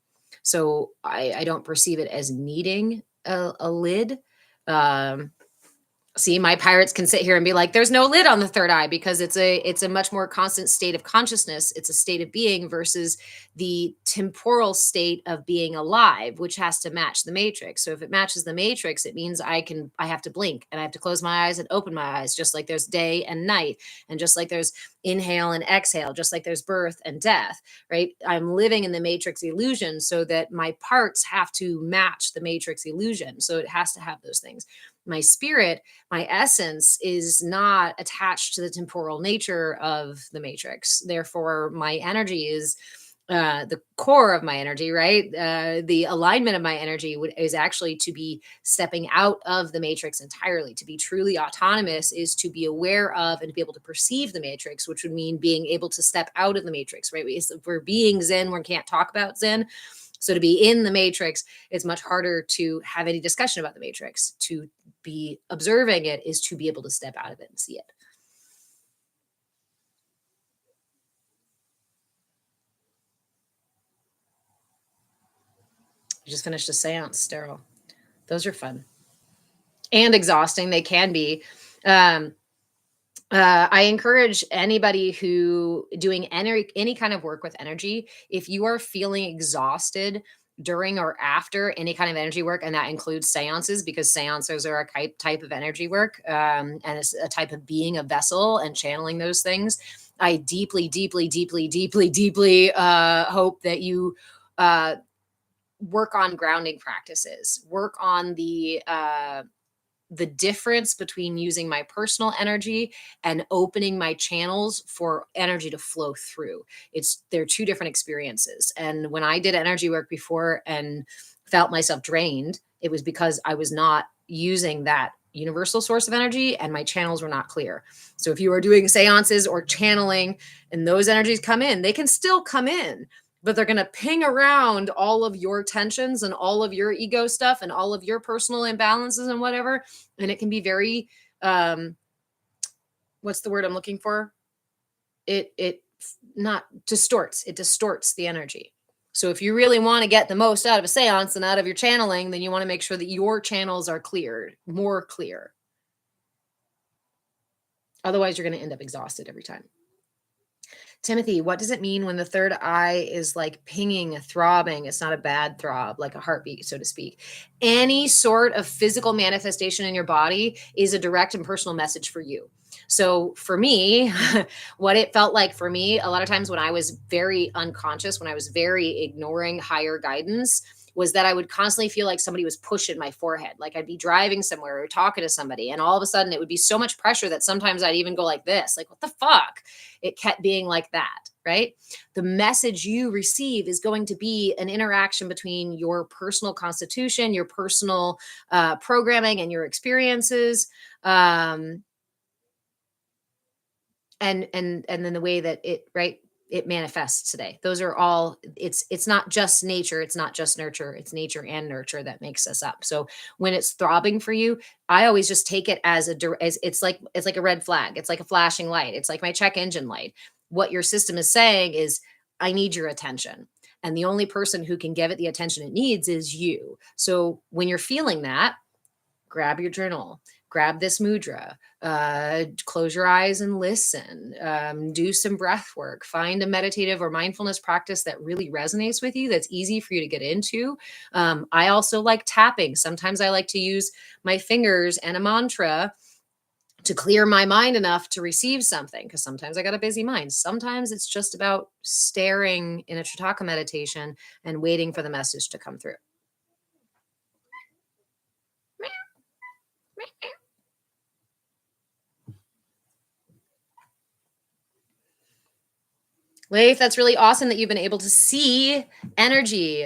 So I don't perceive it as needing a lid. Um, See, my pirates can sit here and be like, there's no lid on the third eye because it's a much more constant state of consciousness. It's a state of being versus the temporal state of being alive, which has to match the matrix. So if it matches the matrix, it means I have to blink and I have to close my eyes and open my eyes, just like there's day and night, and just like there's inhale and exhale, just like there's birth and death, right? I'm living in the matrix illusion so that my parts have to match the matrix illusion. So it has to have those things. My spirit, my essence is not attached to the temporal nature of the matrix. Therefore, my energy is the core of my energy, right? The alignment of my energy is actually to be stepping out of the matrix entirely. To be truly autonomous is to be aware of and to be able to perceive the matrix, which would mean being able to step out of the matrix, right? If we're being Zen, we can't talk about Zen. So to be in the matrix, it's much harder to have any discussion about the matrix. To be observing it is to be able to step out of it and see it. I just finished a seance, Daryl. Those are fun and exhausting. They can be. Um, I encourage anybody who doing any kind of work with energy, if you are feeling exhausted during or after any kind of energy work, and that includes seances, because seances are a type of energy work, and it's a type of being a vessel and channeling those things. I deeply, deeply, deeply, deeply, deeply hope that you work on grounding practices, work on the difference between using my personal energy and opening my channels for energy to flow through. They're two different experiences. And when I did energy work before and felt myself drained, it was because I was not using that universal source of energy and my channels were not clear. So if you are doing seances or channeling and those energies come in, they can still come in, but they're going to ping around all of your tensions and all of your ego stuff and all of your personal imbalances and whatever. And it can be very what's the word I'm looking for? It not distorts. It distorts the energy. So if you really want to get the most out of a seance and out of your channeling, then you want to make sure that your channels are cleared, more clear. Otherwise, you're going to end up exhausted every time. Timothy, what does it mean when the third eye is like pinging, throbbing? It's not a bad throb, like a heartbeat, so to speak. Any sort of physical manifestation in your body is a direct and personal message for you. So for me, what it felt like for me, a lot of times when I was very unconscious, when I was very ignoring higher guidance, was that I would constantly feel like somebody was pushing my forehead. Like I'd be driving somewhere or talking to somebody, and all of a sudden it would be so much pressure that sometimes I'd even go like this, like, what the fuck? It kept being like that, right? The message you receive is going to be an interaction between your personal constitution, your personal programming, and your experiences. And then the way that it manifests today. Those are all, it's not just nature, it's not just nurture, it's nature and nurture that makes us up. So when it's throbbing for you, I always just take it as it's like a red flag. It's like a flashing light. It's like my check engine light. What your system is saying is, I need your attention. And the only person who can give it the attention it needs is you. So when you're feeling that, grab your journal, grab this mudra, close your eyes and listen, do some breath work, find a meditative or mindfulness practice that really resonates with you, that's easy for you to get into. I also like tapping. Sometimes I like to use my fingers and a mantra to clear my mind enough to receive something, because sometimes I got a busy mind. Sometimes it's just about staring in a Tritaka meditation and waiting for the message to come through. Leif, that's really awesome that you've been able to see energy.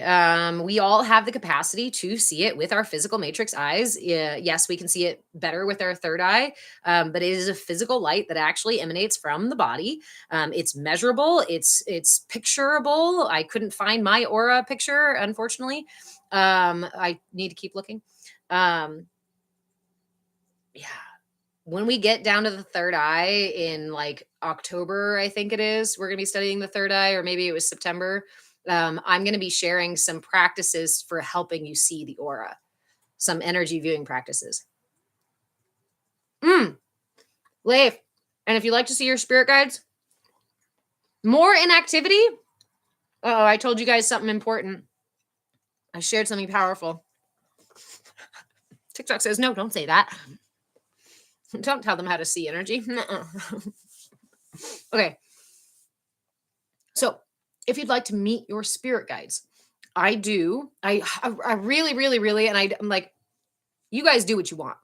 We all have the capacity to see it with our physical matrix eyes. Yes, we can see it better with our third eye, but it is a physical light that actually emanates from the body. It's measurable. It's picturable. I couldn't find my aura picture, unfortunately. I need to keep looking. Yeah, when we get down to the third eye in like October, I think it is, we're going to be studying the third eye, or maybe it was September. I'm going to be sharing some practices for helping you see the aura, some energy viewing practices. Leif, and if you like to see your spirit guides, more inactivity. Oh, I told you guys something important. I shared something powerful. TikTok says, no, don't say that. Don't tell them how to see energy. Okay. So if you'd like to meet your spirit guides, I really, really, really, and I'm like, you guys do what you want.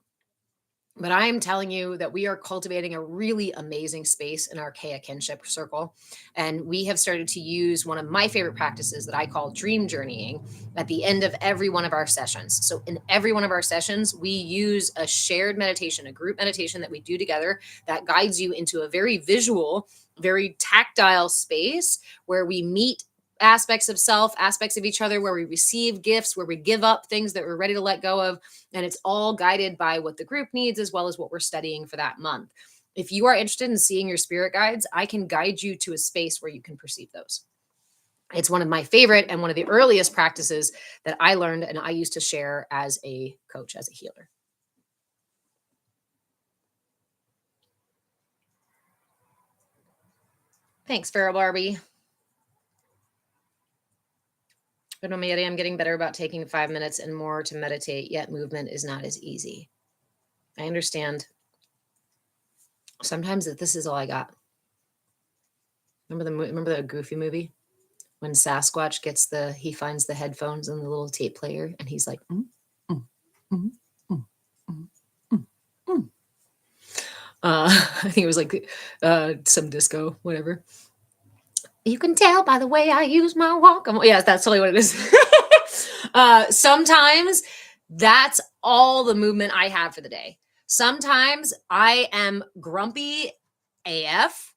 But I am telling you that we are cultivating a really amazing space in our CAYA kinship circle. And we have started to use one of my favorite practices that I call dream journeying at the end of every one of our sessions. So, in every one of our sessions, we use a shared meditation, a group meditation that we do together that guides you into a very visual, very tactile space where we meet aspects of self, aspects of each other, where we receive gifts, where we give up things that we're ready to let go of. And it's all guided by what the group needs as well as what we're studying for that month. If you are interested in seeing your spirit guides, I can guide you to a space where you can perceive those. It's one of my favorite and one of the earliest practices that I learned and I used to share as a coach, as a healer. Thanks, Farrah Barbie. But Mary, I'm getting better about taking 5 minutes and more to meditate, yet movement is not as easy. I understand. Sometimes that this is all I got. Remember the Goofy movie when Sasquatch he finds the headphones and the little tape player, and he's like, I think it was like some disco, whatever. You can tell by the way I use my walk. Yeah, that's totally what it is. Sometimes that's all the movement I have for the day. Sometimes I am grumpy AF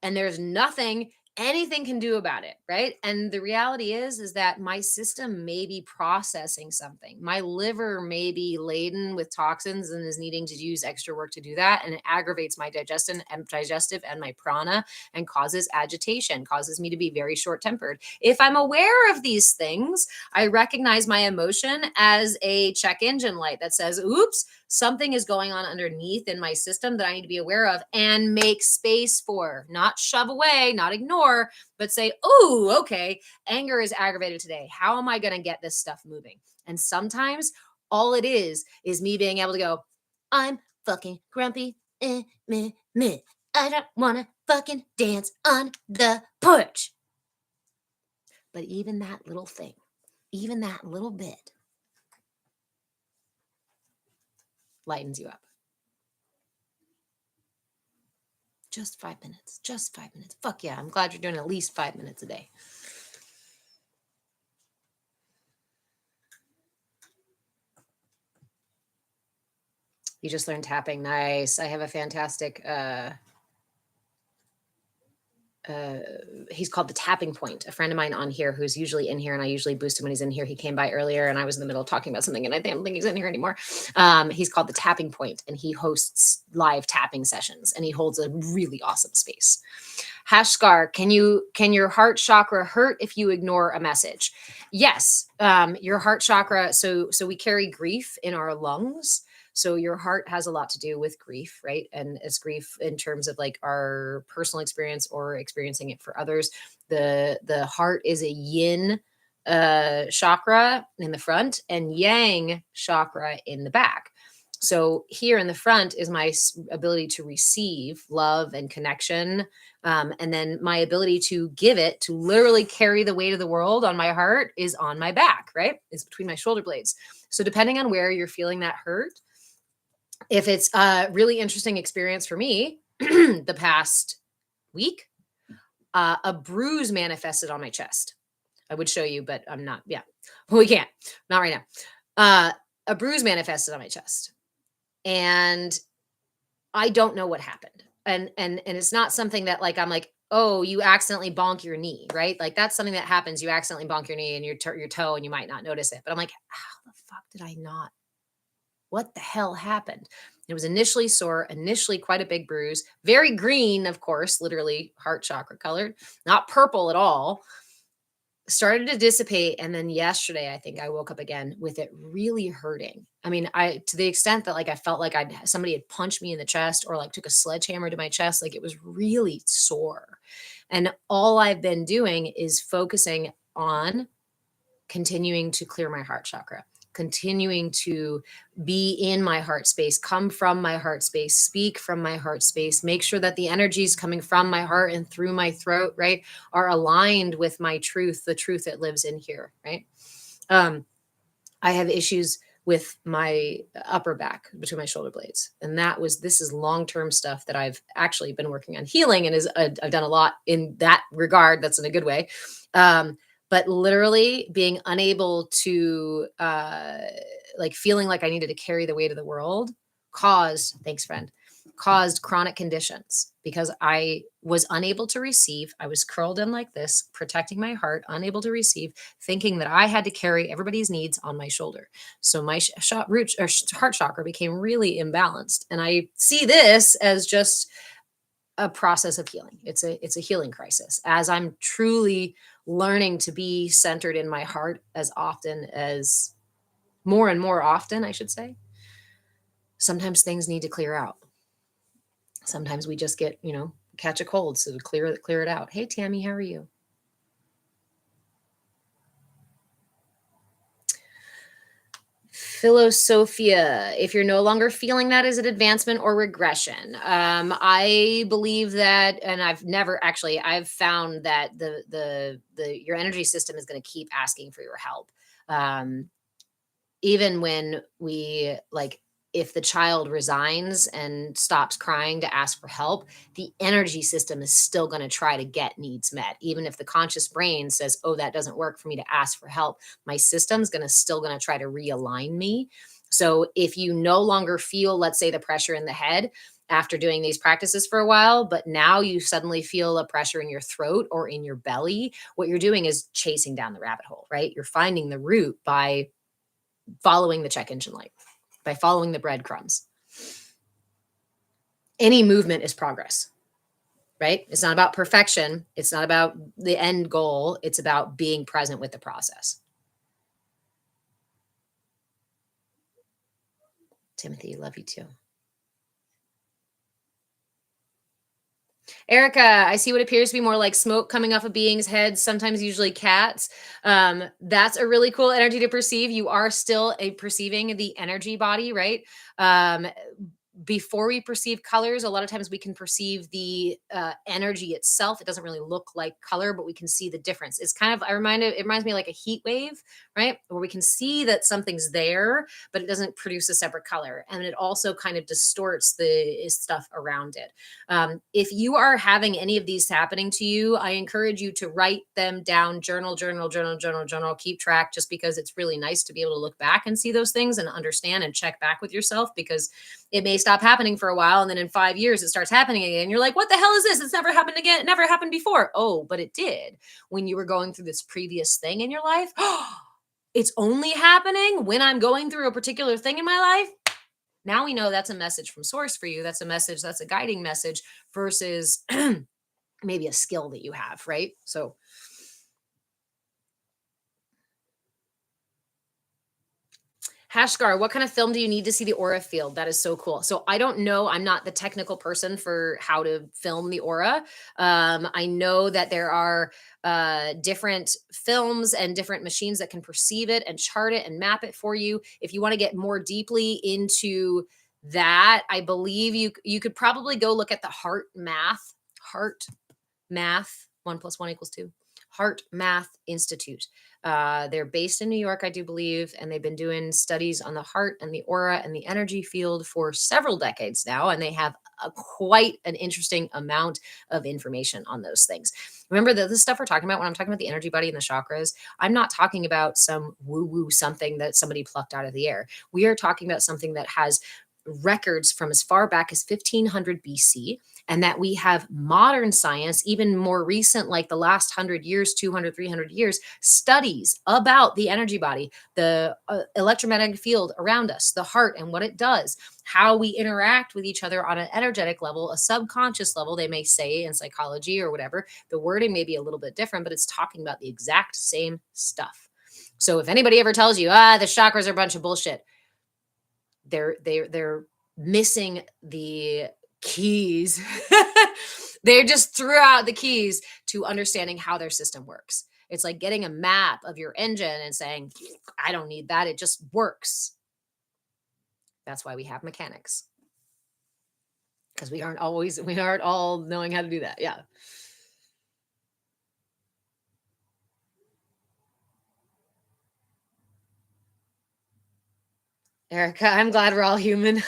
and there's nothing anything can do about it, right? And the reality is that my system may be processing something. My liver may be laden with toxins and is needing to use extra work to do that, and it aggravates my digestive and my prana and causes agitation, causes me to be very short-tempered. If I'm aware of these things, I recognize my emotion as a check engine light that says, oops, something is going on underneath in my system that I need to be aware of and make space for, not shove away, not ignore, but say, oh, okay, anger is aggravated today. How am I going to get this stuff moving? And sometimes all it is me being able to go, I'm fucking grumpy. I don't want to fucking dance on the porch. But even that little thing, even that little bit lightens you up. Just 5 minutes. Just 5 minutes. Fuck yeah. I'm glad you're doing at least 5 minutes a day. You just learned tapping. Nice. I have a fantastic he's called the Tapping Point, a friend of mine on here who's usually in here, and I usually boost him when he's in here. He came by earlier and I was in the middle of talking about something and I don't think he's in here anymore. He's called the Tapping Point and he hosts live tapping sessions and he holds a really awesome space. Hashgar, can your heart chakra hurt if you ignore a message? Yes. Your heart chakra, so we carry grief in our lungs. So your heart has a lot to do with grief, right? And it's grief in terms of like our personal experience or experiencing it for others. The heart is a yin chakra in the front and yang chakra in the back. So here in the front is my ability to receive love and connection. And then my ability to give it, to literally carry the weight of the world on my heart is on my back, right? It's between my shoulder blades. So depending on where you're feeling that hurt, if it's a really interesting experience for me, the past week, a bruise manifested on my chest. I would show you, but I'm not. Yeah, we can't. Not right now. A bruise manifested on my chest, and I don't know what happened. And it's not something that like I'm like, oh, you accidentally bonk your knee, right? Like that's something that happens. You accidentally bonk your knee and your toe, and you might not notice it. But I'm like, how the fuck did I not? What the hell happened? It was initially sore, initially quite a big bruise, very green, of course, literally heart chakra colored, not purple at all. Started to dissipate, and then yesterday I think I woke up again with it really hurting. I mean, I to the extent that like I felt like somebody had punched me in the chest or like took a sledgehammer to my chest, like it was really sore. And all I've been doing is focusing on continuing to clear my heart chakra, continuing to be in my heart space, come from my heart space, speak from my heart space, make sure that the energies coming from my heart and through my throat, right, are aligned with my truth, the truth that lives in here, right? I have issues with my upper back between my shoulder blades. And this is long-term stuff that I've actually been working on healing and I've done a lot in that regard. That's in a good way. But literally being unable to, like feeling like I needed to carry the weight of the world thanks friend, caused chronic conditions because I was unable to receive. I was curled in like this, protecting my heart, unable to receive, thinking that I had to carry everybody's needs on my shoulder. So my heart chakra became really imbalanced. And I see this as just a process of healing. It's a healing crisis. As I'm truly learning to be centered in my heart more and more often, I should say, sometimes things need to clear out. Sometimes we just get, catch a cold. So to clear it out. Hey, Tammy, how are you? Philosophia, if you're no longer feeling that as an advancement or regression, I believe that, and I've found that your energy system is going to keep asking for your help. Even when we like, if the child resigns and stops crying to ask for help, the energy system is still going to try to get needs met. Even if the conscious brain says, oh, that doesn't work for me to ask for help, my system's still going to try to realign me. So if you no longer feel, let's say, the pressure in the head after doing these practices for a while, but now you suddenly feel a pressure in your throat or in your belly, what you're doing is chasing down the rabbit hole, right? You're finding the root by following the check engine light, by following the breadcrumbs. Any movement is progress, right? It's not about perfection. It's not about the end goal. It's about being present with the process. Timothy, love you too. Erica, I see what appears to be more like smoke coming off a being's head, sometimes usually cats. That's a really cool energy to perceive. You are still perceiving the energy body, right? Before we perceive colors, a lot of times we can perceive the energy itself. It doesn't really look like color, but we can see the difference. It's kind of, it reminds me like a heat wave, right? Where we can see that something's there, but it doesn't produce a separate color. And it also kind of distorts the stuff around it. If you are having any of these happening to you, I encourage you to write them down, journal, keep track, just because it's really nice to be able to look back and see those things and understand and check back with yourself, because it may stop happening for a while. And then in 5 years, it starts happening again. You're like, what the hell is this? It's never happened again. It never happened before. Oh, but it did when you were going through this previous thing in your life. It's only happening when I'm going through a particular thing in my life. Now we know that's a message from source for you. That's a message, that's a guiding message versus maybe a skill that you have, right? So Hashgar, what kind of film do you need to see the aura field? That is so cool. So I don't know. I'm not the technical person for how to film the aura. I know that there are different films and different machines that can perceive it and chart it and map it for you. If you want to get more deeply into that, I believe you could probably go look at the Heart Math, 1 + 1 = 2, Heart Math Institute. They're based in New York, I do believe, and they've been doing studies on the heart and the aura and the energy field for several decades now. And they have quite an interesting amount of information on those things. Remember that the stuff we're talking about when I'm talking about the energy body and the chakras, I'm not talking about some woo woo something that somebody plucked out of the air. We are talking about something that has records from as far back as 1500 BC, and that we have modern science, even more recent, like the last 100 years, 200, 300 years, studies about the energy body, the electromagnetic field around us, the heart and what it does, how we interact with each other on an energetic level, a subconscious level, they may say in psychology or whatever. The wording may be a little bit different, but it's talking about the exact same stuff. So if anybody ever tells you, the chakras are a bunch of bullshit, they're missing the keys. They just threw out the keys to understanding how their system works. It's like getting a map of your engine and saying, I don't need that. It just works. That's why we have mechanics. Because we aren't all knowing how to do that. Yeah. Erica, I'm glad we're all human.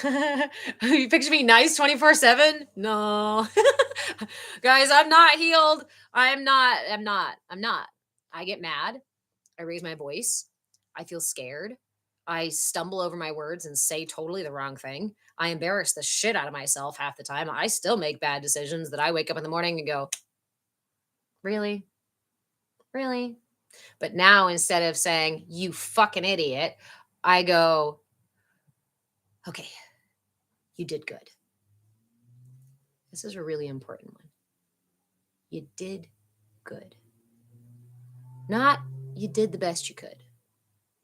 You picture me nice 24/7? No. Guys, I'm not healed. I'm not. I get mad. I raise my voice. I feel scared. I stumble over my words and say totally the wrong thing. I embarrass the shit out of myself half the time. I still make bad decisions that I wake up in the morning and go, really? Really? But now instead of saying, you fucking idiot, I go, okay, you did good. This is a really important one. You did good. Not you did the best you could.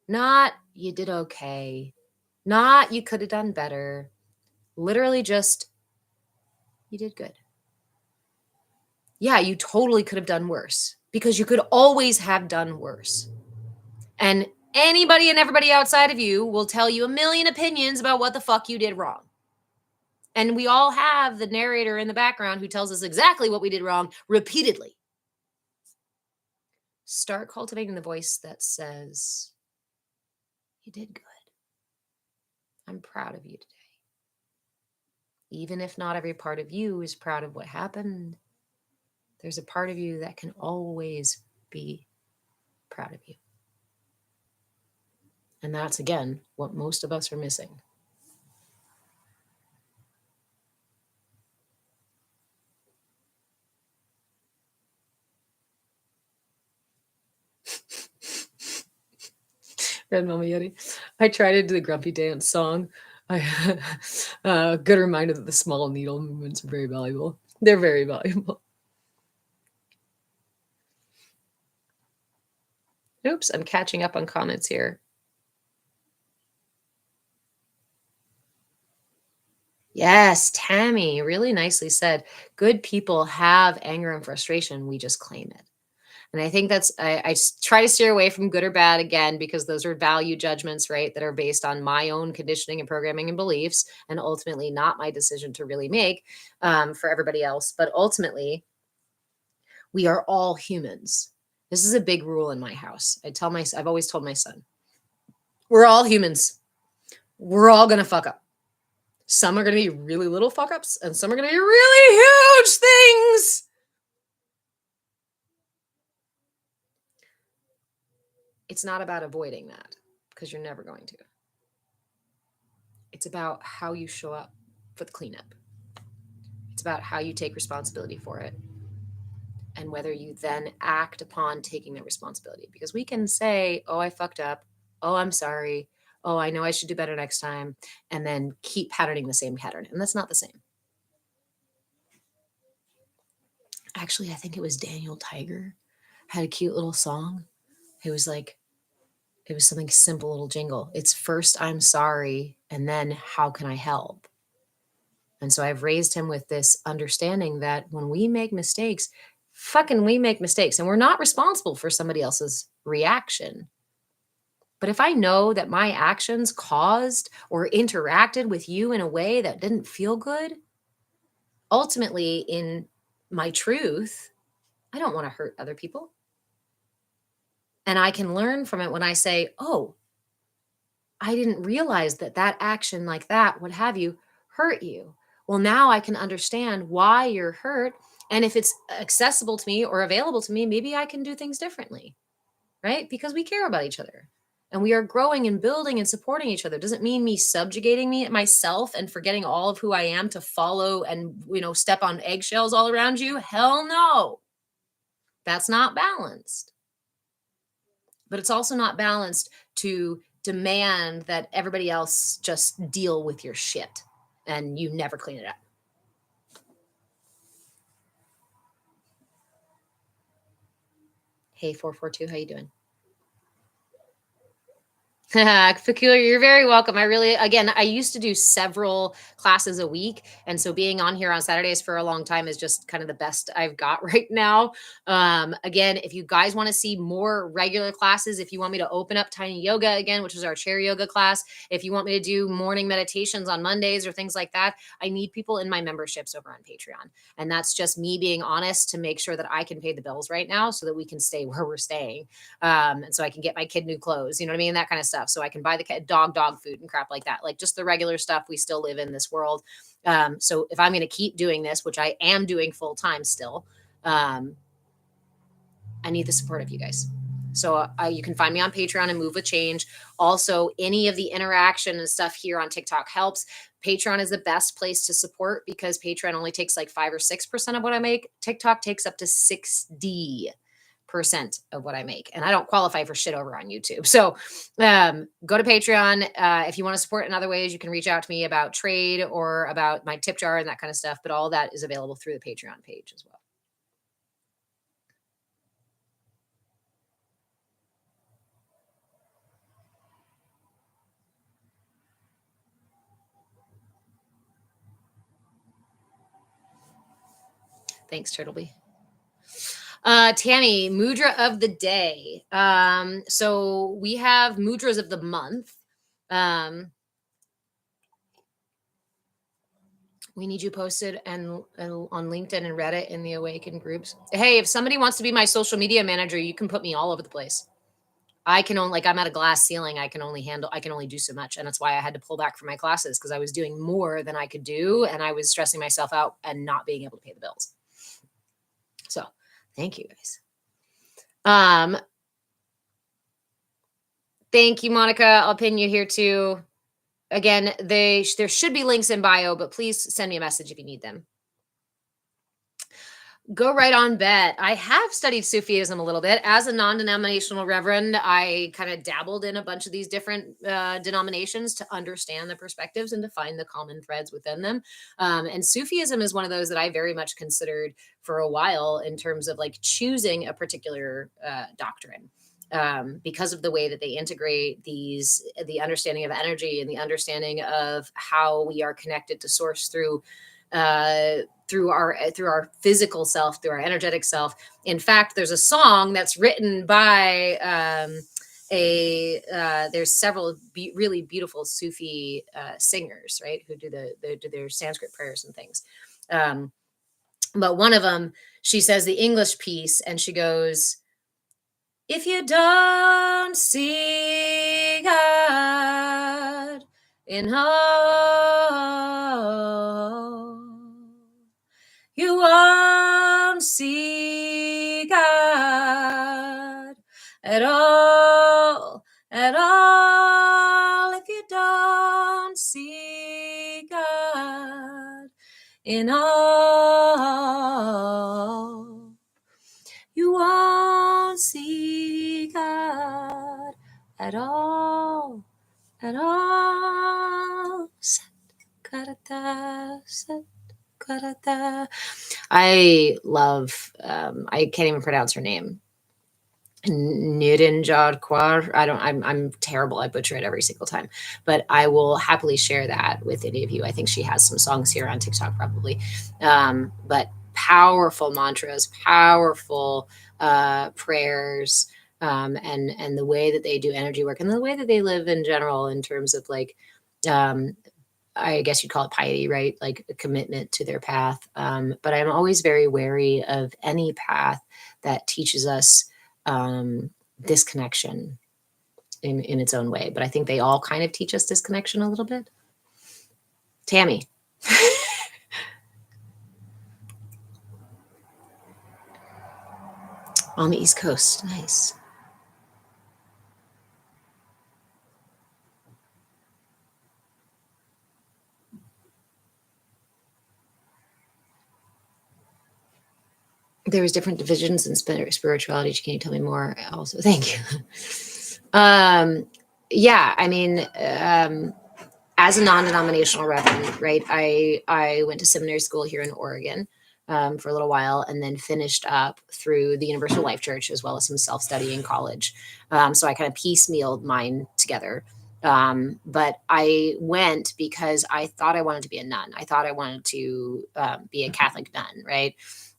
Not you did okay. Not you could have done better. Literally just you did good. Yeah, you totally could have done worse because you could always have done worse. And anybody and everybody outside of you will tell you a million opinions about what the fuck you did wrong. And we all have the narrator in the background who tells us exactly what we did wrong repeatedly. Start cultivating the voice that says, you did good. I'm proud of you today. Even if not every part of you is proud of what happened, there's a part of you that can always be proud of you. And that's, again, what most of us are missing. Red Mama Yeti. I tried to do the grumpy dance song. Good reminder that the small needle movements are very valuable. They're very valuable. Oops, I'm catching up on comments here. Yes, Tammy, really nicely said. Good people have anger and frustration. We just claim it. And I think that's, I try to steer away from good or bad again, because those are value judgments, right? That are based on my own conditioning and programming and beliefs, and ultimately not my decision to really make for everybody else. But ultimately, we are all humans. This is a big rule in my house. I've always told my son, we're all humans. We're all going to fuck up. Some are going to be really little fuck ups, and some are going to be really huge things. It's not about avoiding that, because you're never going to. It's about how you show up for the cleanup. It's about how you take responsibility for it, and whether you then act upon taking the responsibility. Because we can say, oh, I fucked up. Oh, I'm sorry. Oh, I know I should do better next time. And then keep patterning the same pattern. And that's not the same. Actually, I think it was Daniel Tiger had a cute little song. It was something simple, little jingle. It's first, I'm sorry, and then how can I help? And so I've raised him with this understanding that when we make mistakes, we make mistakes, and we're not responsible for somebody else's reaction. But if I know that my actions caused or interacted with you in a way that didn't feel good, ultimately in my truth, I don't want to hurt other people. And I can learn from it when I say, oh, I didn't realize that action like that, what have you, hurt you. well, now I can understand why you're hurt. And if it's accessible to me or available to me, maybe I can do things differently, right? Because we care about each other and we are growing and building and supporting each other. Doesn't mean me subjugating me myself and forgetting all of who I am to follow and, step on eggshells all around you. Hell no. That's not balanced. But it's also not balanced to demand that everybody else just deal with your shit and you never clean it up. Hey, 442, how you doing? Peculiar, you're very welcome. I used to do several classes a week. And so being on here on Saturdays for a long time is just kind of the best I've got right now. Again, if you guys want to see more regular classes, if you want me to open up Tiny Yoga again, which is our chair yoga class, if you want me to do morning meditations on Mondays or things like that, I need people in my memberships over on Patreon. And that's just me being honest to make sure that I can pay the bills right now so that we can stay where we're staying. And so I can get my kid new clothes, you know what I mean? That kind of stuff. So I can buy the dog food and crap like that. Like just the regular stuff. We still live in this world. So if I'm going to keep doing this, which I am doing full time still, I need the support of you guys. So you can find me on Patreon and Move with Change. Also, any of the interaction and stuff here on TikTok helps. Patreon is the best place to support because Patreon only takes like 5 or 6% of what I make. TikTok takes up to 60% of what I make. And I don't qualify for shit over on YouTube. So go to Patreon. If you want to support in other ways, you can reach out to me about trade or about my tip jar and that kind of stuff. But all that is available through the Patreon page as well. Thanks, Turtleby. Tammy, mudra of the day. So we have mudras of the month. We need you posted and on LinkedIn and Reddit in the Awaken groups. Hey, if somebody wants to be my social media manager, you can put me all over the place. I can only, I'm at a glass ceiling. I can only do so much. And that's why I had to pull back from my classes because I was doing more than I could do. And I was stressing myself out and not being able to pay the bills. So thank you guys. Thank you, Monica. I'll pin you here too. Again, there should be links in bio, but please send me a message if you need them. Go right on, Bet. I have studied Sufism a little bit. As a non-denominational reverend, I kind of dabbled in a bunch of these different denominations to understand the perspectives and to find the common threads within them. And Sufism is one of those that I very much considered for a while in terms of like choosing a particular doctrine. Because of the way that they integrate the understanding of energy and the understanding of how we are connected to source through our physical self, through our energetic self. In fact, there's a song that's written by there's several really beautiful Sufi singers, right, who do their Sanskrit prayers and things. But one of them, she says the English piece, and she goes, "If you don't see God in all, you won't see God at all, at all. If you don't see God in all, you won't see God at all, at all." I love, I can't even pronounce her name. Nirinjar Kaur. I'm terrible. I butcher it every single time, but I will happily share that with any of you. I think she has some songs here on TikTok probably. But powerful mantras, powerful prayers, and the way that they do energy work and the way that they live in general in terms of like, I guess you'd call it piety, right? Like a commitment to their path. But I'm always very wary of any path that teaches us disconnection in its own way. But I think they all kind of teach us disconnection a little bit. Tammy. On the East Coast. Nice. There was different divisions in spirituality. Can you tell me more? Also, thank you. Yeah, I mean, as a non-denominational reverend, right? I went to seminary school here in Oregon for a little while, and then finished up through the Universal Life Church, as well as some self-study in college. So I kind of piecemealed mine together. But I went because I thought I wanted to be a nun. I thought I wanted to be a Catholic nun, right?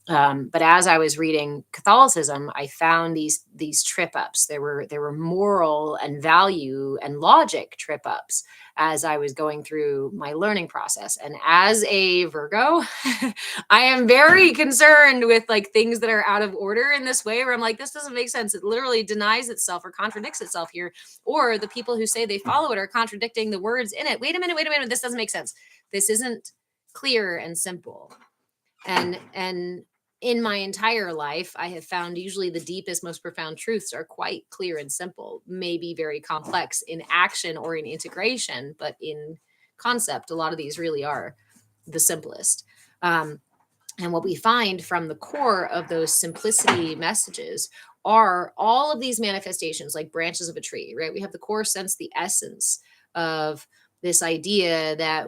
But as I was reading Catholicism, I found these trip ups. There were moral and value and logic trip ups as I was going through my learning process. And as a Virgo, I am very concerned with like things that are out of order in this way, where I'm like, this doesn't make sense. It literally denies itself or contradicts itself here. Or the people who say they follow it are contradicting the words in it. Wait a minute. This doesn't make sense. This isn't clear and simple. And in my entire life, I have found usually the deepest, most profound truths are quite clear and simple, maybe very complex in action or in integration, but in concept, a lot of these really are the simplest. And what we find from the core of those simplicity messages are all of these manifestations, like branches of a tree, right? We have the core sense, the essence of this idea that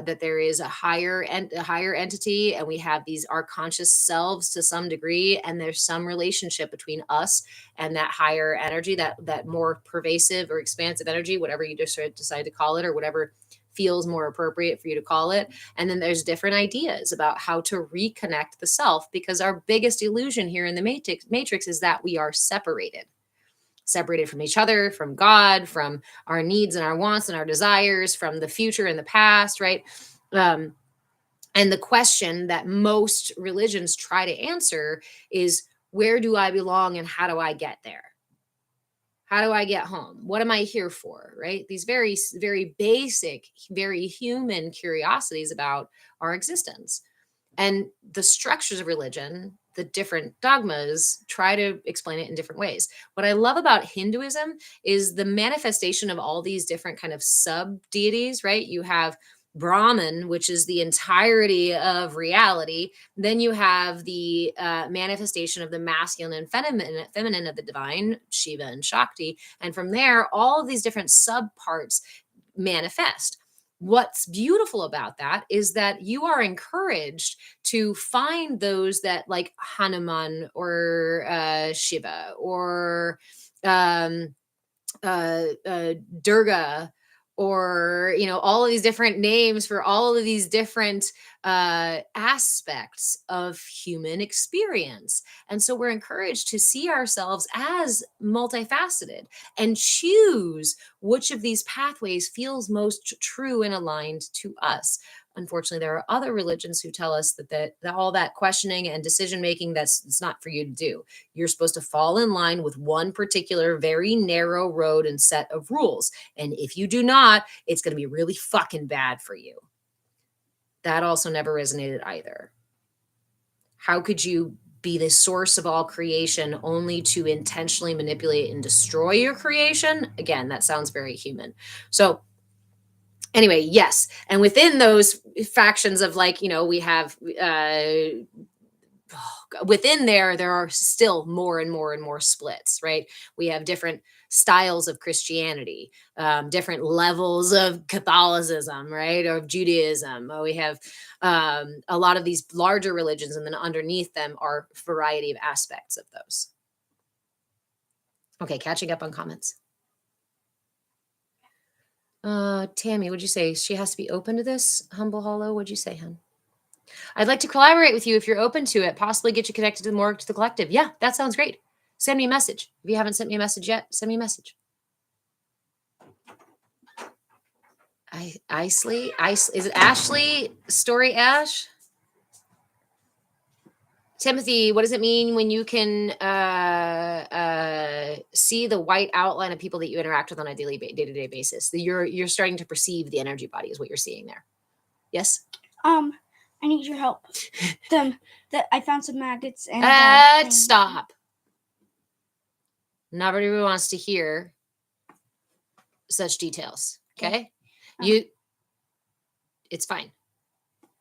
that there is a higher entity, and we have these our conscious selves to some degree, and there's some relationship between us and that higher energy, that more pervasive or expansive energy, whatever you just decide to call it, or whatever feels more appropriate for you to call it. And then there's different ideas about how to reconnect the self, because our biggest illusion here in the matrix is that we are separated from each other, from God, from our needs and our wants and our desires, from the future and the past, right? And the question that most religions try to answer is, where do I belong and how do I get there? How do I get home? What am I here for? Right? These very, very basic, very human curiosities about our existence. And the structures of religion, the different dogmas, try to explain it in different ways. What I love about Hinduism is the manifestation of all these different kind of sub deities, right? You have Brahman, which is the entirety of reality. Then you have the manifestation of the masculine and feminine of the divine, Shiva and Shakti. And from there, all of these different subparts manifest. What's beautiful about that is that you are encouraged to find those that, like Hanuman or Shiva or Durga, or all of these different names for all of these different aspects of human experience. And so we're encouraged to see ourselves as multifaceted and choose which of these pathways feels most true and aligned to us. Unfortunately, there are other religions who tell us that all that questioning and decision making, it's not for you to do. You're supposed to fall in line with one particular very narrow road and set of rules. And if you do not, it's going to be really fucking bad for you. That also never resonated either. How could you be the source of all creation only to intentionally manipulate and destroy your creation? Again, that sounds very human. So anyway, yes. And within those factions of we have within there are still more and more and more splits, right? We have different styles of Christianity, different levels of Catholicism, right? Or of Judaism. We have a lot of these larger religions, and then underneath them are a variety of aspects of those. Okay, catching up on comments. Tammy, what'd you say? She has to be open to this? Humble Hollow, what'd you say, hon? I'd like to collaborate with you if you're open to it, possibly get you connected to the collective. Yeah, that sounds great. Send me a message. If you haven't sent me a message yet, send me a message. Isley? Is it Ashley? Story Ash? Timothy, what does it mean when you can see the white outline of people that you interact with on a day-to-day basis? You're starting to perceive the energy body is what you're seeing there. Yes? I need your help. I found some maggots and stop. Nobody wants to hear such details. Okay. It's fine.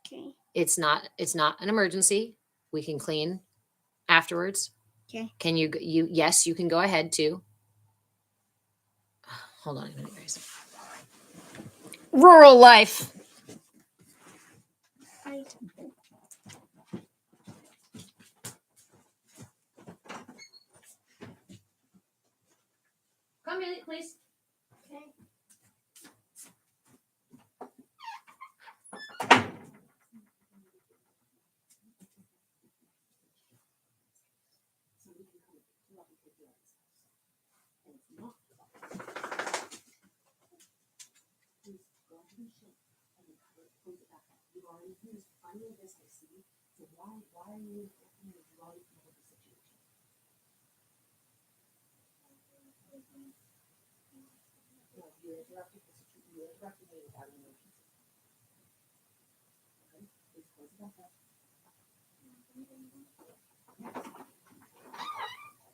Okay. It's not an emergency. We can clean afterwards. Okay. Can you yes, you can go ahead too. Hold on a minute, guys. Rural life. Come in, please. Okay.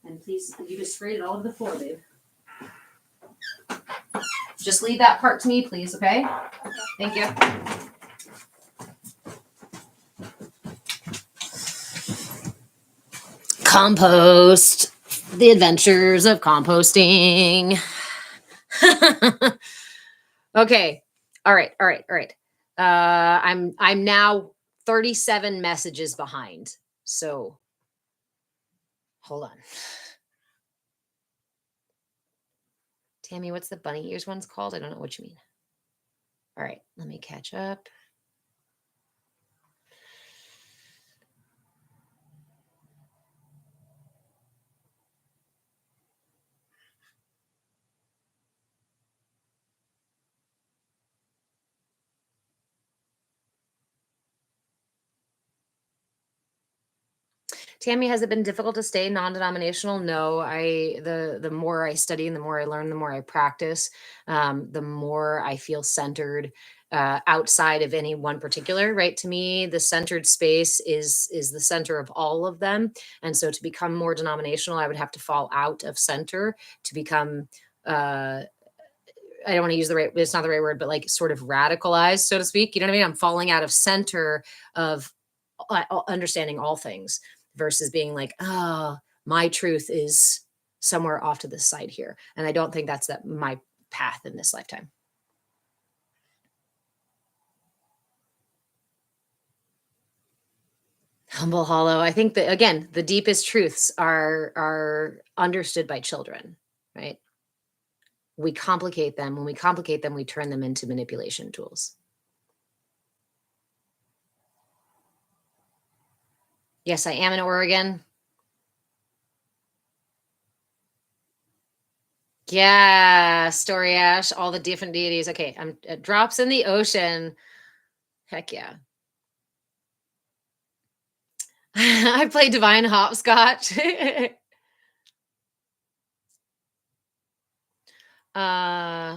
And please, you just sprayed it all over the floor, babe. Just leave that part to me, please, okay? Thank you. Compost. The adventures of composting. Okay. All right. I'm now 37 messages behind. So hold on. Tammy, what's the bunny ears one's called? I don't know what you mean. All right, let me catch up. Tammy, has it been difficult to stay non-denominational? No, the more I study and the more I learn, the more I practice, the more I feel centered outside of any one particular, right? To me, the centered space is the center of all of them. And so to become more denominational, I would have to fall out of center to become I don't want to use it's not the right word, but like sort of radicalized, so to speak. You know what I mean? I'm falling out of center of understanding all things versus being like, oh, my truth is somewhere off to the side here. And I don't think that's my path in this lifetime. Humble hollow. I think that, again, the deepest truths are understood by children, right? We complicate them. When we complicate them, we turn them into manipulation tools. Yes, I am in Oregon. Yeah, Story Ash, all the different deities. Okay, I'm drops in the ocean. Heck yeah. I play divine hopscotch. Let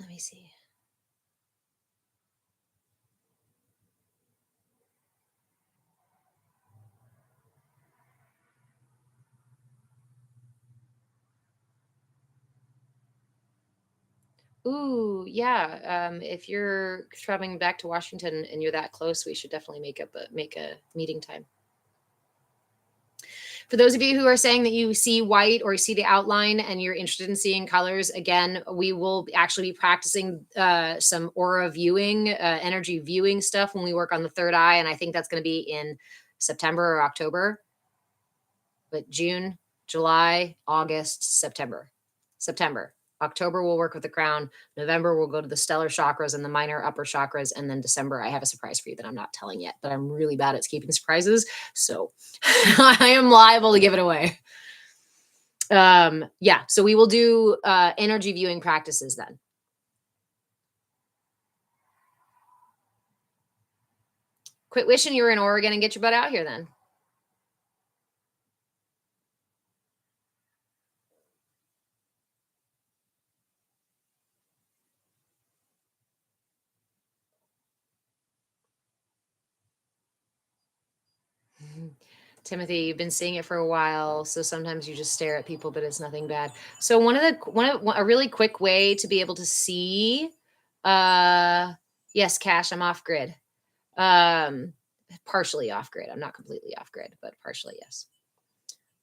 me see. Ooh, yeah. If you're traveling back to Washington and you're that close, we should definitely make a meeting time. For those of you who are saying that you see white or you see the outline and you're interested in seeing colors, again, we will actually be practicing some aura viewing, energy viewing stuff when we work on the third eye. And I think that's going to be in September or October. But June, July, August, September. October, we'll work with the crown. November, we'll go to the stellar chakras and the minor upper chakras. And then December, I have a surprise for you that I'm not telling yet, but I'm really bad at keeping surprises. So I am liable to give it away. Yeah, so we will do energy viewing practices then. Quit wishing you were in Oregon and get your butt out here then. Timothy, you've been seeing it for a while, so sometimes you just stare at people, but it's nothing bad. So a really quick way to be able to see, yes, Cash, I'm off grid, um, partially off grid. I'm not completely off grid, but partially yes.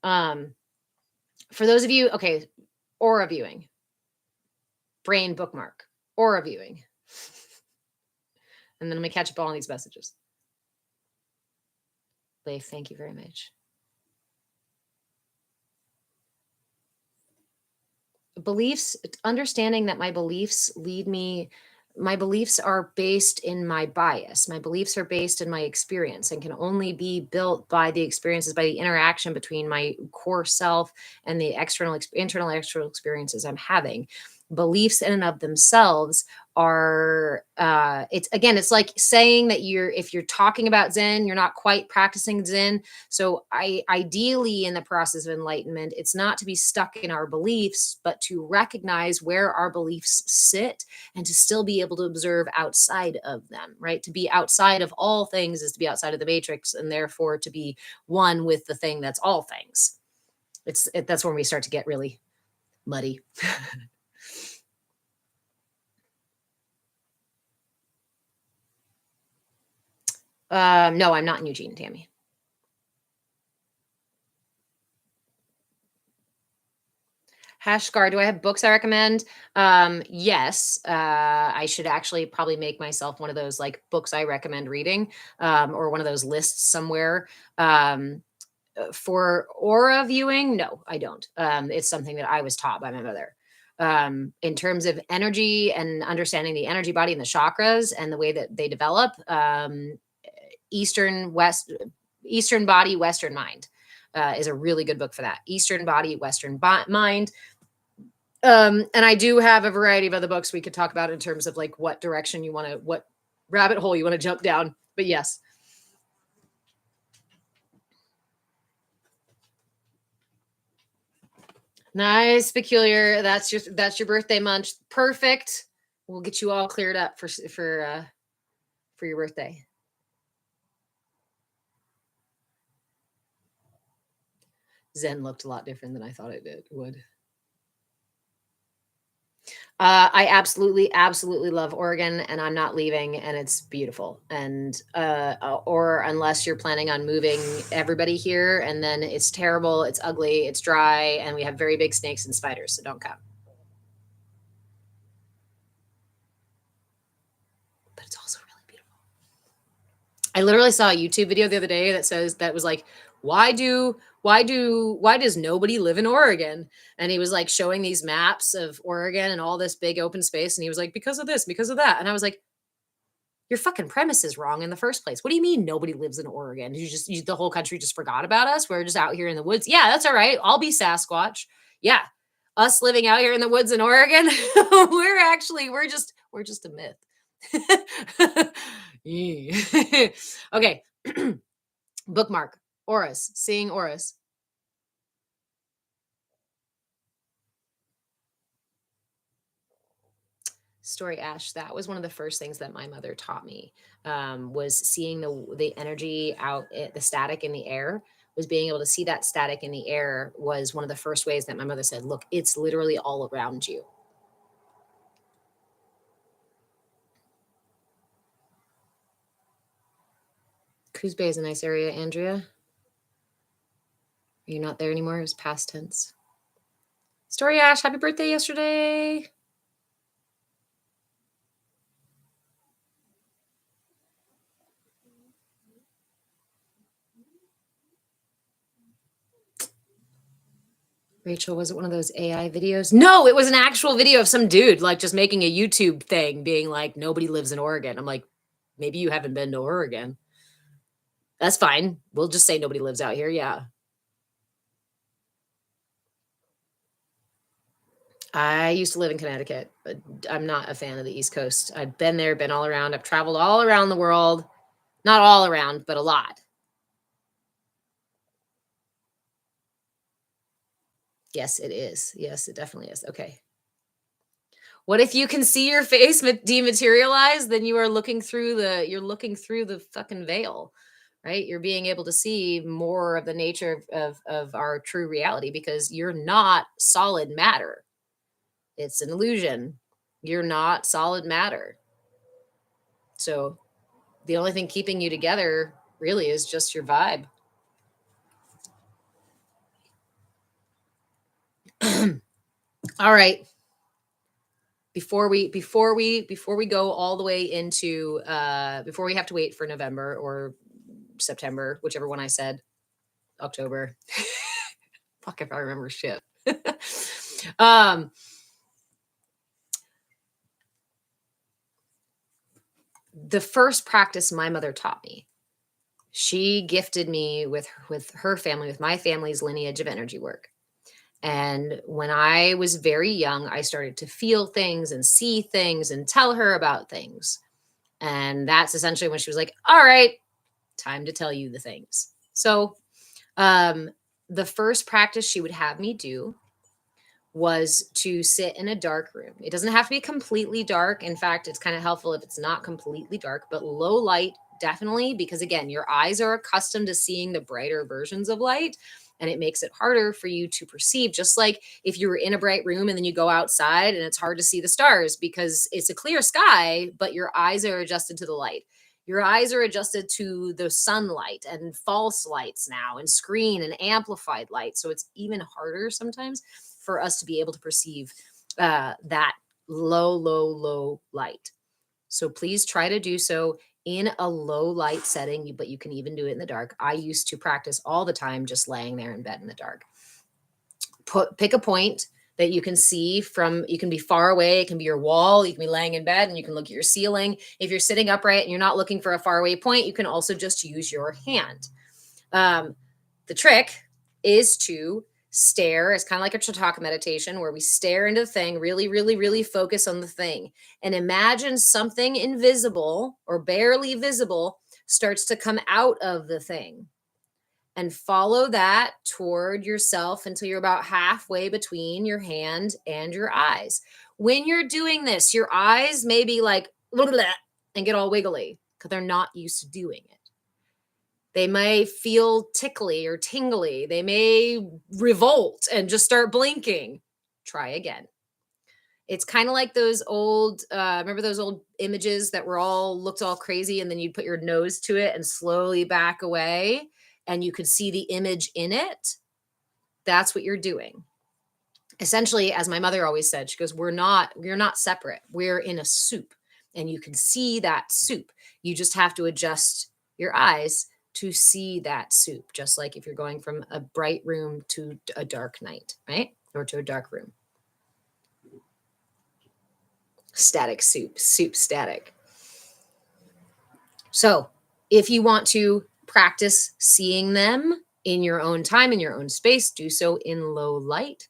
For those of you, okay, aura viewing, brain bookmark, aura viewing, and then I'm gonna catch up on all these messages. Leif, thank you very much. Beliefs, understanding that my beliefs are based in my bias. My beliefs are based in my experience and can only be built by the experiences, by the interaction between my core self and the internal, external experiences I'm having. Beliefs in and of themselves are it's like saying that if you're talking about Zen, you're not quite practicing Zen. So ideally in the process of enlightenment, it's not to be stuck in our beliefs, but to recognize where our beliefs sit and to still be able to observe outside of them, right? To be outside of all things is to be outside of the matrix, and therefore to be one with the thing that's all things. That's when we start to get really muddy. No, I'm not in Eugene, Tammy. Hashgar, do I have books I recommend? Yes. I should actually probably make myself one of those like books I recommend reading, or one of those lists somewhere. For aura viewing, no, I don't. It's something that I was taught by my mother. In terms of energy and understanding the energy body and the chakras and the way that they develop, Eastern body, Western mind is a really good book for that. Eastern body, Western mind. And I do have a variety of other books we could talk about in terms of like what direction you want to, what rabbit hole you want to jump down. But yes. Nice, peculiar. That's your birthday month. Perfect. We'll get you all cleared up for your birthday. Zen looked a lot different than I thought it would. I absolutely love Oregon, and I'm not leaving, and it's beautiful. And or unless you're planning on moving everybody here, and then it's terrible, it's ugly, it's dry, and we have very big snakes and spiders, so don't come. But it's also really beautiful. I literally saw a YouTube video the other day that was like, why does nobody live in Oregon? And he was like showing these maps of Oregon and all this big open space, and he was like, because of this, because of that. And I was like, your fucking premise is wrong in the first place. What do you mean nobody lives in Oregon? The whole country just forgot about us? We're just out here in the woods. Yeah, that's all right. I'll be Sasquatch. Yeah. Us living out here in the woods in Oregon, we're just a myth. Okay. Bookmark. Auras. Seeing auras. Story, Ash, that was one of the first things that my mother taught me, was seeing the energy out, the static in the air. Was being able to see that static in the air was one of the first ways that my mother said, look, it's literally all around you. Coos Bay is a nice area, Andrea. Are you not there anymore? It was past tense. Story, Ash, happy birthday yesterday. Rachel, was it one of those AI videos? No, it was an actual video of some dude like just making a YouTube thing being like, nobody lives in Oregon. I'm like, maybe you haven't been to Oregon. That's fine. We'll just say nobody lives out here. Yeah. I used to live in Connecticut, but I'm not a fan of the East Coast. I've been there, been all around. I've traveled all around the world. Not all around, but a lot. Yes, it is. Yes, it definitely is. Okay. What if you can see your face dematerialize? Then you're looking through the fucking veil. right? You're being able to see more of the nature of our true reality, because you're not solid matter. It's an illusion. You're not solid matter. So the only thing keeping you together really is just your vibe. All right. Before we go all the way into before we have to wait for November or September, whichever one I said, October. Fuck if I remember shit. um the first practice my mother taught me, she gifted me with her family, with my family's lineage of energy work. And when I was very young, I started to feel things and see things and tell her about things. And that's essentially when she was like, all right, time to tell you the things. So um, the first practice she would have me do was to sit in a dark room. It doesn't have to be completely dark. In fact, it's kind of helpful if it's not completely dark, but low light, definitely, because again, your eyes are accustomed to seeing the brighter versions of light, and it makes it harder for you to perceive. Just like if you were in a bright room and then you go outside and it's hard to see the stars because it's a clear sky, but your eyes are adjusted to the light. Your eyes are adjusted to the sunlight and false lights now and screen and amplified light. So it's even harder sometimes for us to be able to perceive that low light. So please try to do so in a low light setting, but you can even do it in the dark. I used to practice all the time just laying there in bed in the dark. Pick a point that you can see from. You can be far away, it can be your wall, you can be laying in bed and you can look at your ceiling. If you're sitting upright and you're not looking for a far away point, you can also just use your hand. The trick is to stare. It's kind of like a Chautauqua meditation where we stare into the thing, really focus on the thing, and imagine something invisible or barely visible starts to come out of the thing, and follow that toward yourself until you're about halfway between your hand and your eyes. When you're doing this, your eyes may be like and get all wiggly because they're not used to doing it. They may feel tickly or tingly. They may revolt and just start blinking. Try again. It's kind of like those old, remember those old images that were all looked all crazy, and then you'd put your nose to it and slowly back away, and you could see the image in it. That's what you're doing. Essentially, as my mother always said, she goes, we're not separate. We're in a soup, and you can see that soup. You just have to adjust your eyes to see that soup, just like if you're going from a bright room to a dark night, right? Or to a dark room. Static soup static. So if you want to practice seeing them in your own time, in your own space, do so in low light.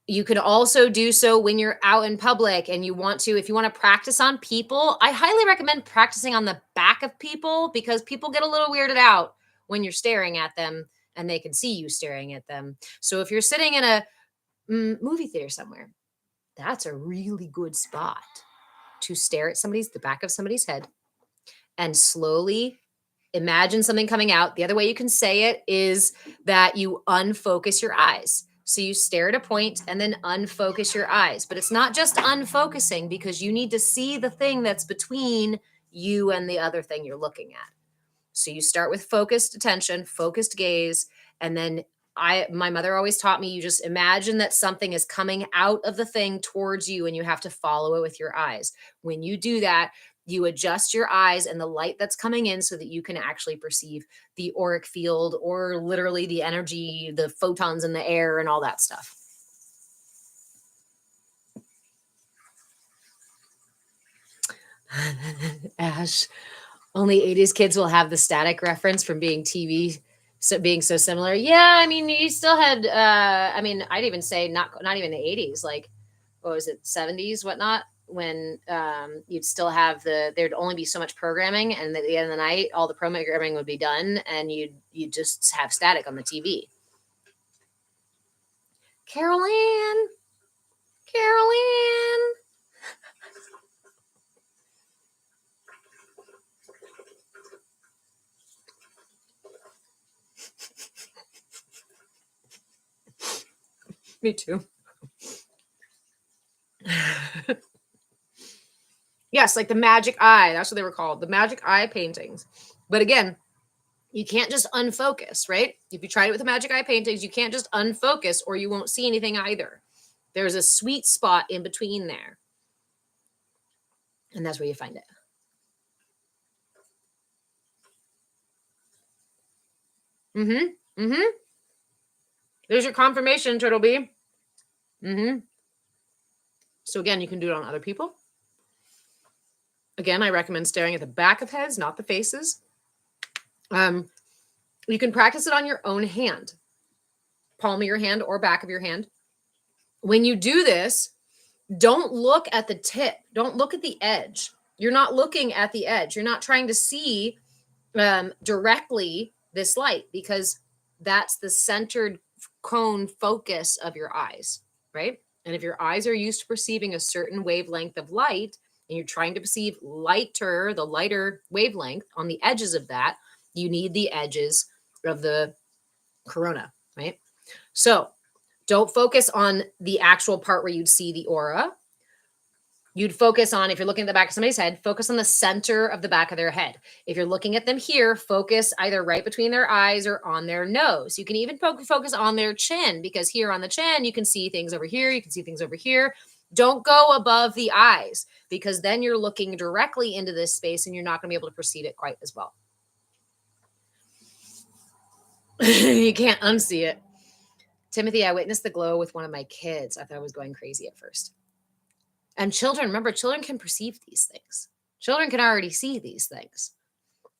You could also do so when you're out in public and you want to, if you want to practice on people, I highly recommend practicing on the back of people, because people get a little weirded out when you're staring at them and they can see you staring at them. So if you're sitting in a movie theater somewhere, that's a really good spot to stare at the back of somebody's head and slowly imagine something coming out. The other way you can say it is that you unfocus your eyes. So you stare at a point and then unfocus your eyes. But it's not just unfocusing, because you need to see the thing that's between you and the other thing you're looking at. So you start with focused attention, focused gaze, and then my mother always taught me, you just imagine that something is coming out of the thing towards you and you have to follow it with your eyes. When you do that, you adjust your eyes and the light that's coming in so that you can actually perceive the auric field, or literally the energy, the photons in the air and all that stuff. Ash, only 80s kids will have the static reference from being TV, so being so similar. Yeah, I mean, you still had I mean, I'd even say not even the 80s, like what was it, 70s, whatnot, when you'd still have there'd only be so much programming, and at the end of the night all the programming would be done and you'd just have static on the TV. Carol Ann. Me too. Yes, like the magic eye. That's what they were called, the magic eye paintings. But again, you can't just unfocus, right? If you tried it with the magic eye paintings, you can't just unfocus or you won't see anything either. There's a sweet spot in between there. And that's where you find it. There's your confirmation, Turtle Bee. So again, you can do it on other people. Again, I recommend staring at the back of heads, not the faces. You can practice it on your own hand, palm of your hand or back of your hand. When you do this, don't look at the tip. Don't look at the edge. You're not looking at the edge. You're not trying to see directly this light, because that's the centered cone focus of your eyes, right? And if your eyes are used to perceiving a certain wavelength of light and you're trying to perceive the lighter wavelength on the edges of that, you need the edges of the corona, right? So don't focus on the actual part where you'd see the aura. You'd focus on, if you're looking at the back of somebody's head, focus on the center of the back of their head. If you're looking at them here, focus either right between their eyes or on their nose. You can even focus on their chin, because here on the chin, you can see things over here. You can see things over here. Don't go above the eyes, because then you're looking directly into this space and you're not going to be able to perceive it quite as well. You can't unsee it. Timothy, I witnessed the glow with one of my kids. I thought I was going crazy at first. And children, remember, children can perceive these things. Children can already see these things.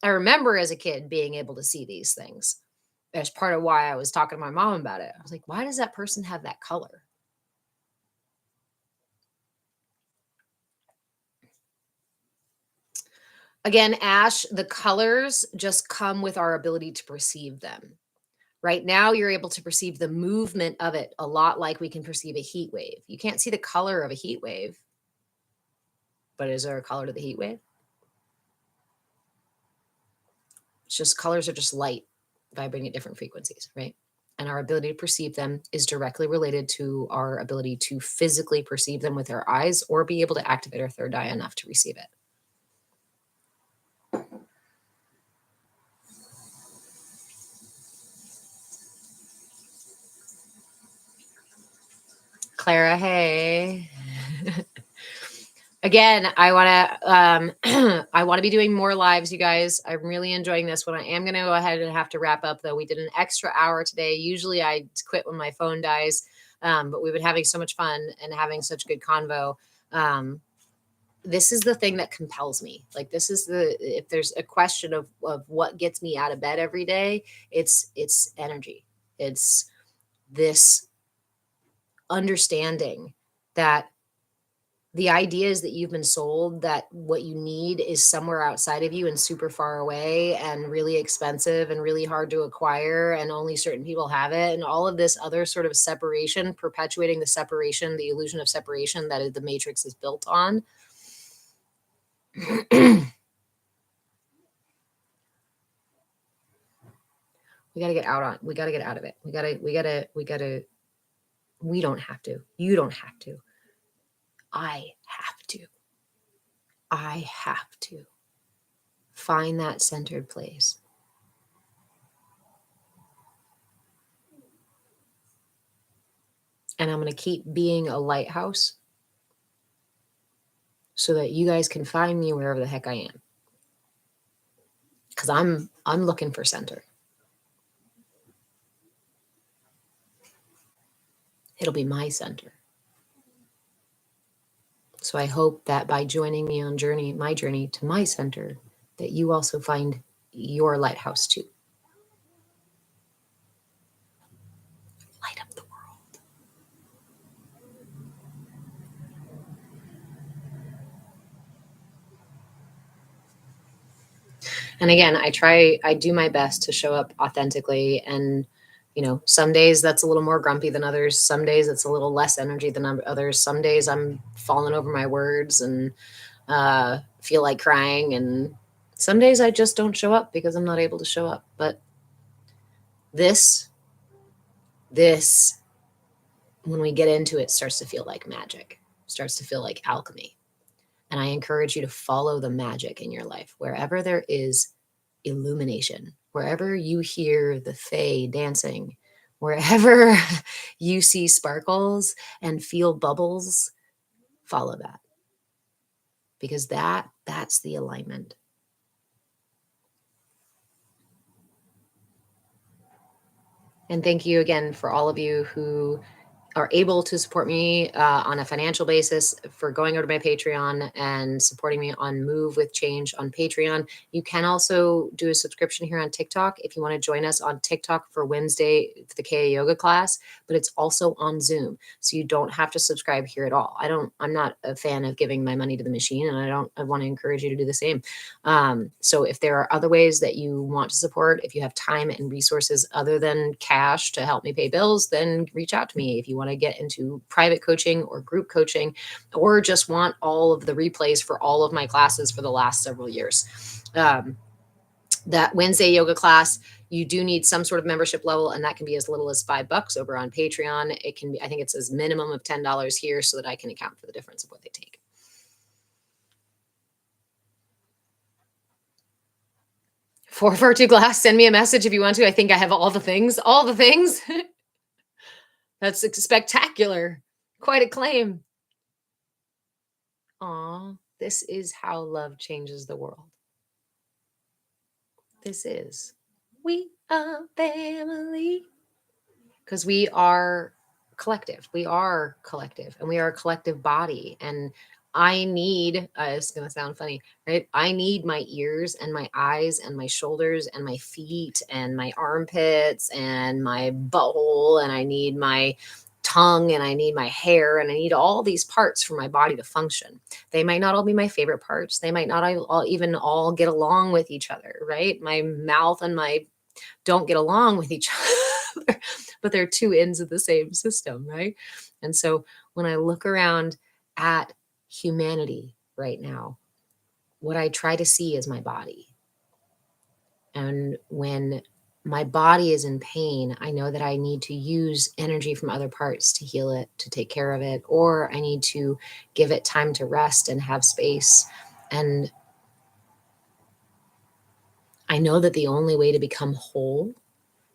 I remember as a kid being able to see these things. That's part of why I was talking to my mom about it. I was like, why does that person have that color? Again, Ash, the colors just come with our ability to perceive them. Right now, you're able to perceive the movement of it a lot like we can perceive a heat wave. You can't see the color of a heat wave. But is there a color to the heat wave? It's just colors are just light vibrating at different frequencies, right? And our ability to perceive them is directly related to our ability to physically perceive them with our eyes or be able to activate our third eye enough to receive it. Clara, hey. Again, I want to be doing more lives, you guys. I'm really enjoying this one. I am going to go ahead and have to wrap up, though. We did an extra hour today. Usually I quit when my phone dies, but we've been having so much fun and having such good convo. This is the thing that compels me. Like, this is if there's a question of what gets me out of bed every day, it's energy. It's this understanding that the ideas that you've been sold that what you need is somewhere outside of you and super far away and really expensive and really hard to acquire and only certain people have it, and all of this other sort of separation, perpetuating the separation, the illusion of separation that the Matrix is built on. We got to get out on. We got to get out of it. We don't have to. You don't have to. I have to. I have to find that centered place. And I'm going to keep being a lighthouse so that you guys can find me wherever the heck I am. Because I'm looking for center. It'll be my center. So I hope that by joining me on my journey to my center, that you also find your lighthouse too. Light up the world. And again, I do my best to show up authentically, and some days that's a little more grumpy than others. Some days it's a little less energy than others. Some days I'm falling over my words and feel like crying. And some days I just don't show up because I'm not able to show up. But this when we get into it, it starts to feel like magic, starts to feel like alchemy. And I encourage you to follow the magic in your life. Wherever there is illumination, wherever you hear the fae dancing, wherever you see sparkles and feel bubbles, follow that. Because that's the alignment. And thank you again for all of you who are able to support me on a financial basis for going over to my Patreon and supporting me on Move with Change on Patreon. You can also do a subscription here on TikTok if you want to join us on TikTok for Wednesday for the CAYA yoga class, but it's also on Zoom. So you don't have to subscribe here at all. I'm not a fan of giving my money to the machine, and I want to encourage you to do the same. So if there are other ways that you want to support, if you have time and resources other than cash to help me pay bills, then reach out to me. If you want to get into private coaching or group coaching, or just want all of the replays for all of my classes for the last several years. That Wednesday yoga class, you do need some sort of membership level, and that can be as little as $5 over on Patreon. It can be, I think it's as minimum of $10 here so that I can account for the difference of what they take. 442 glass, send me a message if you want to. I think I have all the things. That's spectacular. Quite a claim. Aw, this is how love changes the world. This is. We are family. Because we are collective. We are collective, and we are a collective body. And I need, it's going to sound funny, right? I need my ears and my eyes and my shoulders and my feet and my armpits and my butthole, and I need my tongue, and I need my hair, and I need all these parts for my body to function. They might not all be my favorite parts. They might not even all get along with each other, right? My mouth and my don't get along with each other, but they're two ends of the same system, right? And so when I look around at humanity right now, what I try to see is my body. And when my body is in pain, I know that I need to use energy from other parts to heal it, to take care of it, or I need to give it time to rest and have space. And I know that the only way to become whole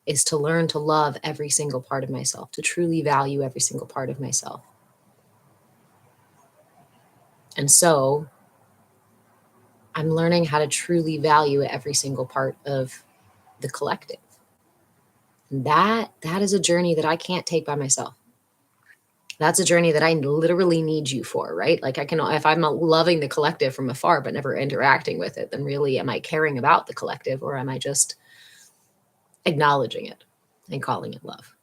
is to learn to love every single part of myself, to truly value every single part of myself. And so I'm learning how to truly value every single part of the collective. And that is a journey that I can't take by myself. That's a journey that I literally need you for, right? Like if I'm loving the collective from afar, but never interacting with it, then really am I caring about the collective, or am I just acknowledging it and calling it love?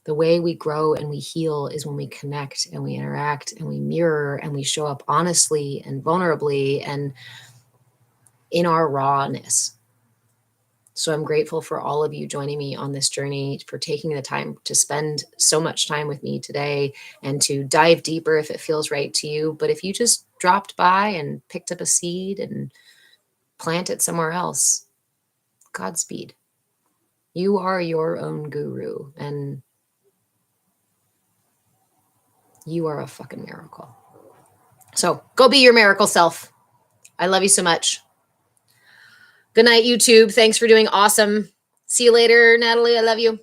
The way we grow and we heal is when we connect and we interact and we mirror and we show up honestly and vulnerably and in our rawness. So I'm grateful for all of you joining me on this journey, for taking the time to spend so much time with me today, and to dive deeper if it feels right to you. But if you just dropped by and picked up a seed and plant it somewhere else, Godspeed. You are your own guru, and you are a fucking miracle. So go be your miracle self. I love you so much. Good night, YouTube. Thanks for doing awesome. See you later, Natalie. I love you.